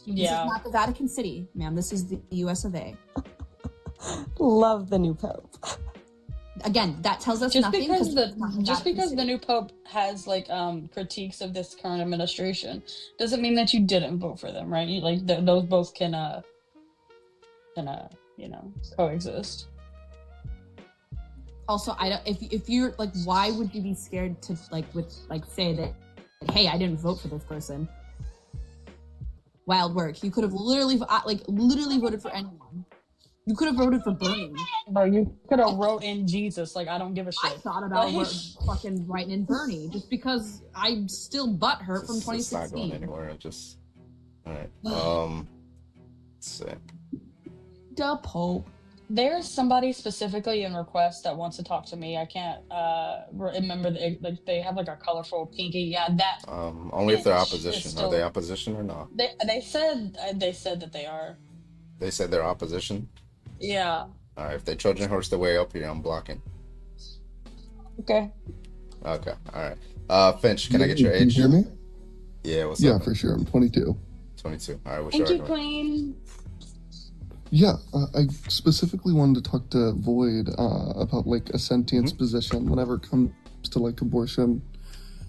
is not the Vatican City, ma'am. This is the US of A. Love the new pope. Again, that tells us Just nothing. because it's not the City. new pope has like critiques of this current administration doesn't mean that you didn't vote for them, right? You, like those both can coexist. Also, I don't. If you're like, why would you be scared to say that? Hey, I didn't vote for this person. Wild work. You could have literally voted for anyone. You could have voted for Bernie. Bro, you could have wrote in Jesus. Like, I don't give a shit. I thought about fucking writing in Bernie just because I'm still butthurt from 2016. It's not going anywhere. It just. All right. Let's see. The Pope. There's somebody specifically in request that wants to talk to me. I can't remember. They have like a colorful pinky. Yeah, that. Only if they're opposition. still- Are they opposition or not? They said that they are. They said they're opposition. Yeah. All right. If they Trojan horse the way up here, I'm blocking. Okay. Okay. All right. Finch, can I get your Can you age? hear me? Yeah. What's Yeah, up? for sure. I'm 22. 22. All right. What's Thank your you, argument? Queen. Yeah, I specifically wanted to talk to Void about like a sentience position whenever it comes to like abortion.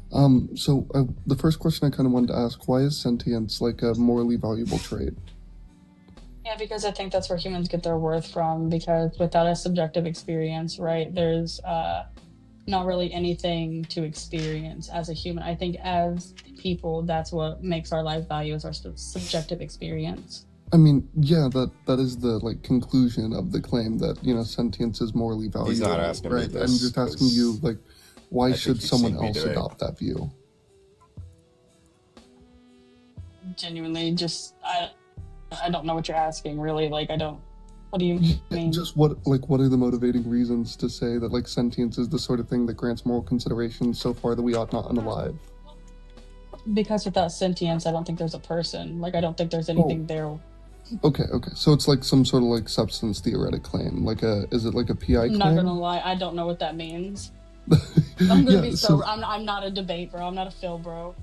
The first question I kind of wanted to ask: why is sentience like a morally valuable trait? Yeah, because I think that's where humans get their worth from. Because without a subjective experience, right, there's not really anything to experience as a human. I think as people, that's what makes our life value is our subjective experience. I mean, yeah, that is the like conclusion of the claim that sentience is morally valuable. He's not asking me right? this, I'm just asking you like, why should you've someone seen me else do it. adopt that view? Genuinely, just I don't know what you're asking. Really, like I don't. What do you mean? Just what are the motivating reasons to say that like sentience is the sort of thing that grants moral consideration so far that we ought not unalive? Because without sentience, I don't think there's a person. Like I don't think there's anything there. Okay. So it's like some sort of like substance theoretic claim. Is it like a PI I'm claim? not gonna lie, I don't know what that means. I'm gonna be so I'm not a debate bro. I'm not a Phil bro.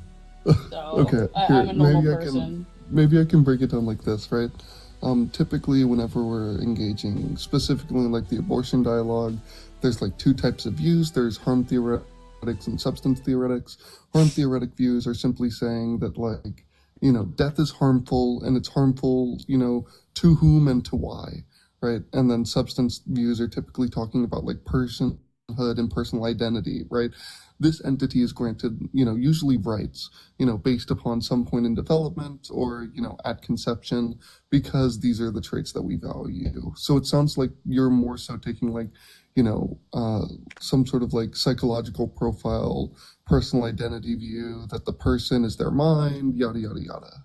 So okay, I'm a normal maybe person. Maybe I can break it down like this, right? Typically, whenever we're engaging specifically in like the abortion dialogue, there's like two types of views. There's harm theoretics and substance theoretics. Harm theoretic views are simply saying that like, death is harmful and it's harmful, to whom and to why, right? And then substance views are typically talking about like personhood and personal identity, right? This entity is granted, usually rights, based upon some point in development or, at conception, because these are the traits that we value. So it sounds like you're more so taking like, some sort of like psychological profile, personal identity view that the person is their mind, yada, yada, yada.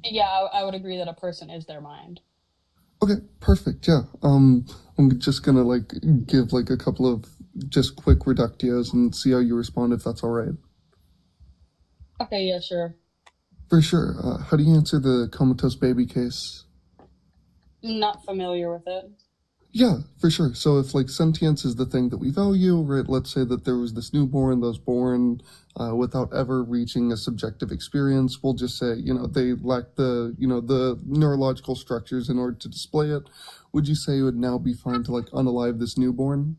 Yeah, I would agree that a person is their mind. Okay, perfect. Yeah. I'm just gonna like give like a couple of just quick reductios and see how you respond if that's all right. Okay, yeah, sure. For sure. How do you answer the comatose baby case? Not familiar with it. Yeah, for sure. So if like sentience is the thing that we value, right? Let's say that there was this newborn that was born without ever reaching a subjective experience. We'll just say, they lack the, the neurological structures in order to display it. Would you say it would now be fine to like unalive this newborn?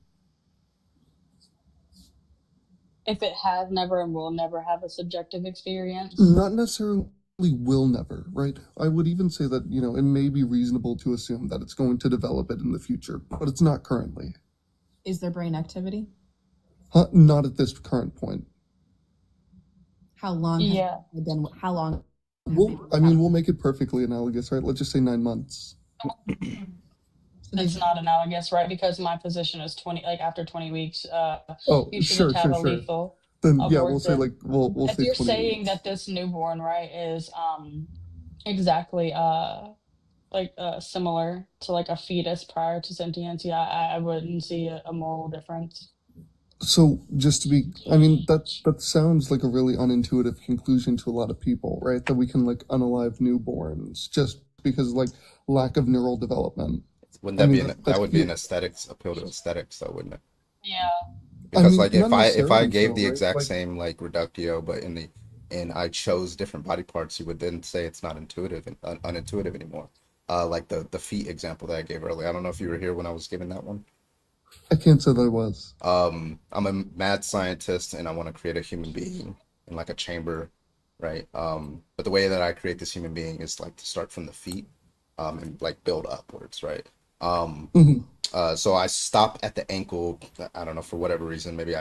If it has never and will never have a subjective experience. Not necessarily will never, right? I would even say that, it may be reasonable to assume that it's going to develop it in the future, but it's not currently. Is there brain activity? Not at this current point. How long? Yeah. How long? We'll make it perfectly analogous, right? Let's just say 9 months. It's not analogous, right? Because my position is 20, like after 20 weeks, Oh, you shouldn't have a lethal Then yeah, we'll say abortion. like we'll If say you're 20 saying weeks. that this newborn, right, is exactly similar to like a fetus prior to sentience, yeah, I wouldn't see a moral difference. So just to be, I mean that sounds like a really unintuitive conclusion to a lot of people, right? That we can like unalive newborns just because like lack of neural development. Wouldn't I that mean be that would be an aesthetics appeal to aesthetics though, wouldn't it? Yeah. I Because mean, like not if I necessarily so, gave the right? exact Like same like reductio, but and I chose different body parts, you would then say it's not intuitive and unintuitive anymore. Like the feet example that I gave earlier. I don't know if you were here when I was giving that one. I can't say that I was. I'm a mad scientist and I want to create a human being in like a chamber, right? But the way that I create this human being is like to start from the feet, and like build upwards, right? Um, Mhm. so I stop at the ankle. I don't know, for whatever reason, maybe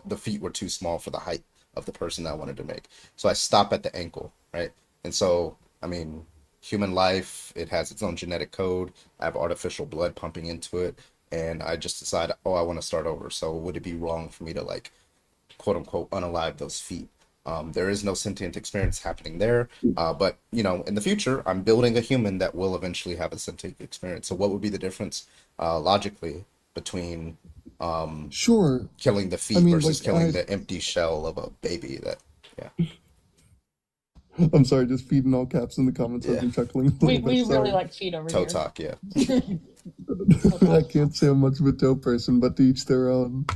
the feet were too small for the height of the person that I wanted to make. So I stop at the ankle, right? And so, I mean, human life, it has its own genetic code. I have artificial blood pumping into it, and I just decide, oh, I want to start over. So would it be wrong for me to like, quote unquote, unalive those feet? There is no sentient experience happening there, but you know, in the future, I'm building a human that will eventually have a sentient experience. So what would be the difference, logically, between Sure. killing the I feet mean, versus like killing the empty shell of a baby? That, yeah, I'm sorry, just feeding all caps in the comments. I've yeah, been chuckling a We little bit. really Sorry. like feet over toe here. talk, yeah. I can't say I'm much of a toe person, but to each their own.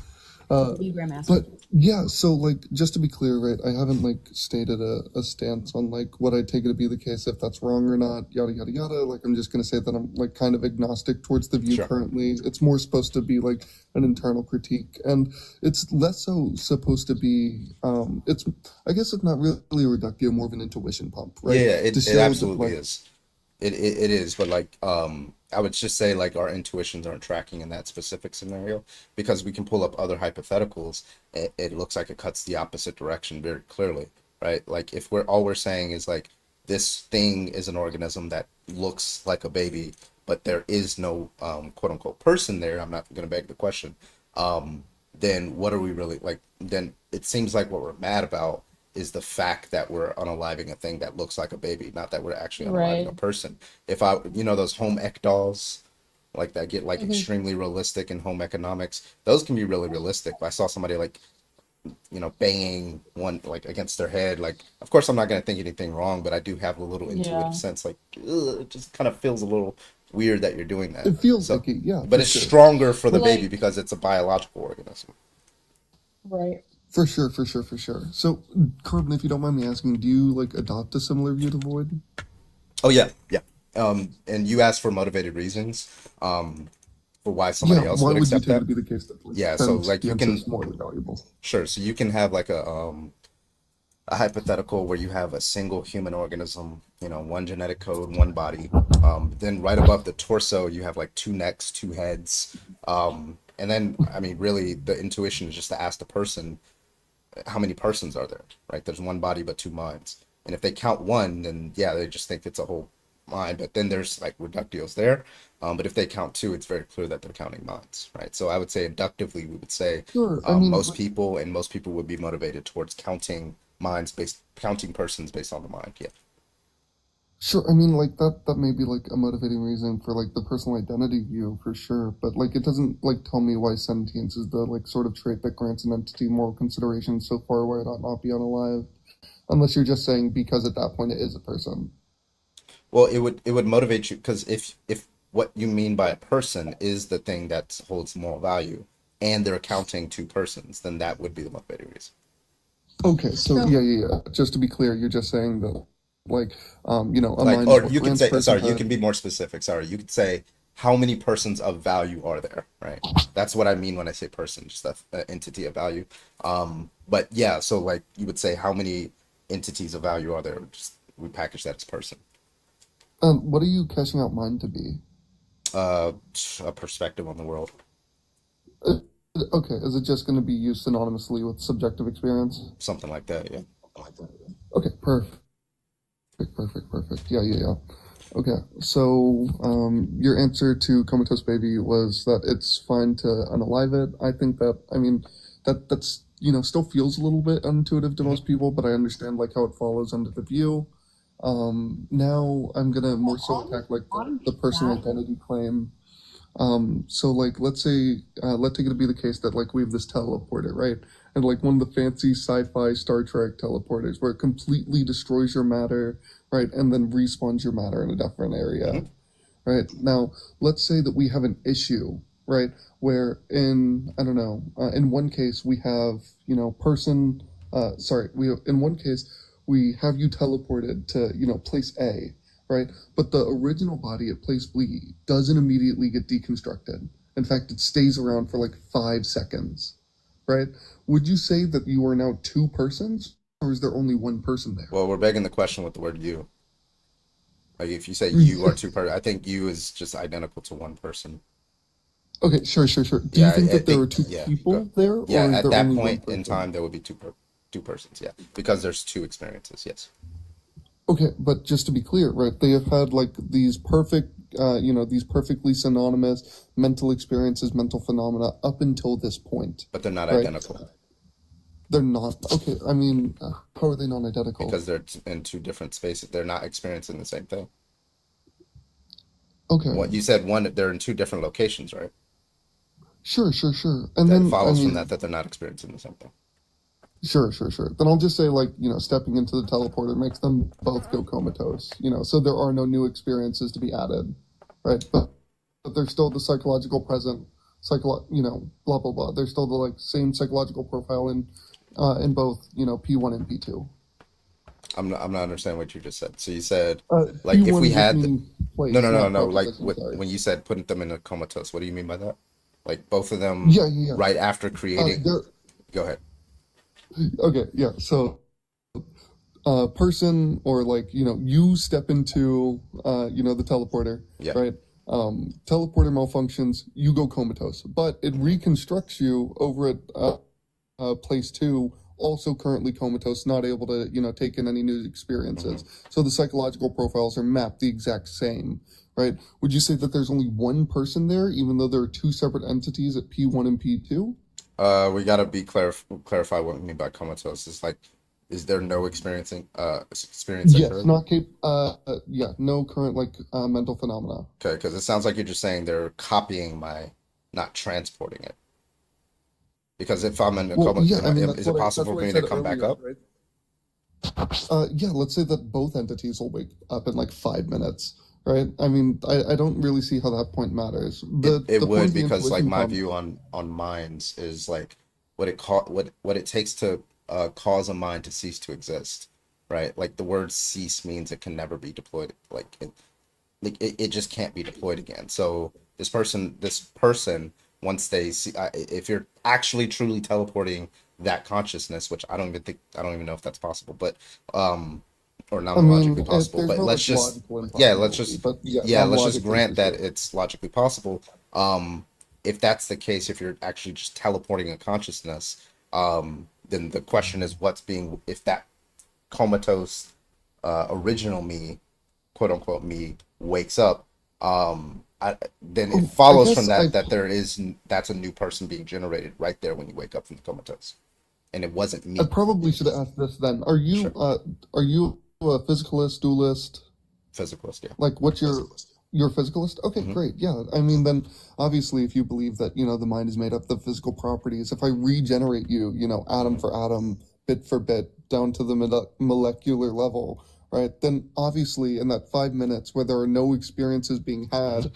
You, Grandmaster. But yeah, so like just to be clear, right? I haven't like stated a stance on like what I take it to be the case, if that's wrong or not, yada yada yada. Like I'm just gonna say that I'm like kind of agnostic towards the view Sure. currently. It's more supposed to be like an internal critique, and it's less so supposed to be. It's I guess it's not really a reductio, more of an intuition pump, right? Yeah, To it show that absolutely like is. It is, but like I would just say like our intuitions aren't tracking in that specific scenario because we can pull up other hypotheticals. It looks like it cuts the opposite direction very clearly, right? Like if we're saying is like this thing is an organism that looks like a baby, but there is no quote unquote person there. I'm not gonna beg the question. Then what are we really like? Then it seems like what we're mad about is the fact that we're unaliving a thing that looks like a baby, not that we're actually unaliving a Right. person. If I, you know, those home ec dolls, like that get like Hmm. extremely realistic in home economics, those can be really realistic. I saw somebody like, you know, banging one like against their head. Like, of course, I'm not gonna think anything wrong, but I do have a little intuitive Yeah. sense, like, ugh, it just kind of feels a little weird that you're doing that. it feels So, like it, yeah, but for it's sure. stronger for the But baby Like, because it's a biological organism. right. for sure, for sure, for sure. So, Corbin, if you don't mind me asking, do you like adopt a similar view to Void? Oh yeah, yeah. And you asked for motivated reasons, for why Yeah, somebody else why would would you accept take it that. to be the case that like Yeah, so like you sentience can, is morally valuable? sure, so you can have like a hypothetical where you have a single human organism, you know, one genetic code, one body. Then right above the torso, you have like two necks, two heads. And then, I mean, really, the intuition is just to ask the person, how many persons are there, right? There's one body, but two minds. And if they count one, then yeah, they just think it's a whole mind. But then there's like reductios there. But if they count two, it's very clear that they're counting minds, right? So I would say inductively, we would say Sure. I mean, most like, people and most people would be motivated towards counting persons based on the mind. Yeah. sure. I mean, like that may be like a motivating reason for like the personal identity view for sure. But like, it doesn't like tell me why sentience is the like sort of trait that grants an entity moral consideration so far where it ought not be unalive, unless you're just saying because at that point it is a person. Well, it would motivate you because if what you mean by a person is the thing that holds moral value, and they're counting two persons, then that would be the motivating reason. Okay, so So, yeah. Just to be clear, you're just saying that like a Like, mind is or what you can grants say, sorry, you personhood. can be more specific. Sorry, you could say how many persons of value are there, right? That's what I mean when I say person, just a entity of value. But yeah, so like you would say how many entities of value are there? Just we package that as person. What are you cashing out mind to be? Uh, a perspective on the world. Uh, okay, is it just going to be used synonymously with subjective experience? Something like that, yeah. Okay, perfect. Yeah. Okay, so your answer to Comatose Baby was that it's fine to unalive it. I think that, I mean, that's, still feels a little bit intuitive to most people, but I understand like how it follows under the view. Now I'm gonna more so attack like the personal identity claim. So like let's take it to be the case that like we have this teleporter, right? And like one of the fancy sci-fi Star Trek teleporters where it completely destroys your matter, right? And then respawns your matter in a different area. Right. Now, let's say that we have an issue, right? Where I don't know, in one case we have, in one case we have you teleported to, place A, right? But the original body at place B doesn't immediately get deconstructed. In fact, it stays around for like 5 seconds, right? Would you say that you are now two persons, or is there only one person there? Well, we're begging the question with the word you. Like if you say you are two person, I think you is just identical to one person. Okay, sure. Do you think that there are two people there, or Yeah, is at there that only one point in person? time, there would be two persons. Yeah, because there's two experiences. Yes. Okay, but just to be clear, right? They have had like these these perfectly synonymous mental experiences, mental phenomena up until this point. But they're not right? identical They're not. Okay, I mean, how are they not identical? because they're in two different spaces. They're not experiencing the same thing. Okay. What you said, they're in two different locations, right? Sure. And That then, follows from that they're not experiencing the same thing. Sure. Then I'll just say, like, stepping into the teleporter makes them both go comatose, so there are no new experiences to be added, right? But there's still the psychological present, blah, blah, blah. There's still the, like, same psychological profile in both, P1 and P2. I'm not understanding what you just said. So you said, like, if P1 we just had means place, no, not like proposition, sorry. when you said putting them in a comatose, what do you mean by that? Like both of them Yeah. right after creating. Go ahead. Okay, yeah. So, person or like you step into the teleporter, Yeah. right? Teleporter malfunctions, you go comatose, but it reconstructs you over at place 2, also currently comatose, not able to take in any new experiences. So the psychological profiles are mapped the exact same, right? Would you say that there's only one person there, even though there are two separate entities at P1 and P2? We gotta clarify what we mean by comatose. It's like, is there no experiencing Yes, currently? not no current like mental phenomena. Okay, because it sounds like you're just saying they're copying not transporting it. Because if I'm in a Well, coma, yeah, I mean is it possible for me to come back up? right? Yeah, let's say that both entities will wake up in like 5 minutes, right? I mean, I don't really see how that point matters. It The point would, of the because like intuition my comes. view on minds is like what it takes to cause a mind to cease to exist, right? Like the word cease means it can never be deployed. It just can't be deployed again. So this person, once they see, if you're actually truly teleporting that consciousness, which I don't even know if that's possible, but or I mean, non-logically possible, there's but no let's like just logical let's impossibility, just but yeah, let's just non-logically for grant that sure. it's logically possible. If that's the case, if you're actually just teleporting a consciousness, then the question is if that comatose original me, quote unquote me, wakes up, then it Oh, I follows from guess I that that's a new person being generated right there when you wake up from the comatose, and it wasn't I me. probably should have asked this then. Sure. Are you a physicalist, dualist? Physicalist, yeah. Like, what's your physicalist? Okay, Hmm. great. Yeah, I mean, then obviously, if you believe that the mind is made up of physical properties, if I regenerate you, atom for atom, bit for bit, down to the molecular level, right? Then obviously, in that 5 minutes where there are no experiences being had,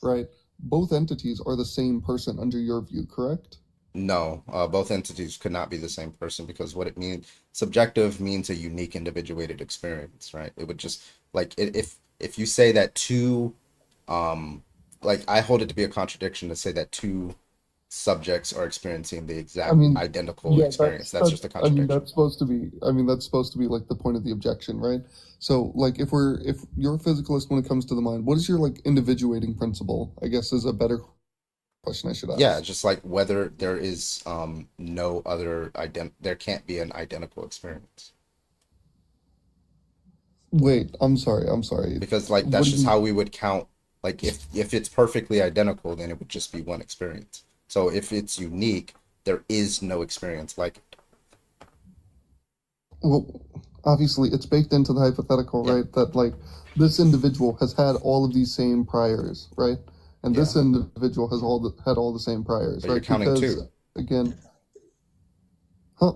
right? Both entities are the same person under your view, correct? No, both entities could not be the same person, because what it means, subjective means a unique individuated experience, right? It would just like if you say that two, um, like I hold it to be a contradiction to say that two subjects are experiencing the I exact mean, identical yeah, experience. That's just a I mean, contradiction. that's supposed to be like the point of the objection, right? So, like, if you're a physicalist when it comes to the mind, what is your like individuating principle? I guess is a better question I should Yeah, ask. just like whether there is no other there can't be an identical experience. Wait, I'm sorry. Because like What that's do you just mean? how we would count. Like if it's perfectly identical, then it would just be one experience. So if it's unique, there is no experience like it. Well, obviously, it's baked into the hypothetical, Yeah, right? That like this individual has had all of these same priors, right? And yeah. this individual has had all the same priors, But you're right? counting Because two. again, huh?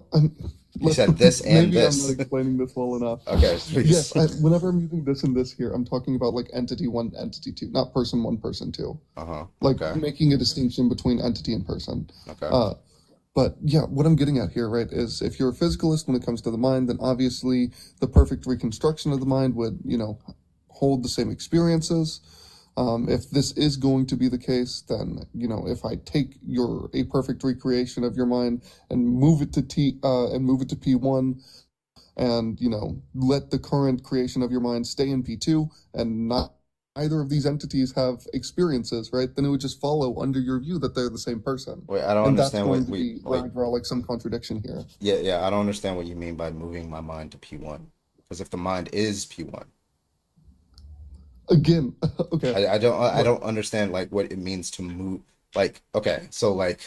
You said this and Maybe I'm not this. explaining this well enough. Okay, Yes, please. whenever I'm using this and this here, I'm talking about like entity one, entity two, not person one, person two. Uh-huh. Like Okay. making a distinction between entity and person. Okay. But yeah, what I'm getting at here, right, is if you're a physicalist when it comes to the mind, then obviously the perfect reconstruction of the mind would, hold the same experiences. If this is going to be the case, then, if I take a perfect recreation of your mind and move it to P1 and, let the current creation of your mind stay in P2 and not either of these entities have experiences, right? Then it would just follow under your view that they're the same person. Wait, I don't And that's understand going what to we be where I like. draw like some contradiction here. Yeah, I don't understand what you mean by moving my mind to P1. Because if the mind is P1, Again, okay. I Look, don't understand like what it means to move. Like, okay, so like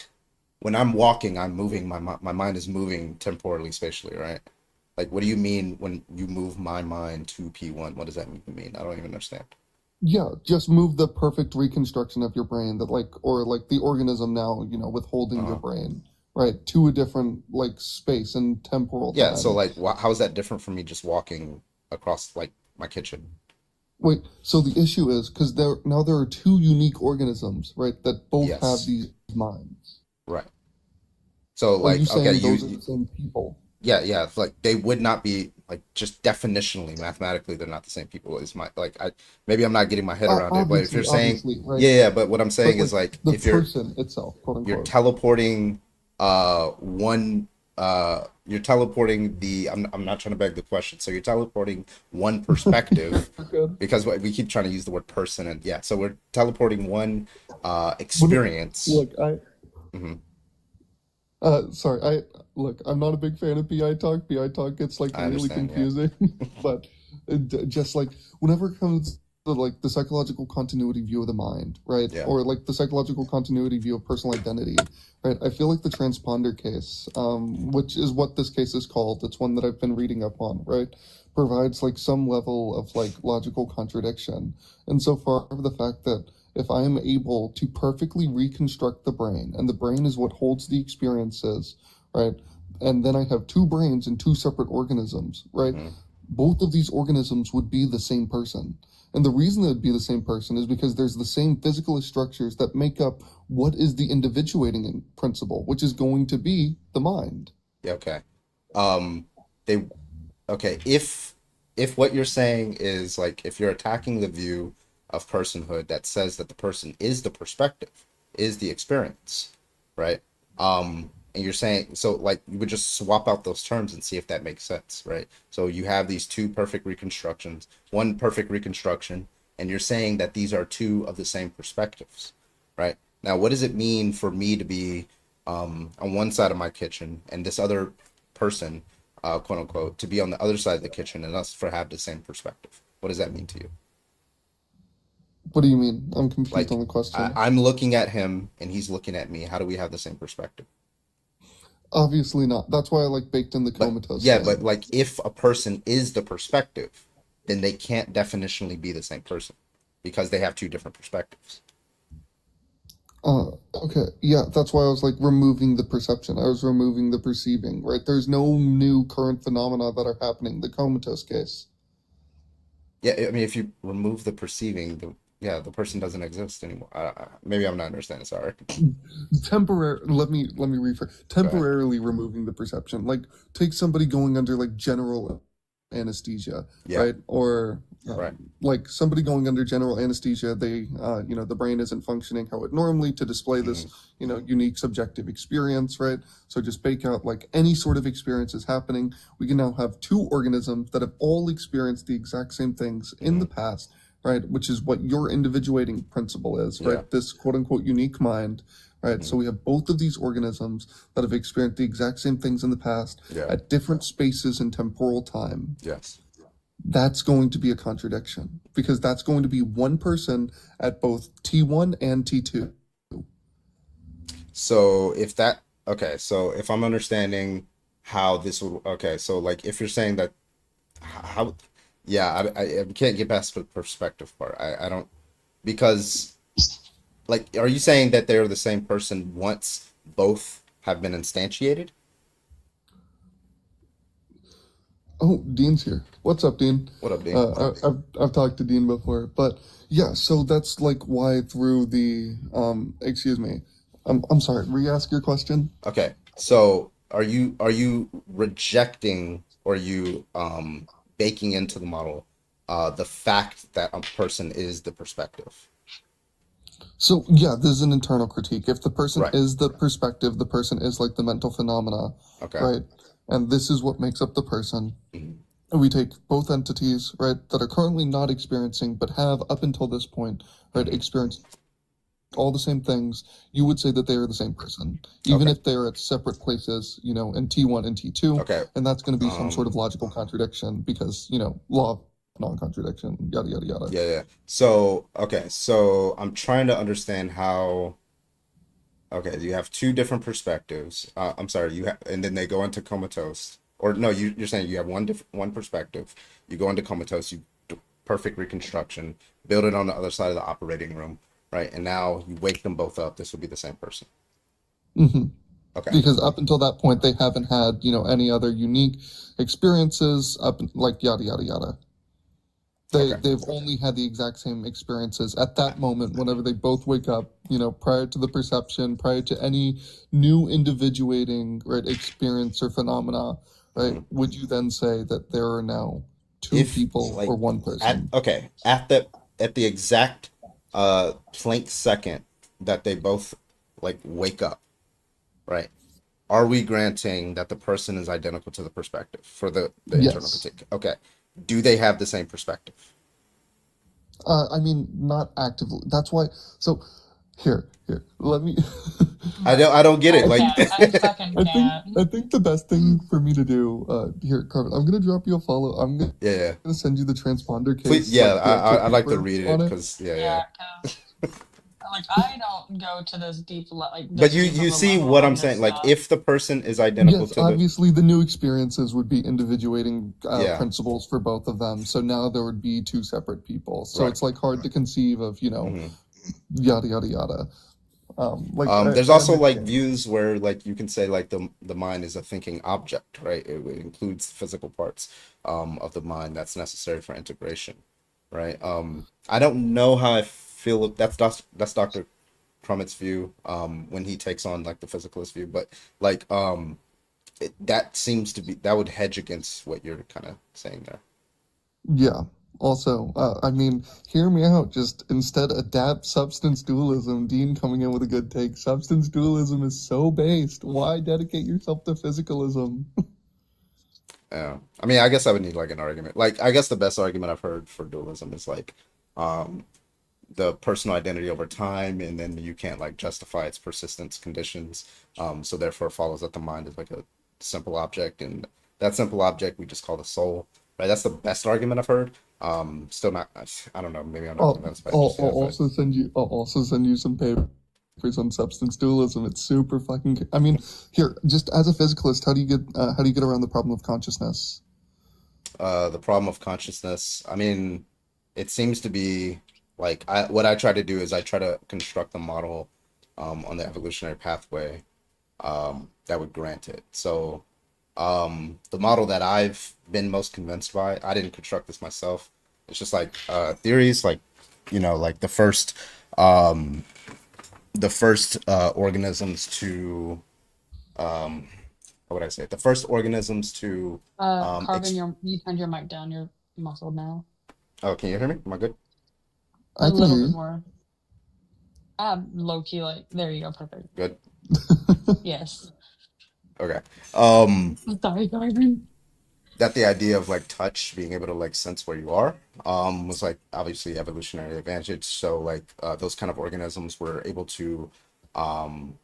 when I'm walking, I'm moving. My mind is moving temporally, spatially, right? Like, what do you mean when you move my mind to P1? What does that mean? I don't even understand. yeah, just move the perfect reconstruction of your brain that or like the organism now, withholding your Uh-huh. brain, right, to a different like space and temporal Yeah, so time. like, how is that different from me just walking across like my kitchen? Wait, so the issue is because there are two unique organisms, right, that both have Yes, these minds. right. So Are you like, okay, saying those are the same people? yeah, it's like they would not be like just definitionally, mathematically, they're not the same people. Is my like I maybe I'm not getting my head around it, but if you're saying, Obviously, right? yeah, but what I'm But saying is like like the if person itself, quote you're unquote. teleporting you're teleporting I'm not trying to beg the question. So you're teleporting one perspective Good. because we keep trying to use the word person and yeah, so we're teleporting one But experience. look, Hmm. sorry, I'm not a big fan of PI talk. PI talk gets like I really understand, yeah. confusing, but just like whenever it comes to like the psychological continuity view of the mind, right, Yeah. or like the psychological continuity view of personal identity, right? I feel like the transponder case, which is what this case is called, it's one that I've been reading up on, right, provides like some level of like logical contradiction, and so far the fact that if I am able to perfectly reconstruct the brain, and the brain is what holds the experiences, right? And then I have two brains and two separate organisms, right? Hmm. Both of these organisms would be the same person. And the reason it would be the same person is because there's the same physical structures that make up what is the individuating principle, which is going to be the mind. Yeah, okay. Um, they okay, if what you're saying is like if you're attacking the view of personhood that says that the person is the perspective, is the experience, right? And you're saying so like you would just swap out those terms and see if that makes sense, right? So you have these two perfect reconstructions, one perfect reconstruction, and you're saying that these are two of the same perspectives, right? Now, what does it mean for me to be on one side of my kitchen and this other person, quote unquote, to be on the other side of the kitchen and us for have the same perspective? What does that mean to you? What do you mean? I'm confused Like, on the question. I'm looking at him and he's looking at me. How do we have the same perspective? Obviously not. That's why I like baked in the But comatose yeah, thing. but like if a person is the perspective, then they can't definitionally be the same person because they have two different perspectives. Okay, yeah, that's why I was like removing the perception. I was removing the perceiving, right? There's no new current phenomena that are happening. The comatose case. Yeah, I mean, if you remove the perceiving, the person doesn't exist anymore. Maybe I'm not understanding. Sorry. Let me rephrase. Go ahead. Temporarily removing the perception. Like take somebody going under like general anesthesia, Yeah, right? Or right. like somebody going under general anesthesia, they the brain isn't functioning how it normally to display this, Hmm. unique subjective experience, right? So just bake out like any sort of experience is happening. We can now have two organisms that have all experienced the exact same things in the Hmm. past, right? Which is what your individuating principle is, Yeah. right? This quote unquote unique mind, right? So Hmm. we have both of these organisms that have experienced the exact same things in the past Yeah. at different spaces in temporal time. Yes. that's going to be a contradiction because that's going to be one person at both T1 and T2. So if that, okay, so if I'm understanding how this would, okay, so like if you're saying that, how, yeah, I can't get past the perspective part. I don't, because like, are you saying that they're the same person once both have been instantiated? Oh, Dean's here. What's up, Dean? What up, Dean? I've talked to Dean before, but yeah, so that's like why through the excuse me, I'm sorry. Re-ask your question. Okay, so are you rejecting or are you baking into the model the fact that a person is the perspective? So yeah, there's an internal critique. If the person Right. is the perspective, the person is like the mental phenomena, Okay. right? And this is what makes up the person. Mhm. And we take both entities, right, that are currently not experiencing, but have up until this point, right, experienced all the same things. You would say that they are the same person, even Okay. if they're at separate places, you know, in T1 and T2, Okay. and that's going to be some sort of logical contradiction because, you know, law of non-contradiction, yada yada yada. Yeah. So, okay, so I'm trying to understand how, okay, you have two different perspectives. I'm sorry, you have, and then they go into comatose. Or no, you're saying you have one perspective. You go into comatose, you do perfect reconstruction, build it on the other side of the operating room, right? And now you wake them both up. This would be the same person. hmm Okay. Because up until that point, they haven't had, you know, any other unique experiences like yada yada yada. They've only had the exact same experiences at that moment whenever they both wake up, you know, prior to the perception, prior to any new individuating, right, experience or phenomena, right? Would you then say that there are now two If people like or one person? at the exact plank second that they both like wake up, right? Are we granting that the person is identical to the perspective for the internal Yes. critique? Okay. Do they have the same perspective? I mean, not actively. That's why. So, here, let me. I don't get it. I Like think I fucking I think can't. I think the best thing for me to do, here, Carmen, I'm gonna drop you a follow. I'm gonna yeah. send you the transponder Please, case, yeah, like the actual I'd like to paper read it on it. because yeah. Yeah, because like I don't go to this like But this you deep of you a see level what on I'm this saying? Like stuff. if the person is identical Yes, to the obviously the new experiences would be individuating yeah, principles for both of them. So now there would be two separate people. So right. it's like hard to conceive of, you know, hmm yada yada yada. Like There's I also like understand. views where like you can say like the mind is a thinking object, right? It includes physical parts of the mind that's necessary for integration, right? I don't know how I feel. That's Dr. Crummets' view when he takes on like the physicalist view, but like that seems to be that would hedge against what you're kind of saying there. Yeah. Also, I mean, hear me out. Just instead adapt substance dualism. Dean coming in with a good take. Substance dualism is so based. Why dedicate yourself to physicalism? Yeah. I mean, I guess I would need like an argument. Like, I guess the best argument I've heard for dualism is like um, the personal identity over time, and then you can't like justify its persistence conditions. So therefore, it follows that the mind is like a simple object, and that simple object we just call the soul. Right? That's the best argument I've heard. Still not. I don't know. Maybe I'm not convinced by it just yet, but I'll also send you some papers on substance dualism. It's super fucking. I mean, here, just as a physicalist, how do you get around the problem of consciousness? the problem of consciousness. I mean, it seems to be like what I try to do is I try to construct a model on the evolutionary pathway that would grant it. So the model that I've been most convinced by, I didn't construct this myself. It's just like theories, like like um, the first organisms to how would I say it? The first organisms to Carbon, you turned your mic down. You're muffled now. oh, can you hear me? Am I good? A I can little hear bit you. more. Low key, like there you go, perfect. Good. Yes. Okay. I'm sorry, Carbon. That the idea of like touch, being able to like sense where you are, was like obviously evolutionary advantage. So like those kind of organisms were able to um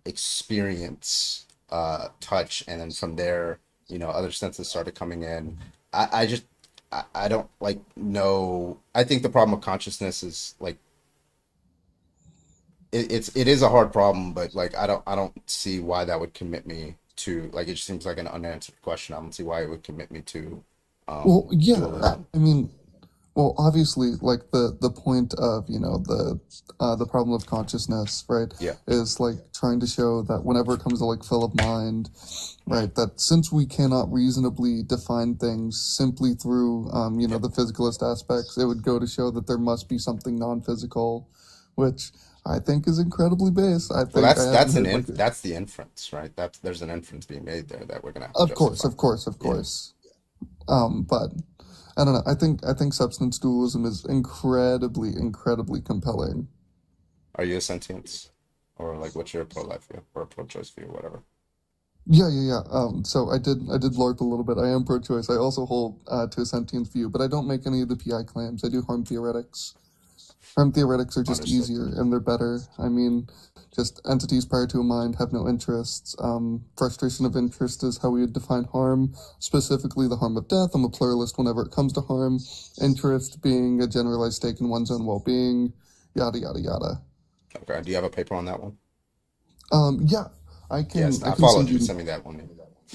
experience touch, and then from there other senses started coming in. I just I don't like know. I think the problem of consciousness is like it is a hard problem, but like I don't see why that would commit me to like it just seems like an unanswered question. I don't see why it would commit me to Well, yeah, dualism. I mean, well, obviously, like the point of the problem of consciousness, right, Yeah. is like trying to show that whenever it comes to like fill of mind, right, that since we cannot reasonably define things simply through the physicalist aspects, it would go to show that there must be something non-physical, which I think is incredibly base. I Well, think I haven't heard like that's the inference, right? There's an inference being made there that we're gonna have to of course, justify. of course, of Yeah. course. But I don't know. I think substance dualism is incredibly compelling. Are you a sentience? Or like what's your pro-life view or pro-choice view, whatever? Yeah. So I did LARP a little bit. I am pro-choice. I also hold to a sentience view, but I don't make any of the PI claims. I do harm theoretics. Harm theoretics are just Understood. easier and they're better. I mean, just entities prior to a mind have no interests. Frustration of interest is how we would define harm, specifically the harm of death. I'm a pluralist whenever it comes to harm. Interest being a generalized stake in one's own well-being, yada yada yada. Okay. Do you have a paper on that one? Yeah, I Yes, can I I can followed send you. you. Send me that one.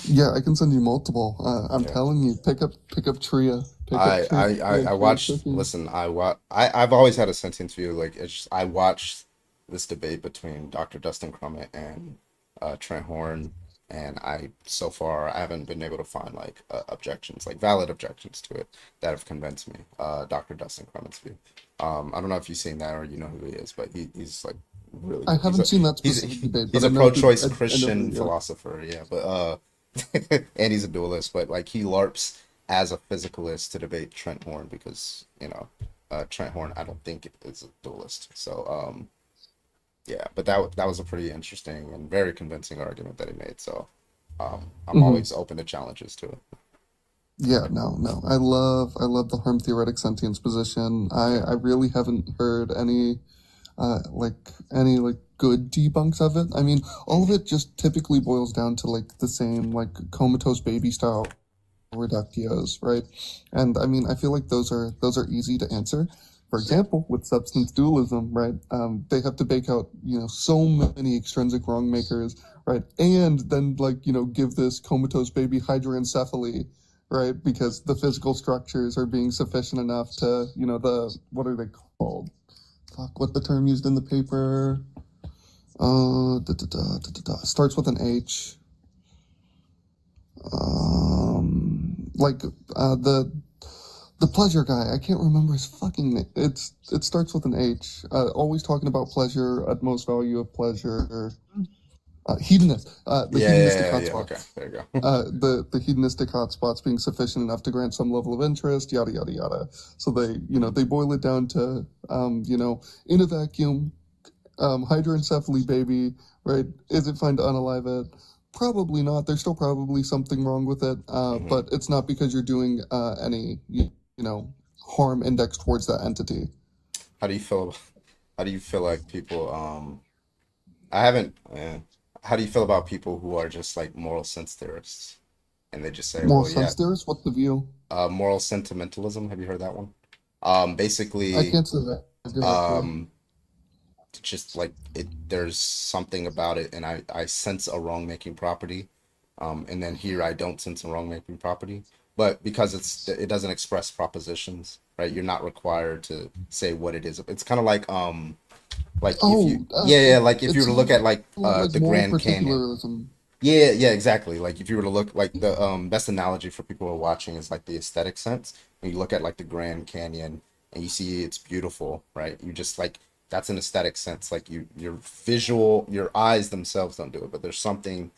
Yeah, I can send you multiple. I'm Yeah. telling you, pick up Tria, pick up I I I, I Tria watched. cooking. Listen, I've always had a sentience view. Like it's just, I watched this debate between Dr. Dustin Crummett and Trent Horn, and so far I haven't been able to find like objections, like valid objections to it that have convinced me. Dr. Dustin Crummett's view. I don't know if you've seen that or you know who he is, but he's like really I good. haven't seen that He's specific debate, he's but I a know who pro-choice I know Christian who. Yeah. philosopher. Yeah, but and he's a dualist, but like he LARPs as a physicalist to debate Trent Horn because Trent Horn I don't think is a dualist. So yeah, but that was a pretty interesting and very convincing argument that he made. So I'm hmm always open to challenges to it. Yeah, no. I love the harm theoretic sentience position. I really haven't heard any good debunks of it. I mean, all of it just typically boils down to like the same like comatose baby style reductios, right? And I mean, I feel like those are easy to answer. For example, with substance dualism, right? They have to bake out so many extrinsic wrong makers, right? And then like give this comatose baby hydroencephaly, right? Because the physical structures are being sufficient enough to the what are they called? Fuck, what the term used in the paper? Starts with an H. Like the pleasure guy. I can't remember his fucking name. It starts with an H. Always talking about pleasure, utmost value of pleasure. Hedonist. The hedonistic Yeah. Okay, hotspots. there you go. The hedonistic hotspots being sufficient enough to grant some level of interest, yada yada yada. So they boil it down to in a vacuum, hydroencephaly baby, right? Is it fine to unalive it? Probably not. There's still probably something wrong with it, hmm but it's not because you're doing any harm index towards that entity. How do you feel? How do you feel like people? I haven't. How do you feel about people who are just like moral sense theorists and they just say, Moral well, yeah, sense theorists. What's the view? moral sentimentalism. Have you heard that one? I Basically, can't say that I did actually. um, just like there's something about it, and I sense a wrong-making property, and then here I don't sense a wrong-making property, but because it doesn't express propositions, right? You're not required to say what it is. It's kind of like if you Oh, yeah, like if it you were to look sounds at like like the moral Grand Canyon. particularism. Yeah, exactly. Like if you were to look like the best analogy for people who are watching is like the aesthetic sense. When you look at like the Grand Canyon and you see it's beautiful, right? You just like that's an aesthetic sense. Like your eyes themselves don't do it, but there's something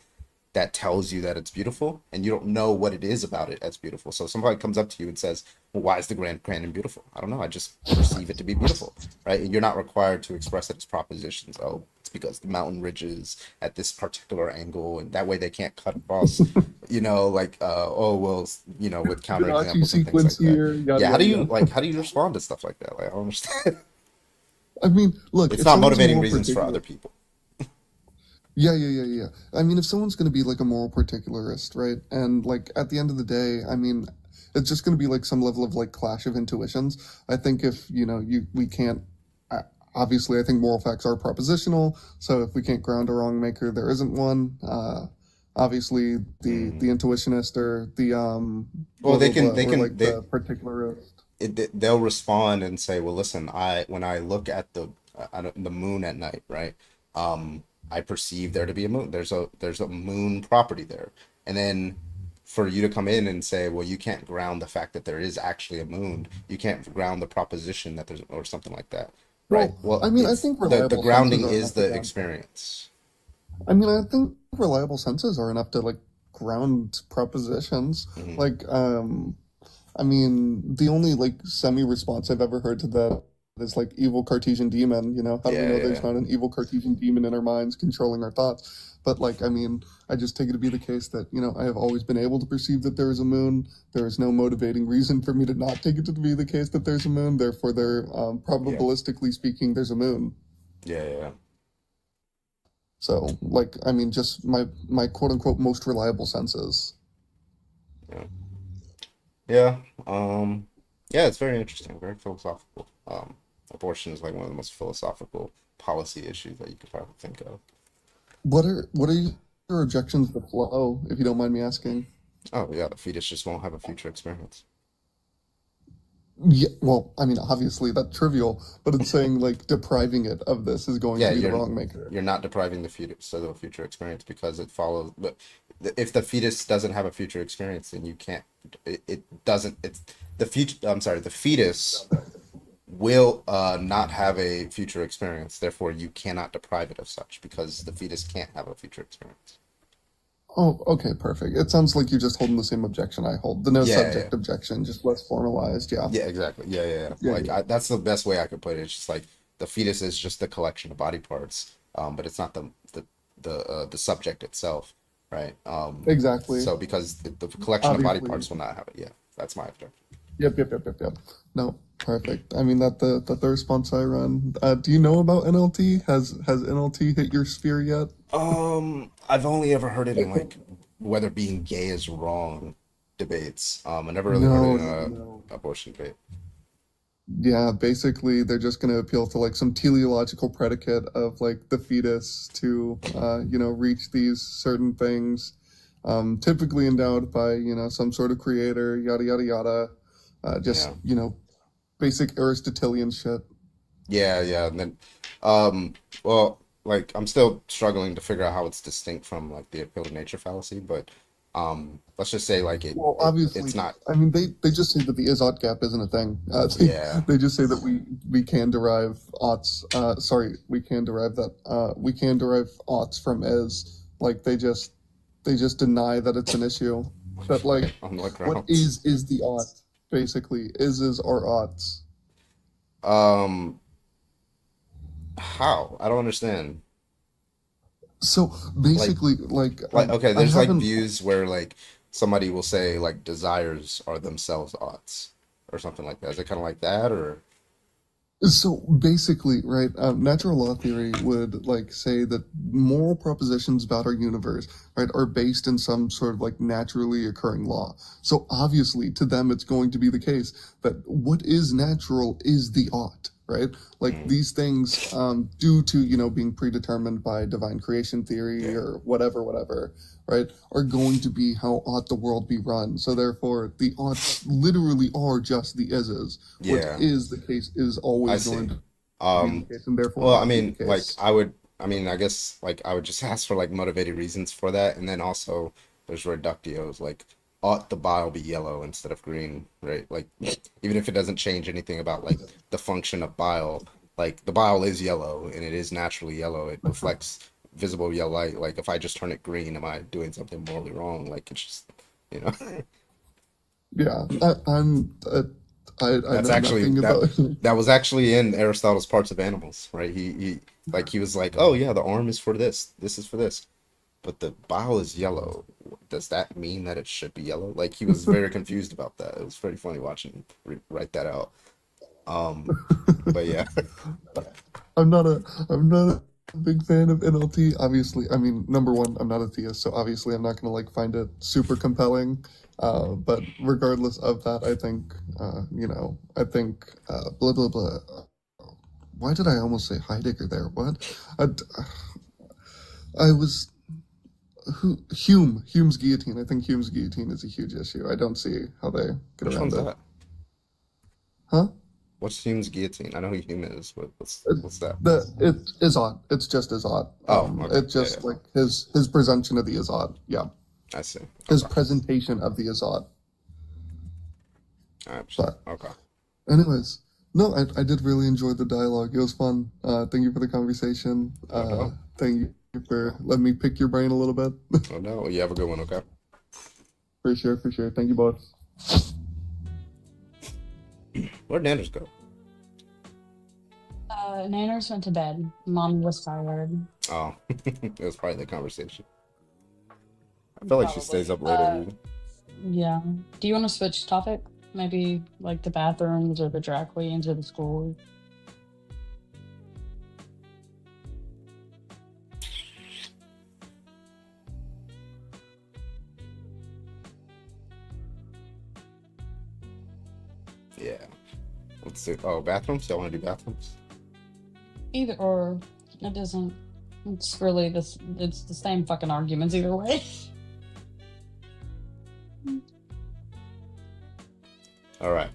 that tells you that it's beautiful and you don't know what it is about it that's beautiful. So somebody comes up to you and says, well, why is the Grand Canyon beautiful? I don't know. I just perceive it to be beautiful, right? And you're not required to express it as propositions. Oh, it's because the mountain ridges at this particular angle and that way they can't cut across, oh, well, with Fibonacci counterexamples and things like sequence that. here, yada Yeah, yada yada. how do you respond to stuff like that? Like, I don't understand. I mean, look, It's if not someone's motivating moral reasons for particular, other people. Yeah. I mean, if someone's going to be like a moral particularist, right? And like at the end of the day, I mean, it's just going to be like some level of like clash of intuitions. I think if, we can't, uh, obviously, I think moral facts are propositional. So if we can't ground a wrong maker, there isn't one. Obviously, the intuitionist or the Well, blah they blah can blah, they or can like the particularist. they'll respond and say, well, listen, when I look at the moon at night, right? I perceive there to be a moon. There's a moon property there. And then for you to come in and say, well, you can't ground the fact that there is actually a moon. You can't ground the proposition that there's, or something like that, right? Well, Well, I mean, I it's think the reliable senses grounding are is enough to the ground. experience. I mean, I think reliable senses are enough to like ground propositions. Mhm. Like, I mean, the only like semi-response I've ever heard to that is like evil Cartesian demon. How do we Yeah, know yeah, there's yeah. not an evil Cartesian demon in our minds controlling our thoughts? But like, I mean, I just take it to be the case that, I have always been able to perceive that there is a moon. There is no motivating reason for me to not take it to be the case that there's a moon. Therefore, Yeah. probabilistically speaking, there's a moon. Yeah. So, like, I mean, just my quote unquote most reliable senses. Yeah. Yeah. Yeah, it's very interesting, very philosophical. Abortion is like one of the most philosophical policy issues that you could probably think of. What are your objections to flow, if you don't mind me asking? Oh yeah, the fetus just won't have a future experience. Yeah, well, I mean, obviously that's trivial, but it's saying like depriving it of this is going Yeah, to be the wrong maker. you're not depriving the fetus of a future experience because it follows. But if the fetus doesn't have a future experience, then you can't. It doesn't. It's the future. I'm sorry. The fetus will not have a future experience. Therefore, you cannot deprive it of such because the fetus can't have a future experience. Oh, okay, perfect. It sounds like you're just holding the same objection I hold. The no Yeah, subject objection, just less formalized. Yeah. yeah, exactly. Yeah. Yeah, Like yeah. that's the best way I could put it. It's just like the fetus is just the collection of body parts, but it's not the subject itself, right? Exactly. So because the collection of body Obviously. parts will not have it. Yeah, that's my objection. Yep. No, perfect. I mean that the response I run. Do you know about NLT? Has NLT hit your sphere yet? I've only ever heard it in like whether being gay is wrong debates. I never really heard it No, in no, a no. abortion debate. Yeah, basically they're just going to appeal to like some teleological predicate of like the fetus to reach these certain things, typically endowed by some sort of creator, yada yada yada. Just Yeah. basic Aristotelian shit. Yeah. And then, well, like I'm still struggling to figure out how it's distinct from like the appeal to nature fallacy, but let's just say like Well, it's obviously, not. I mean they just say that the is-ought gap isn't a thing. Yeah. They just say that we can derive oughts. We can derive that. We can derive oughts from is. Like they just deny that it's an issue. That like On what what grounds? is the ought basically is our oughts. Um, how? I don't understand. So Like, basically, okay, I there's like haven't. views where like somebody will say like desires are themselves oughts or something like that. Is it kind of like that or? So basically, right, natural law theory would like say that moral propositions about our universe, right, are based in some sort of like naturally occurring law. So obviously, to them, it's going to be the case that what is natural is the ought, right? Like these things, due to being predetermined by divine creation theory or whatever, right, are going to be how ought the world be run. So therefore, the oughts literally are just the ises. What Yeah, is the case is I always see. going to be the Um, case, and therefore well, I not be mean, the like case. I guess like I would just ask for like motivated reasons for that, and then also there's reductios like ought the bile be yellow instead of green, right? Like even if it doesn't change anything about like the function of bile, like the bile is yellow and it is naturally yellow. It reflects visible yellow light. Like if I just turn it green, am I doing something morally wrong? Like it's just, you know. Yeah, I That's know actually nothing that about. that was actually in Aristotle's Parts of Animals, right? He was like, oh yeah, the arm is for this, this is for this, but the bile is yellow. Does that mean that it should be yellow? Like he was very confused about that. It was pretty funny watching him write that out. Um, but yeah, I'm not big fan of NLT. Obviously, I mean, number one, I'm not a theist, so obviously I'm not gonna like find it super compelling. But regardless of that, I think, I think, blah blah blah. Why did I almost say Heidegger there? What? I was Hume's guillotine. I think Hume's guillotine is a huge issue. I don't see how they get Which around one's it. that? Huh? What's Hume's guillotine? I know who Hume is, but what's that? It is odd. It's just as odd. Oh, okay. It's just Yeah. like his presentation of the Azad. Yeah. I see. His presentation of the Azad. But Okay. anyways, no, I did really enjoy the dialogue. It was fun. Thank you for the conversation. Thank you for letting me pick your brain a little bit. Oh no, you have a good one, okay? For sure. Thank you both. Where'd Nanners go? Nanners went to bed. Mom was tired. Oh, it was probably the conversation. I feel like she stays up later. Yeah. Do you want to switch topic? Maybe like the bathrooms or the drag queens or the schools? Yeah. Let's see. Oh, bathrooms? Y'all want to do bathrooms? Either or. It doesn't. It's really this. It's the same fucking arguments either way. All right.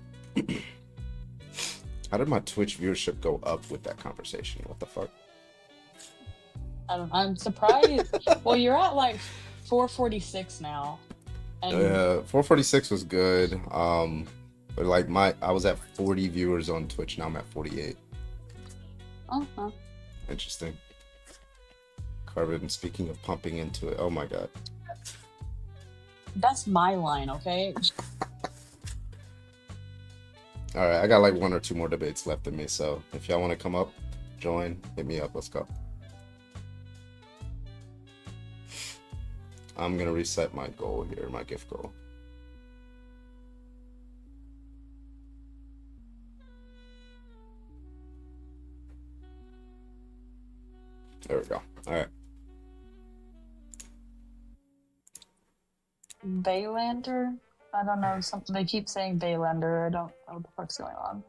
How did my Twitch viewership go up with that conversation? What the fuck? I'm surprised. Well, you're at like 446 now. And 446 was good. But like I was at 40 viewers on Twitch. Now I'm at 48. uh-huh. Interesting. Carbon, speaking of pumping into it. Oh my god. That's my line, okay? All right, I got like one or two more debates left in me. So if y'all want to come up, join, hit me up. Let's go. I'm gonna reset my goal here, my gift goal. There we go. All right. Baylander? I don't know. Something they keep saying Baylander. I don't know what the fuck's going on.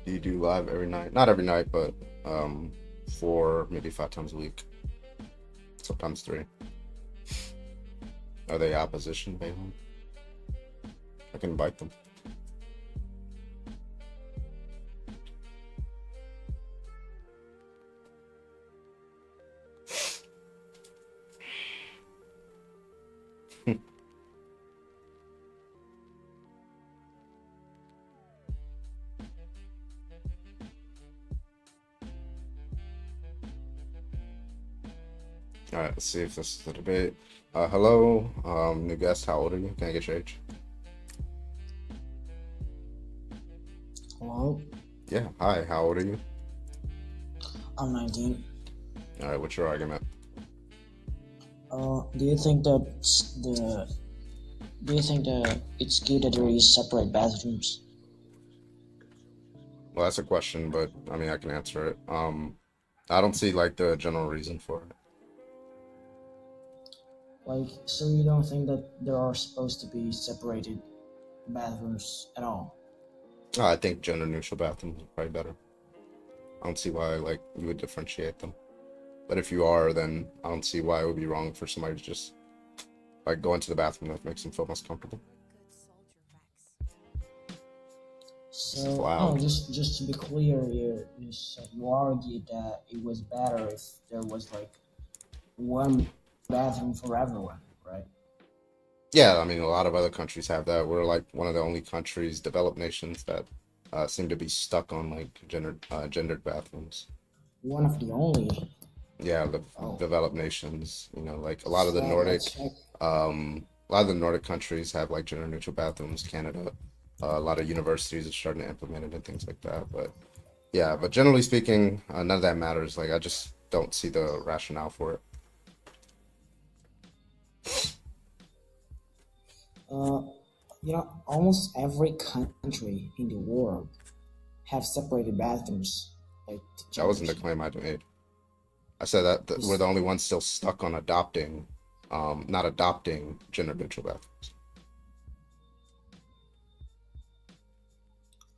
Do you do live every night? Not every night, but 4, maybe 5 times a week. Sometimes 3. Are they opposition, Baylan? I can invite them. All right, let's see if this is the debate. Hello, new guest. How old are you? Can I get your age? Hello, Yeah. Hi. How old are you? I'm 19. All right. What's your argument? Do you think that it's good that there is separate bathrooms? Well, that's a question, but I mean, I can answer it. I don't see like the general reason for it. Like, so you don't think that there are supposed to be separated bathrooms at all? I think gender neutral bathrooms are probably better. I don't see why like you would differentiate them. But if you are, then I don't see why it would be wrong for somebody to just like go into the bathroom that makes them feel most comfortable. So, Wow. just to be clear, you argued that it was better if there was like one bathroom for everyone, right? Yeah, I mean, a lot of other countries have that. We're like one of the only countries, developed nations, that seem to be stuck on like gendered bathrooms. One of the only. Yeah, the developed nations, like a lot of the So Nordic, that's like- a lot of the Nordic countries have like gender neutral bathrooms. Canada, a lot of universities are starting to implement it and things like that. But Yeah, but generally speaking, none of that matters. Like, I just don't see the rationale for it. Almost every country in the world have separated bathrooms. Like That wasn't the claim I made. I said that we're the only ones still stuck on adopting, not adopting gender neutral bathrooms.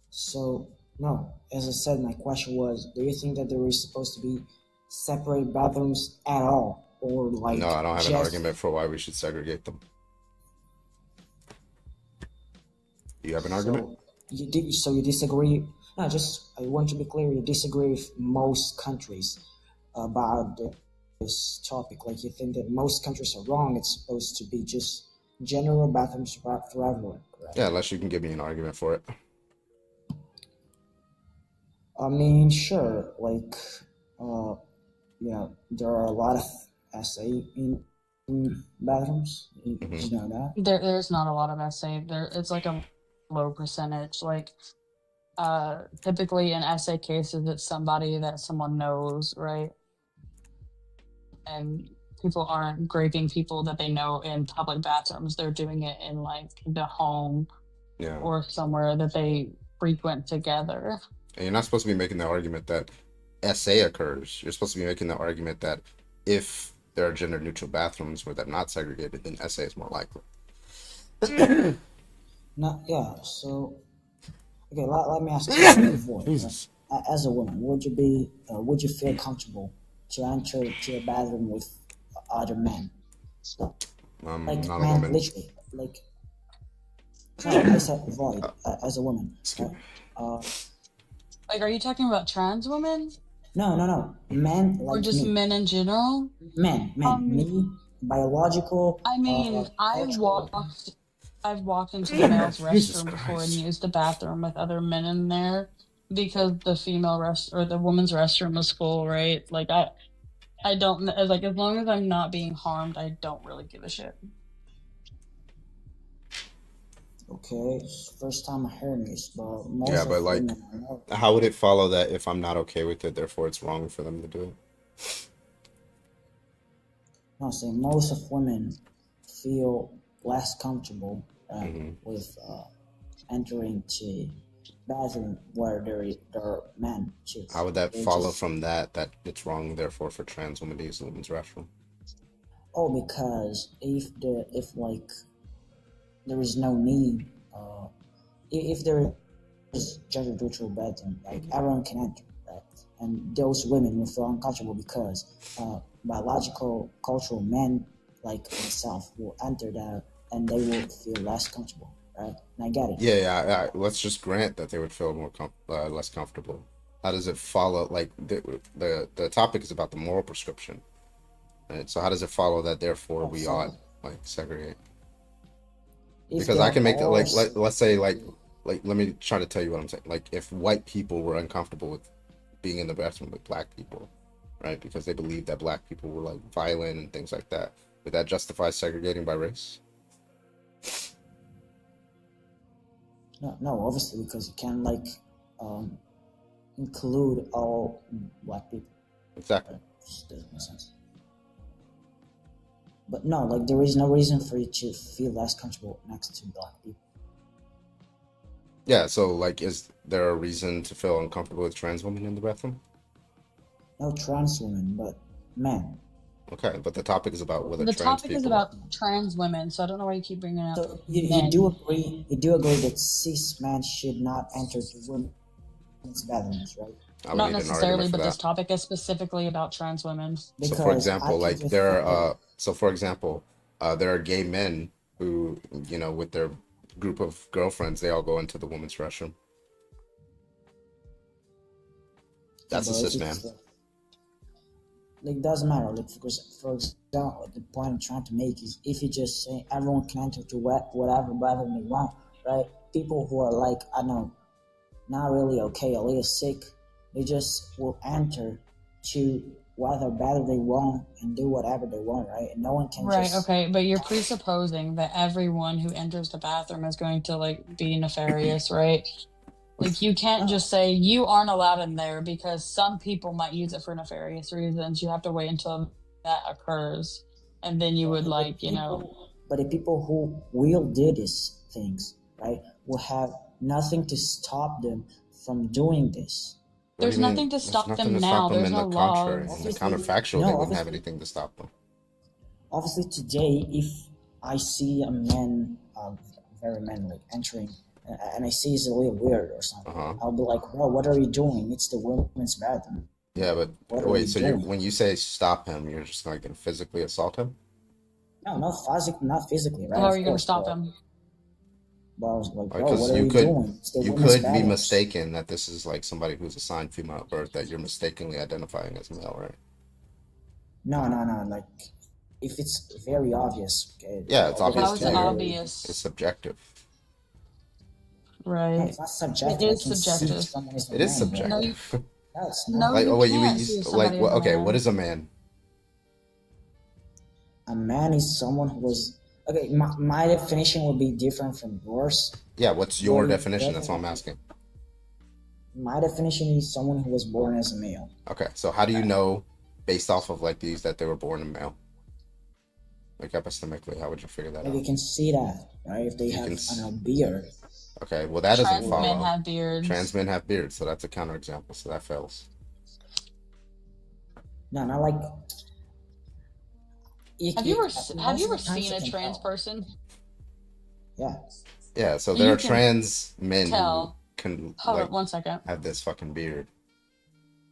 So no, as I said, my question was: do you think that there is supposed to be separate bathrooms at all, or like? No, I don't have an just... argument for why we should segregate them. Do you have an argument? So you disagree? No, just I want to be clear. You disagree with most countries about this topic. Like you think that most countries are wrong. It's supposed to be just general bathrooms for everyone. Correct? Yeah, unless you can give me an argument for it. I mean, sure. Like, there are a lot of SA in bathrooms. You know that? There's not a lot of SA. It's like a low percentage. Like, typically in SA cases, it's somebody that someone knows, right? And people aren't raping people that they know in public bathrooms. They're doing it in like the home or somewhere that they frequent together. And you're not supposed to be making the argument that SA occurs. You're supposed to be making the argument that if there are gender neutral bathrooms where they're not segregated, then SA is more likely. So okay, let me ask you as a woman, would you feel comfortable to enter to a bathroom with other men? I'm like not man, a woman. Literally, like I said void as a woman. Like, are you talking about trans women? No. Men like or just me. men in general? Men. Me, biological. I mean, I've walked into the male's restroom before and used the bathroom with other men in there because the female the woman's restroom was full, right? Like I don't like, as long as I'm not being harmed, I don't really give a shit. Okay, first time hearing this, but most Yeah, of but like, women how would it follow that if I'm not okay with it, therefore it's wrong for them to do it? No, say most of women feel less comfortable with entering to bathroom where there are men too. How would that follow from that it's wrong, therefore, for trans women to use the women's restroom? Oh, because if there is no need, if there is gender neutral bathroom, like everyone can enter, right? And those women will feel uncomfortable because biological, cultural men like myself will enter that and they will feel less comfortable, right? And I get it. Yeah. Let's just grant that they would feel less comfortable. How does it follow? Like the topic is about the moral prescription, right? So how does it follow that therefore we ought like segregate? Because I can make that let's say like let me try to tell you what I'm saying. Like if white people were uncomfortable with being in the bathroom with black people, right? Because they believe that black people were like violent and things like that. Would that justify segregating by race? No, obviously, because you can like include all black people. Exactly. Just doesn't make sense. But no, like there is no reason for you to feel less comfortable next to black people. Yeah, so like is there a reason to feel uncomfortable with trans women in the bathroom? No trans women, but men. Okay, but the topic is about whether The trans topic people... is about trans women, so I don't know why you keep bringing up You do agree that cis men should not enter the women's bathrooms, right? Not necessarily, but this topic is specifically about trans women. So for example, like there are gay men who, with their group of girlfriends, they all go into the women's restroom. That's a cis man. Like, doesn't matter. Like, because for example, the point I'm trying to make is if you just say everyone can enter to whatever bathroom they want, right? People who are like, I know, not really okay, a little sick, they just will enter to whatever bathroom they want and do whatever they want, right? And no one can Okay, but you're presupposing that everyone who enters the bathroom is going to like be nefarious, right? Like, you can't just say you aren't allowed in there because some people might use it for nefarious reasons. You have to wait until that occurs, and then you would, like, you know. But the people who will do these things, right, will have nothing to stop them from doing this. What do There's you mean? nothing to There's stop nothing them to now. stop them There's in no the contrary. laws. In the counterfactual, no, they wouldn't have obviously- anything to stop them. Obviously, today, if I see a man, very manly, entering, and I see he's a little weird or something, I'll be like, bro, what are you doing? It's the women's bathroom. Yeah, but What are wait, you so doing? when you say stop him, you're just like gonna physically assault him? No, not physically, right? How are Of you going to course, stop but- him? But I was like, bro, Because what are you you could doing? It's the you women's could be bathroom. mistaken that this is like somebody who's assigned female at birth that you're mistakenly identifying as male, right? No, like, if it's very obvious, okay. Yeah, it's obvious How is to it you. obvious? It's subjective. No, Right. it's not subjective. It I is can see if subjective. someone is a It is man, bro. subjective. No, it's No, not. Like, you oh wait, can't see if like somebody what? is a Okay, what man. is a man? A man is someone who was okay. My definition would be different from yours. Yeah, what's your Your definition? That's what I'm asking. My definition is someone who was born as a male. Okay, so how do you know, based off of like these, that they were born a male? Like epistemically, how would you figure that Like out? you can see that, right? If they have a beard. Okay, well that doesn't Trans men follow. have beards. Trans men have beards, so that's a counterexample. So that fails. No, not like. Have you ever most seen of the times a you can trans tell. person? Yeah. Yeah, so You there are can trans men who tell. can Hold like on 1 second. have this fucking beard.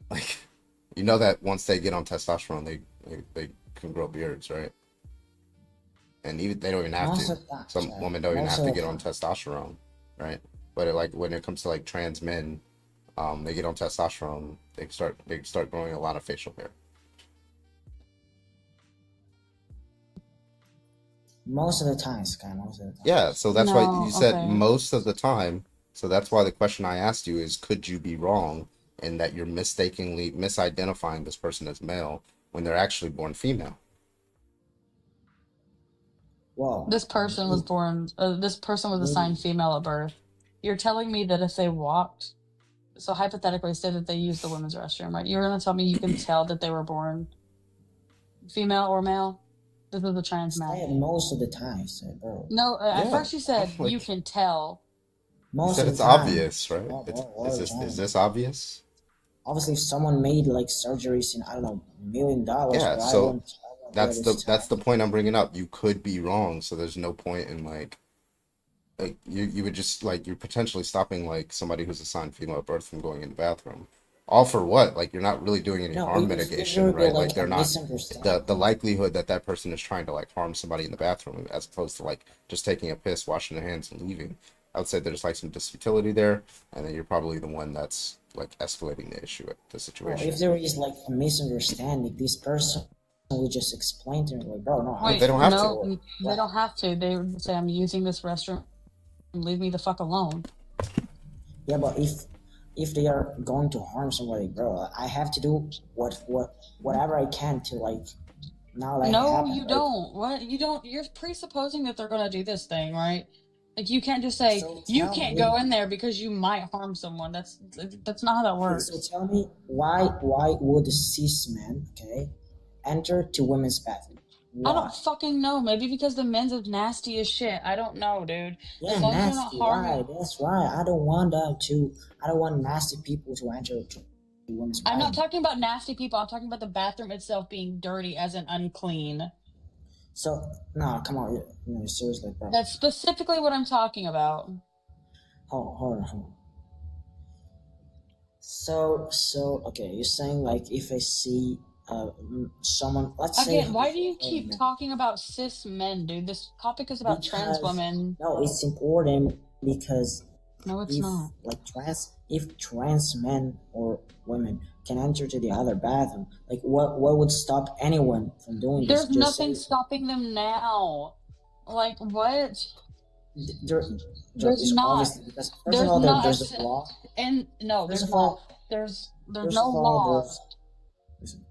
Like, you know that once they get on testosterone, they can grow beards, right? And even they don't even have Most to. of the time, Some sorry. women don't even Most have of to the get on testosterone, right? But it, like when it comes to like trans men, they get on testosterone, they start growing a lot of facial hair. Most of the times, okay, most of the time. Yeah, so that's why No, you said okay. most of the time. So that's why the question I asked you is, could you be wrong in that you're mistakenly misidentifying this person as male when they're actually born female? Well, This person was born. This person was assigned female at birth. You're telling me that if they walked, so hypothetically, say that they used the women's restroom, right? You're gonna tell me you can tell that they were born female or male? This is a trans I man. said most of the times, bro. No, at Yeah, first you said like- you can tell. You Most said of it's the time. obvious, right? All Is the time. this obvious? Obviously, if someone made like surgeries in, I don't know, $1 million, Yeah, but so I won't that's be the able to that's tell. the point I'm bringing up. You could be wrong, so there's no point in like you would just like you're potentially stopping like somebody who's assigned female at birth from going in the bathroom. All for what? Like you're not really doing any No, harm if mitigation, there would be right? like Like they're a not misunderstanding. the likelihood that that person is trying to like harm somebody in the bathroom as opposed to like just taking a piss, washing their hands, and leaving. I would say there's like some disfutility there, and then you're probably the one that's like escalating the issue, the Well, situation. if there is like a misunderstanding, this person will just explain to me, like, bro, no, Wait, They don't have to. no, they don't have to. They would say, "I'm using this restroom. Leave me the fuck alone." Yeah, but if they are going to harm somebody, bro, I have to do whatever I can to like not let it No, happen. you Right? don't. What? You don't. You're presupposing that they're gonna do this thing, right? Like you can't just say So you tell can't me, go in there because you might harm someone. That's not how that okay, works. so tell me why would a cis man, okay, enter to women's bathroom? I Why? don't fucking know. Maybe because the men's is nasty as shit. I don't know, dude. Yeah, As long as you're not nasty. harming. Why? That's right. I don't want them to. I don't want nasty people to enter to women's I'm not bathroom. talking about nasty people. I'm talking about the bathroom itself being dirty as in unclean. So no, come on, no, seriously, bro. That's specifically what I'm talking about. Hold on. So okay, you're saying like if I see someone, let's say, Again, why do you keep talking about cis men, dude? This topic is about trans because women. no, it's important because No, it's if not. like if trans men or women can enter to the other bathroom, like what would stop anyone from doing There's this? Just nothing say stopping them now. Like, what? there There's is not. obviously because first There's of all not. there's a law. And no, First there's of all, not. There's First no of all, law. listen.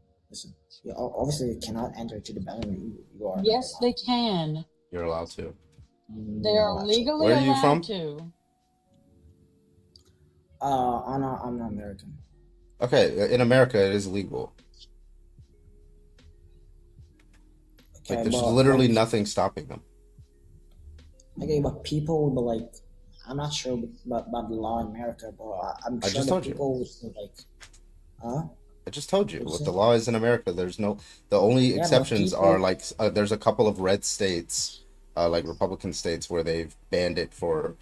Yeah, obviously you cannot enter to the bathroom. You are Yes, they can. You're allowed to. They are legally Where are you allowed from? to. I'm not American. Okay, in America it is legal. Like Okay, there's but literally like, nothing stopping them. okay, but people will be like, I'm not sure about the law in America, but I'm I sure just that told you. people will like, huh? I just told you What you what say? the law is in America. The only Yeah, but exceptions are people, like there's a couple of red states, like Republican states, where they've banned it for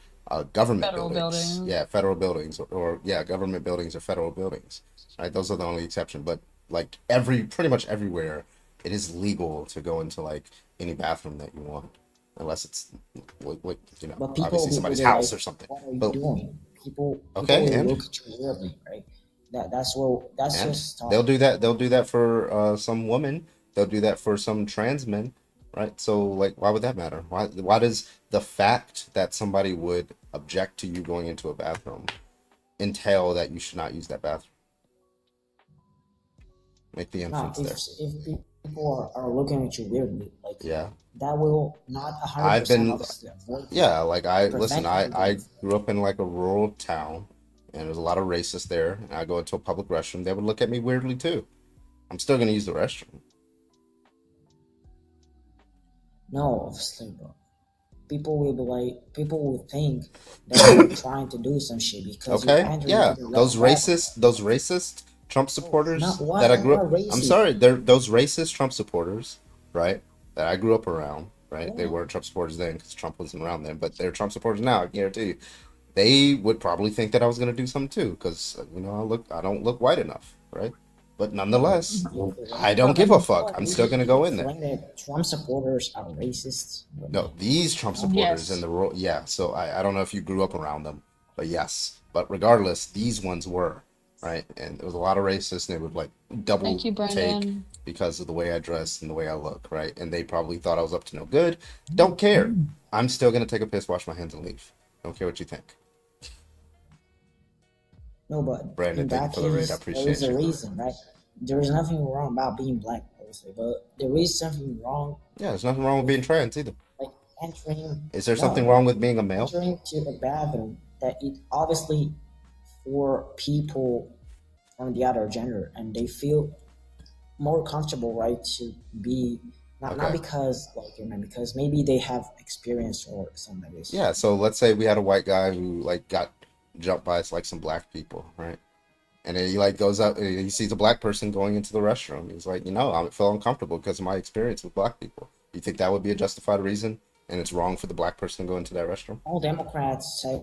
government Federal buildings. building. Yeah, federal buildings or yeah, government buildings or federal buildings. Right, those are the only exception. But like pretty much everywhere, it is legal to go into like any bathroom that you want, unless it's like but people obviously will somebody's be like, house or something. what are you But doing? People okay, will and look at you weirdly, right? That's And just they'll do that. They'll do that for some woman. They'll do that for some trans men, right? So like, why would that matter? Why does the fact that somebody would object to you going into a bathroom entail that you should not use that bathroom? Make the no. inference there. If people are looking at you weirdly, like Yeah. that will not I've 100% been, obviously avoid you, yeah, like listen, prevent you from I doing. grew up in like a rural town and there's a lot of racists there. And I go into a public restroom, they would look at me weirdly too. I'm still gonna use the restroom. No, obviously, bro. People will think that you're trying to do some shit because you Okay, enter yeah, into the red those racist Trump supporters Not what that I I'm grew not up. I'm racist. sorry, they're those racist Trump supporters, right? That I grew up around, right? They Yeah. weren't Trump supporters then because Trump wasn't around then, but they're Trump supporters now. I guarantee you, they would probably think that I was gonna do something too, because I don't look white enough, right? But nonetheless, I don't give a fuck. I'm still gonna go in there. Claim that Trump supporters are racist. No, these Trump supporters in Yes. the role, yeah. So I don't know if you grew up around them, but yes. But regardless, these ones were, right? And there was a lot of racists, and they would like double Thank you, take Brandon. because of the way I dress and the way I look, right? And they probably thought I was up to no good. Don't care. I'm still gonna take a piss, wash my hands, and leave. Don't care what you think. No, but Brandon, in thank you that for the raid. I case, there appreciate is a you. reason, right? There is nothing wrong about being black, obviously, but there is something wrong Yeah, there's nothing wrong with being trans either. like entering. Is there No, something wrong with being a male? entering to a bathroom that it obviously for people from the other gender, and they feel more comfortable, right, to be not Okay. because like you know, because maybe they have experience or something like this. Yeah, so let's say we had a white guy who like got jumped by like some black people, right? And then he like goes up and he sees a black person going into the restroom. He's like, I feel uncomfortable because of my experience with black people. You think that would be a justified reason? And it's wrong for the black person to go into that restroom? All Democrats say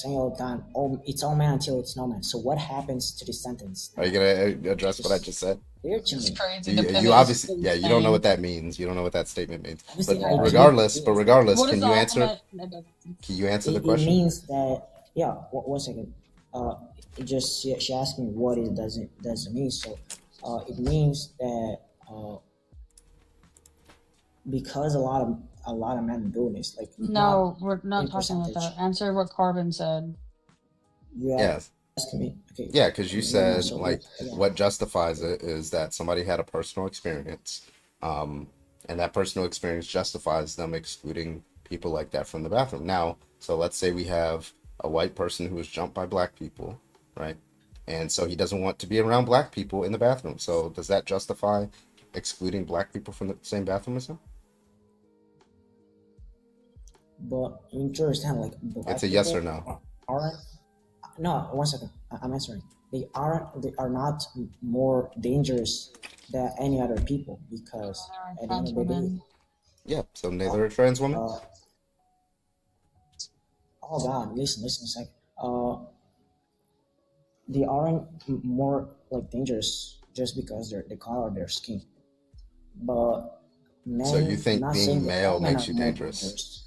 all the time, "Oh, it's all man until it's no man." So what happens to the sentence? Are you gonna address what I just said? Weird to It's me. crazy. You, The you pivot is obviously, yeah, you don't know insane. what that means. You don't know what that statement means. Obviously, But I do. regardless, Yes. What can is you the answer? ultimate? Can you answer the It question? means that one second. It just she asked me what it doesn't mean. So it means that because a lot of men do this, like not No, we're not in talking about percentage. that. Answer what Carbon said. You Yes. asking me? Okay. Yeah, because you No, said so like yeah. what justifies it is that somebody had a personal experience, and that personal experience justifies them excluding people like that from the bathroom. Now, so let's say we have a white person who was jumped by black people, right? And so he doesn't want to be around black people in the bathroom. So does that justify excluding black people from the same bathroom as him? But you need to understand, like black It's a yes or people no. aren't. No, one second. I'm answering. They are not more dangerous than any other people because at the end Trans of the day, women. Yeah, so neither a trans woman. oh God, listen a second. They aren't more like dangerous just because they're the color of their skin. But men, So you I'm think not being saying that male all men makes are you more dangerous? dangerous.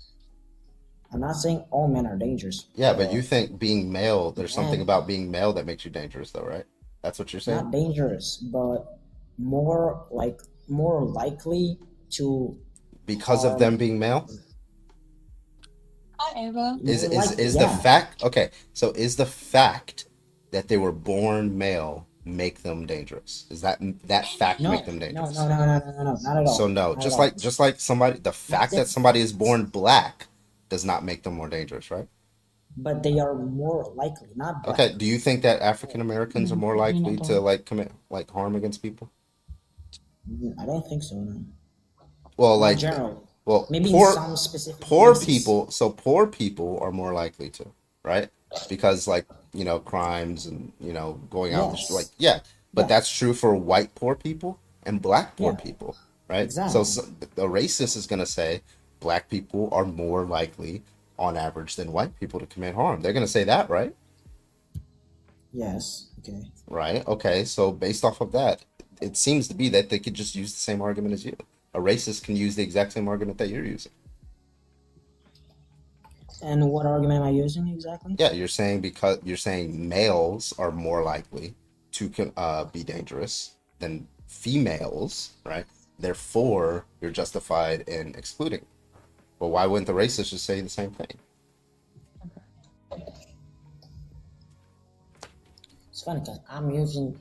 I'm not saying all men are dangerous. Yeah, but you think being male, there's something Men about being male that makes you dangerous though, right? That's what you're saying? not dangerous, but more likely to Because of them harm. being male? Hi, Ava. Is the Yeah. fact okay, so is the fact that they were born male make them dangerous? Is that fact No, make them no, dangerous? not at all. So no, Not at all. just like somebody the fact the that somebody is born black does not make them more dangerous, right? but they are more likely, not black. Okay, do you think that African Americans are more likely to Reasonable. like commit like harm against people? I don't think so. No. Well, Not like, generally. well, Maybe in poor some specific poor cases. people. So poor people are more likely to, right? Because like crimes and going out in the like Yes. yeah, but Yeah. that's true for white poor people and black poor Yeah. people, right? Exactly. So the racist is gonna say black people are more likely on average than white people to commit harm. They're gonna say that, right? Yes. Okay. Right. Okay. So based off of that, it seems to be that they could just use the same argument as you. A racist can use the exact same argument that you're using. And what argument am I using exactly? Yeah, you're saying because you're saying males are more likely to be dangerous than females, right? Therefore, you're justified in excluding. Well, why wouldn't the racist just say the same thing? It's funny because I'm using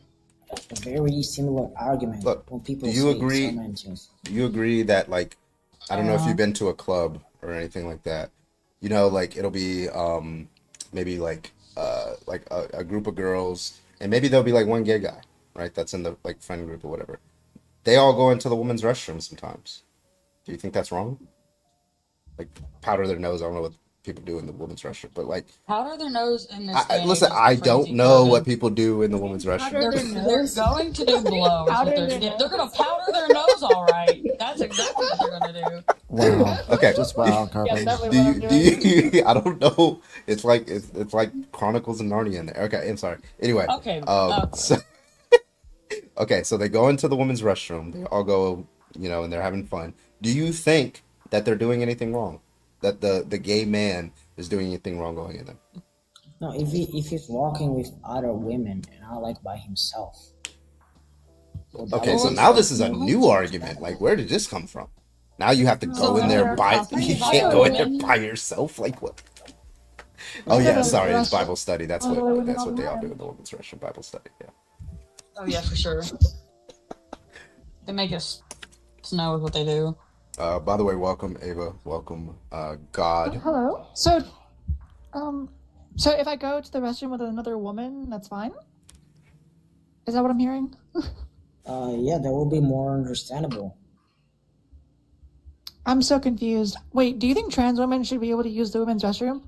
a very similar argument Look, when people do you say agree? some mentions. Do you agree that like I don't know if Yeah. you've been to a club or anything like that. Like it'll be maybe like a group of girls and maybe there'll be like one gay guy, right? That's in the like friend group or whatever. They all go into the women's restroom sometimes. Do you think that's wrong? Like powder their nose. I don't know what people do in the women's restroom, but like Powder their nose in this day and age listen, is I don't crazy, know Kevin. what people do in the women's restroom. They're, Powder their they're nose. going to do blow. Is what Powder they're, their they're going to powder their nose, all right. That's exactly what they're going to do. Wow. Okay. Just wow, Yeah, Carpenter. definitely what I'm Do doing. you I don't know. It's like Chronicles of Narnia in there. Okay, I'm sorry. Anyway, Okay. Okay. so okay, so they go into the women's restroom. They all go, and they're having fun. Do you think that they're doing anything wrong? That the gay man is doing anything wrong going in there? No, if he's walking with other women and not like by himself. Well, that Okay, would so be now this is a more new argument. Like, where did this come from? Now you have to So go in there they're by. talking You about can't go in there women. by yourself. Like what? Oh yeah, sorry, it's Bible study. That's what they all do in the women's restroom. Bible study. Yeah. Oh, yeah, for sure. They make us know what they do. By the way, welcome Ava. Welcome, God. Hello. So if I go to the restroom with another woman, that's fine? Is that what I'm hearing? Yeah, that will be more understandable. I'm so confused. Wait, do you think trans women should be able to use the women's restroom?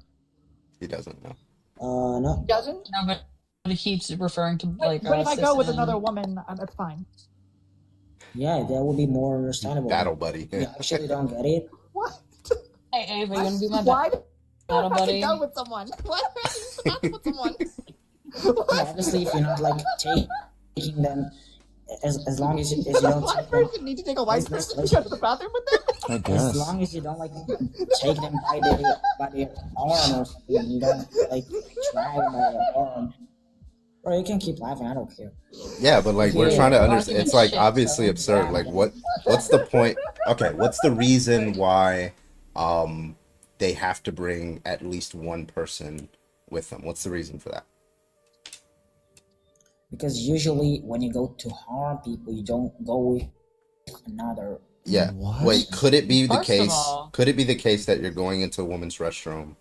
He doesn't know. No. Doesn't? No, but he keeps referring to like. But if I go with cis another men. woman, that's fine. Yeah, that will be more understandable. Battle buddy. You actually don't get it. What? Hey, Ava, you want to be my Why do battle I have to buddy? go with someone? Why do I have to go with someone? Yeah, obviously, if you're not like taking them, as long as you don't Black take them, person need to take a white Let's- person to go to the bathroom with them? I as guess. long as you don't like take them by their arm or something, you don't like drag them by their arm. Bro, you can keep laughing. I don't care. Yeah, but like we're Yeah. trying to understand. It's like Shit, obviously so absurd. Like what's the point? Okay, what's the reason why they have to bring at least one person with them? What's the reason for that? Because usually when you go to harm people, you don't go with another. Yeah. What? Wait, could it be the First of case? all- Could it be the case that you're going into a woman's restroom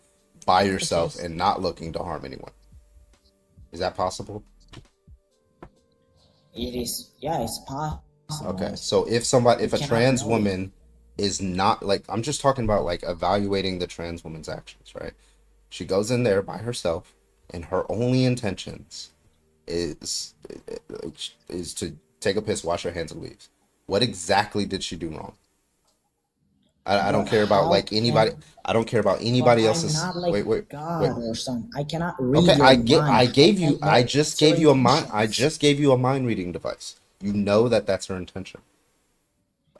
by yourself case. and not looking to harm anyone? Is that possible? It is. Yeah, it's possible. Okay. So if a cannot trans know. woman is not like I'm just talking about like evaluating the trans woman's actions, right? She goes in there by herself and her only intentions is to take a piss, wash her hands, and leave. What exactly did she do wrong? I don't But care about how like anybody. can- I don't care about But anybody I'm else's. not like Wait. God or something. I cannot read Okay, your I mind. gave you. can I know just gave certain you a mind. I intentions. just gave you a mind reading device. You know that that's her intention.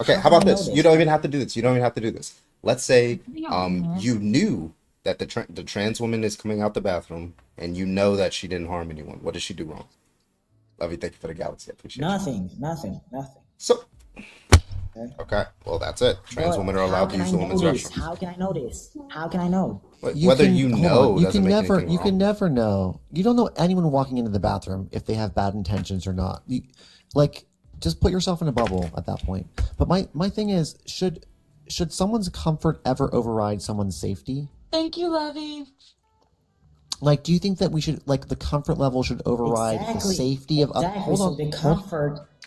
Okay, How how can I about know this? You this? don't even have to do this. You don't even have to do this. Let's say you knew that the trans woman is coming out the bathroom, and you know that she didn't harm anyone. What did she do wrong? Love you. Thank you for the galaxy. I appreciate you. Nothing. So okay, well that's it. Trans But women are how allowed to can use I the know women's this? restroom. How can I know this? How can I know? Whether you hold know on. You doesn't can make never anything you wrong. can never know. You don't know anyone walking into the bathroom if they have bad intentions or not. Like just put yourself in a bubble at that point. But my thing is, should someone's comfort ever override someone's safety? Thank you, Lovey. Like, do you think that we should, like, the comfort level should override the safety of? Exactly. Hold So on. the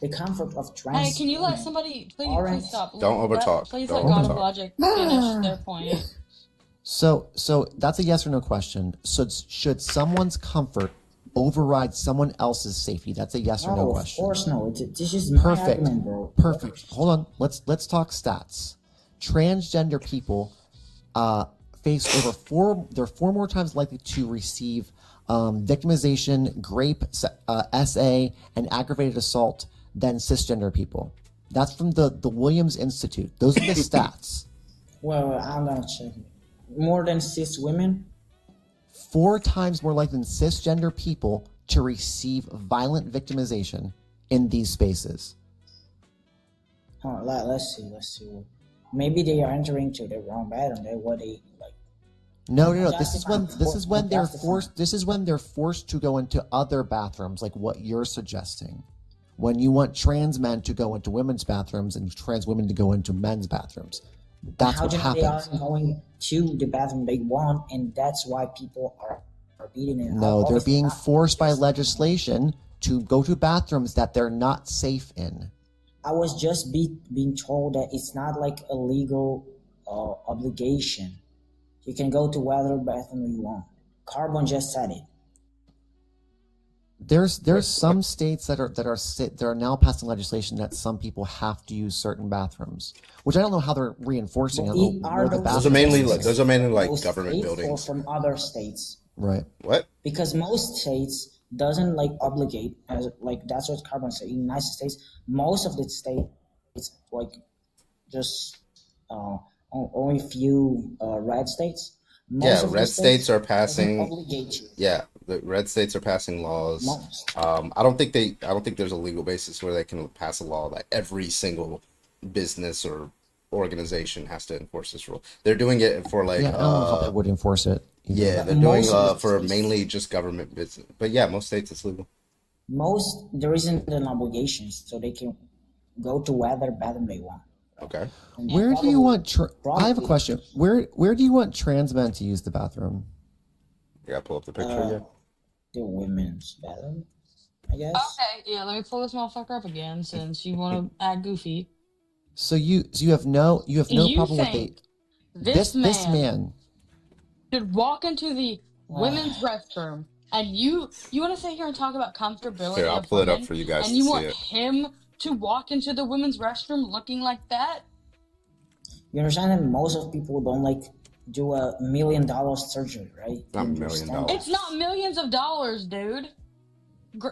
comfort of trans. Hey, can you let women somebody aren't- please stop? Don't overtalk. Please Don't let God of overtalk. Logic finish their point. So that's a yes or no question. So should someone's comfort override someone else's safety? That's a yes or no No, of question. course no. This is my Perfect. argument, bro. Perfect. Hold on. Let's talk stats. Transgender people face they're 4 more times likely to receive victimization, rape, SA, and aggravated assault than cisgender people. That's from the Williams Institute. Those are the stats. Well, I'm gonna check it. More than cis women. 4 times more likely than cisgender people to receive violent victimization in these spaces. Let's see. Maybe they are entering to the wrong bathroom. They what they like. No. This is when they're forced to go into other bathrooms, like what you're suggesting. When you want trans men to go into women's bathrooms and trans women to go into men's bathrooms, that's what happens. They are going to the bathroom they want, and that's why people are beating it. No, they're being forced by legislation to go to bathrooms that they're not safe in. I was just being told that it's not like a legal obligation. You can go to whatever bathroom you want. Carbon just said it. There's some states that are now passing legislation that some people have to use certain bathrooms, which I don't know how they're reinforcing. I don't know where the Those are mainly like Most government states buildings. or from other states. Right. What? Because most states doesn't like obligate as like that's what Carbon said. In the United States, most of the states like just only few red states. Most of the Red states are passing. doesn't obligate you. Yeah, the red states are passing laws. I don't think there's a legal basis where they can pass a law that every single business or organization has to enforce this rule. They're doing it for like. Yeah, I don't know how they would enforce it. Yeah, they're doing for mainly just government business. But yeah, most states it's legal. There isn't an obligation, so they can go to whatever bathroom they want. Okay. Where do you want? I have a question. Where do you want trans men to use the bathroom? You gotta pull up the picture again. The women's bathroom, I guess. Okay, yeah, let me pull this motherfucker up again since you want to act goofy. So you have no problem with think this man should walk into the women's restroom, and you want to sit here and talk about comfortability? Here, I'll of pull it up women, for you guys and to you see want it. him to walk into the women's restroom looking like that? You understand that most of people don't like do $1 million surgery, right? Not You $1 million. understand that? It's not millions of dollars, dude.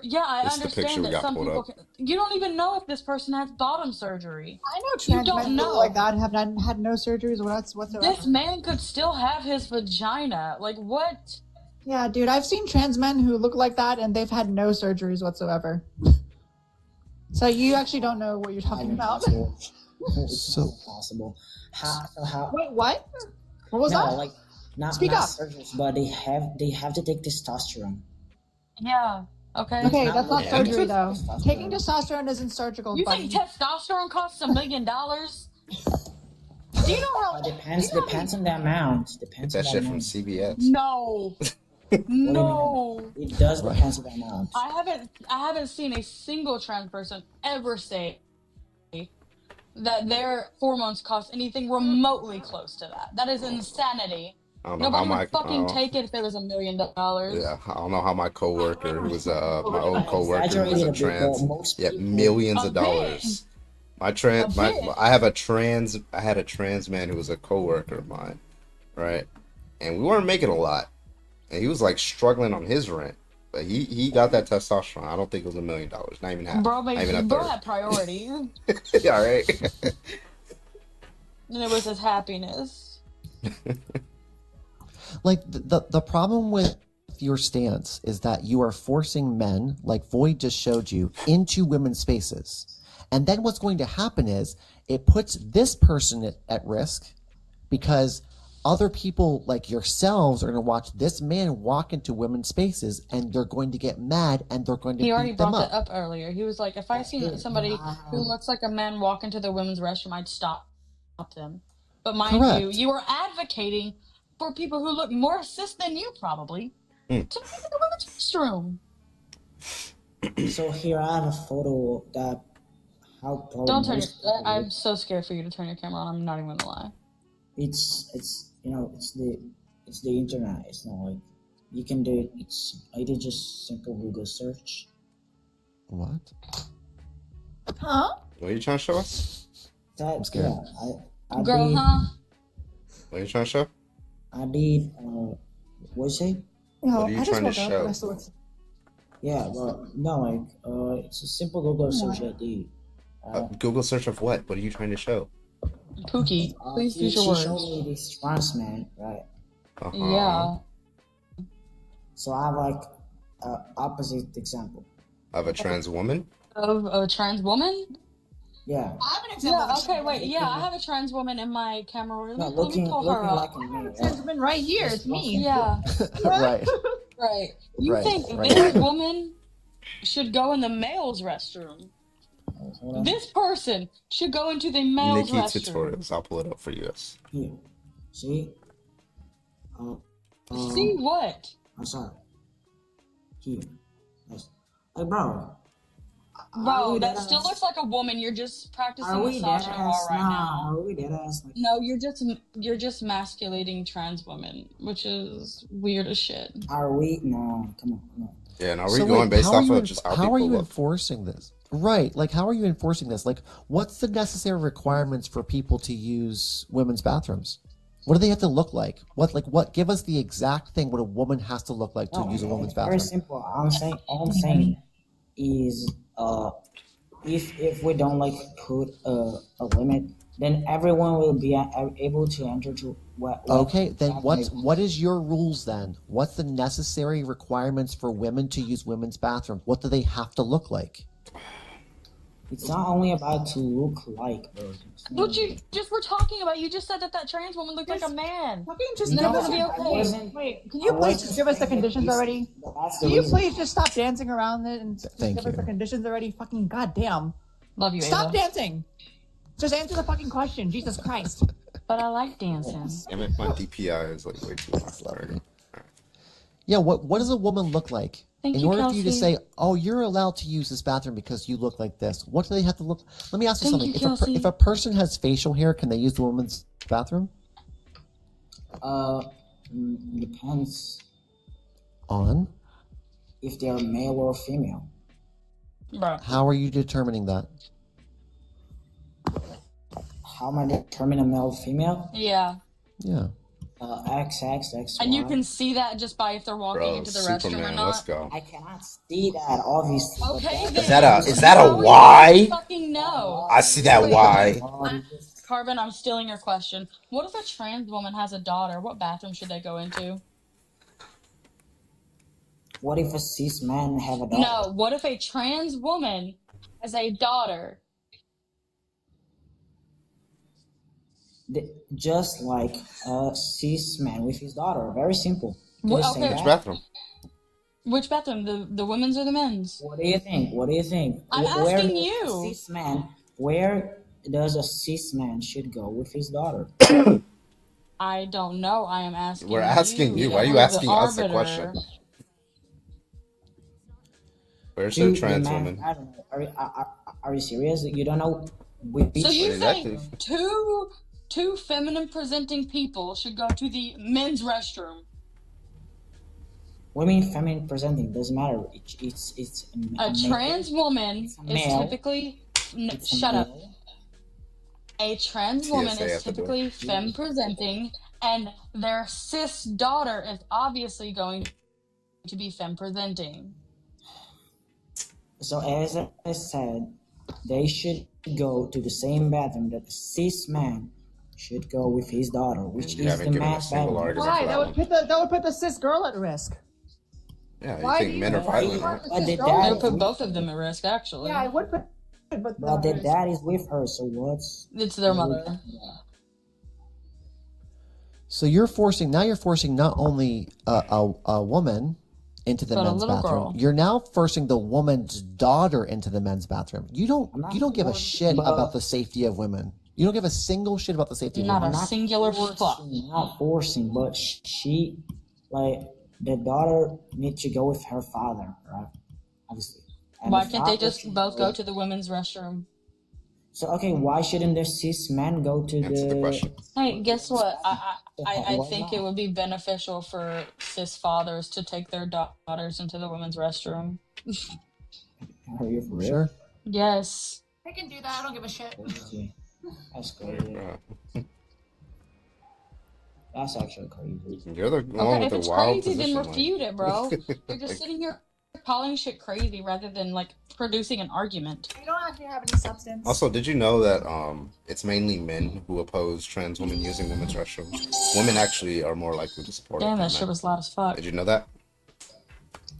Yeah, I This is the picture understand we that got some pulled people. up. You don't even know if this person has bottom surgery. I know You trans don't men know. like that have had no surgeries whatsoever. This man could still have his vagina. Like what? Yeah, dude, I've seen trans men who look like that and they've had no surgeries whatsoever. So you actually don't know what you're talking about. It's not possible. How? Wait, what? What was no, that? like not Speak up. surgeries, but they have to take testosterone. Yeah. Okay. Okay, that's not Yeah. surgery though. Taking testosterone isn't surgical. You buddy. think testosterone costs $1 million? Do you know how? Depends on the amount. Get that shit from CBS. No. No. It does depend on the amount. I haven't seen a single trans person ever say that their hormones cost anything remotely close to that. That is insanity. I don't know Nobody how would fucking take it if it was $1 million. Yeah, I don't know how my coworker, who was my old coworker, who was a Exaggerated a bit, trans, but most yeah, people- millions A of bit. dollars. I had a trans man who was a coworker of mine, right? And we weren't making a lot, and he was like struggling on his rent, but he got that testosterone. I don't think it was $1 million, not even half. Bro, not even a bro third. had priority. Yeah, right. And it was his happiness. Like the problem with your stance is that you are forcing men, like Void just showed you, into women's spaces. And then what's going to happen is it puts this person at risk because other people like yourselves are going to watch this man walk into women's spaces and they're going to get mad and they're going to He already beat them brought up. that up earlier. He was like, if I see somebody who looks like a man walk into the women's restroom, I'd stop them. But mind Correct. you are advocating for people who look more cis than you, probably. Hmm. To the women's restroom. So here I have a photo that how probably Don't turn most your. people I'm look. so scared for you to turn your camera on. I'm not even gonna lie. It's it's the internet. It's not like you can do it. It's I did just simple Google search. What? Huh? What are you trying to show us? I'm scared. Yeah, I Girl, did. huh? What are you trying to show? I did. What's it? What are you trying to show? Yeah, well, no, like it's a simple Google search I did. Google search of what? What are you trying to show? Pookie, please use your She words. showed me this trans man, right? Yeah. So I have like opposite example. Of a trans woman? Of a trans woman? Yeah. I have an example. Yeah, okay, wait. Yeah, I have a trans woman in my camera. Let me looking pull her up. like a man. Trans woman right here. It's me. Yeah. Right. Right. You Right, think right. this woman should go in the male's restroom? This person should go into the male's Nikki restroom. tutorials. I'll pull it up for you guys. Here. See? See what? I'm sorry. Here. Yes. Like, bro. Bro, we that dead still ass? looks like a woman. You're just practicing Are we dead misogyny ass? right Nah, now. are we dead ass? Like, No, you're just masculating trans women, which is weird as shit. are we? No, come on. No. Yeah, and are we So going wait, based how are off you of just how how are people you look? enforcing this? Right, like how are you enforcing this? Like, what's the necessary requirements for people to use women's bathrooms? What do they have to look like? What? Give us the exact thing what a woman has to look like to use a woman's Very bathroom. simple. All I'm saying is, if we don't like put a limit, then everyone will be able to enter to what. Okay, then what is your rules then? What's the necessary requirements for women to use women's bathrooms? What do they have to look like? It's not only about to look like, bro. What you just were talking about? You just said that trans woman looked like a man. Fucking just And give that's us. gonna be okay. Wait, can you please just give us the conditions already? Can you please just stop dancing around it and just Thank give us the you. conditions already? Fucking goddamn. Love you, Stop Ava. dancing. Just answer the fucking question. Jesus Christ. But I like dancing. Damn it, my DPI is like way too high already. Yeah, what does a woman look like? Thank In you, order for you to Kelsey. say, oh, you're allowed to use this bathroom because you look like this, what do they have to look? Let me ask you Thank something. you, Kelsey. If a person has facial hair, can they use the woman's bathroom? Depends On? if they're male or female. Bro. How are you determining that? How am I determining a male or female? Yeah. Yeah. X, X, X, And you Y. can see that just by if they're walking Bro, into the restroom or Superman, not. let's go. I cannot see that, obviously. Okay, but then. Is that a How would you Y? fucking know? I see that Wait, Y. Carbon, I'm stealing your question. What if a trans woman has a daughter? What bathroom should they go into? What if a cis man have a daughter? No, what if a trans woman has a daughter? Just like a cis man with his daughter. Very simple. Do What, the same okay. Which bathroom? Which bathroom? The women's or the men's? What do you think? What do you think? I'm Where asking does you. a cis man, where does a cis man should go with his daughter? I don't know. I am asking We're asking you. Why are you the asking us the arbiter. question? Where's the trans man, woman? I don't know. Are you serious? You don't know which So you say Exactly. two feminine presenting people should go to the men's restroom. what do you mean feminine presenting? Doesn't matter. It's A trans woman is male. typically It's a shut up. male. A trans woman TSA is at the door. typically femme presenting, and their cis daughter is obviously going to be femme presenting. So as I said, they should go to the same bathroom that the cis man should go with his daughter, which You is haven't the given a man's single bathroom. argument Why? for That would put the cis girl at risk. Yeah, you Why think do you men are think violent, that right? But the It dad, would put both of them at risk, actually. Yeah, I would put but the dad is with her, so what's... It's their mother. So you're forcing not only a woman into the But a men's little bathroom. girl. You're now forcing the woman's daughter into the men's bathroom. You don't give a shit about the safety of women. You don't give a single shit about the safety of Not women. a singular fuck. Not forcing, but she, like, the daughter needs to go with her father, right? Obviously. And Why the can't they father just should both go to the women's restroom? So okay, why shouldn't the cis men go to the? Hey, guess what? I Why think it not? would be beneficial for cis fathers to take their daughters into the women's restroom. Are you for real? Sure. Yes. I can do that. I don't give a shit. That's crazy. That's actually crazy. You're the one Okay, with if the it's wild crazy, then position. refute it, bro. You're just Like, sitting here calling shit crazy rather than like producing an argument. You don't actually have any substance. also, did you know that it's mainly men who oppose trans women using women's restrooms? Women actually are more likely to support it Damn, than that shit men. was loud as fuck. Did you know that?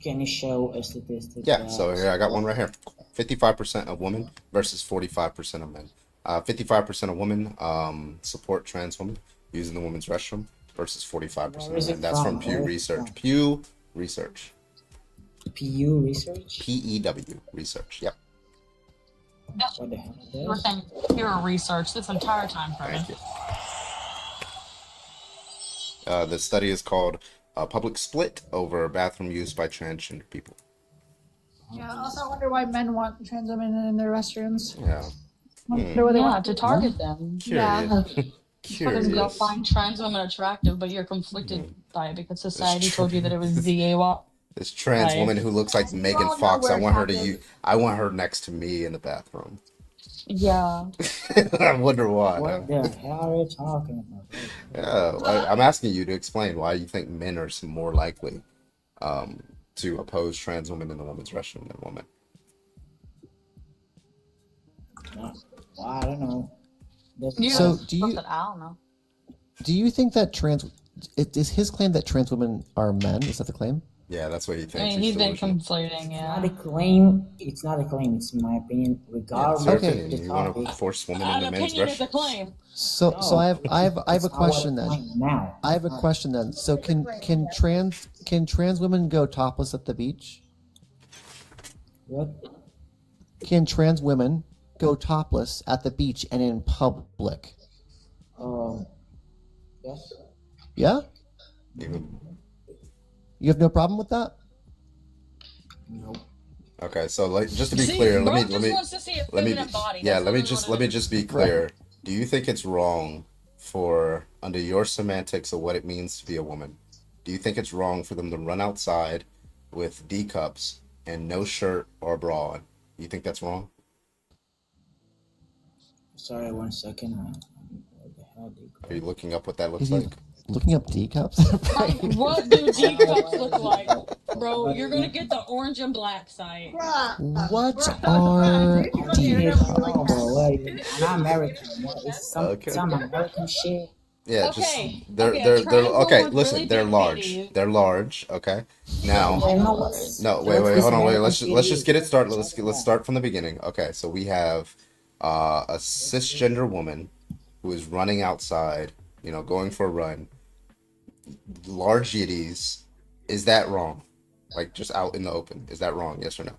Can you show a statistic? Yeah, so here I got one right here. 55% of women versus 45% of men. 55% of women support trans women using the women's restroom versus 45% Where is of it men. That's from from? Pew Where is it Research. from? Pew Research. PU research? PEW Research. Yep. What the hell is You were this? saying pure research this entire time, Brennan. Thank you. The study is called Public Split Over Bathroom Use by Transgender People. Yeah. Also, I wonder why men want trans women in their restrooms. Yeah. Wonder what they Yeah, want to target them. Yeah. Because you Curious. find trans women attractive, but you're conflicted by it because society told you that it was ZAY. This trans woman who looks like Megan all know Fox. I we're want her to attractive. use. I want her next to me in the bathroom. Yeah. I wonder why. What the hell are you talking about? Yeah, I'm asking you to explain why you think men are more likely to oppose trans women in the women's restroom than women. Well, I don't know. So do you I don't know. think that is his claim that trans women are men? Is that the claim? Yeah, that's what he I thinks. mean, He's he's been delusional. conflating, It's not yeah. a claim. It's not a claim. It's my opinion. Yeah, it's Regardless your Okay. opinion. of the You want topic. to force women An into men's opinion is a restrooms? claim. So No, I have a it's not what question I'm then. claiming now. I have a question then. So can trans women go topless at the beach? What? Can trans women go topless at the beach and in public? Yes. Yeah? Even- You have no problem with that? Nope. Okay, so like, just to be See, clear, bro let just me wants to see a let me feminine body. yeah, That's let me literally just what it is. be clear. Do you think it's wrong for, under your semantics of what it means to be a woman, do you think it's wrong for them to run outside with D cups and no shirt or bra on? You think that's wrong? Sorry, 1 second. What the hell did Are you looking up what that looks Is he like? looking up D cups? What do D cups look like? Bro, you're gonna get the orange and black site. What are D No, cups? bro. Wait, I'm American. What? It's Okay. some American shit. Yeah, Okay, just they're okay, a they're trans woman okay. with Listen, really they're big large. titties. They're large. Okay. Now, I know what's no, what's wait, this hold on, wait. American Let's shit just is. get it started. Let's start from the beginning. Okay, so we have a cisgender woman who is running outside, going for a run, large yitties. Is that wrong? Like just out in the open. Is that wrong? Yes or no?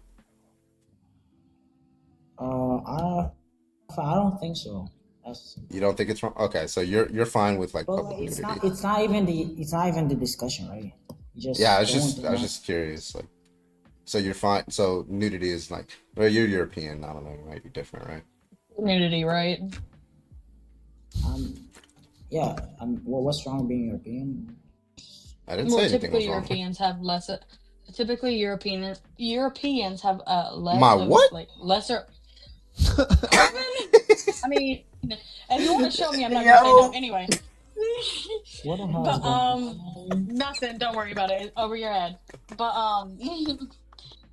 I don't think so. That's You don't think it's wrong? Okay, so you're fine with like but public like, it's nudity. not. It's not even the discussion, right? You just Yeah, I was going just to I was my- just curious. Like, so you're fine. So nudity is like, well, you're European. I don't know. It might be different, right? Nudity, right? Yeah. Well, what's wrong with being European? I didn't Well, say anything typically was wrong. Europeans have less. Typically Europeans have less My of what? like lesser. I mean, if you want to show me, I'm not gonna say no. Anyway. What the hell is But going nothing. Don't worry about it. It's over your head. But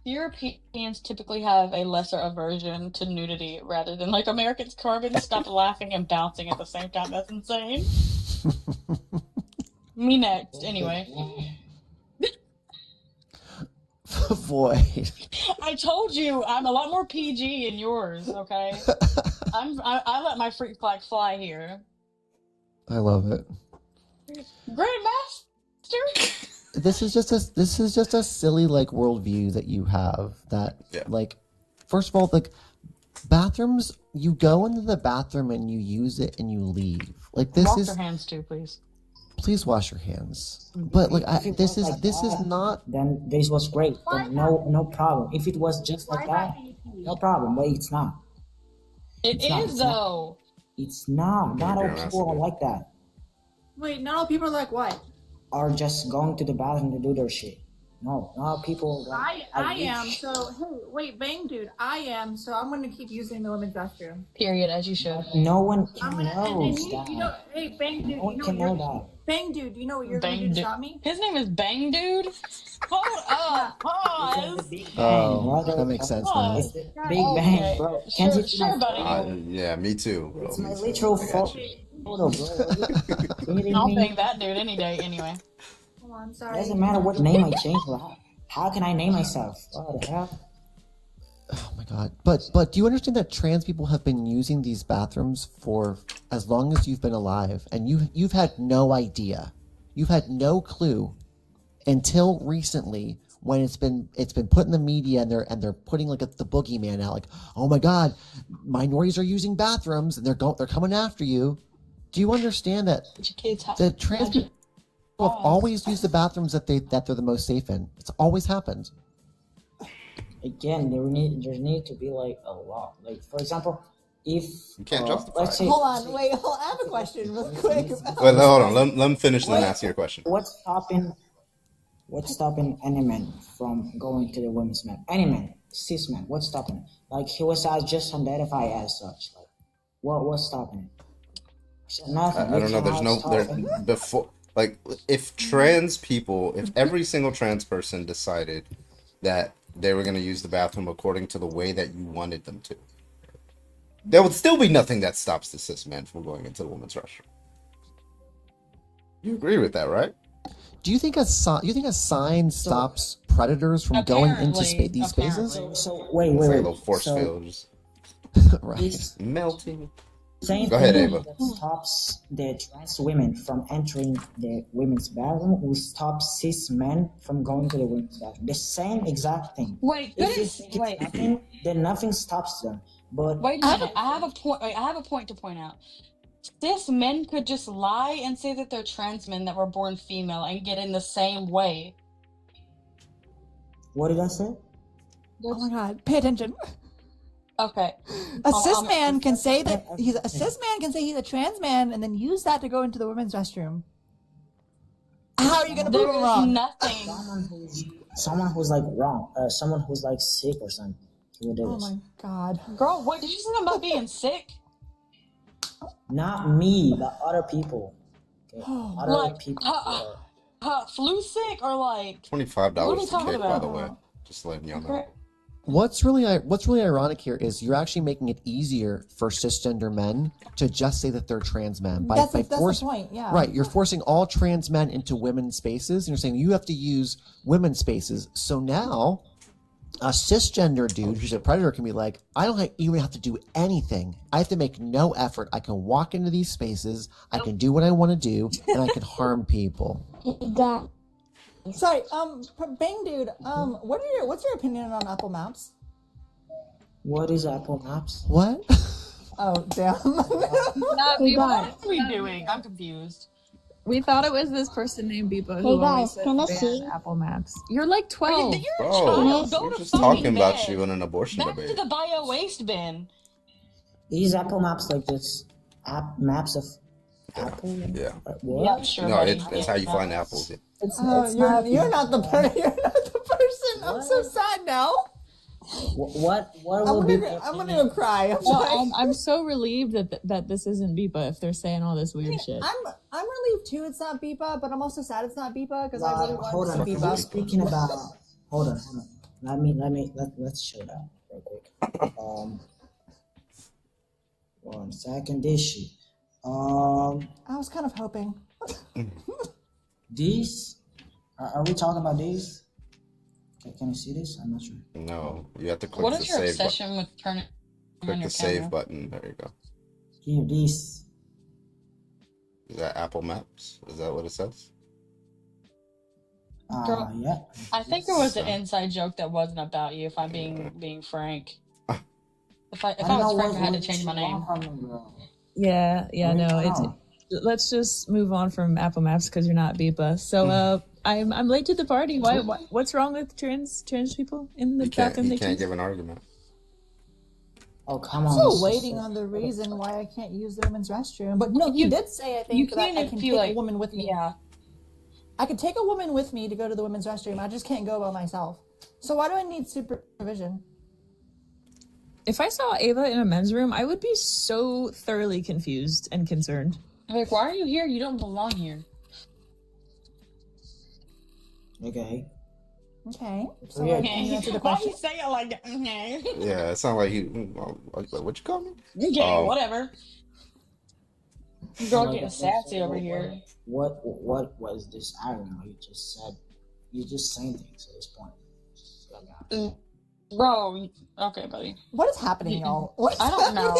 Europeans typically have a lesser aversion to nudity rather than like Americans. Corbin, stop laughing and bouncing at the same time. That's insane. Me next. Anyway, Void. I told you I'm a lot more PG in yours. Okay, I let my freak flag fly here. I love it. Grandmaster. This is just a silly like worldview that you have that like first of all like bathrooms, you go into the bathroom and you use it and you leave. Like this Wash is your hands too, please. please wash your hands. But like, this is not. Then this was great. Then no problem. If it was just like that, no problem. But it's not. It is though. It's not. Not all people are like that. Wait, not all people are like what? Are just going to the bathroom to do their shit. No, not all people. I am. So hey, wait, Bang Dude, I am. So I'm gonna keep using the women's restroom. Period, as you should. No one I'm can gonna, know and that. you know, hey, Bang Dude, No one you know can what know you're, that. Bang Dude, do you know what you're Bang gonna do to Dude. stop me? His name is Bang Dude. Hold up, pause. Oh, that makes sense now. It's the Big Bang, bro. Can't you see my buddy. Yeah, me too, bro. It's my Me too. literal I got photo, you. bro. I'll bang that dude any day anyway. Hold on, sorry. Doesn't matter what name I change. How can I name myself? What the hell? Oh my god. But do you understand that trans people have been using these bathrooms for as long as you've been alive, and you've had no idea. You've had no clue until recently when it's been put in the media and they're putting like the boogeyman out, like, oh my god, minorities are using bathrooms and they're coming after you. Do you understand that the trans people have always used the bathrooms that they're the most safe in? It's always happened. Again, there need to be like a law. Like, for example, if you can't justify. Let's say, Hold on, wait, I have a question real quick. Wait, hold on. Let him finish, then ask your question. What's stopping any man from going to the women's man? Any man, cis man, what's stopping it? Like, he was just identified as such. Like, what's stopping it? Nothing. I don't know. There's no before. Like, if every single trans person decided that they were going to use the bathroom according to the way that you wanted them to, there would still be nothing that stops the cis men from going into the women's restroom. You agree with that, right? Do you think a sign stops predators from going into these spaces? So wait. It's like a little force field, just right. Melting. Same Go ahead, thing Ava. that stops the trans women from entering the women's bathroom will stop cis men from going to the women's bathroom. The same exact thing. Wait, if you think it's nothing, then nothing stops them. But wait a minute. I have a point. I have a point to point out. Cis men could just lie and say that they're trans men that were born female and get in the same way. What did I say? Oh my god, pay attention. Okay. A cis man can say that he's a trans man and then use that to go into the women's restroom. How are you gonna prove him wrong? Nothing. Someone who's like wrong. Someone who's like sick or something. Who would do Oh this. my god. Girl, what did you say something about being sick? Not me, but other people. Okay? Other Like, people. flu sick or like $25 What are we to talking kick, by about? the way. Just letting y'all know. What's really ironic here is you're actually making it easier for cisgender men to just say that they're trans men. That's the point, yeah. Right, you're forcing all trans men into women's spaces, and you're saying you have to use women's spaces. So now, a cisgender dude who's a predator can be like, I don't even have to do anything. I have to make no effort. I can walk into these spaces, I can do what I want to do, and I can harm people. Sorry, Bang Dude, what's your opinion on Apple Maps? What is Apple Maps? What? Oh, damn. What are we doing? I'm confused. We thought it was this person named Biba Hey who guys, always said can I ban see? Apple Maps. You're like 12. You're a Bro, child. Go we're to just fucking talking about bed. you in an abortion Back to debate. the bio waste bin. These Apple Maps like this maps of Apple. Yeah. What? Yeah, sure. No, buddy. it's how you find apples. Yeah. You're not the person. I'm so sad now. What will be? I'm gonna go cry. I'm sorry. I'm so relieved that this isn't Biba if they're saying all this weird shit. I'm relieved too. It's not Biba, but I'm also sad it's not Biba because I really Hold want on. it to be We're Biba. speaking about. Hold on. Let's show that real quick. 1 second. This shit. I was kind of hoping. These. Are we talking about these? Can you see this? I'm not sure. No, you have to click What the is your save obsession button. with turning Click on the your save camera? button. There you go. Here, these. Is that Apple Maps? Is that what it says? Girl, Yeah. I think it was an inside joke that wasn't about you. If I'm being frank. If I was frank, I had to change my name. Yeah, no, let's just move on from Apple Maps because you're not Beepa. So I'm late to the party. Why? What's wrong with trans people in the bathroom? You can't give an argument. Oh, come I'm on. still waiting on the reason why I can't use the women's restroom. But no, you did say, I think, that I can take a woman with me. Yeah. I could take a woman with me to go to the women's restroom. I just can't go by myself. So why do I need supervision? If I saw Ava in a men's room, I would be so thoroughly confused and concerned. Like, why are you here? You don't belong here. Okay. Okay. So yeah. Can you answer the Why question? you say it like that? Okay. Yeah, it sounds like what you call me? Okay, whatever. Girl Like, getting sassy over here. What was this? I don't know. You just said, you're just saying things at this point. Bro, okay, buddy. What is happening, y'all? I don't know.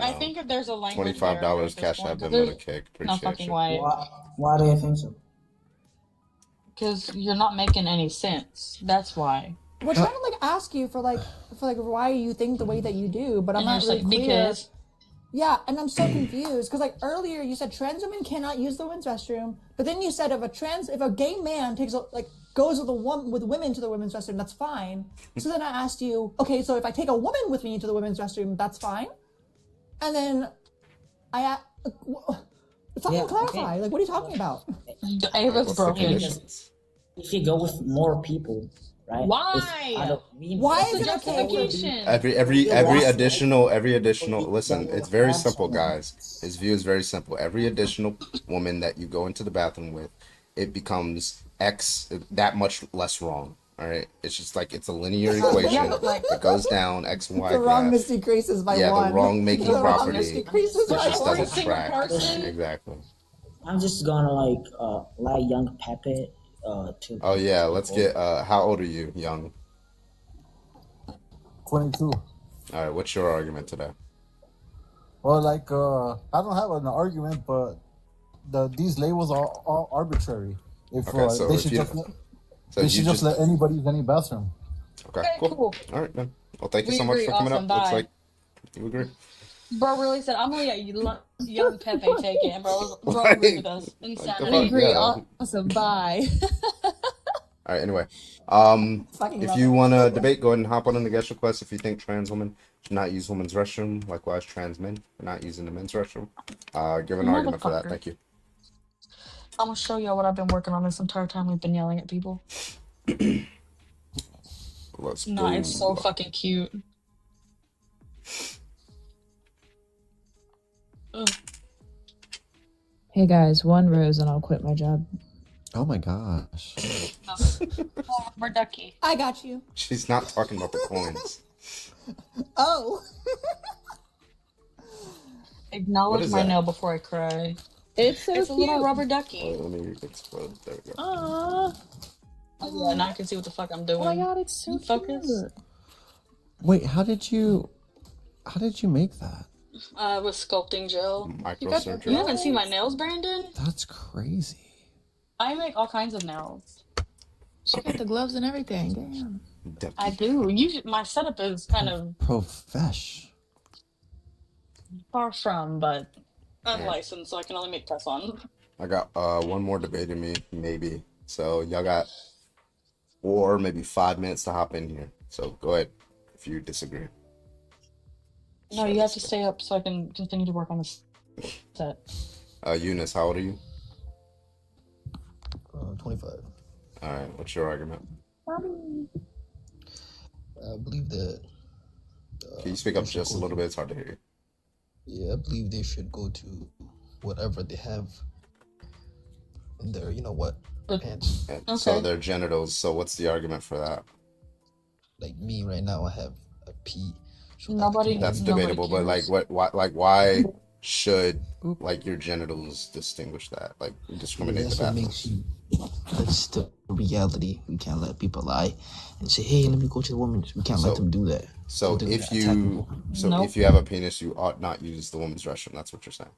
I think if there's a language $25 cash app them with a cake. no Appreciate fucking you. way. Why do you think so? Because you're not making any sense. That's why. We're trying to ask you for why you think the way that you do, but I'm And not you're really just like, clear. because. Yeah, and I'm so confused because earlier you said trans women cannot use the women's restroom, but then you said if a gay man goes with women to the women's restroom, that's fine. So then I asked you, okay, so if I take a woman with me to the women's restroom, that's fine. And then clarify. Like, what are you talking about? Ava's broken. If you go with more people, right? Why? Why is it justification? Every additional listen, it's very simple, guys. His view is very simple. Every additional woman that you go into the bathroom with, it becomes X that much less wrong. All right, it's just it's a linear equation. It goes down X and Y. The wrong Miss decreases by one. The wrong making The wrong property. Miss decreases It by just one. doesn't track. Exactly. I'm just gonna like young Pepe to. Oh yeah, let's get. How old are you, young? 22. All right, what's your argument today? Well, I don't have an argument, but these labels are all arbitrary. If they should just let anybody use any bathroom. Okay, cool. All right, then. Well, thank you so much for coming up. Looks like you agree. Bro really said, I'm gonna let young Pepe take it, and bro agreed with us. Insanity. Agree. Awesome. Bye. All right. Anyway, if you want to debate, go ahead and hop on the guest request. If you think trans women should not use women's restroom, likewise trans men are not using the men's restroom, give an argument for that. Thank you. I'm gonna show y'all what I've been working on this entire time we've been yelling at people. Let's go. Nah, it's so fucking cute. Hey guys, one rose and I'll quit my job. Oh my gosh. We're ducky. I got you. She's not talking about the coins. Oh. Acknowledge my no before I cry. It's so It's a little cute. rubber ducky. Let me explode. There we go. Aww. Oh, yeah, now I can see what the fuck I'm doing. Oh my god, it's so Focus. cute. Wait, how did you make that? With sculpting gel. Microsurgery. You haven't seen my nails, Brandon? That's crazy. I make all kinds of nails. She got the gloves and everything. Damn. I do. My setup is kind of Profesh. far from, but I'm licensed, so I can only make press-on. I got one more debate in me, maybe. So y'all got 4, maybe 5 minutes to hop in here. So go ahead if you disagree. No, you have to stay up so I can continue to work on this set. Eunice, how old are you? 25. All right, what's your argument? I believe that. Can you speak up just a little bit? It's hard to hear you. Yeah, I believe they should go to whatever they have in their, pants. And so their genitals. So what's the argument for that? Like me right now, I have a P. That's debatable, but why should your genitals distinguish that? Discriminate That's the what bathroom? makes you. That's the reality. We can't let people lie and say, "Hey, let me go to the woman." We can't let them do that. So They're if gonna attack you people. if you have a penis, you ought not use the woman's restroom. That's what you're saying.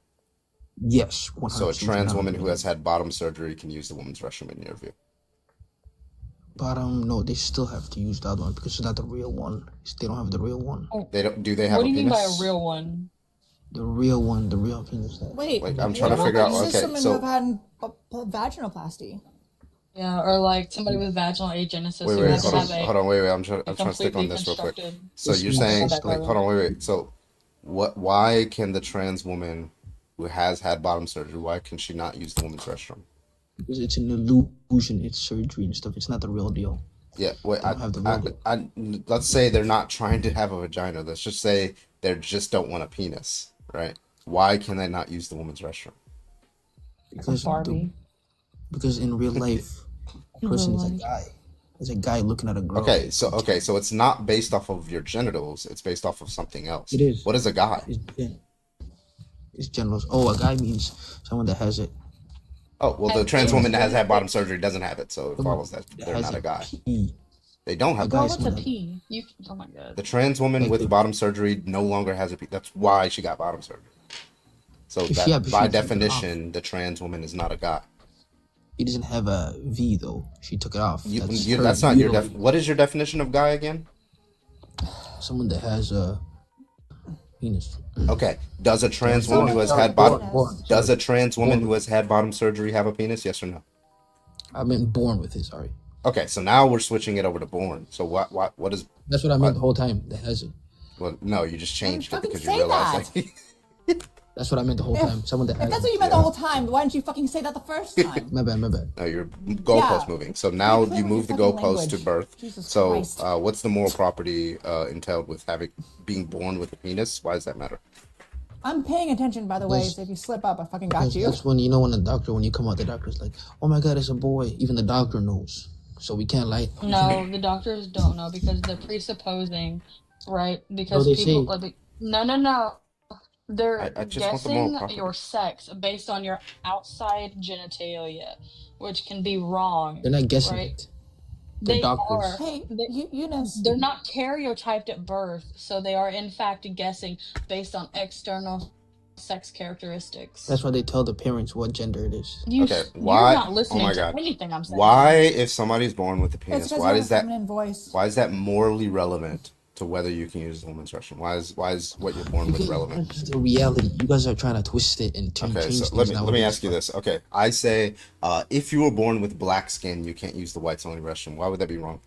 Yes, 100%. So a trans woman who has had bottom surgery can use the woman's restroom in your view. Bottom, no, they still have to use the other one because it's not the real one. They don't have the real one. They don't. Do they have? What do a you mean by a penis? real one? The real one, the real penis. Wait, I'm trying to figure out. This is Okay, someone who have had vaginoplasty. Yeah, or like somebody with vaginal agenesis who wait, has to have hold on, wait. I'm trying to stick completely on this real quick. constructed. So you're saying, like, hold on, wait. So, why can the trans woman who has had bottom surgery, why can she not use the women's restroom? Because it's an illusion. It's surgery and stuff. It's not the real deal. Yeah, wait. Let's say they're not trying to have a vagina. Let's just say they just don't want a penis, right? Why can they not use the women's restroom? Because in real life, a person is a guy. It's a guy looking at a girl. Okay, so it's not based off of your genitals. It's based off of something else. It is. What is a guy? It's genitals. Oh, a guy means someone that has it. Oh, well, the trans woman that has had bottom surgery doesn't have it, so it follows that they're not a guy. They don't have Oh, what's a P? Oh my god. The trans woman with bottom surgery no longer has a P. That's why she got bottom surgery. So by definition, the trans woman is not a guy. He doesn't have a V though. She took it off. That's not your what is your definition of guy again? Someone that has a penis. Okay. Does a trans woman who has had bottom surgery have a penis? Yes or no? I meant born with it. Sorry. Okay, so now we're switching it over to born. So what is? That's what I meant the whole time. That has it. Well, no, you just changed it because you realized. That's what I meant the whole time. Someone that has. If that's what you meant the whole time, why didn't you fucking say that the first time? My bad. No, your goalpost moving. So now you move the goalpost to birth. So what's the moral property entailed with being born with a penis? Why does that matter? I'm paying attention, by the way. So if you slip up, I fucking got you. That's when when you come out, the doctor's like, "Oh my god, it's a boy." Even the doctor knows, so we can't lie. No, the doctors don't know because they're presupposing, right? Because no. They're guessing your sex based on your outside genitalia, which can be wrong. They're not guessing right? it. They doctors. are. Hey, Eunice. They're not karyotyped at birth, so they are in fact guessing based on external sex characteristics. That's why they tell the parents what gender it is. Okay, why? You're not listening oh my to god! anything I'm saying. Why, if somebody's born with a penis, why is that? Voice. Why is that morally relevant to whether you can use the woman's restroom? Why is what you're born with relevant? That's the reality. You guys are trying to twist it and change things. Let me ask you this. Okay, I say if you were born with black skin, you can't use the whites only restroom. Why would that be wrong?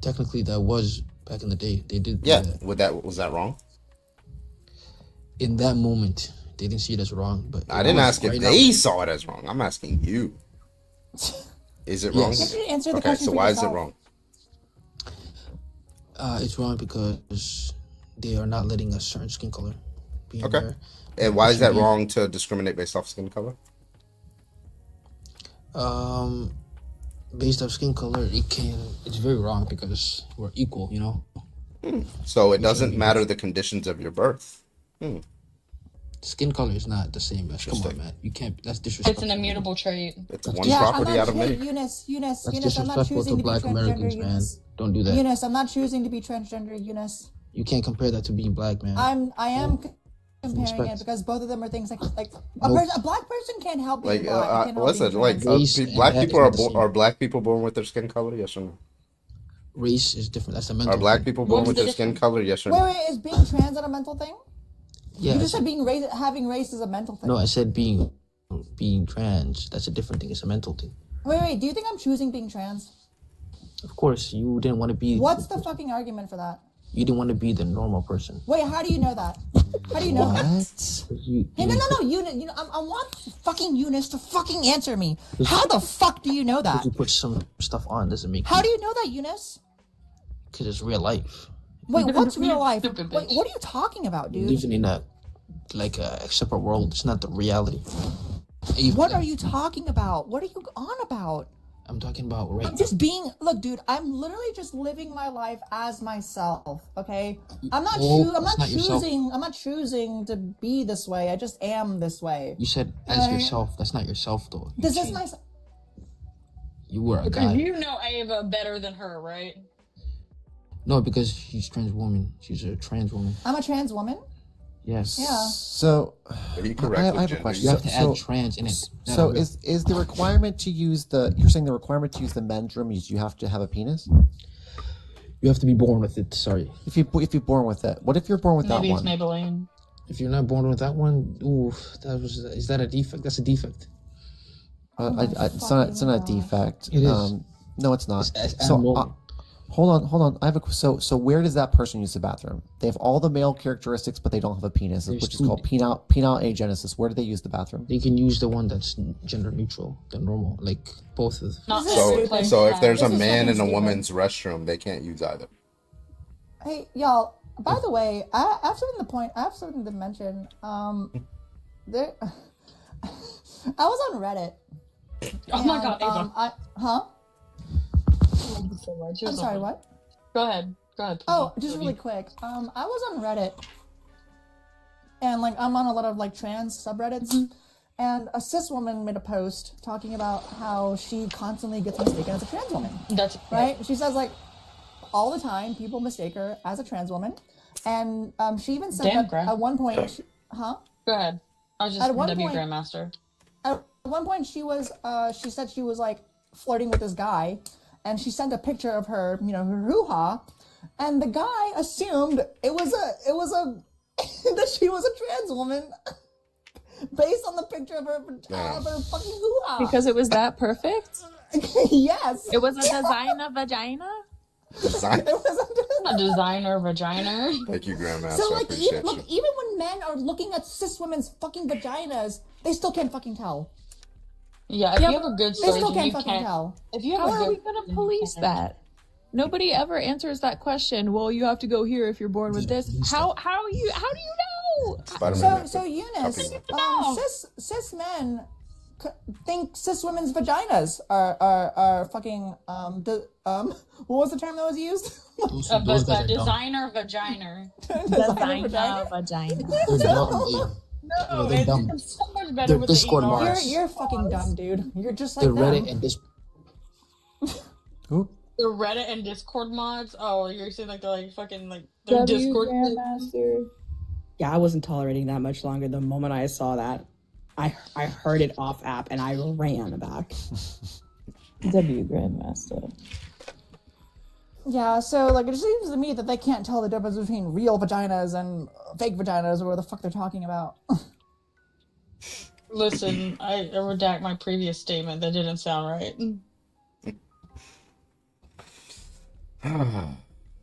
Technically, that was back in the day. They did. Yeah, was that wrong? In that moment, they didn't see it as wrong. But I didn't ask if they saw it as wrong. I'm asking you. Is it wrong? You should answer the okay, question so for why yourself. is it wrong? It's wrong because they are not letting a certain skin color be in Okay. there. And why is that wrong to discriminate based off skin color? Based off skin color, it's very wrong because we're equal, you know? So it doesn't matter the conditions of your birth. Skin color is not the same as, come on, man. You can't, that's disrespectful. It's an immutable trait. It's one property out of many. Eunice, That's I'm not disrespectful choosing to to be black transgender, Americans, man. Eunice. Don't do that. Eunice, I'm not choosing to be transgender, Eunice. You can't compare that to being black, man. I am comparing Respect. it because both of them are things like Nope. a black person can't help being Like, black. Can't help listen, being like trans. black people are black people born with their skin color? Yes or no? Race is different. That's a mental Are black thing. people born with their skin color? Yes or no? Wait, is being trans a mental thing? Yeah, You just said having race is a mental thing. No, I said being trans. That's a different thing. It's a mental thing. Wait, do you think I'm choosing being trans? Of course, you didn't want to be. What's the fucking argument for that? You didn't want to be the normal person. Wait, how do you know that? How do you know that? You, Hey, no, Eunice, I want fucking Eunice to fucking answer me. How the fuck do you know that? You put some stuff on doesn't make. How do you know that, Eunice? Because it's real life. Wait, what's real life? Wait, what are you talking about, dude? Living in a separate world. It's not the reality. What are you talking about? What are you on about? I'm talking about right. I'm just being. Look, dude, I'm literally just living my life as myself. Okay, I'm not. That's not yourself. I'm not choosing to be this way. I just am this way. You said as yourself. That's not yourself, though. This is my. You were a Because guy. you know Ava better than her, right? No, because she's trans woman. She's a trans woman. I'm a trans woman. Yes. Yeah. So, I have a question. You have to add trans in it. So is the requirement to use you're saying the requirement to use the men's room is you have to have a penis? You You have to be born with it. Sorry. If you're born with it, what if you're born with Maybe that it's one? Maybelline. If you're not born with that one, is that a defect? That's a defect. It's not a defect. It is. No, it's not. It's So abnormal. hold on. I have so where does that person use the bathroom? They have all the male characteristics, but they don't have a penis, which is called penile agenesis. Where do they use the bathroom? They can use the one that's gender neutral, the normal, like both of them. So if there's a man in a woman's restroom, they can't use either. Hey, y'all. By the way, I have something to mention. There, I was on Reddit. Oh my god, Ava. I'm sorry, what? Go ahead. Oh, just really quick. I was on Reddit, and like I'm on a lot of like trans subreddits, and a cis woman made a post talking about how she constantly gets mistaken as a trans woman. That's right. She says like all the time people mistake her as a trans woman, and she even said Damn, that Grant. at one point. Go ahead. I was just W Grandmaster. At one point, she said she was like flirting with this guy, and she sent a picture of her, her hoo-ha, and the guy assumed it was a that she was a trans woman based on the picture of her fucking hoo-ha. Because it was that perfect? Yes. It was a designer vagina? A designer vagina. Thank you, Grandmaster. So I like, appreciate you. even when men are looking at cis women's fucking vaginas, they still can't fucking tell. Yeah, if you have a good they story, still then can't you fucking can't. tell. If you have How a are good we going to police that? Nobody ever answers that question. Well, you have to go here if you're born with this. How do you know? So Eunice, cis men think cis women's vaginas are fucking what was the term that was used? A designer vagina. Designer vagina. They're dumb. It's so much better They're with Discord the mods. You're fucking dumb, dude. You're just like The them. Reddit and this. Who? The Reddit and Discord mods. Oh, you're saying like they're like fucking like their Discord. Grandmaster. Yeah, I wasn't tolerating that much longer. The moment I saw that, I heard it off app and I ran back. W Grandmaster. Yeah, so like it seems to me that they can't tell the difference between real vaginas and fake vaginas or what the fuck they're talking about. Listen, I redact my previous statement. That didn't sound right.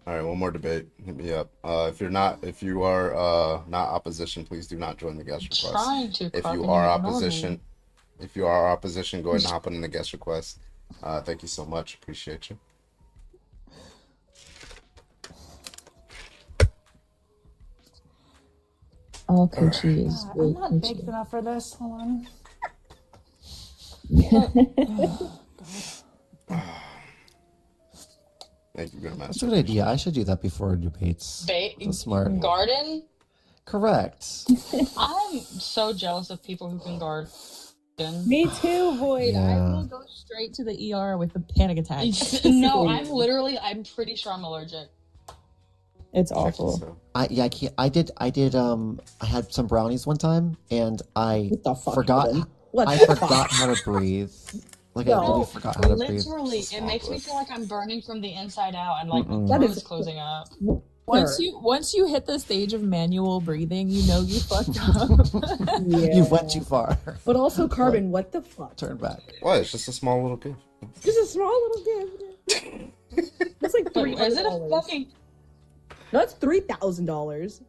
All right, one more debate. Hit me up. If you are not opposition, please do not join the guest request. Trying to. If you are opposition, go ahead and hop in the guest request. Thank you so much. Appreciate you. All Coachy is I'm not baked enough for this. Hold on. Thank you, Grandmaster. That's a good idea. I should do that before debates. That's smart. Garden? Correct. I'm so jealous of people who can garden. Me too, Void. I Yeah. will go straight to the ER with a panic attack. No, I'm pretty sure I'm allergic. It's awful. I can't. I had some brownies one time, and I forgot. I forgot how to breathe. Like I really forgot how to breathe. Literally, it makes me feel like I'm burning from the inside out, and like Mm-mm. my throat is closing up. Once you hit the stage of manual breathing, you know you fucked up. You went too far. But also, Carbon, what the fuck? Turn back. What? It's just a small little gift. Just a small little gift. That's like Wait, is it a $300. fucking No, that's $3,000.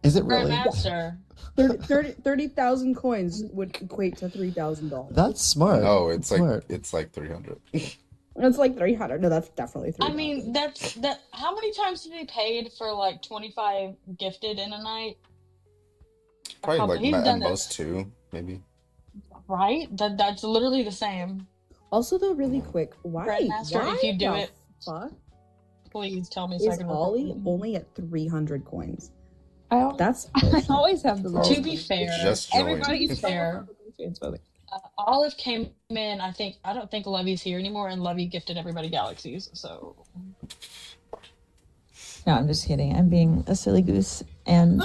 Is it really? Grandmaster? 30,000 coins would equate to $3,000. That's smart. No, it's Smart. like 300. It's like 300. No, that's definitely 300. I mean, that. How many times did he paid for like 25 gifted in a night? Probably He's like done at it. most 2, maybe. Right? That's literally the same. Also, though, really quick, why? Grandmaster, Why if you do the it, fuck please tell me so I is can Ollie only at 300 coins? I always have the To be fair, Just join. everybody's fair. Olive came in. I don't think Lovey's here anymore, and Lovey gifted everybody galaxies. So No, I'm just kidding. I'm being a silly goose, and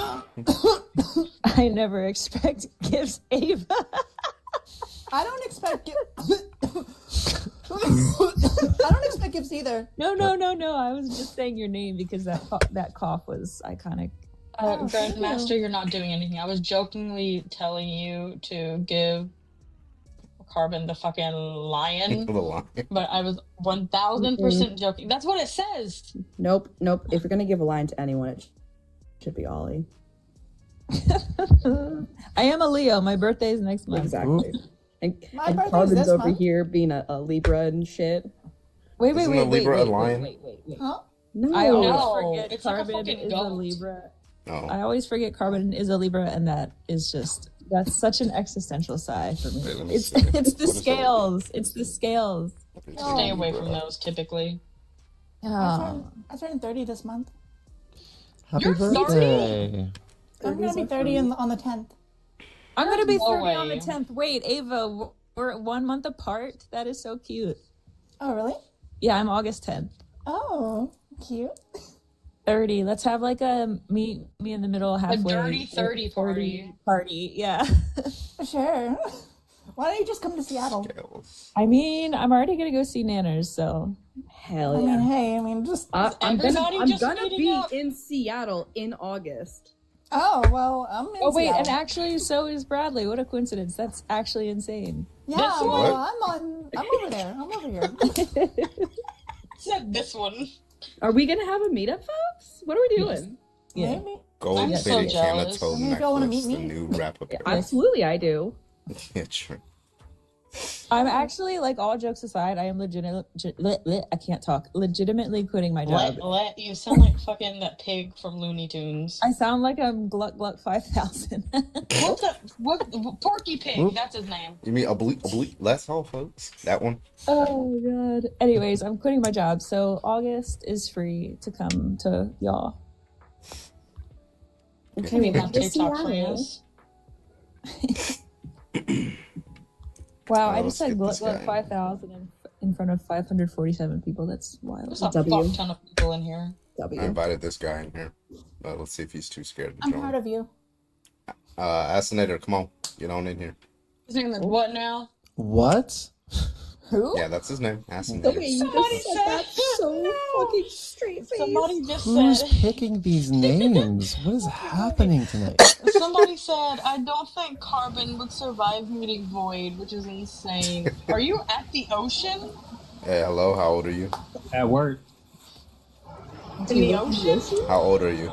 I never expect gifts, Ava. I don't expect I don't expect gifts either. No. I was just saying your name because that cough was iconic. Grandmaster, you're not doing anything. I was jokingly telling you to give Carbon the fucking lion, The lion. but I was 1000% joking. That's what it says. Nope. If you're gonna give a line to anyone, it should be Ollie. I am a Leo. My birthday is next month. Exactly. And birthday's Carbon's this over month. here being a Libra and shit. Wait. Isn't a Libra a lion? Huh? No. I always No, forget it's like a Carbon fucking is a goat. Libra. Oh. I always forget Carbon is a Libra, and that's such an existential sigh for me. Wait, let me It's see. the What is that? scales. It's the scales. Stay away from those typically. I turned 30 this month. Happy You're birthday. I'm gonna be 30 on the 10th. I'm gonna be No 30 on the way. 10th. Wait, Ava, we're 1 month apart. That is so cute. Oh, really? Yeah, I'm August 10th. Oh, cute. 30. Let's have like a me in the middle halfway. dirty 30 party. Party, yeah. Sure. Why don't you just come to Seattle? I mean, I'm already gonna go see Nanners, so Hell I yeah. mean, hey, I mean, just. I'm everybody gonna just be meeting up? in Seattle in August. Oh, well, I'm in Oh wait, and Seattle. actually so is Bradley. What a coincidence. That's actually insane. Yeah, This well, one? I'm over there. I'm over here. Said this one. Are we gonna have a meetup, folks? What are we doing? Yeah. Maybe. Gold I'm so plated camel jealous. toe I mean, if y'all wanna necklace, meet the me. new wrap up. Absolutely, I do. Yeah, true. I'm actually, like, all jokes aside, I am I can't talk. Legitimately quitting my job. You sound like fucking that pig from Looney Tunes. I sound like I'm Gluck 5000. What Porky Pig, Whoop. that's his name. You mean oblique? That's all, folks. That one. Oh god. Anyways, I'm quitting my job, so August is free to come to y'all. Okay, We well, have good to see TikTok you. friends. Wow, Oh, I just let's said get this Gluck guy. 5000 in front of 547 people. That's wild. There's a W. fuck ton of people in here. I W. invited this guy in here. Let's see if he's too scared to I'm join. proud of you. Asinator, come on, get on in here. His name is what now? What? Who? Yeah, that's his name. The way Asinator. you Somebody just said that so fucking straight face. Somebody just Who's said. picking these names? What is happening tonight? Somebody said, I don't think Carbon would survive meeting Void, which is insane. Are you at the ocean? Hey, hello. How old are you? At work. In the ocean? How old are you?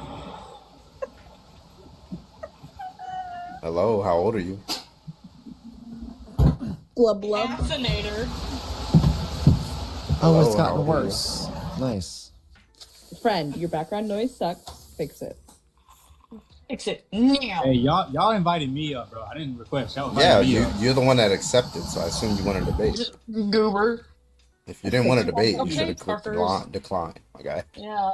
Hello. How old are you? Blub blub. Fascinator. Oh, it's Hello, how gotten old are you? worse. Nice. Friend, your background noise sucks. Fix it. Fix it now. Hey, y'all invited me up, bro. I didn't request. Y'all invited Yeah, me up. you're the one that accepted, so I assume you wanted to debate. Just goober. If you didn't want to debate, you Okay, should have clicked fuckers. decline, my guy. Yeah.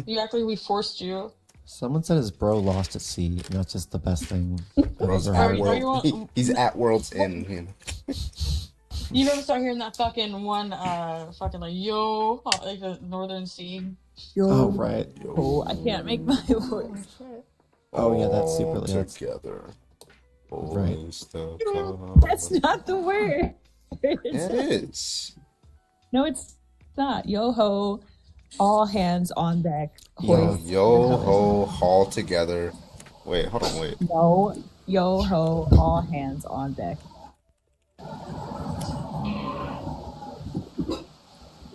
You act like we forced you. Someone said his bro lost at sea, and that's just the best thing I've Bro's ever at heard. Are you world. on- He's at World's End. You know. You never start hearing that fucking one, fucking like, yo, like the Northern Sea. Oh, right. Oh, I can't make my voice. Oh, yeah, that's super. All That's together. Right. Always the color. That's not the word. It is. No, it's not. Yo ho, all hands on deck. Yo, Hoist. yo ho, haul together. Wait, hold on, wait. No, yo ho, all hands on deck.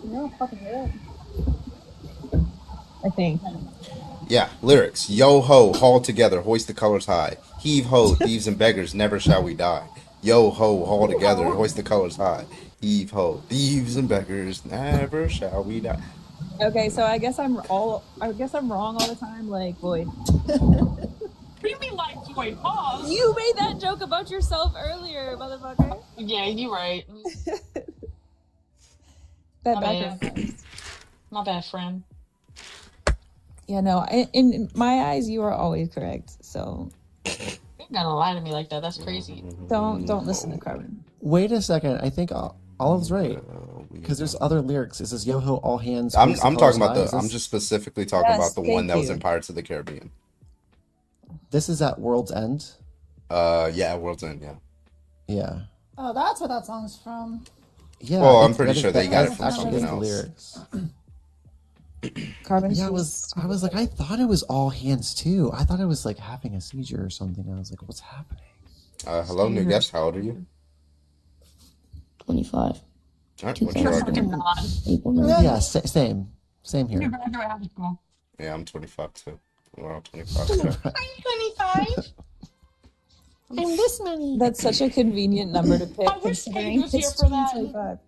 No, fucking hell. I think. Yeah, lyrics. Yo ho, haul together, hoist the colors high. Heave ho, thieves and beggars, never shall we die. Yo ho, haul together, hoist the colors high. Heave ho, thieves and beggars, never shall we die. Okay, so I guess I'm wrong all the time, like Void. What do you mean, like, wait, pause? You made that joke about yourself earlier, motherfucker. Yeah, you right. That My background bad. noise. My bad, friend. Yeah, no. In my eyes, you are always correct. So You gotta lie to me like that. That's crazy. don't listen to Carbon. Wait a second. I think Olive's right. Because there's other lyrics. It says yo ho, all hands. I'm hoist the talking colors about high. Is I'm this- just specifically talking Yes, about the one thank that was you. in Pirates of the Caribbean. This is at World's End. Yeah, World's End, yeah. Yeah. Oh, that's what that song's from. Yeah, Well, I'm it's, pretty that is, sure they that, got that it from actually something is the else. lyrics. Carbon. Yeah, I was like, I thought it was all hands too. I thought it was like having a seizure or something. I was like, what's happening? Hello, new guest. How old are you? 25. All right, what's your argument? Yeah, same here. Yeah, I'm 25 too. We're all 25. So. I'm 25. I'm this many. That's such a convenient number to pick, considering was here it's for that. 2025.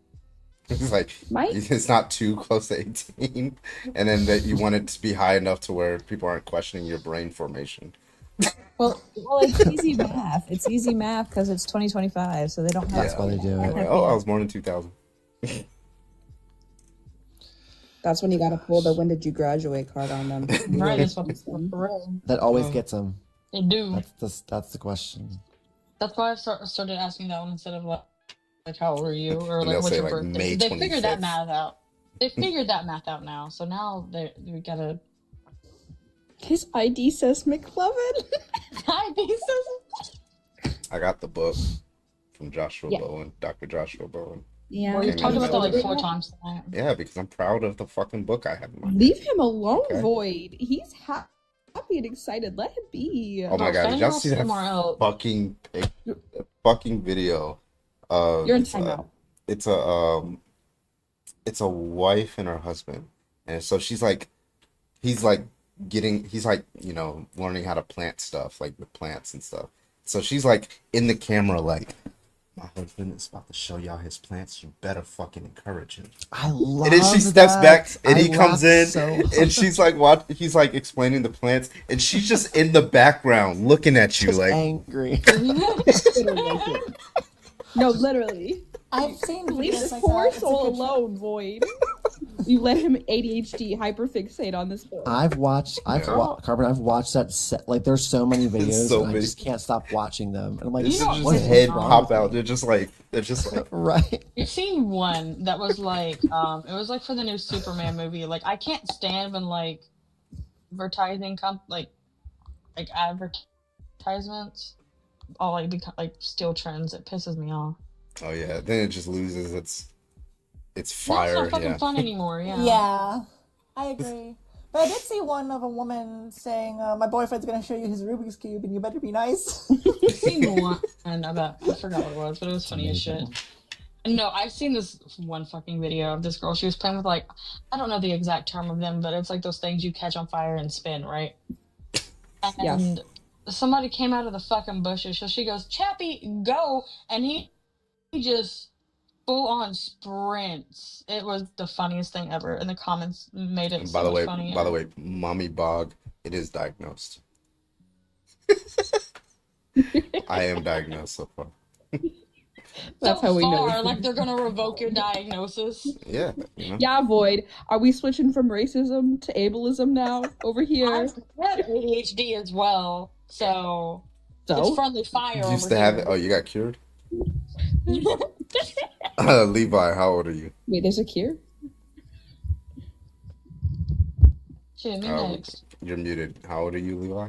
It's like it's not too close to 18, and then that you want it to be high enough to where people aren't questioning your brain formation. Well, it's easy math. It's easy math because it's 2025, so they don't have. That's why they do it. Like, oh, I was born in 2000. That's when you gotta pull the "when did you graduate" card on them. Right, that's what That always gets them. they do. That's the question. That's why I started asking that one instead of like how old are you or And like they'll what's say, your like, birthday. May They figured that 25th. math out. They figured that math out now. So now we gotta. His ID says McLovin. ID says. I got the book from Joshua Yeah. Bowen, Dr. Joshua Bowen. Yeah. Well, you've Came talked in about that and- like 4 times tonight. Yeah, because I'm proud of the fucking book I have in my hand. Leave him alone, Okay. Void. He's happy and excited. Let him be. Oh my god, did y'all see that fucking video of You're in timeout. It's a wife and her husband. And so he's like, you know, learning how to plant stuff, like with plants and stuff. So she's like in the camera like, my husband is about to show y'all his plants. You better fucking encourage him. I love And then she steps back and he comes in so and she's like, what? He's like explaining the plants and she's just in the background looking at you just like angry. No, literally. I've seen Leave videos this like poor that. It's a soul good alone, Void. You let him ADHD hyperfixate on this book. I've watched that set. Like, there's so many videos, so and I many. just can't stop watching them. And I'm like, It's just what his is head wrong pop with out. me? They're just like Right. You've seen one that was like, it was like for the new Superman movie. Like, I can't stand when like advertising like advertisements all like become like steal trends. It pisses me off. oh yeah, then it just loses its No, it's fire. not fucking Yeah. fun anymore. Yeah. Yeah, I agree. But I did see one of a woman saying, "My boyfriend's gonna show you his Rubik's cube, and you better be nice." I've seen one about I forgot what it was, but it was funny as shit. No, I've seen this one fucking video of this girl. She was playing with like, I don't know the exact term of them, but it's like those things you catch on fire and spin, right? And somebody came out of the fucking bushes, so she goes, "Chappie, go!" And he just full on sprints. It was the funniest thing ever, and the comments made it And so much funnier. by the way, Mommy Bog, it is diagnosed. I am diagnosed so far. That's so how we know. far, like they're gonna revoke your diagnosis. Yeah. You know? Yeah, Void. Are we switching from racism to ableism now over here? I had ADHD as well, so So? it's friendly fire You over used to here. have it. Oh, you got cured. Levi, how old are you? Wait, there's a cure? Shit, me Oh, next. you're muted. How old are you, Levi?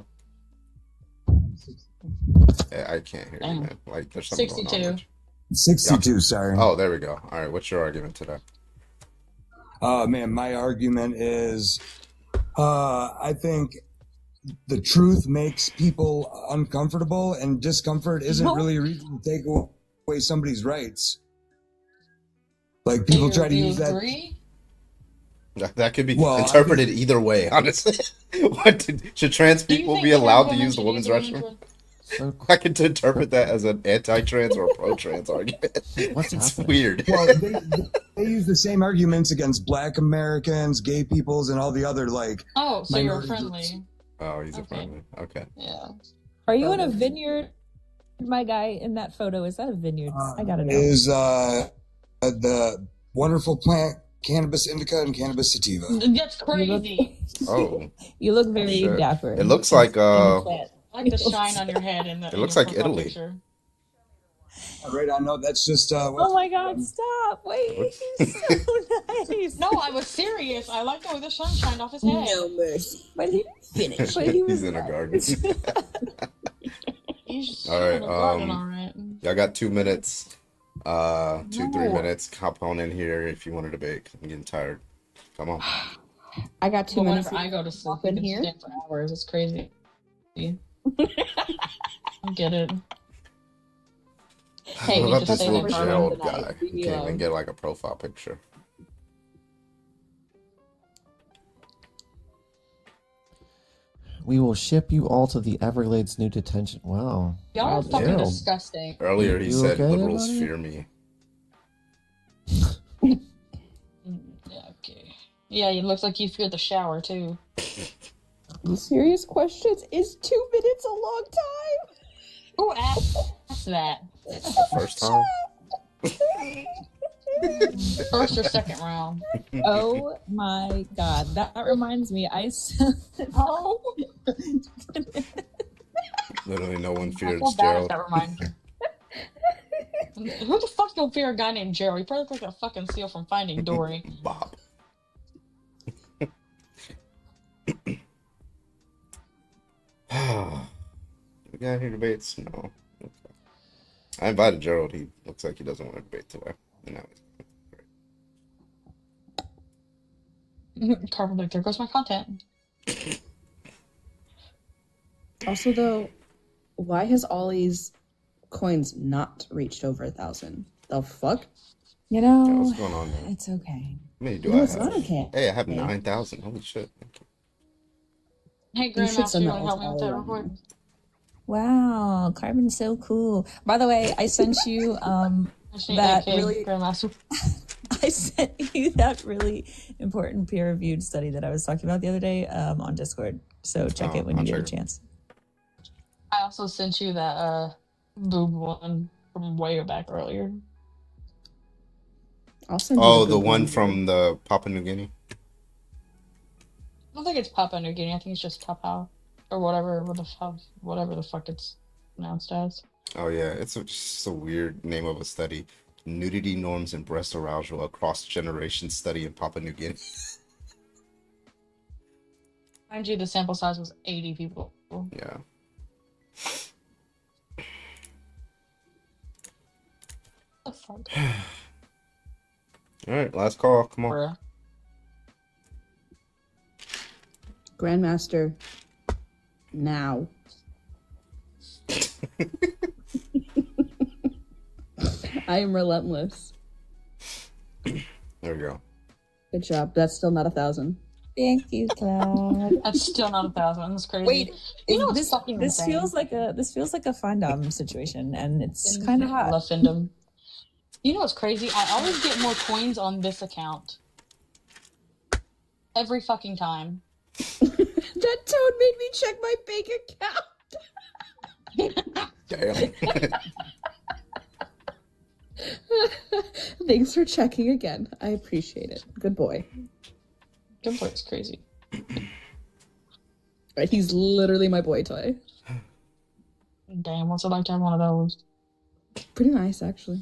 I can't hear you, man. Like, there's something going on. 62. with you. 62, sorry. Oh, there we go. All right, what's your argument today? Man, my argument is I think the truth makes people uncomfortable, and discomfort isn't really a reason to take away somebody's rights. Like, people try to use that. Agree? That could be Well, interpreted either way, honestly. Should trans people be allowed to use the women's restroom? I could interpret that as an anti-trans or a pro-trans argument. It's weird. Well, they use the same arguments against Black Americans, gay peoples, and all the other like. Oh, so you're minority friendly. groups. Oh, he's a friendly. Okay. Yeah. Are you in a vineyard? My guy in that photo, is that a vineyard? I gotta know. Is the wonderful plant Cannabis indica and Cannabis sativa. That's crazy. Oh. You look very Shit. dapper. It looks like I like the shine on your head in the. It looks like Italy. Right, I know that's just. Oh my God! Stop! Wait, he's so nice. No, I was serious. I like the way the sun shined off his head. No mercy. But he didn't finish. But he was He's in a garden. He's All right. in the garden, all right. Y'all got 2 minutes. 2-3 minutes. Hop on in here if you want to debate. I'm getting tired. Come on. I got 2 minutes. Whenever I go to sleep, Hop in you can here. stand for hours. It's crazy. I get it. Hey, What you about just this say little that. Gerald guy? You can't even get like a profile picture. We will ship you all to the Everglades new detention. Wow. Y'all are fucking Gerald. disgusting. Earlier he You said okay, liberals buddy? fear me. Yeah, okay. Yeah, it looks like you fear the shower too. Serious questions? Is 2 minutes a long time? Who asked that? First time. First or second round? Oh my god, that reminds me. Oh, Literally no one I fears feel bad if Gerald. that reminds you. Who the fuck don't fear a guy named Gerald? He probably looks like a fucking seal from Finding Dory. Bob. We got any debates? No. Okay. I invited Gerald. He looks like he doesn't want to debate today. And now he's Carver, like, there goes my content. Also, though, why has Ollie's coins not reached over 1,000? The fuck? Yeah, You know, what's going on there? it's okay. How many do No, I it's have? not okay. Hey, I have 9,000. Holy shit. Thank you. Hey, You should Grandmaster, send you that want to help one me to with that Ollie real right quick? Wow, Carbon's so cool. By the way, I sent you that really Grandmaster. I sent you that really important peer-reviewed study that I was talking about the other day on Discord. So check it when you get a chance. I also sent you that boob one from way back earlier. I'll send you Oh, the the good one one. from the Papua New Guinea? I don't think it's Papua New Guinea. I think it's just Papua or whatever the fuck it's pronounced as. Oh, yeah. It's just a weird name of a study. Nudity norms and breast arousal across generation study in Papua New Guinea. Mind you, the sample size was 80 people. Yeah. What the fuck? All right, last call. Come on. Bruh. Grandmaster. Now. I am relentless. There we go. Good job. That's still not 1,000. Thank you, Cloud. That's still not 1,000. That's crazy. Wait, you know what's this fucking this insane? feels like a findom situation, and it's kind of I hot. love findom. You know what's crazy? I always get more coins on this account. Every fucking time. That toad made me check my bank account. Damn. Thanks for checking again. I appreciate it. Good boy. Good boy, it's crazy. Right, he's literally my boy toy. Damn, what's it like to have one of those? Pretty nice, actually.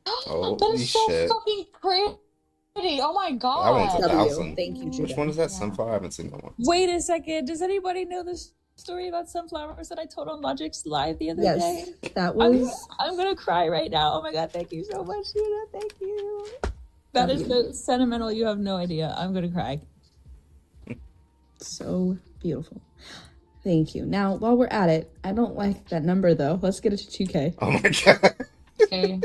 That Holy is so shit. fucking crazy. Oh my god. That one's 1,000. Thank you, Judah. Which one is that? Sunflower? I haven't seen that one. Wait a second. Does anybody know this story about sunflowers that I told on Logic's live the other Yes, day? that was. I'm gonna cry right now. Oh my god, thank you so much, Judah. Thank you. That is so sentimental. You have no idea. I'm gonna cry. So beautiful. Thank you. Now, while we're at it, I don't like that number though. Let's get it to 2K. Oh my god. Okay.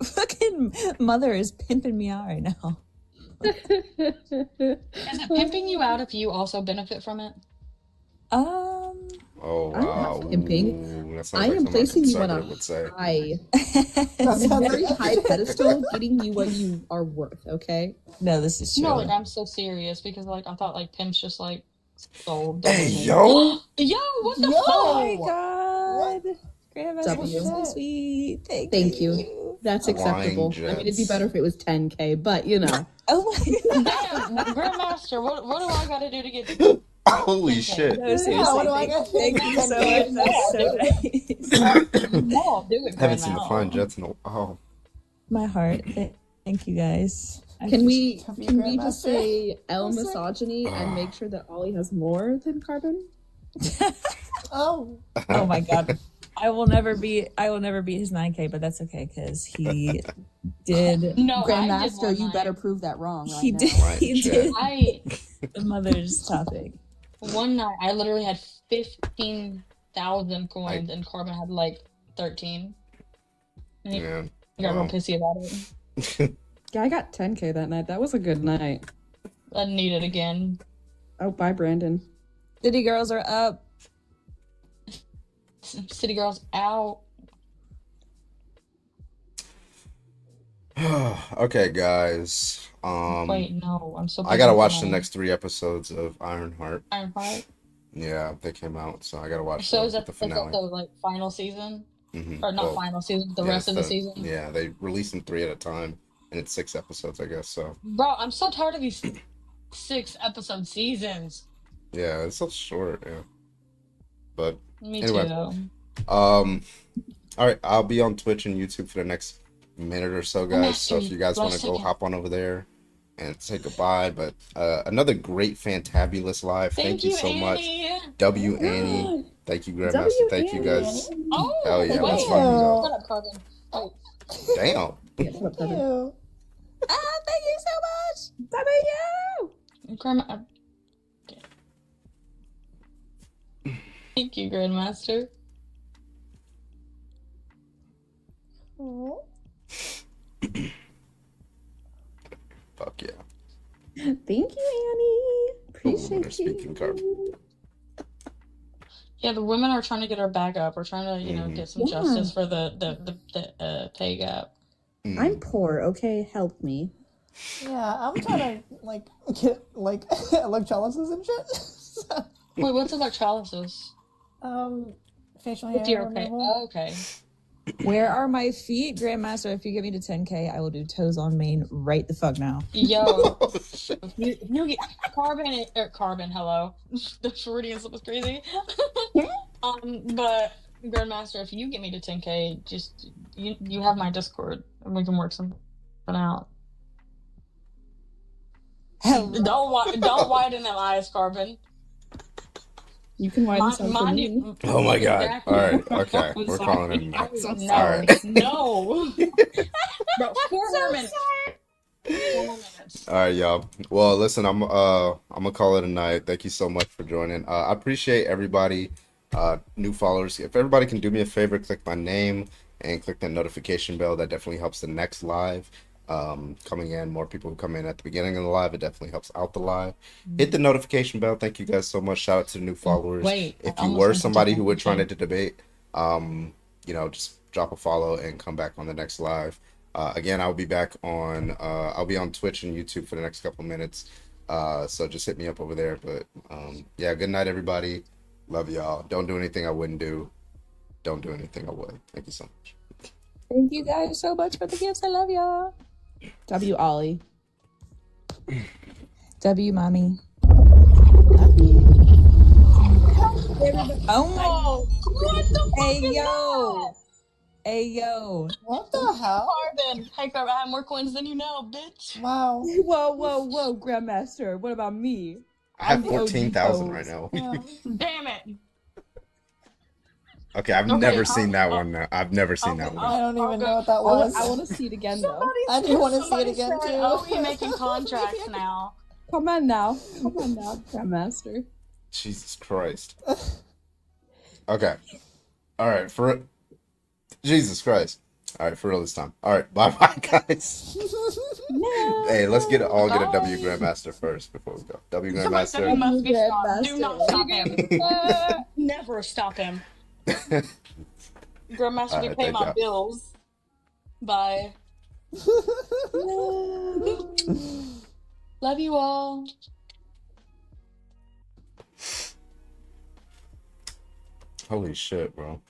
Fucking mother is pimping me out right now. Is it pimping you out if you also benefit from it? Oh I'm wow. not pimping. Ooh, that sounds I like am something placing you on conservative would say. a very high pedestal, getting you what you are worth. Okay. No, this is true. No, like I'm so serious because like I thought like pimps just like sold. Hey, yo! Yo, what the Oh fuck? my god. Grandma's W. so sweet. Thank you. That's acceptable. Flying I mean, it'd be better if it was 10K, but you know. Oh my Damn, Grandmaster, what do I gotta do to get Holy shit. No, seriously. what do I got? Thank you so much. That's so nice. more? Do it, Haven't seen the Grandma. flying jets in a oh. My heart. Thank you guys. Can we just say L misogyny and make sure that Ollie has more than Carbon? Oh. Oh my god. I will never be his 9K, but that's okay because he did. No, Grandmaster, I you did better prove that wrong right He now. did. He did. The mother's topic. One night, I literally had 15,000 coins, and Corbin had like 13. And he got real pissy about it. Yeah, I got 10K that night. That was a good night. I need it again. Oh, bye, Brandon. City girls are up. City girls out. Okay, guys. Wait, no, I'm so. I gotta watch the next 3 episodes of Ironheart. Ironheart. Yeah, they came out, so I gotta watch. So those is that with the like final season, or not final season? The rest of the season. Yeah, they release them 3 at a time, and it's 6 episodes, I guess. So. Bro, I'm so tired of these 6-episode seasons. Yeah, it's so short. Yeah. But Me anyway, too. all right, I'll be on Twitch and YouTube for the next minute or so, guys. So if you guys want to go hop on over there and say goodbye. But another great fantabulous live. Thank you so Annie. much, W Annie. Thank you, Grandmaster. Thank you, guys. Oh, hell yeah, let's wait. fucking go. Shut up, Corbin. Oh. Damn. Thank you. Thank you so much. W. Grandma. Thank you, Grandmaster. Fuck yeah. Thank you, Annie. Appreciate you. Yeah, the women are trying to get our back up. We're trying to, get some justice for the pay gap. I'm poor, okay? Help me. Yeah, I'm trying to get electrolysis and shit. Wait, what's electrolysis? Facial hair removal. Oh, okay. Where are my feet, Grandmaster? If you get me to 10K, I will do toes on main right the fuck now. Yo, you get Carbon. Hello, the Floridian slip was crazy. But Grandmaster, if you get me to 10K, just you have my Discord and we can work something out. Don't widen them eyes, Carbon. You can widen some for me. Oh my god. Exactly. All right. Okay. We're calling it now. No, All right. no. Bro, 4 more minutes. 4 more minutes. All right, y'all. Well, listen, I'm gonna call it a night. Thank you so much for joining. I appreciate everybody, new followers. If everybody can do me a favor, click my name and click that notification bell. That definitely helps the next live coming in. More people who come in at the beginning of the live, it definitely helps out the live. Hit the notification bell. Thank you guys so much. Shout out to the new followers. If you were somebody who were trying to debate, just drop a follow and come back on the next live. Again, I'll be back on I'll be on Twitch and YouTube for the next couple minutes, so just hit me up over there. But yeah, good night, everybody. Love y'all. Don't do anything I wouldn't do. Don't do anything I would. Thank you so much. Thank you guys so much for the gifts. I love y'all. W Ollie. W Mommy. Oh my! Hey yo! Hey yo! What the hell? Carbon. Hey, Carbon. I have more coins than you know, bitch. Wow. Whoa, Grandmaster. What about me? I have 14,000 right now. Damn it. Okay, I've never seen that one. I've never seen that one. I don't even know what that was. I want to see it again, though. I do want to see it again, too. Oh, we're making contracts now. Come on now, Grandmaster. Jesus Christ. Okay. All right, for Jesus Christ. All right, for real this time. All right, bye-bye, guys. No. Hey, let's all get a W Grandmaster first before we go. W Grandmaster. Must be stopped. Do not stop him. Never stop him. Grandmaster, you pay my bills. Bye. Love you all. Holy shit, bro.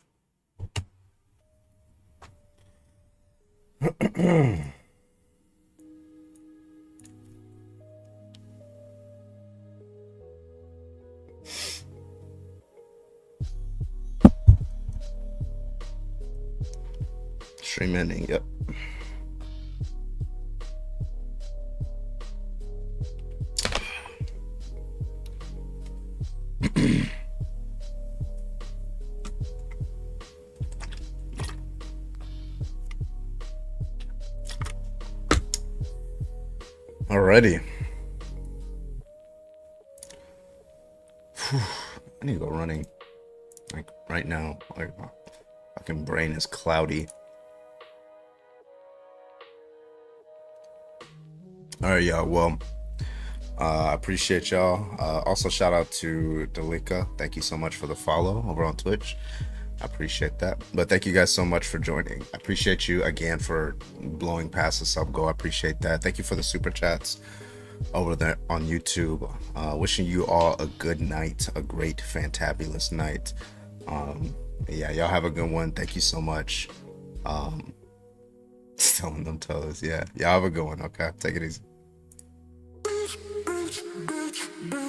Stream ending, yep. Alrighty. Whew. I need to go running. Like right now. Like my fucking brain is cloudy. Alright, y'all. Well, I appreciate y'all. Also, shout out to Delika. Thank you so much for the follow over on Twitch. I appreciate that. But thank you guys so much for joining. I appreciate you again for blowing past the sub goal. I appreciate that. Thank you for the super chats over there on YouTube. Wishing you all a good night, a great, fantabulous night. Yeah, y'all have a good one. Thank you so much. Still on them toes. Yeah, y'all have a good one. Okay, take it easy. Bitch.